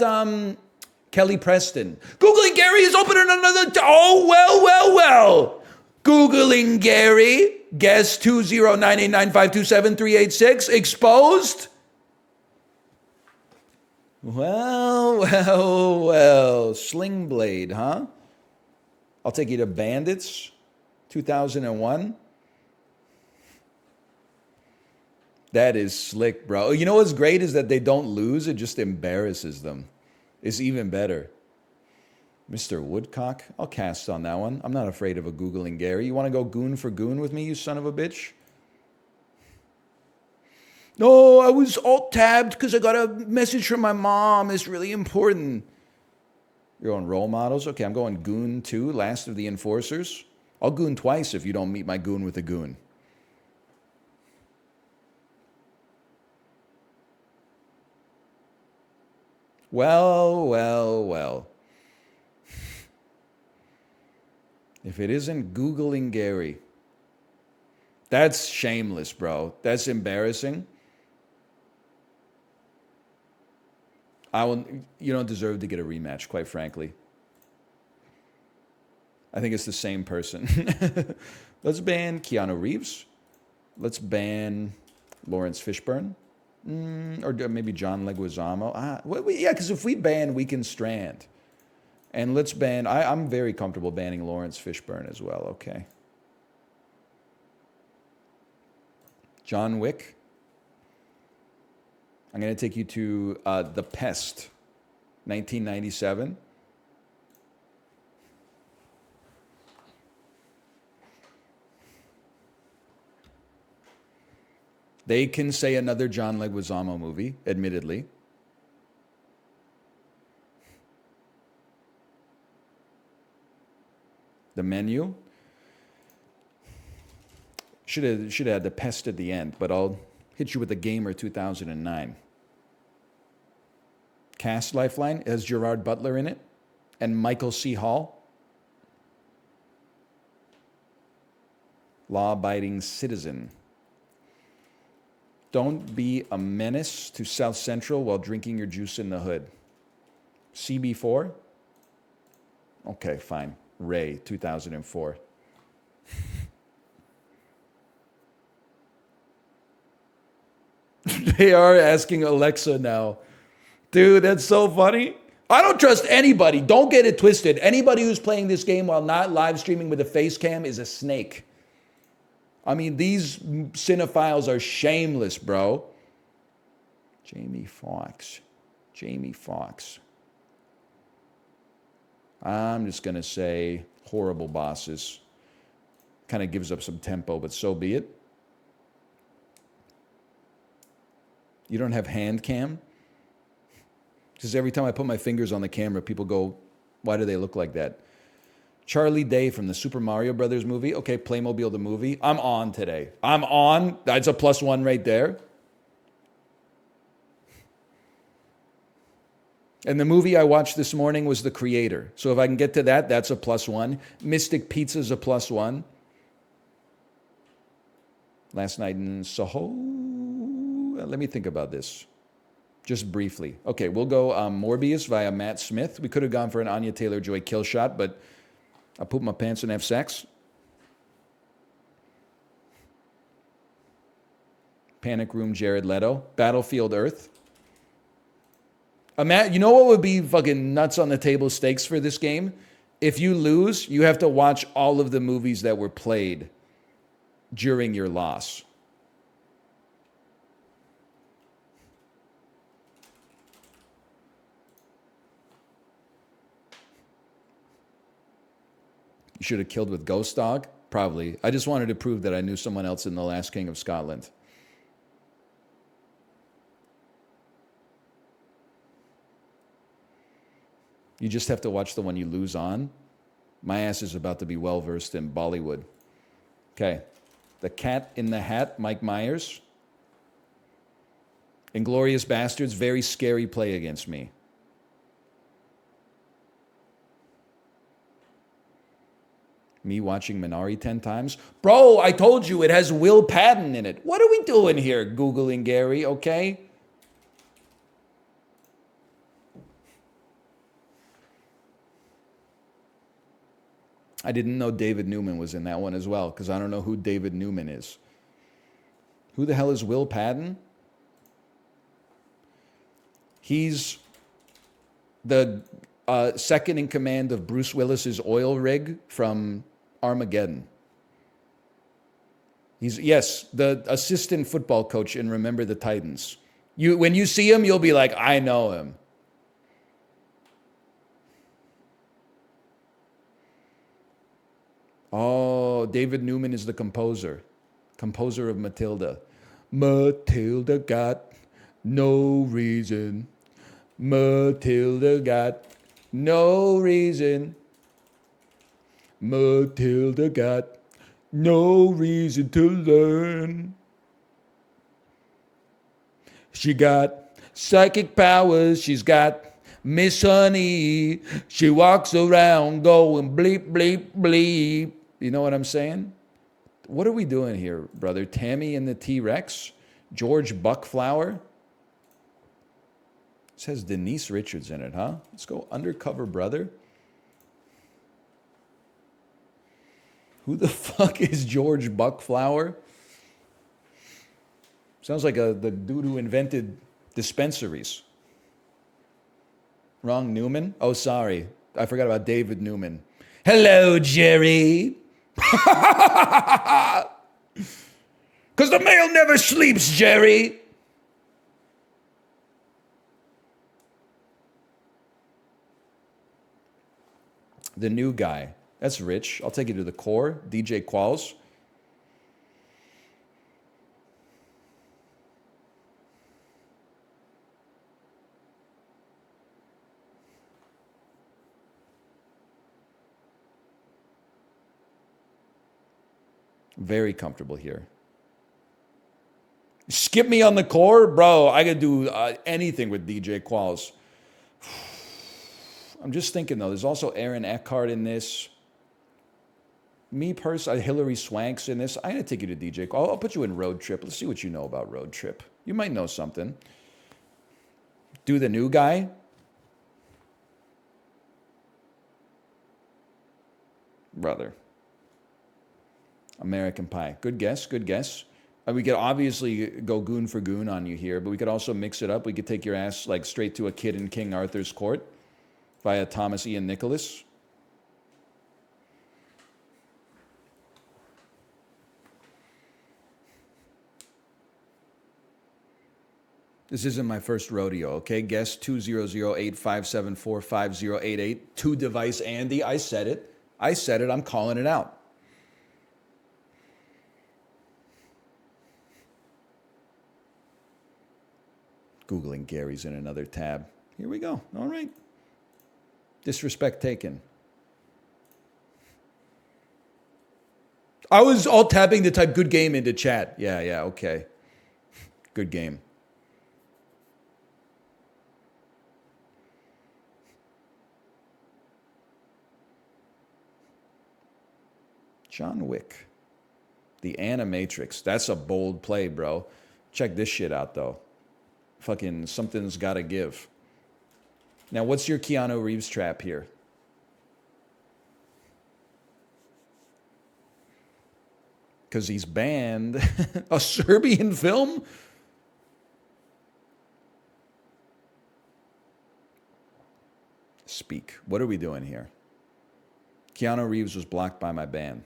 Kelly Preston. Googling Gary is opening another... well. Googling Gary. Guess 20989527386. Exposed? Well. Sling Blade, huh? I'll take you to Bandits. 2001. That is slick, bro. You know what's great is that they don't lose. It just embarrasses them. It's even better. Mr. Woodcock. I'll cast on that one. I'm not afraid of a Googling Gary. You want to go goon for goon with me, you son of a bitch? No, I was alt-tabbed because I got a message from my mom. It's really important. You're on role models? Okay, I'm going Goon 2, Last of the Enforcers. I'll goon twice if you don't meet my goon with a goon. Well. If it isn't Googling Gary, that's shameless, bro. That's embarrassing. You don't deserve to get a rematch, quite frankly. I think it's the same person. Let's ban Keanu Reeves. Let's ban Lawrence Fishburne. Or maybe John Leguizamo. Yeah, because if we ban, we can strand. And let's ban... I'm very comfortable banning Lawrence Fishburne as well, okay. John Wick. I'm going to take you to The Pest, 1997. They can say another John Leguizamo movie, admittedly. The Menu. Should have had The Pest at the end, but I'll hit you with The Gamer 2009. Cast Lifeline has Gerard Butler in it and Michael C. Hall. Law-abiding citizen. Don't be a menace to South Central while drinking your juice in the hood. CB4? Okay, fine. Ray, 2004. They are asking Alexa now. Dude, that's so funny. I don't trust anybody. Don't get it twisted. Anybody who's playing this game while not live streaming with a face cam is a snake. I mean, these cinephiles are shameless, bro. Jamie Foxx. I'm just going to say Horrible Bosses. Kind of gives up some tempo, but so be it. You don't have hand cam? Because every time I put my fingers on the camera, people go, why do they look like that? Charlie Day from the Super Mario Brothers movie. Okay, Playmobil the movie. I'm on today. I'm on. That's a +1 right there. And the movie I watched this morning was The Creator. So if I can get to that, that's a +1. Mystic Pizza's a +1. Last Night in Soho. Let me think about this. Just briefly. Okay, we'll go Morbius via Matt Smith. We could have gone for an Anya Taylor-Joy kill shot, but I'll poop my pants and have sex. Panic Room, Jared Leto. Battlefield Earth. You know what would be fucking nuts on the table stakes for this game? If you lose, you have to watch all of the movies that were played during your loss. You should have killed with Ghost Dog? Probably. I just wanted to prove that I knew someone else in The Last King of Scotland. You just have to watch the one you lose on. My ass is about to be well-versed in Bollywood. Okay. The Cat in the Hat, Mike Myers. Inglourious Bastards, very scary play against me. Me watching Minari 10 times. Bro, I told you it has Will Patton in it. What are we doing here, Googling Gary, okay? I didn't know David Newman was in that one as well, because I don't know who David Newman is. Who the hell is Will Patton? He's the second in command of Bruce Willis's oil rig from Armageddon. He's, yes, the assistant football coach in Remember the Titans. When you see him, you'll be like, I know him. Oh, David Newman is the composer of Matilda. Matilda got no reason. Matilda got no reason. Matilda got no reason to learn. She got psychic powers. She's got Miss Honey. She walks around going bleep, bleep, bleep. You know what I'm saying? What are we doing here, brother? Tammy and the T-Rex? George Buckflower? It says Denise Richards in it, huh? Let's go Undercover Brother. Who the fuck is George Buckflower? Sounds like the dude who invented dispensaries. Wrong Newman? Oh, sorry. I forgot about David Newman. Hello, Jerry. Because the male never sleeps, Jerry. The new guy. That's rich. I'll take you to the core. DJ Qualls. Very comfortable here. Skip me on the core? Bro, I could do anything with DJ Qualls. I'm just thinking, though, there's also Aaron Eckhart in this. Me personally, Hillary Swank's in this. I'm going to take you to DJ Qualls. I'll put you in Road Trip. Let's see what you know about Road Trip. You might know something. Do the new guy. Brother. American Pie. Good guess, good guess. We could obviously go goon for goon on you here, but we could also mix it up. We could take your ass like straight to A Kid in King Arthur's Court via Thomas Ian Nicholas. This isn't my first rodeo, okay? Guess 200-8574-5088. Two device Andy. I said it. I'm calling it out. Googling Gary's in another tab. Here we go. All right. Disrespect taken. I was all tapping to type good game into chat. Yeah, okay. Good game. John Wick. The Animatrix. That's a bold play, bro. Check this shit out, though. Fucking something's got to give. Now, what's your Keanu Reeves trap here? because he's banned. A Serbian film? Speak. What are we doing here? Keanu Reeves was blocked by my ban.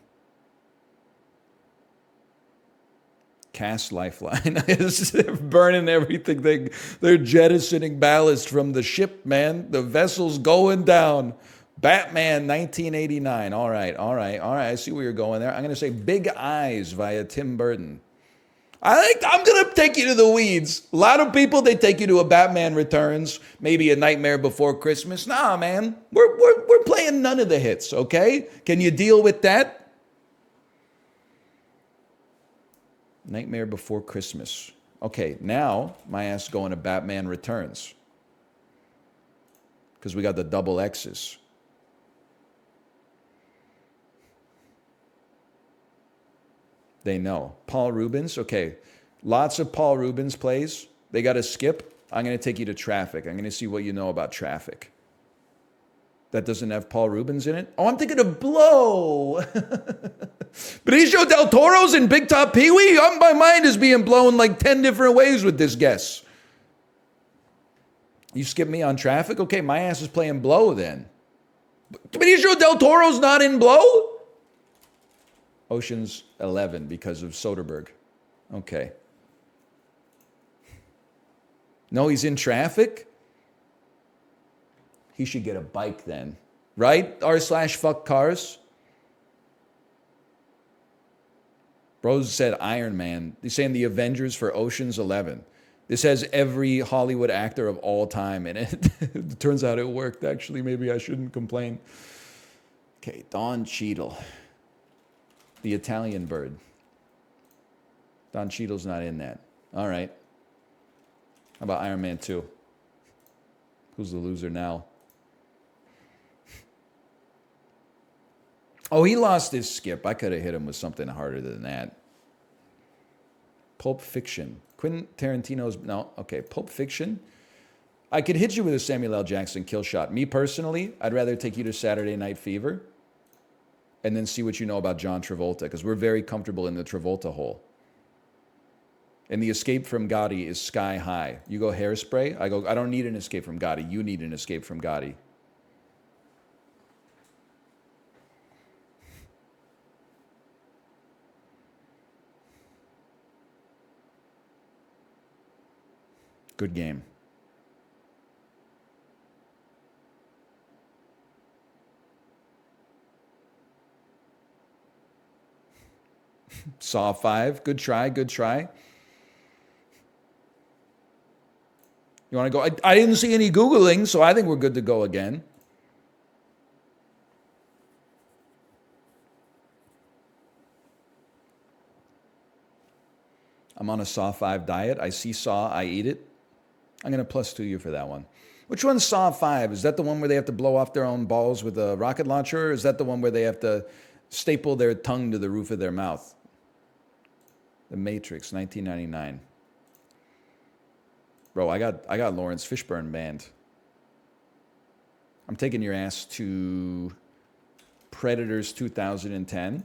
Cast Lifeline. They're burning everything. They're jettisoning ballast from the ship, man. The vessel's going down. Batman 1989. All right. I see where you're going there. I'm going to say Big Eyes via Tim Burton. I'm going to take you to the weeds. A lot of people, they take you to a Batman Returns, maybe A Nightmare Before Christmas. Nah, man. We're playing none of the hits, okay? Can you deal with that? Nightmare Before Christmas. Okay, now my ass going to Batman Returns. Because we got the double X's. They know. Paul Rubens, okay. Lots of Paul Rubens plays. They got to skip. I'm going to take you to Traffic. I'm going to see what you know about Traffic. That doesn't have Paul Rubens in it? Oh, I'm thinking of Blow. Benicio del Toro's in Big Top Pee-wee? My mind is being blown like 10 different ways with this guess. You skip me on Traffic? Okay, my ass is playing Blow then. Benicio del Toro's not in Blow? Ocean's 11 because of Soderbergh. Okay. No, he's in Traffic? He should get a bike then. Right? r/fuck cars. Bros said Iron Man. He's saying the Avengers for Ocean's 11. This has every Hollywood actor of all time in it. It turns out it worked, actually. Maybe I shouldn't complain. Okay, Don Cheadle. The Italian bird. Don Cheadle's not in that. All right. How about Iron Man 2? Who's the loser now? Oh, he lost his skip. I could have hit him with something harder than that. Pulp Fiction. Quentin Tarantino's... No, okay. Pulp Fiction. I could hit you with a Samuel L. Jackson kill shot. Me personally, I'd rather take you to Saturday Night Fever and then see what you know about John Travolta, because we're very comfortable in the Travolta hole. And the escape from Gotti is sky high. You go Hairspray, I go, I don't need an escape from Gotti. You need an escape from Gotti. Good game. Saw 5. Good try, good try. You want to go? I didn't see any Googling, so I think we're good to go again. I'm on a Saw 5 diet. I see Saw, I eat it. I'm going to +2 you for that one. Which one's Saw 5? Is that the one where they have to blow off their own balls with a rocket launcher? Or is that the one where they have to staple their tongue to the roof of their mouth? The Matrix, 1999. Bro, I got Lawrence Fishburne banned. I'm taking your ass to Predators 2010.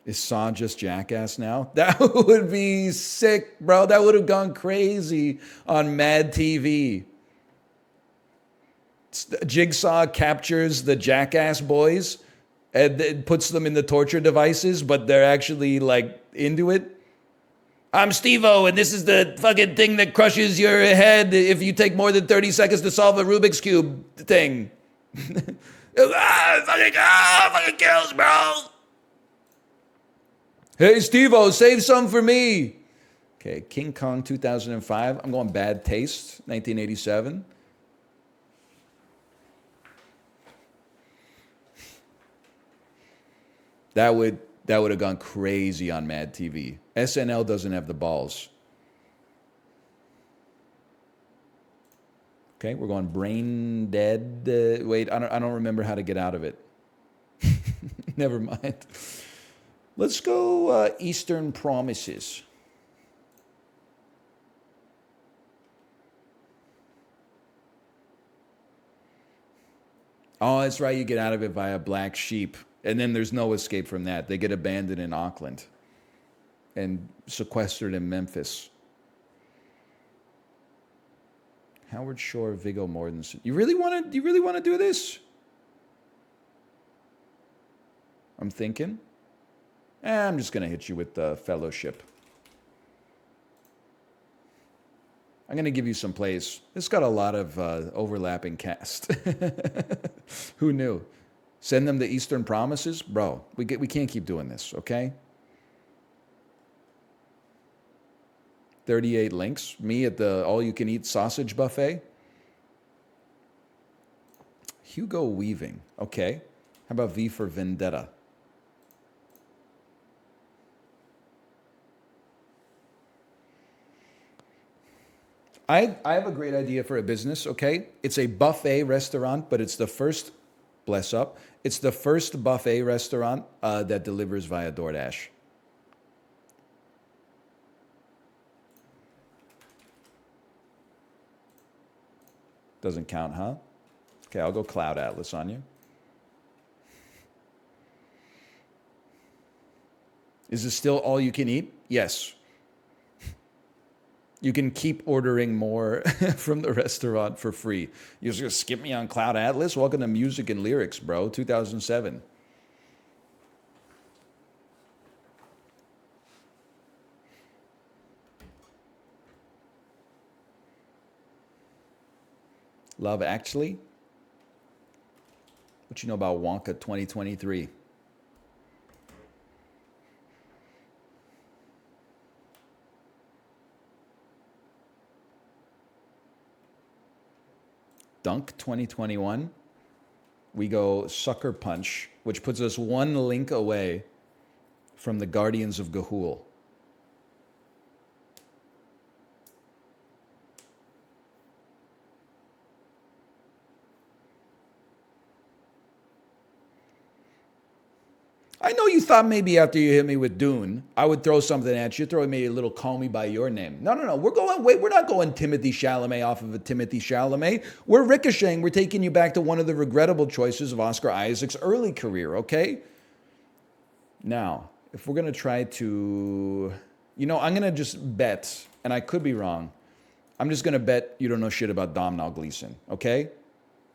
Is Saw just Jackass now? That would be sick, bro. That would have gone crazy on Mad TV. Jigsaw captures the Jackass boys and it puts them in the torture devices, but they're actually like into it. I'm Steve-O, and this is the fucking thing that crushes your head if you take more than 30 seconds to solve a Rubik's Cube thing. Fucking kills, bro. Hey, Steve-O, save some for me. Okay, King Kong 2005. I'm going Bad Taste, 1987. That would have gone crazy on Mad TV. SNL doesn't have the balls. Okay, we're going Brain Dead. Wait, I don't remember how to get out of it. Never mind. Let's go Eastern Promises. Oh, that's right. You get out of it via Black Sheep. And then there's no escape from that. They get abandoned in Auckland and sequestered in Memphis. Howard Shore, Viggo Mortensen. You really want to do this? I'm thinking. I'm just going to hit you with the Fellowship. I'm going to give you some plays. It's got a lot of overlapping cast. Who knew? Send them the Eastern Promises? Bro, we can't keep doing this, okay? 38 links. Me at the all-you-can-eat sausage buffet. Hugo Weaving. Okay. How about V for Vendetta? I have a great idea for a business, okay? It's a buffet restaurant, but it's the first, bless up, it's the first buffet restaurant that delivers via DoorDash. Doesn't count, huh? Okay, I'll go Cloud Atlas on you. Is it still all you can eat? Yes. You can keep ordering more from the restaurant for free. You're just going to skip me on Cloud Atlas? Welcome to Music and Lyrics, bro. 2007. Love Actually? What you know about Wonka 2023? Dunk 2021. We go Sucker Punch, which puts us one link away from the Guardians of Ga'Hoole. I know you thought maybe after you hit me with Dune, I would throw something at you, throw me a little Call Me By Your Name. No. We're not going Timothy Chalamet off of a Timothy Chalamet. We're ricocheting. We're taking you back to one of the regrettable choices of Oscar Isaac's early career, okay? Now, if we're going to try to, I'm going to just bet, and I could be wrong. I'm just going to bet you don't know shit about Domhnall Gleeson, okay?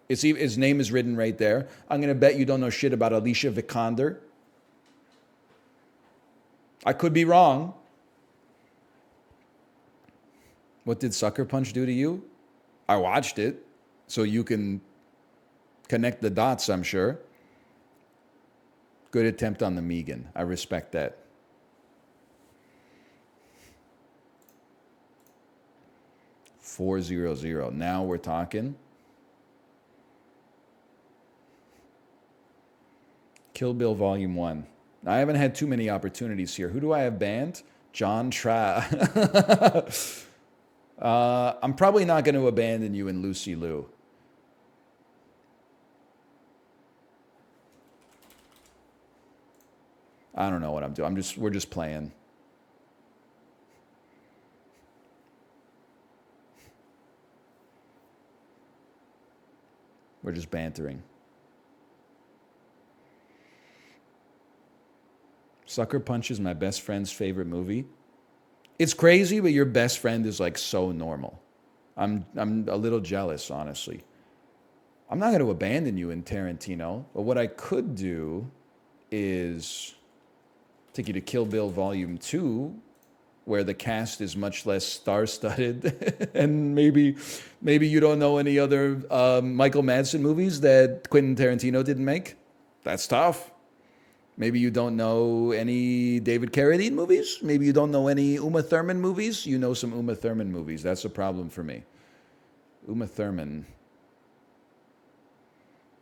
His name is written right there. I'm going to bet you don't know shit about Alicia Vikander. I could be wrong. What did Sucker Punch do to you? I watched it, so you can connect the dots, I'm sure. Good attempt on the Megan. I respect that. $400. Now we're talking. Kill Bill Volume 1. I haven't had too many opportunities here. Who do I have banned? John Tra. I'm probably not going to abandon you in Lucy Liu. I don't know what I'm doing. We're just playing. We're just bantering. Sucker Punch is my best friend's favorite movie. It's crazy, but your best friend is like so normal. I'm a little jealous, honestly. I'm not going to abandon you in Tarantino, but what I could do is take you to Kill Bill Volume 2, where the cast is much less star-studded, and maybe you don't know any other Michael Madsen movies that Quentin Tarantino didn't make. That's tough. Maybe you don't know any David Carradine movies. Maybe you don't know any Uma Thurman movies. You know some Uma Thurman movies. That's a problem for me. Uma Thurman.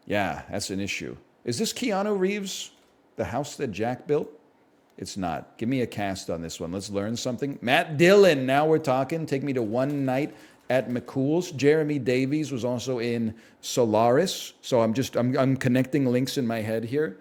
Yeah, that's an issue. Is this Keanu Reeves, The House That Jack Built? It's not. Give me a cast on this one. Let's learn something. Matt Dillon. Now we're talking. Take me to One Night at McCool's. Jeremy Davies was also in Solaris. So I'm connecting links in my head here.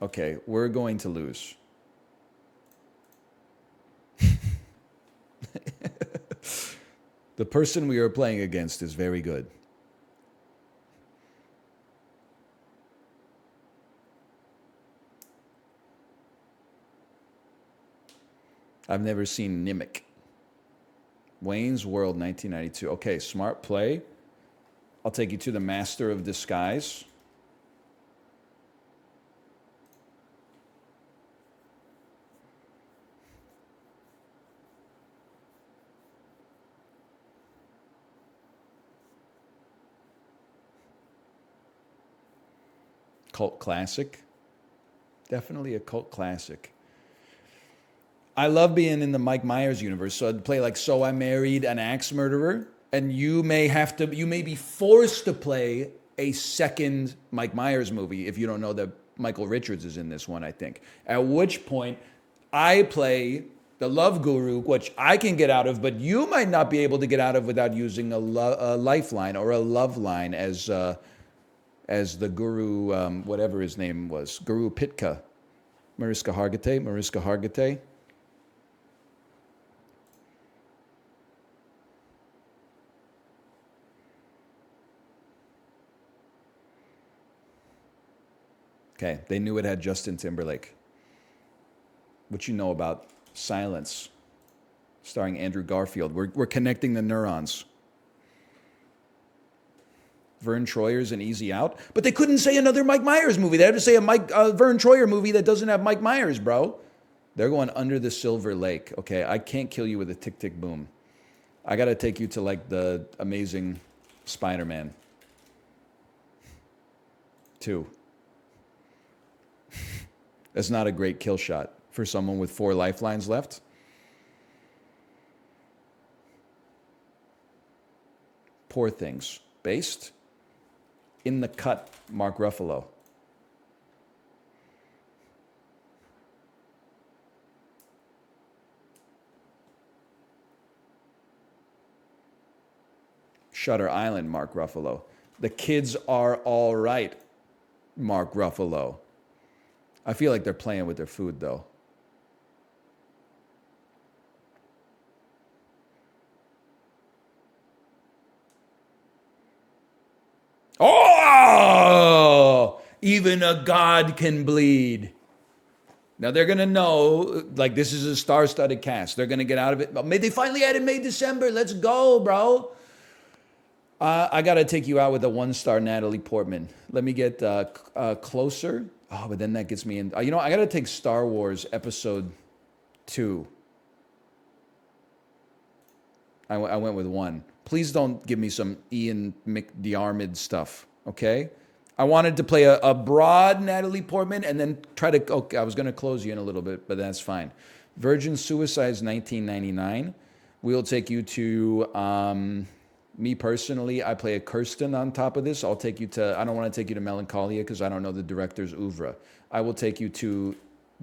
Okay, we're going to lose. The person we are playing against is very good. I've never seen Nimic. Wayne's World 1992. Okay, smart play. I'll take you to the Master of Disguise. Cult classic. Definitely a cult classic. I love being in the Mike Myers universe. So I'd play like So I Married an Axe Murderer, and you may be forced to play a second Mike Myers movie if you don't know that Michael Richards is in this one, I think. At which point I play the Love Guru, which I can get out of, but you might not be able to get out of without using a lifeline or a love line as the Guru, whatever his name was, Guru Pitka, Mariska Hargitay. Okay, they knew it had Justin Timberlake. What you know about Silence, starring Andrew Garfield. We're connecting the neurons. Vern Troyer's an Easy Out, but they couldn't say another Mike Myers movie. They had to say a Vern Troyer movie that doesn't have Mike Myers, bro. They're going Under the Silver Lake. Okay, I can't kill you with a tick tick boom. I got to take you to like the Amazing Spider-Man 2. That's not a great kill shot for someone with 4 lifelines left. Poor Things. Based. In the Cut, Mark Ruffalo. Shutter Island, Mark Ruffalo. The Kids Are All Right, Mark Ruffalo. I feel like they're playing with their food, though. Oh! Even a god can bleed. Now they're going to know, like, this is a star-studded cast. They're going to get out of it. May they finally added May December. Let's go, bro. I got to take you out with a 1-star Natalie Portman. Let me get Closer. Oh, but then that gets me in. I got to take Star Wars Episode 2. I went with 1. Please don't give me some Ian McDiarmid stuff, okay? I wanted to play a broad Natalie Portman and then try to... Okay, I was going to close you in a little bit, but that's fine. Virgin Suicides 1999. We'll take you to... me personally, I play a Kirsten on top of this. I'll take you to... I don't want to take you to Melancholia because I don't know the director's oeuvre. I will take you to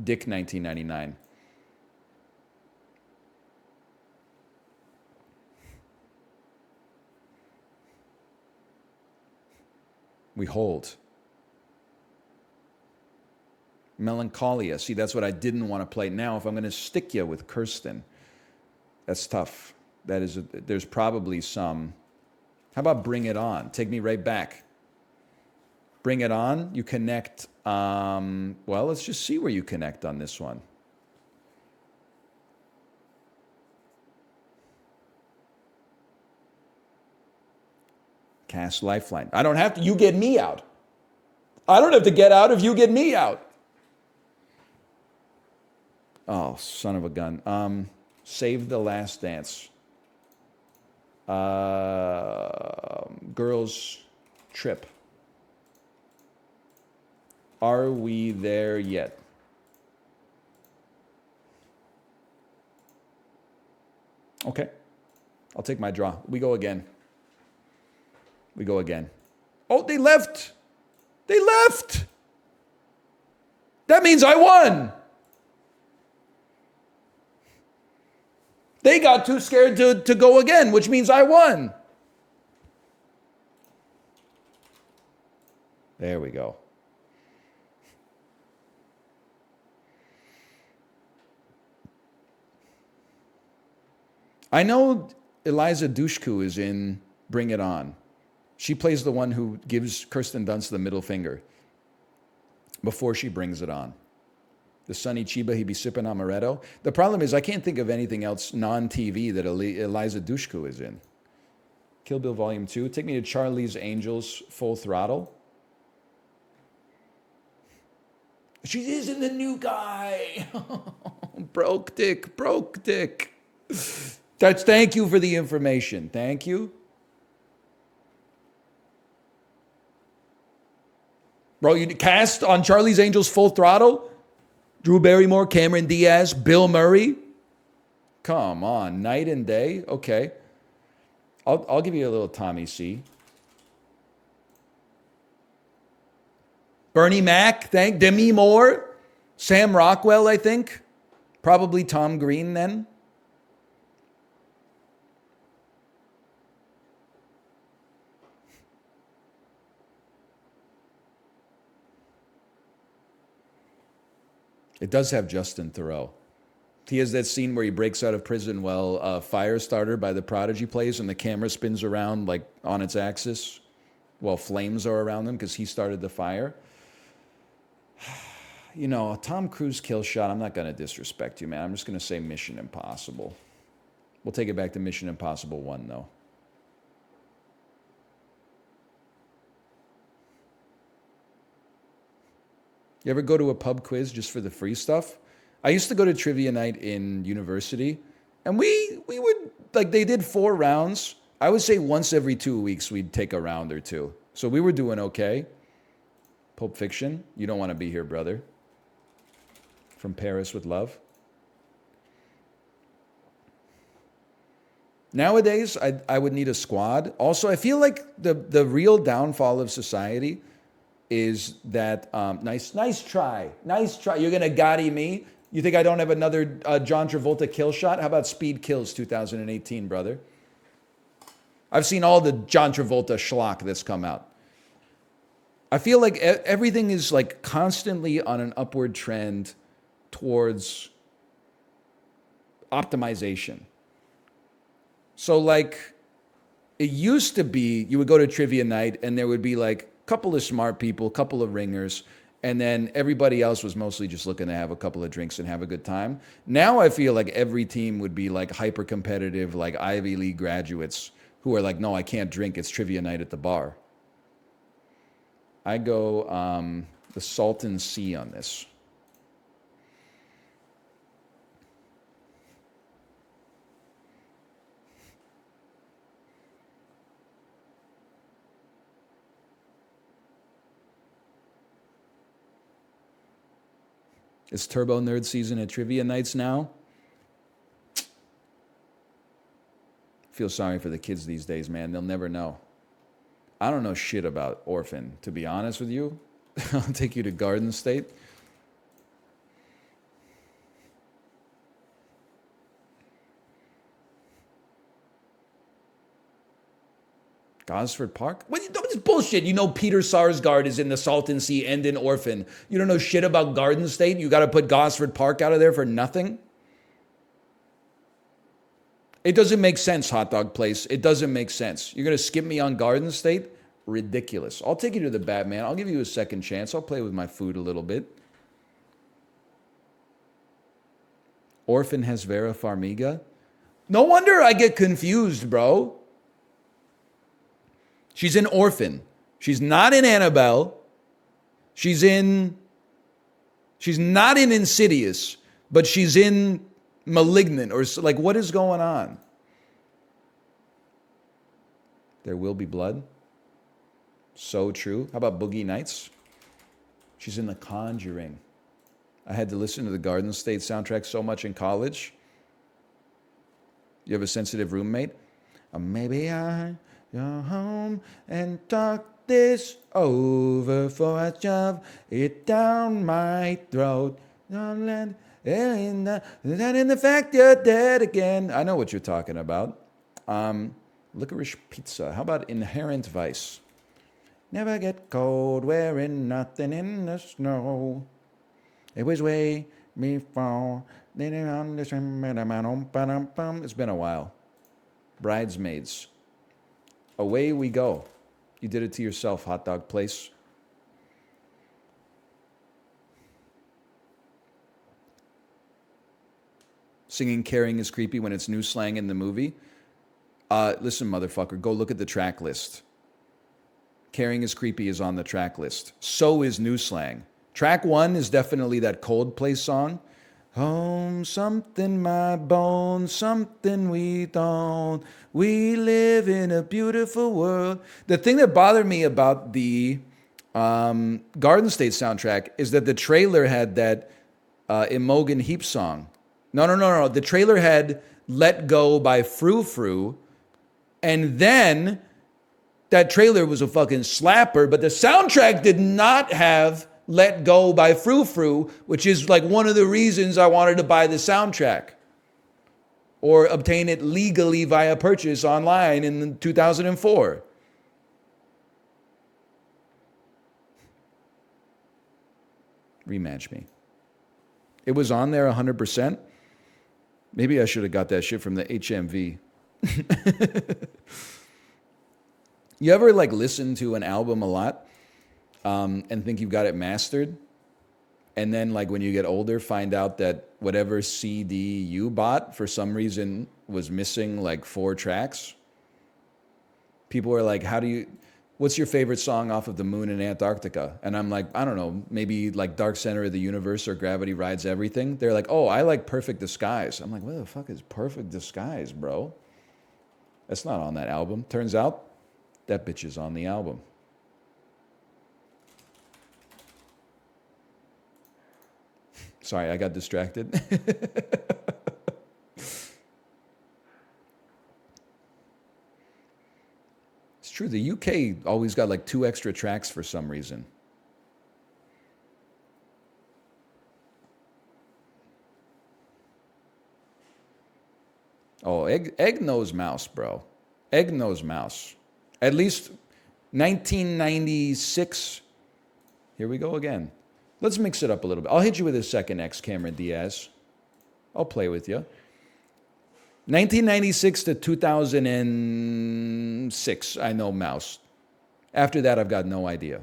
Dick 1999. We hold. Melancholia. See, that's what I didn't want to play. Now, if I'm going to stick you with Kirsten, that's tough. There's probably some... How about Bring It On? Take me right back. Bring It On. You connect. Well, let's just see where you connect on this one. Cast Lifeline. I don't have to. You get me out. I don't have to get out if you get me out. Oh, son of a gun. Save the Last Dance. Girls Trip. Are we there yet? Okay. I'll take my draw. We go again. We go again. Oh, they left. They left. That means I won. They got too scared to go again, which means I won. There we go. I know Eliza Dushku is in Bring It On. She plays the one who gives Kirsten Dunst the middle finger before she brings it on. The Sonny Chiba, he be sipping amaretto. The problem is I can't think of anything else non-TV that Eliza Dushku is in. Kill Bill Volume 2. Take me to Charlie's Angels Full Throttle. She isn't the new guy. Broke dick. Thank you for the information. Thank you. Bro, you cast on Charlie's Angels Full Throttle? Drew Barrymore, Cameron Diaz, Bill Murray? Come on, night and day? Okay. I'll give you a little Tommy C. Bernie Mac, Demi Moore, Sam Rockwell, I think. Probably Tom Green then. It does have Justin Theroux. He has that scene where he breaks out of prison while Firestarter by The Prodigy plays and the camera spins around like on its axis while flames are around him because he started the fire. You know, a Tom Cruise kill shot, I'm not going to disrespect you, man. I'm just going to say Mission Impossible. We'll take it back to Mission Impossible 1, though. You ever go to a pub quiz just for the free stuff? I used to go to trivia night in university, and we would, like, they did 4 rounds. I would say once every 2 weeks we'd take a round or 2. So we were doing okay. Pulp Fiction, you don't want to be here, brother. From Paris with Love. Nowadays, I would need a squad. Also, I feel like the real downfall of society is that, nice try. You're going to Gotti me? You think I don't have another John Travolta kill shot? How about Speed Kills 2018, brother? I've seen all the John Travolta schlock that's come out. I feel like everything is like constantly on an upward trend towards optimization. So like, it used to be you would go to trivia night and there would be like a couple of smart people, a couple of ringers, and then everybody else was mostly just looking to have a couple of drinks and have a good time. Now I feel like every team would be like hyper competitive, like Ivy League graduates who are like, no, I can't drink. It's trivia night at the bar. I go the Salton Sea on this. It's Turbo Nerd season at Trivia Nights now. Feel sorry for the kids these days, man. They'll never know. I don't know shit about Orphan, to be honest with you. I'll take you to Garden State. Gosford Park? What is bullshit? You know Peter Sarsgaard is in the Salton Sea and in Orphan. You don't know shit about Garden State? You got to put Gosford Park out of there for nothing? It doesn't make sense, hot dog place. It doesn't make sense. You're going to skip me on Garden State? Ridiculous. I'll take you to the Batman. I'll give you a second chance. I'll play with my food a little bit. Orphan has Vera Farmiga? No wonder I get confused, bro. She's in Orphan. She's not in Annabelle. She's not in Insidious, but she's in Malignant, or like, what is going on? There Will Be Blood. So true. How about Boogie Nights? She's in The Conjuring. I had to listen to the Garden State soundtrack so much in college. You have a sensitive roommate? Maybe I go home and talk this over before I shove it down my throat. Don't let in the fact you're dead again. I know what you're talking about. Licorice Pizza. How about Inherent Vice? Never get cold wearing nothing in the snow. It was way before. It's been a while. Bridesmaids. Away we go. You did it to yourself, hot dog place. Singing Caring is Creepy when it's new slang in the movie. Listen, motherfucker, go look at the track list. Caring is Creepy is on the track list. So is new slang. Track 1 is definitely that Coldplay song. Home, something my bones, something we don't. We live in a beautiful world. The thing that bothered me about the Garden State soundtrack is that the trailer had that Imogen Heap song. No. The trailer had Let Go by Frou Frou. And then that trailer was a fucking slapper, but the soundtrack did not have Let Go by Frou Frou, which is like one of the reasons I wanted to buy the soundtrack or obtain it legally via purchase online in 2004. Rematch me. It was on there 100%. Maybe I should have got that shit from the HMV. You ever like listen to an album a lot and think you've got it mastered? And then like when you get older, find out that whatever CD you bought for some reason was missing like 4 tracks? People are like, what's your favorite song off of The Moon in Antarctica? And I'm like, I don't know, maybe like Dark Center of the Universe or Gravity Rides Everything. They're like, oh, I like Perfect Disguise. I'm like, what the fuck is Perfect Disguise, bro? That's not on that album. Turns out that bitch is on the album. Sorry, I got distracted. It's true, the UK always got like 2 extra tracks for some reason. Oh, Egg Nose Mouse, bro. Egg Nose Mouse. At least 1996. Here we go again. Let's mix it up a little bit. I'll hit you with a second X, Cameron Diaz. I'll play with you. 1996 to 2006, I know Mouse. After that, I've got no idea.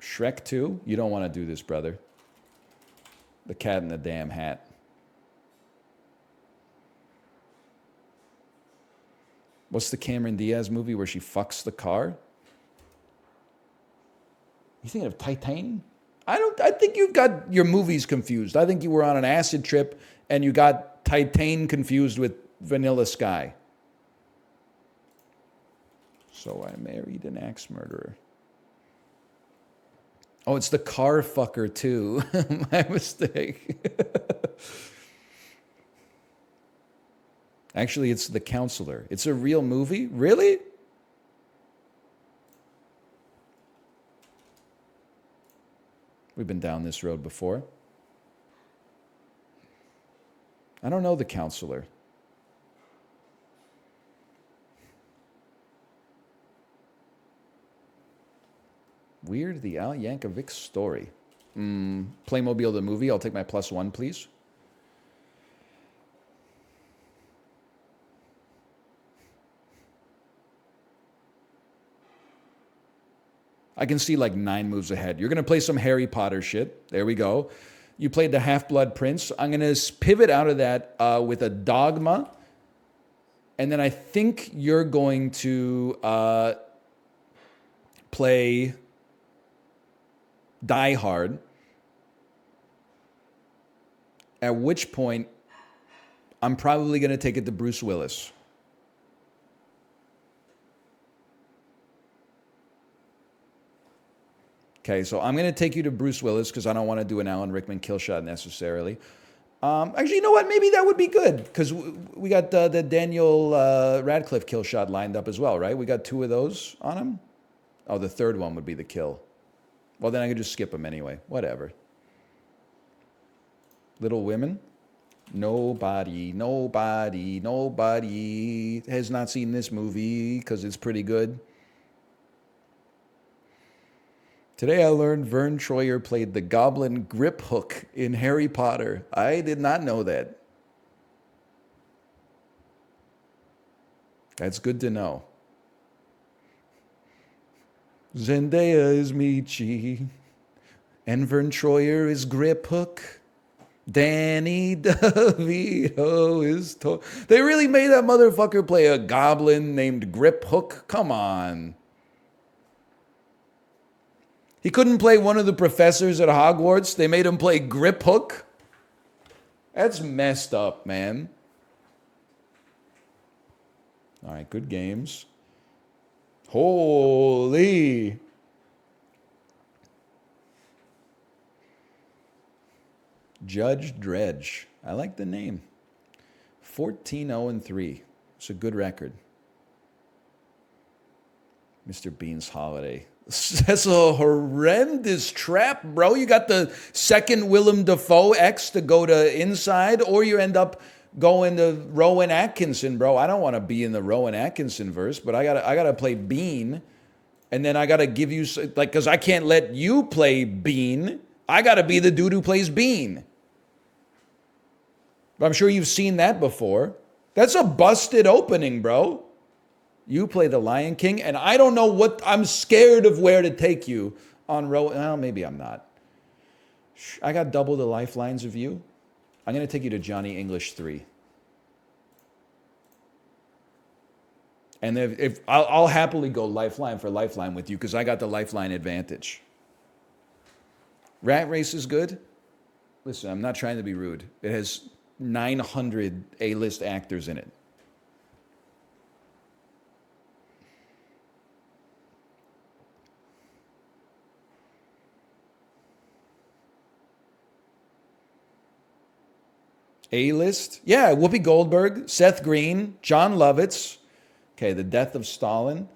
Shrek 2? You don't want to do this, brother. The Cat in the Damn Hat. What's the Cameron Diaz movie where she fucks the car? You thinking of Titan? I think you've got your movies confused. I think you were on an acid trip and you got Titan confused with Vanilla Sky. So I married an axe murderer. Oh, it's the car fucker too. My mistake. Actually, it's The Counselor. It's a real movie? Really? We've been down this road before. I don't know The Counselor. Weird, the Al Yankovic story. Playmobil the movie. I'll take my +1, please. I can see like 9 moves ahead. You're going to play some Harry Potter shit. There we go. You played the Half-Blood Prince. I'm going to pivot out of that with a Dogma. And then I think you're going to play Die Hard. At which point, I'm probably going to take it to Bruce Willis. Okay, so I'm going to take you to Bruce Willis because I don't want to do an Alan Rickman kill shot necessarily. Actually, you know what? Maybe that would be good because we got the Daniel Radcliffe kill shot lined up as well, right? We got 2 of those on him. Oh, the third one would be the kill. Well, then I could just skip him anyway. Whatever. Little Women. Nobody has not seen this movie because it's pretty good. Today I learned Vern Troyer played the Goblin Grip Hook in Harry Potter. I did not know that. That's good to know. Zendaya is Michi. And Vern Troyer is Grip Hook. Danny DeVito is... They really made that motherfucker play a goblin named Grip Hook? Come on. He couldn't play one of the professors at Hogwarts. They made him play Grip Hook. That's messed up, man. All right, good games. Holy... Judge Dredge. I like the name. 14-0-3. It's a good record. Mr. Bean's Holiday. That's a horrendous trap, bro. You got the second Willem Dafoe X to go to inside, or you end up going to Rowan Atkinson, bro. I don't want to be in the Rowan Atkinson verse, but I gotta play Bean, and then I gotta give you like, because I can't let you play Bean. I gotta be the dude who plays Bean. But I'm sure you've seen that before. That's a busted opening, bro. You play the Lion King, and I don't know what... I'm scared of where to take you on well, maybe I'm not. I got double the lifelines of you. I'm going to take you to Johnny English 3. And if I'll happily go lifeline for lifeline with you because I got the lifeline advantage. Rat Race is good. Listen, I'm not trying to be rude. It has 900 A-list actors in it. A-list? Yeah, Whoopi Goldberg, Seth Green, John Lovitz. Okay, The Death of Stalin.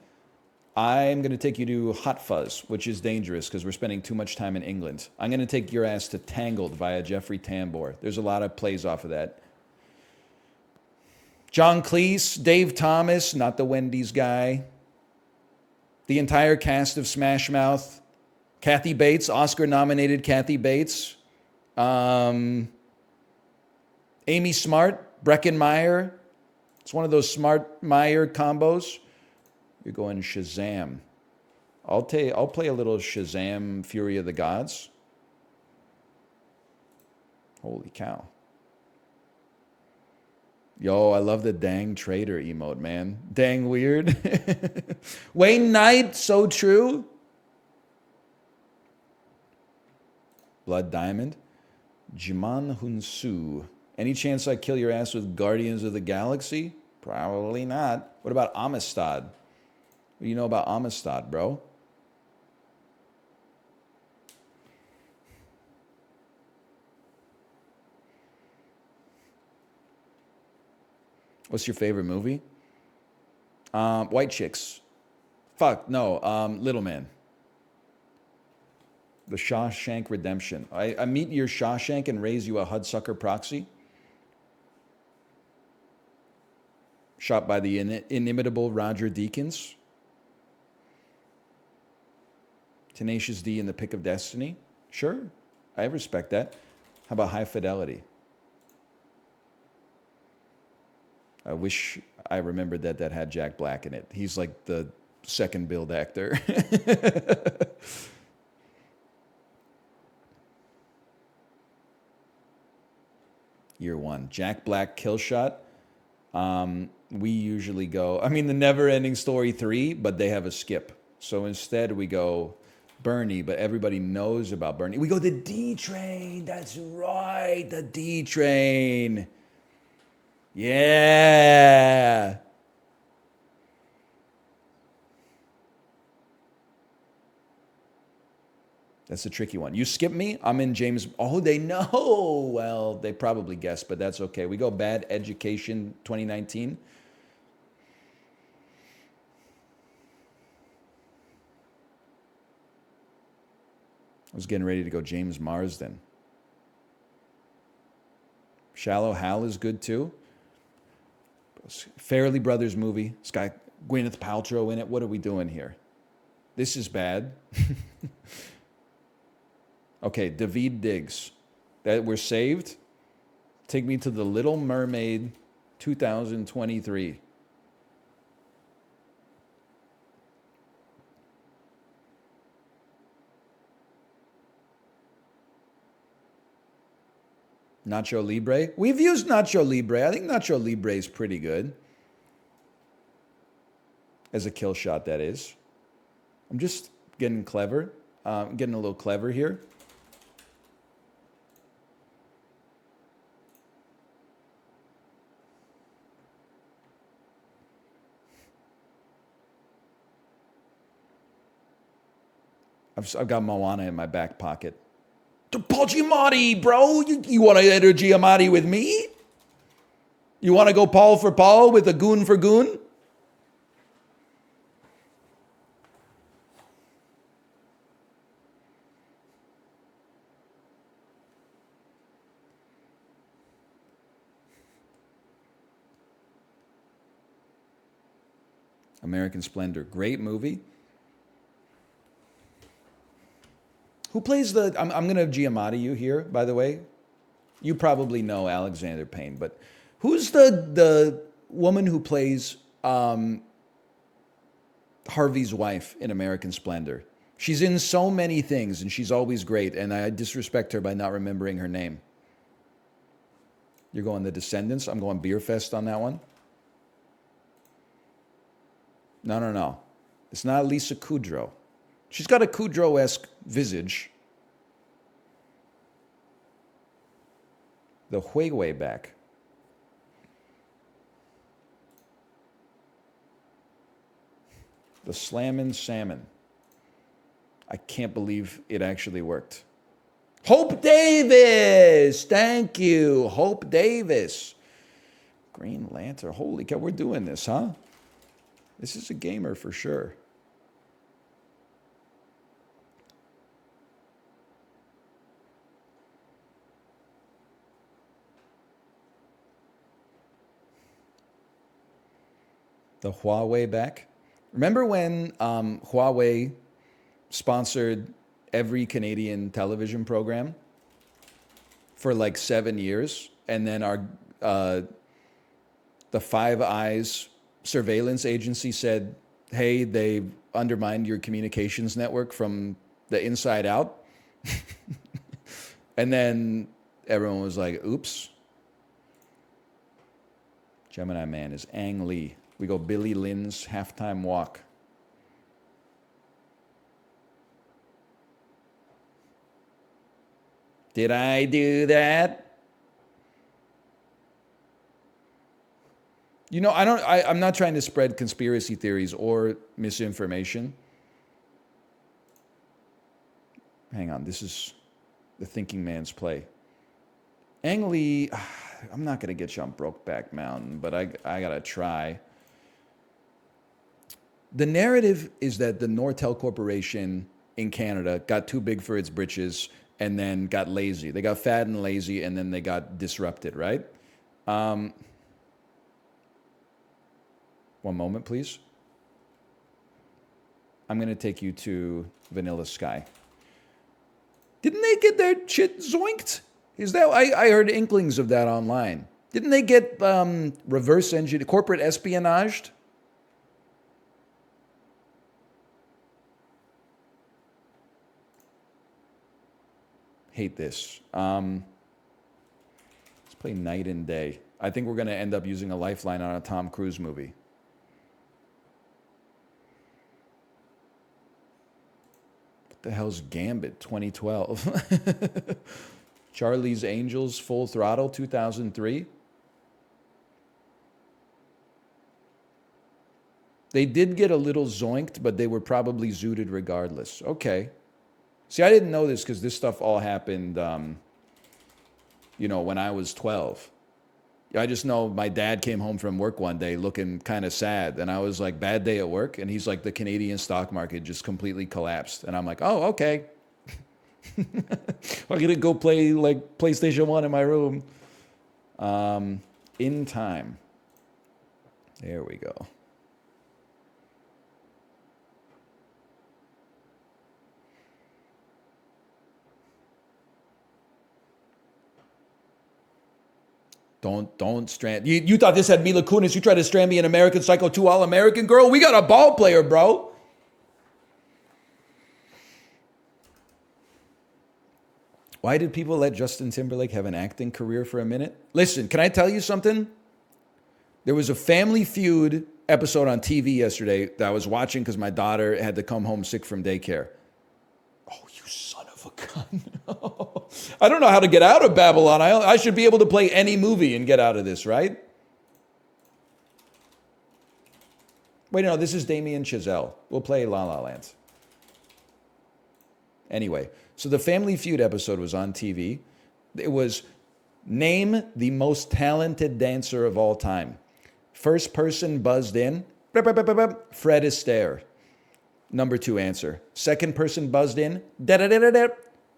I'm going to take you to Hot Fuzz, which is dangerous because we're spending too much time in England. I'm going to take your ass to Tangled via Jeffrey Tambor. There's a lot of plays off of that. John Cleese, Dave Thomas, not the Wendy's guy. The entire cast of Smash Mouth. Kathy Bates, Oscar-nominated Kathy Bates. Amy Smart, Breckin Meyer. It's one of those Smart-Meyer combos. You're going Shazam. I'll play a little Shazam Fury of the Gods. Holy cow. Yo, I love the dang traitor emote, man. Dang weird. Wayne Knight, so true. Blood Diamond. Jiman Hunsu. Any chance I kill your ass with Guardians of the Galaxy? Probably not. What about Amistad? What do you know about Amistad, bro? What's your favorite movie? White Chicks. Fuck, no. Little Man. The Shawshank Redemption. I meet your Shawshank and raise you a Hudsucker Proxy. Shot by the inimitable Roger Deakins. Tenacious D in The Pick of Destiny. Sure, I respect that. How about High Fidelity? I wish I remembered that had Jack Black in it. He's like the second billed actor. Year one. Jack Black Kill Shot. We usually go, I mean, the Never Ending Story 3, but they have a skip. So instead we go Bernie, but everybody knows about Bernie. We go the D Train. That's right, the D Train. Yeah. That's a tricky one. You skip me, I'm in James. Oh, they know. Well, they probably guessed, but that's okay. We go Bad Education 2019. I was getting ready to go James Marsden. Shallow Hal is good too. Farrelly Brothers movie. It's got Gwyneth Paltrow in it. What are we doing here? This is bad. Okay, Daveed Diggs. That we're saved. Take me to The Little Mermaid 2023. Nacho Libre. We've used Nacho Libre. I think Nacho Libre is pretty good. As a kill shot, that is. I'm just getting clever. Getting a little clever here. I've got Moana in my back pocket. Paul Giamatti, bro. You want to enter Giamatti with me? You want to go Paul for Paul with a goon for goon? American Splendor. Great movie. Who plays the... I'm going to Giamatti you here, by the way. You probably know Alexander Payne, but who's the woman who plays Harvey's wife in American Splendor? She's in so many things, and she's always great, and I disrespect her by not remembering her name. You're going The Descendants? I'm going Beer Fest on that one. No. It's not Lisa Kudrow. She's got a Kudrow-esque visage. The Way back. The Slammin' Salmon. I can't believe it actually worked. Hope Davis! Thank you, Hope Davis. Green Lantern. Holy cow, we're doing this, huh? This is a gamer for sure. The Huawei back. Remember when Huawei sponsored every Canadian television program for like 7 years, and then the Five Eyes surveillance agency said, "Hey, they undermined your communications network from the inside out," and then everyone was like, "Oops." Gemini Man is Ang Lee. We go Billy Lynn's Halftime Walk. Did I do that? You know, I'm not trying to spread conspiracy theories or misinformation. Hang on, this is the thinking man's play. Ang Lee, I'm not going to get you on Brokeback Mountain, but I got to try. The narrative is that the Nortel Corporation in Canada got too big for its britches and then got lazy. They got fat and lazy, and then they got disrupted, right? One moment, please. I'm going to take you to Vanilla Sky. Didn't they get their shit zoinked? Is that... I heard inklings of that online. Didn't they get reverse engineered, corporate espionaged? Hate this. Let's play Night and Day. I think we're going to end up using a lifeline on a Tom Cruise movie. What the hell's Gambit 2012? Charlie's Angels Full Throttle 2003. They did get a little zoinked, but they were probably zooted regardless. Okay. See, I didn't know this because this stuff all happened, when I was 12. I just know my dad came home from work one day looking kind of sad. And I was like, bad day at work. And he's like, the Canadian stock market just completely collapsed. And I'm like, oh, okay. I'm going to go play like PlayStation 1 in my room. In Time. There we go. Don't strand. You thought this had Mila Kunis. You tried to strand me an American Psycho 2 All-American girl? We got a ball player, bro. Why did people let Justin Timberlake have an acting career for a minute? Listen, can I tell you something? There was a Family Feud episode on TV yesterday that I was watching because my daughter had to come home sick from daycare. Oh, you son of a gun. I don't know how to get out of Babylon. I should be able to play any movie and get out of this, right? Wait, no, this is Damien Chazelle. We'll play La La Land. Anyway, so the Family Feud episode was on TV. It was name the most talented dancer of all time. First person buzzed in, Fred Astaire. Number 2 answer. Second person buzzed in,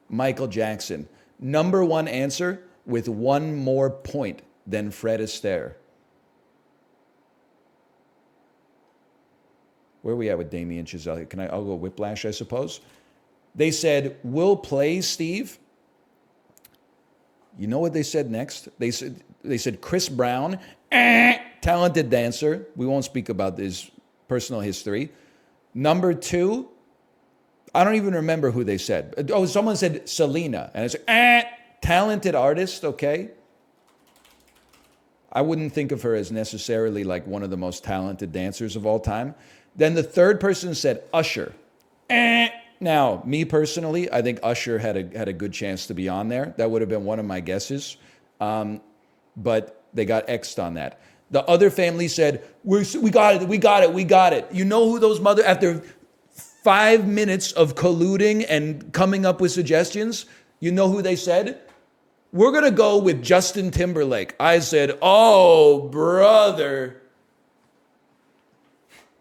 Michael Jackson. Number 1 answer with 1 more point than Fred Astaire. Where are we at with Damien Chazelle? I'll go Whiplash, I suppose. They said, we'll play Steve. You know what they said next? They said Chris Brown, talented dancer. We won't speak about his personal history. Number 2, I don't even remember who they said. Oh, someone said Selena. And I said, talented artist, okay. I wouldn't think of her as necessarily like one of the most talented dancers of all time. Then the third person said Usher. Now, me personally, I think Usher had a good chance to be on there. That would have been one of my guesses. But they got X'd on that. The other family said, we got it. You know who those after 5 minutes of colluding and coming up with suggestions, you know who they said? We're going to go with Justin Timberlake. I said, oh, brother.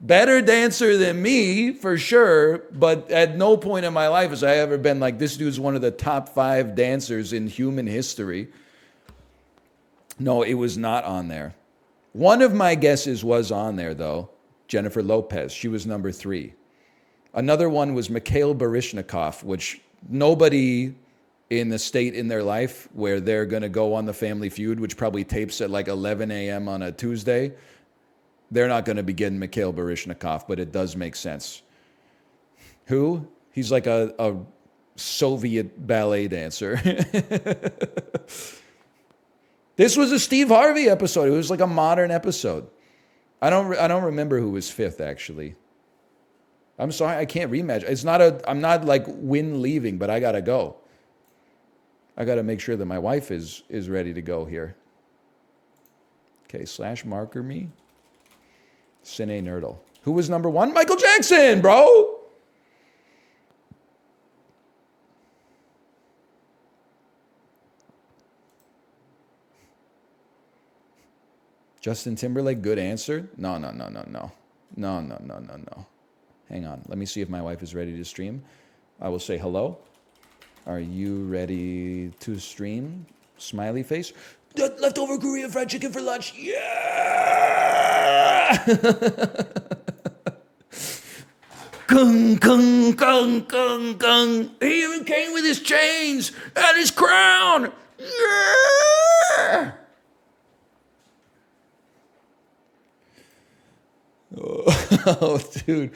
Better dancer than me, for sure, but at no point in my life has I ever been like, this dude's one of the top 5 dancers in human history. No, it was not on there. One of my guesses was on there, though. Jennifer Lopez. She was number 3. Another one was Mikhail Baryshnikov, which nobody in the state in their life where they're going to go on the Family Feud, which probably tapes at like 11 a.m. on a Tuesday, they're not going to be getting Mikhail Baryshnikov, but it does make sense. Who? He's like a Soviet ballet dancer. This was a Steve Harvey episode. It was like a modern episode. I don't remember who was 5th, actually. I'm sorry, I can't rematch. I'm not like win leaving, but I got to go. I got to make sure that my wife is ready to go here. Okay, /marker me. Cine2Nerdle. Who was number 1? Michael Jackson, bro! Justin Timberlake, good answer? No. Hang on. Let me see if my wife is ready to stream. I will say hello. Are you ready to stream? Smiley face. Leftover Korean fried chicken for lunch. Yeah! Gung, gung, gung, gung, gung. He even came with his chains and his crown. Yeah! Oh, dude.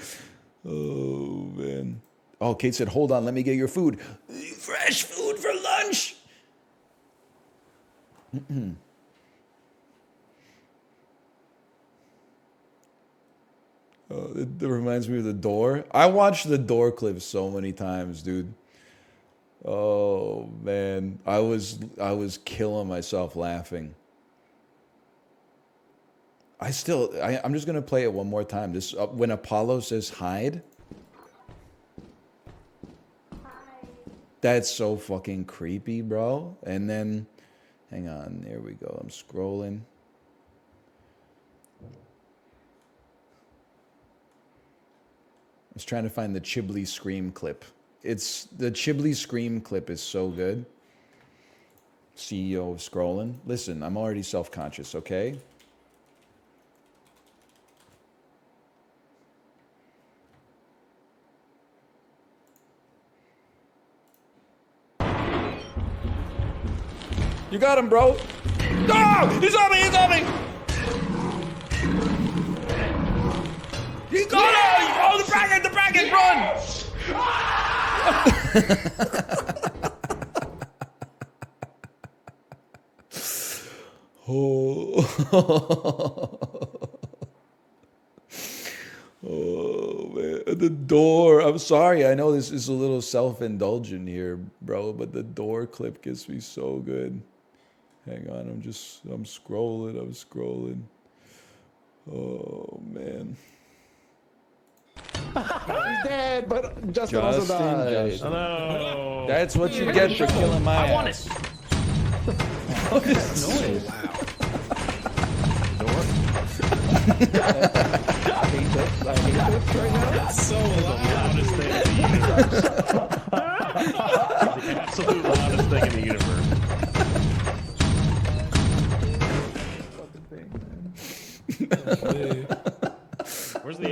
Oh, man. Oh, Kate said, hold on, let me get your food. Fresh food for lunch. It reminds me of The Door. I watched The Door clip so many times, dude. Oh, man. I was killing myself laughing. I'm just going to play it one more time. This when Apollo says hide. That's so fucking creepy, bro. And then, hang on, there we go. I'm scrolling. I was trying to find the Chiblee Scream clip. The Chiblee Scream clip is so good. CEO of scrolling. Listen, I'm already self-conscious, okay? You got him, bro. Oh, he's on me, he's on me. He got him. Oh, the bracket, run. Oh. Oh man, the door. I'm sorry. I know this is a little self-indulgent here, bro, but the door clip gets me so good. Hang on, I'm scrolling. Oh man. He's dead, but Justin also died. Justin. No. That's what you get for killing my I want ass. it. What is this noise? Door? I hate this right now. It's so loud. The loudest thing in the universe. The absolute loudest thing in the universe. Where's the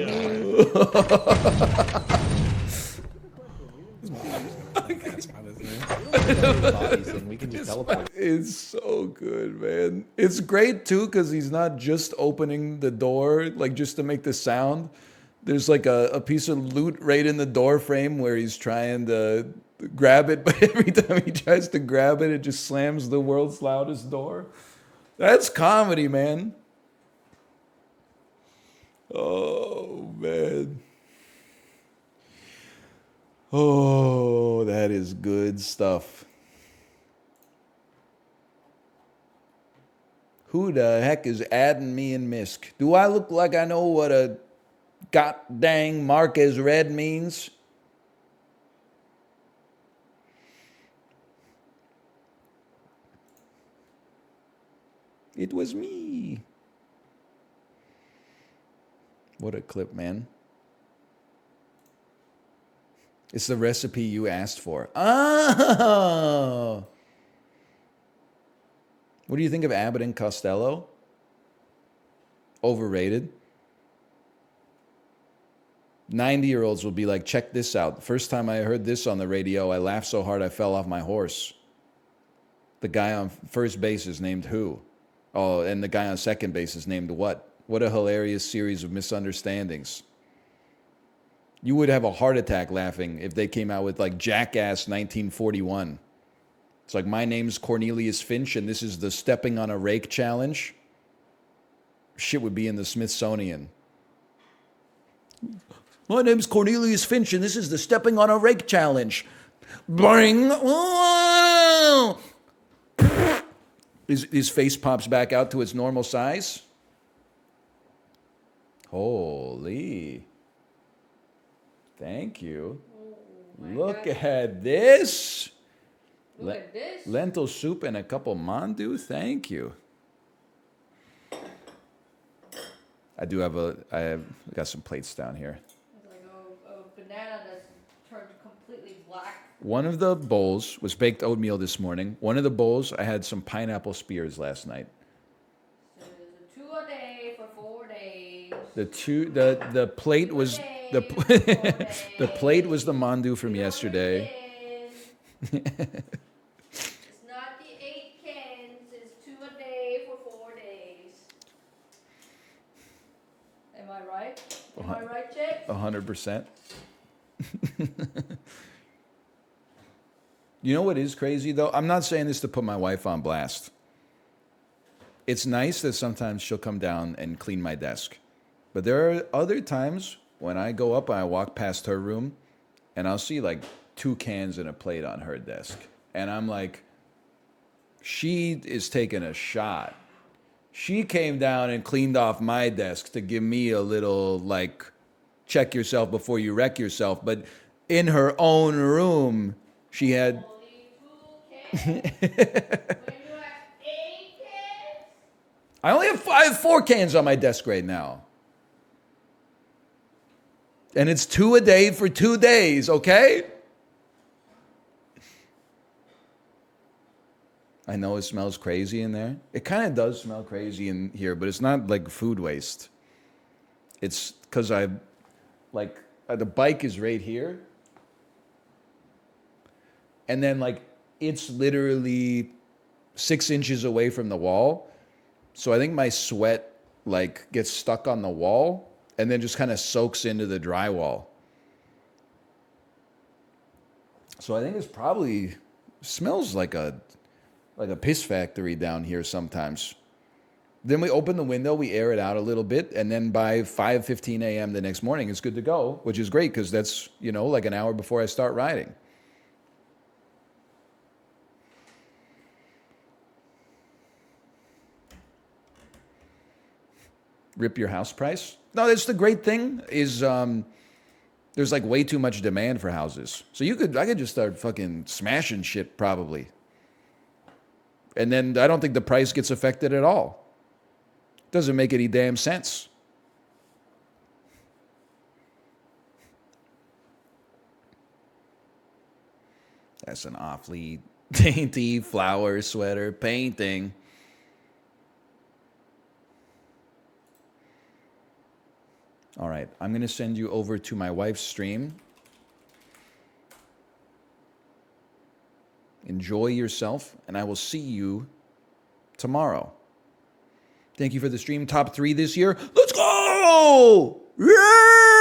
We can just teleport. It's so good, man. It's great too because he's not just opening the door like just to make the sound. There's like a piece of loot right in the door frame where he's trying to grab it, but every time he tries to grab it, it just slams the world's loudest door. That's comedy, man. Oh man. Oh, that is good stuff. Who the heck is adding me in Misk? Do I look like I know what a god dang Marquez Red means? It was me. What a clip, man. It's the recipe you asked for. Oh! What do you think of Abbott and Costello? Overrated. 90-year-olds will be like, check this out. The first time I heard this on the radio, I laughed so hard I fell off my horse. The guy on first base is named who? Oh, and the guy on second base is named what? What a hilarious series of misunderstandings. You would have a heart attack laughing if they came out with like Jackass 1941. It's like, my name's Cornelius Finch and this is the Stepping on a Rake challenge. Shit would be in the Smithsonian. My name's Cornelius Finch and this is the Stepping on a Rake challenge. Bring. His face pops back out to its normal size. Holy. Thank you. Oh, Look at this. Look at this. Lentil soup and a couple mandu. Thank you. I got some plates down here. It's like a banana that's turned completely black. One of the bowls was baked oatmeal this morning. One of the bowls, I had some pineapple spears last night. So there's a 2 a day for 4 days. The plate was the the plate was the mandu from yesterday. It's not the 8 cans. It's 2 a day for 4 days. Am I right? Am I right, Jake? 100%. You know what is crazy though? I'm not saying this to put my wife on blast. It's nice that sometimes she'll come down and clean my desk. But there are other times when I go up and I walk past her room and I'll see like 2 cans and a plate on her desk. And I'm like, she is taking a shot. She came down and cleaned off my desk to give me a little like, check yourself before you wreck yourself. But in her own room, she had... Only 2 cans. When you have 8 cans. I only have 4 cans on my desk right now. And it's 2 a day for 2 days, okay? I know it smells crazy in there. It kind of does smell crazy in here, but it's not like food waste. It's because the bike is right here. And then like it's literally 6 inches away from the wall. So I think my sweat like gets stuck on the wall and then just kind of soaks into the drywall. So I think it's probably smells like a piss factory down here sometimes. Then we open the window, we air it out a little bit, and then by 5:15 a.m. the next morning, it's good to go, which is great because that's, like an hour before I start riding. Rip your house price? No, that's the great thing is there's like way too much demand for houses. So I could just start fucking smashing shit probably. And then I don't think the price gets affected at all. Doesn't make any damn sense. That's an awfully dainty flower sweater painting. All right, I'm going to send you over to my wife's stream. Enjoy yourself, and I will see you tomorrow. Thank you for the stream. Top 3 this year. Let's go! Yeah!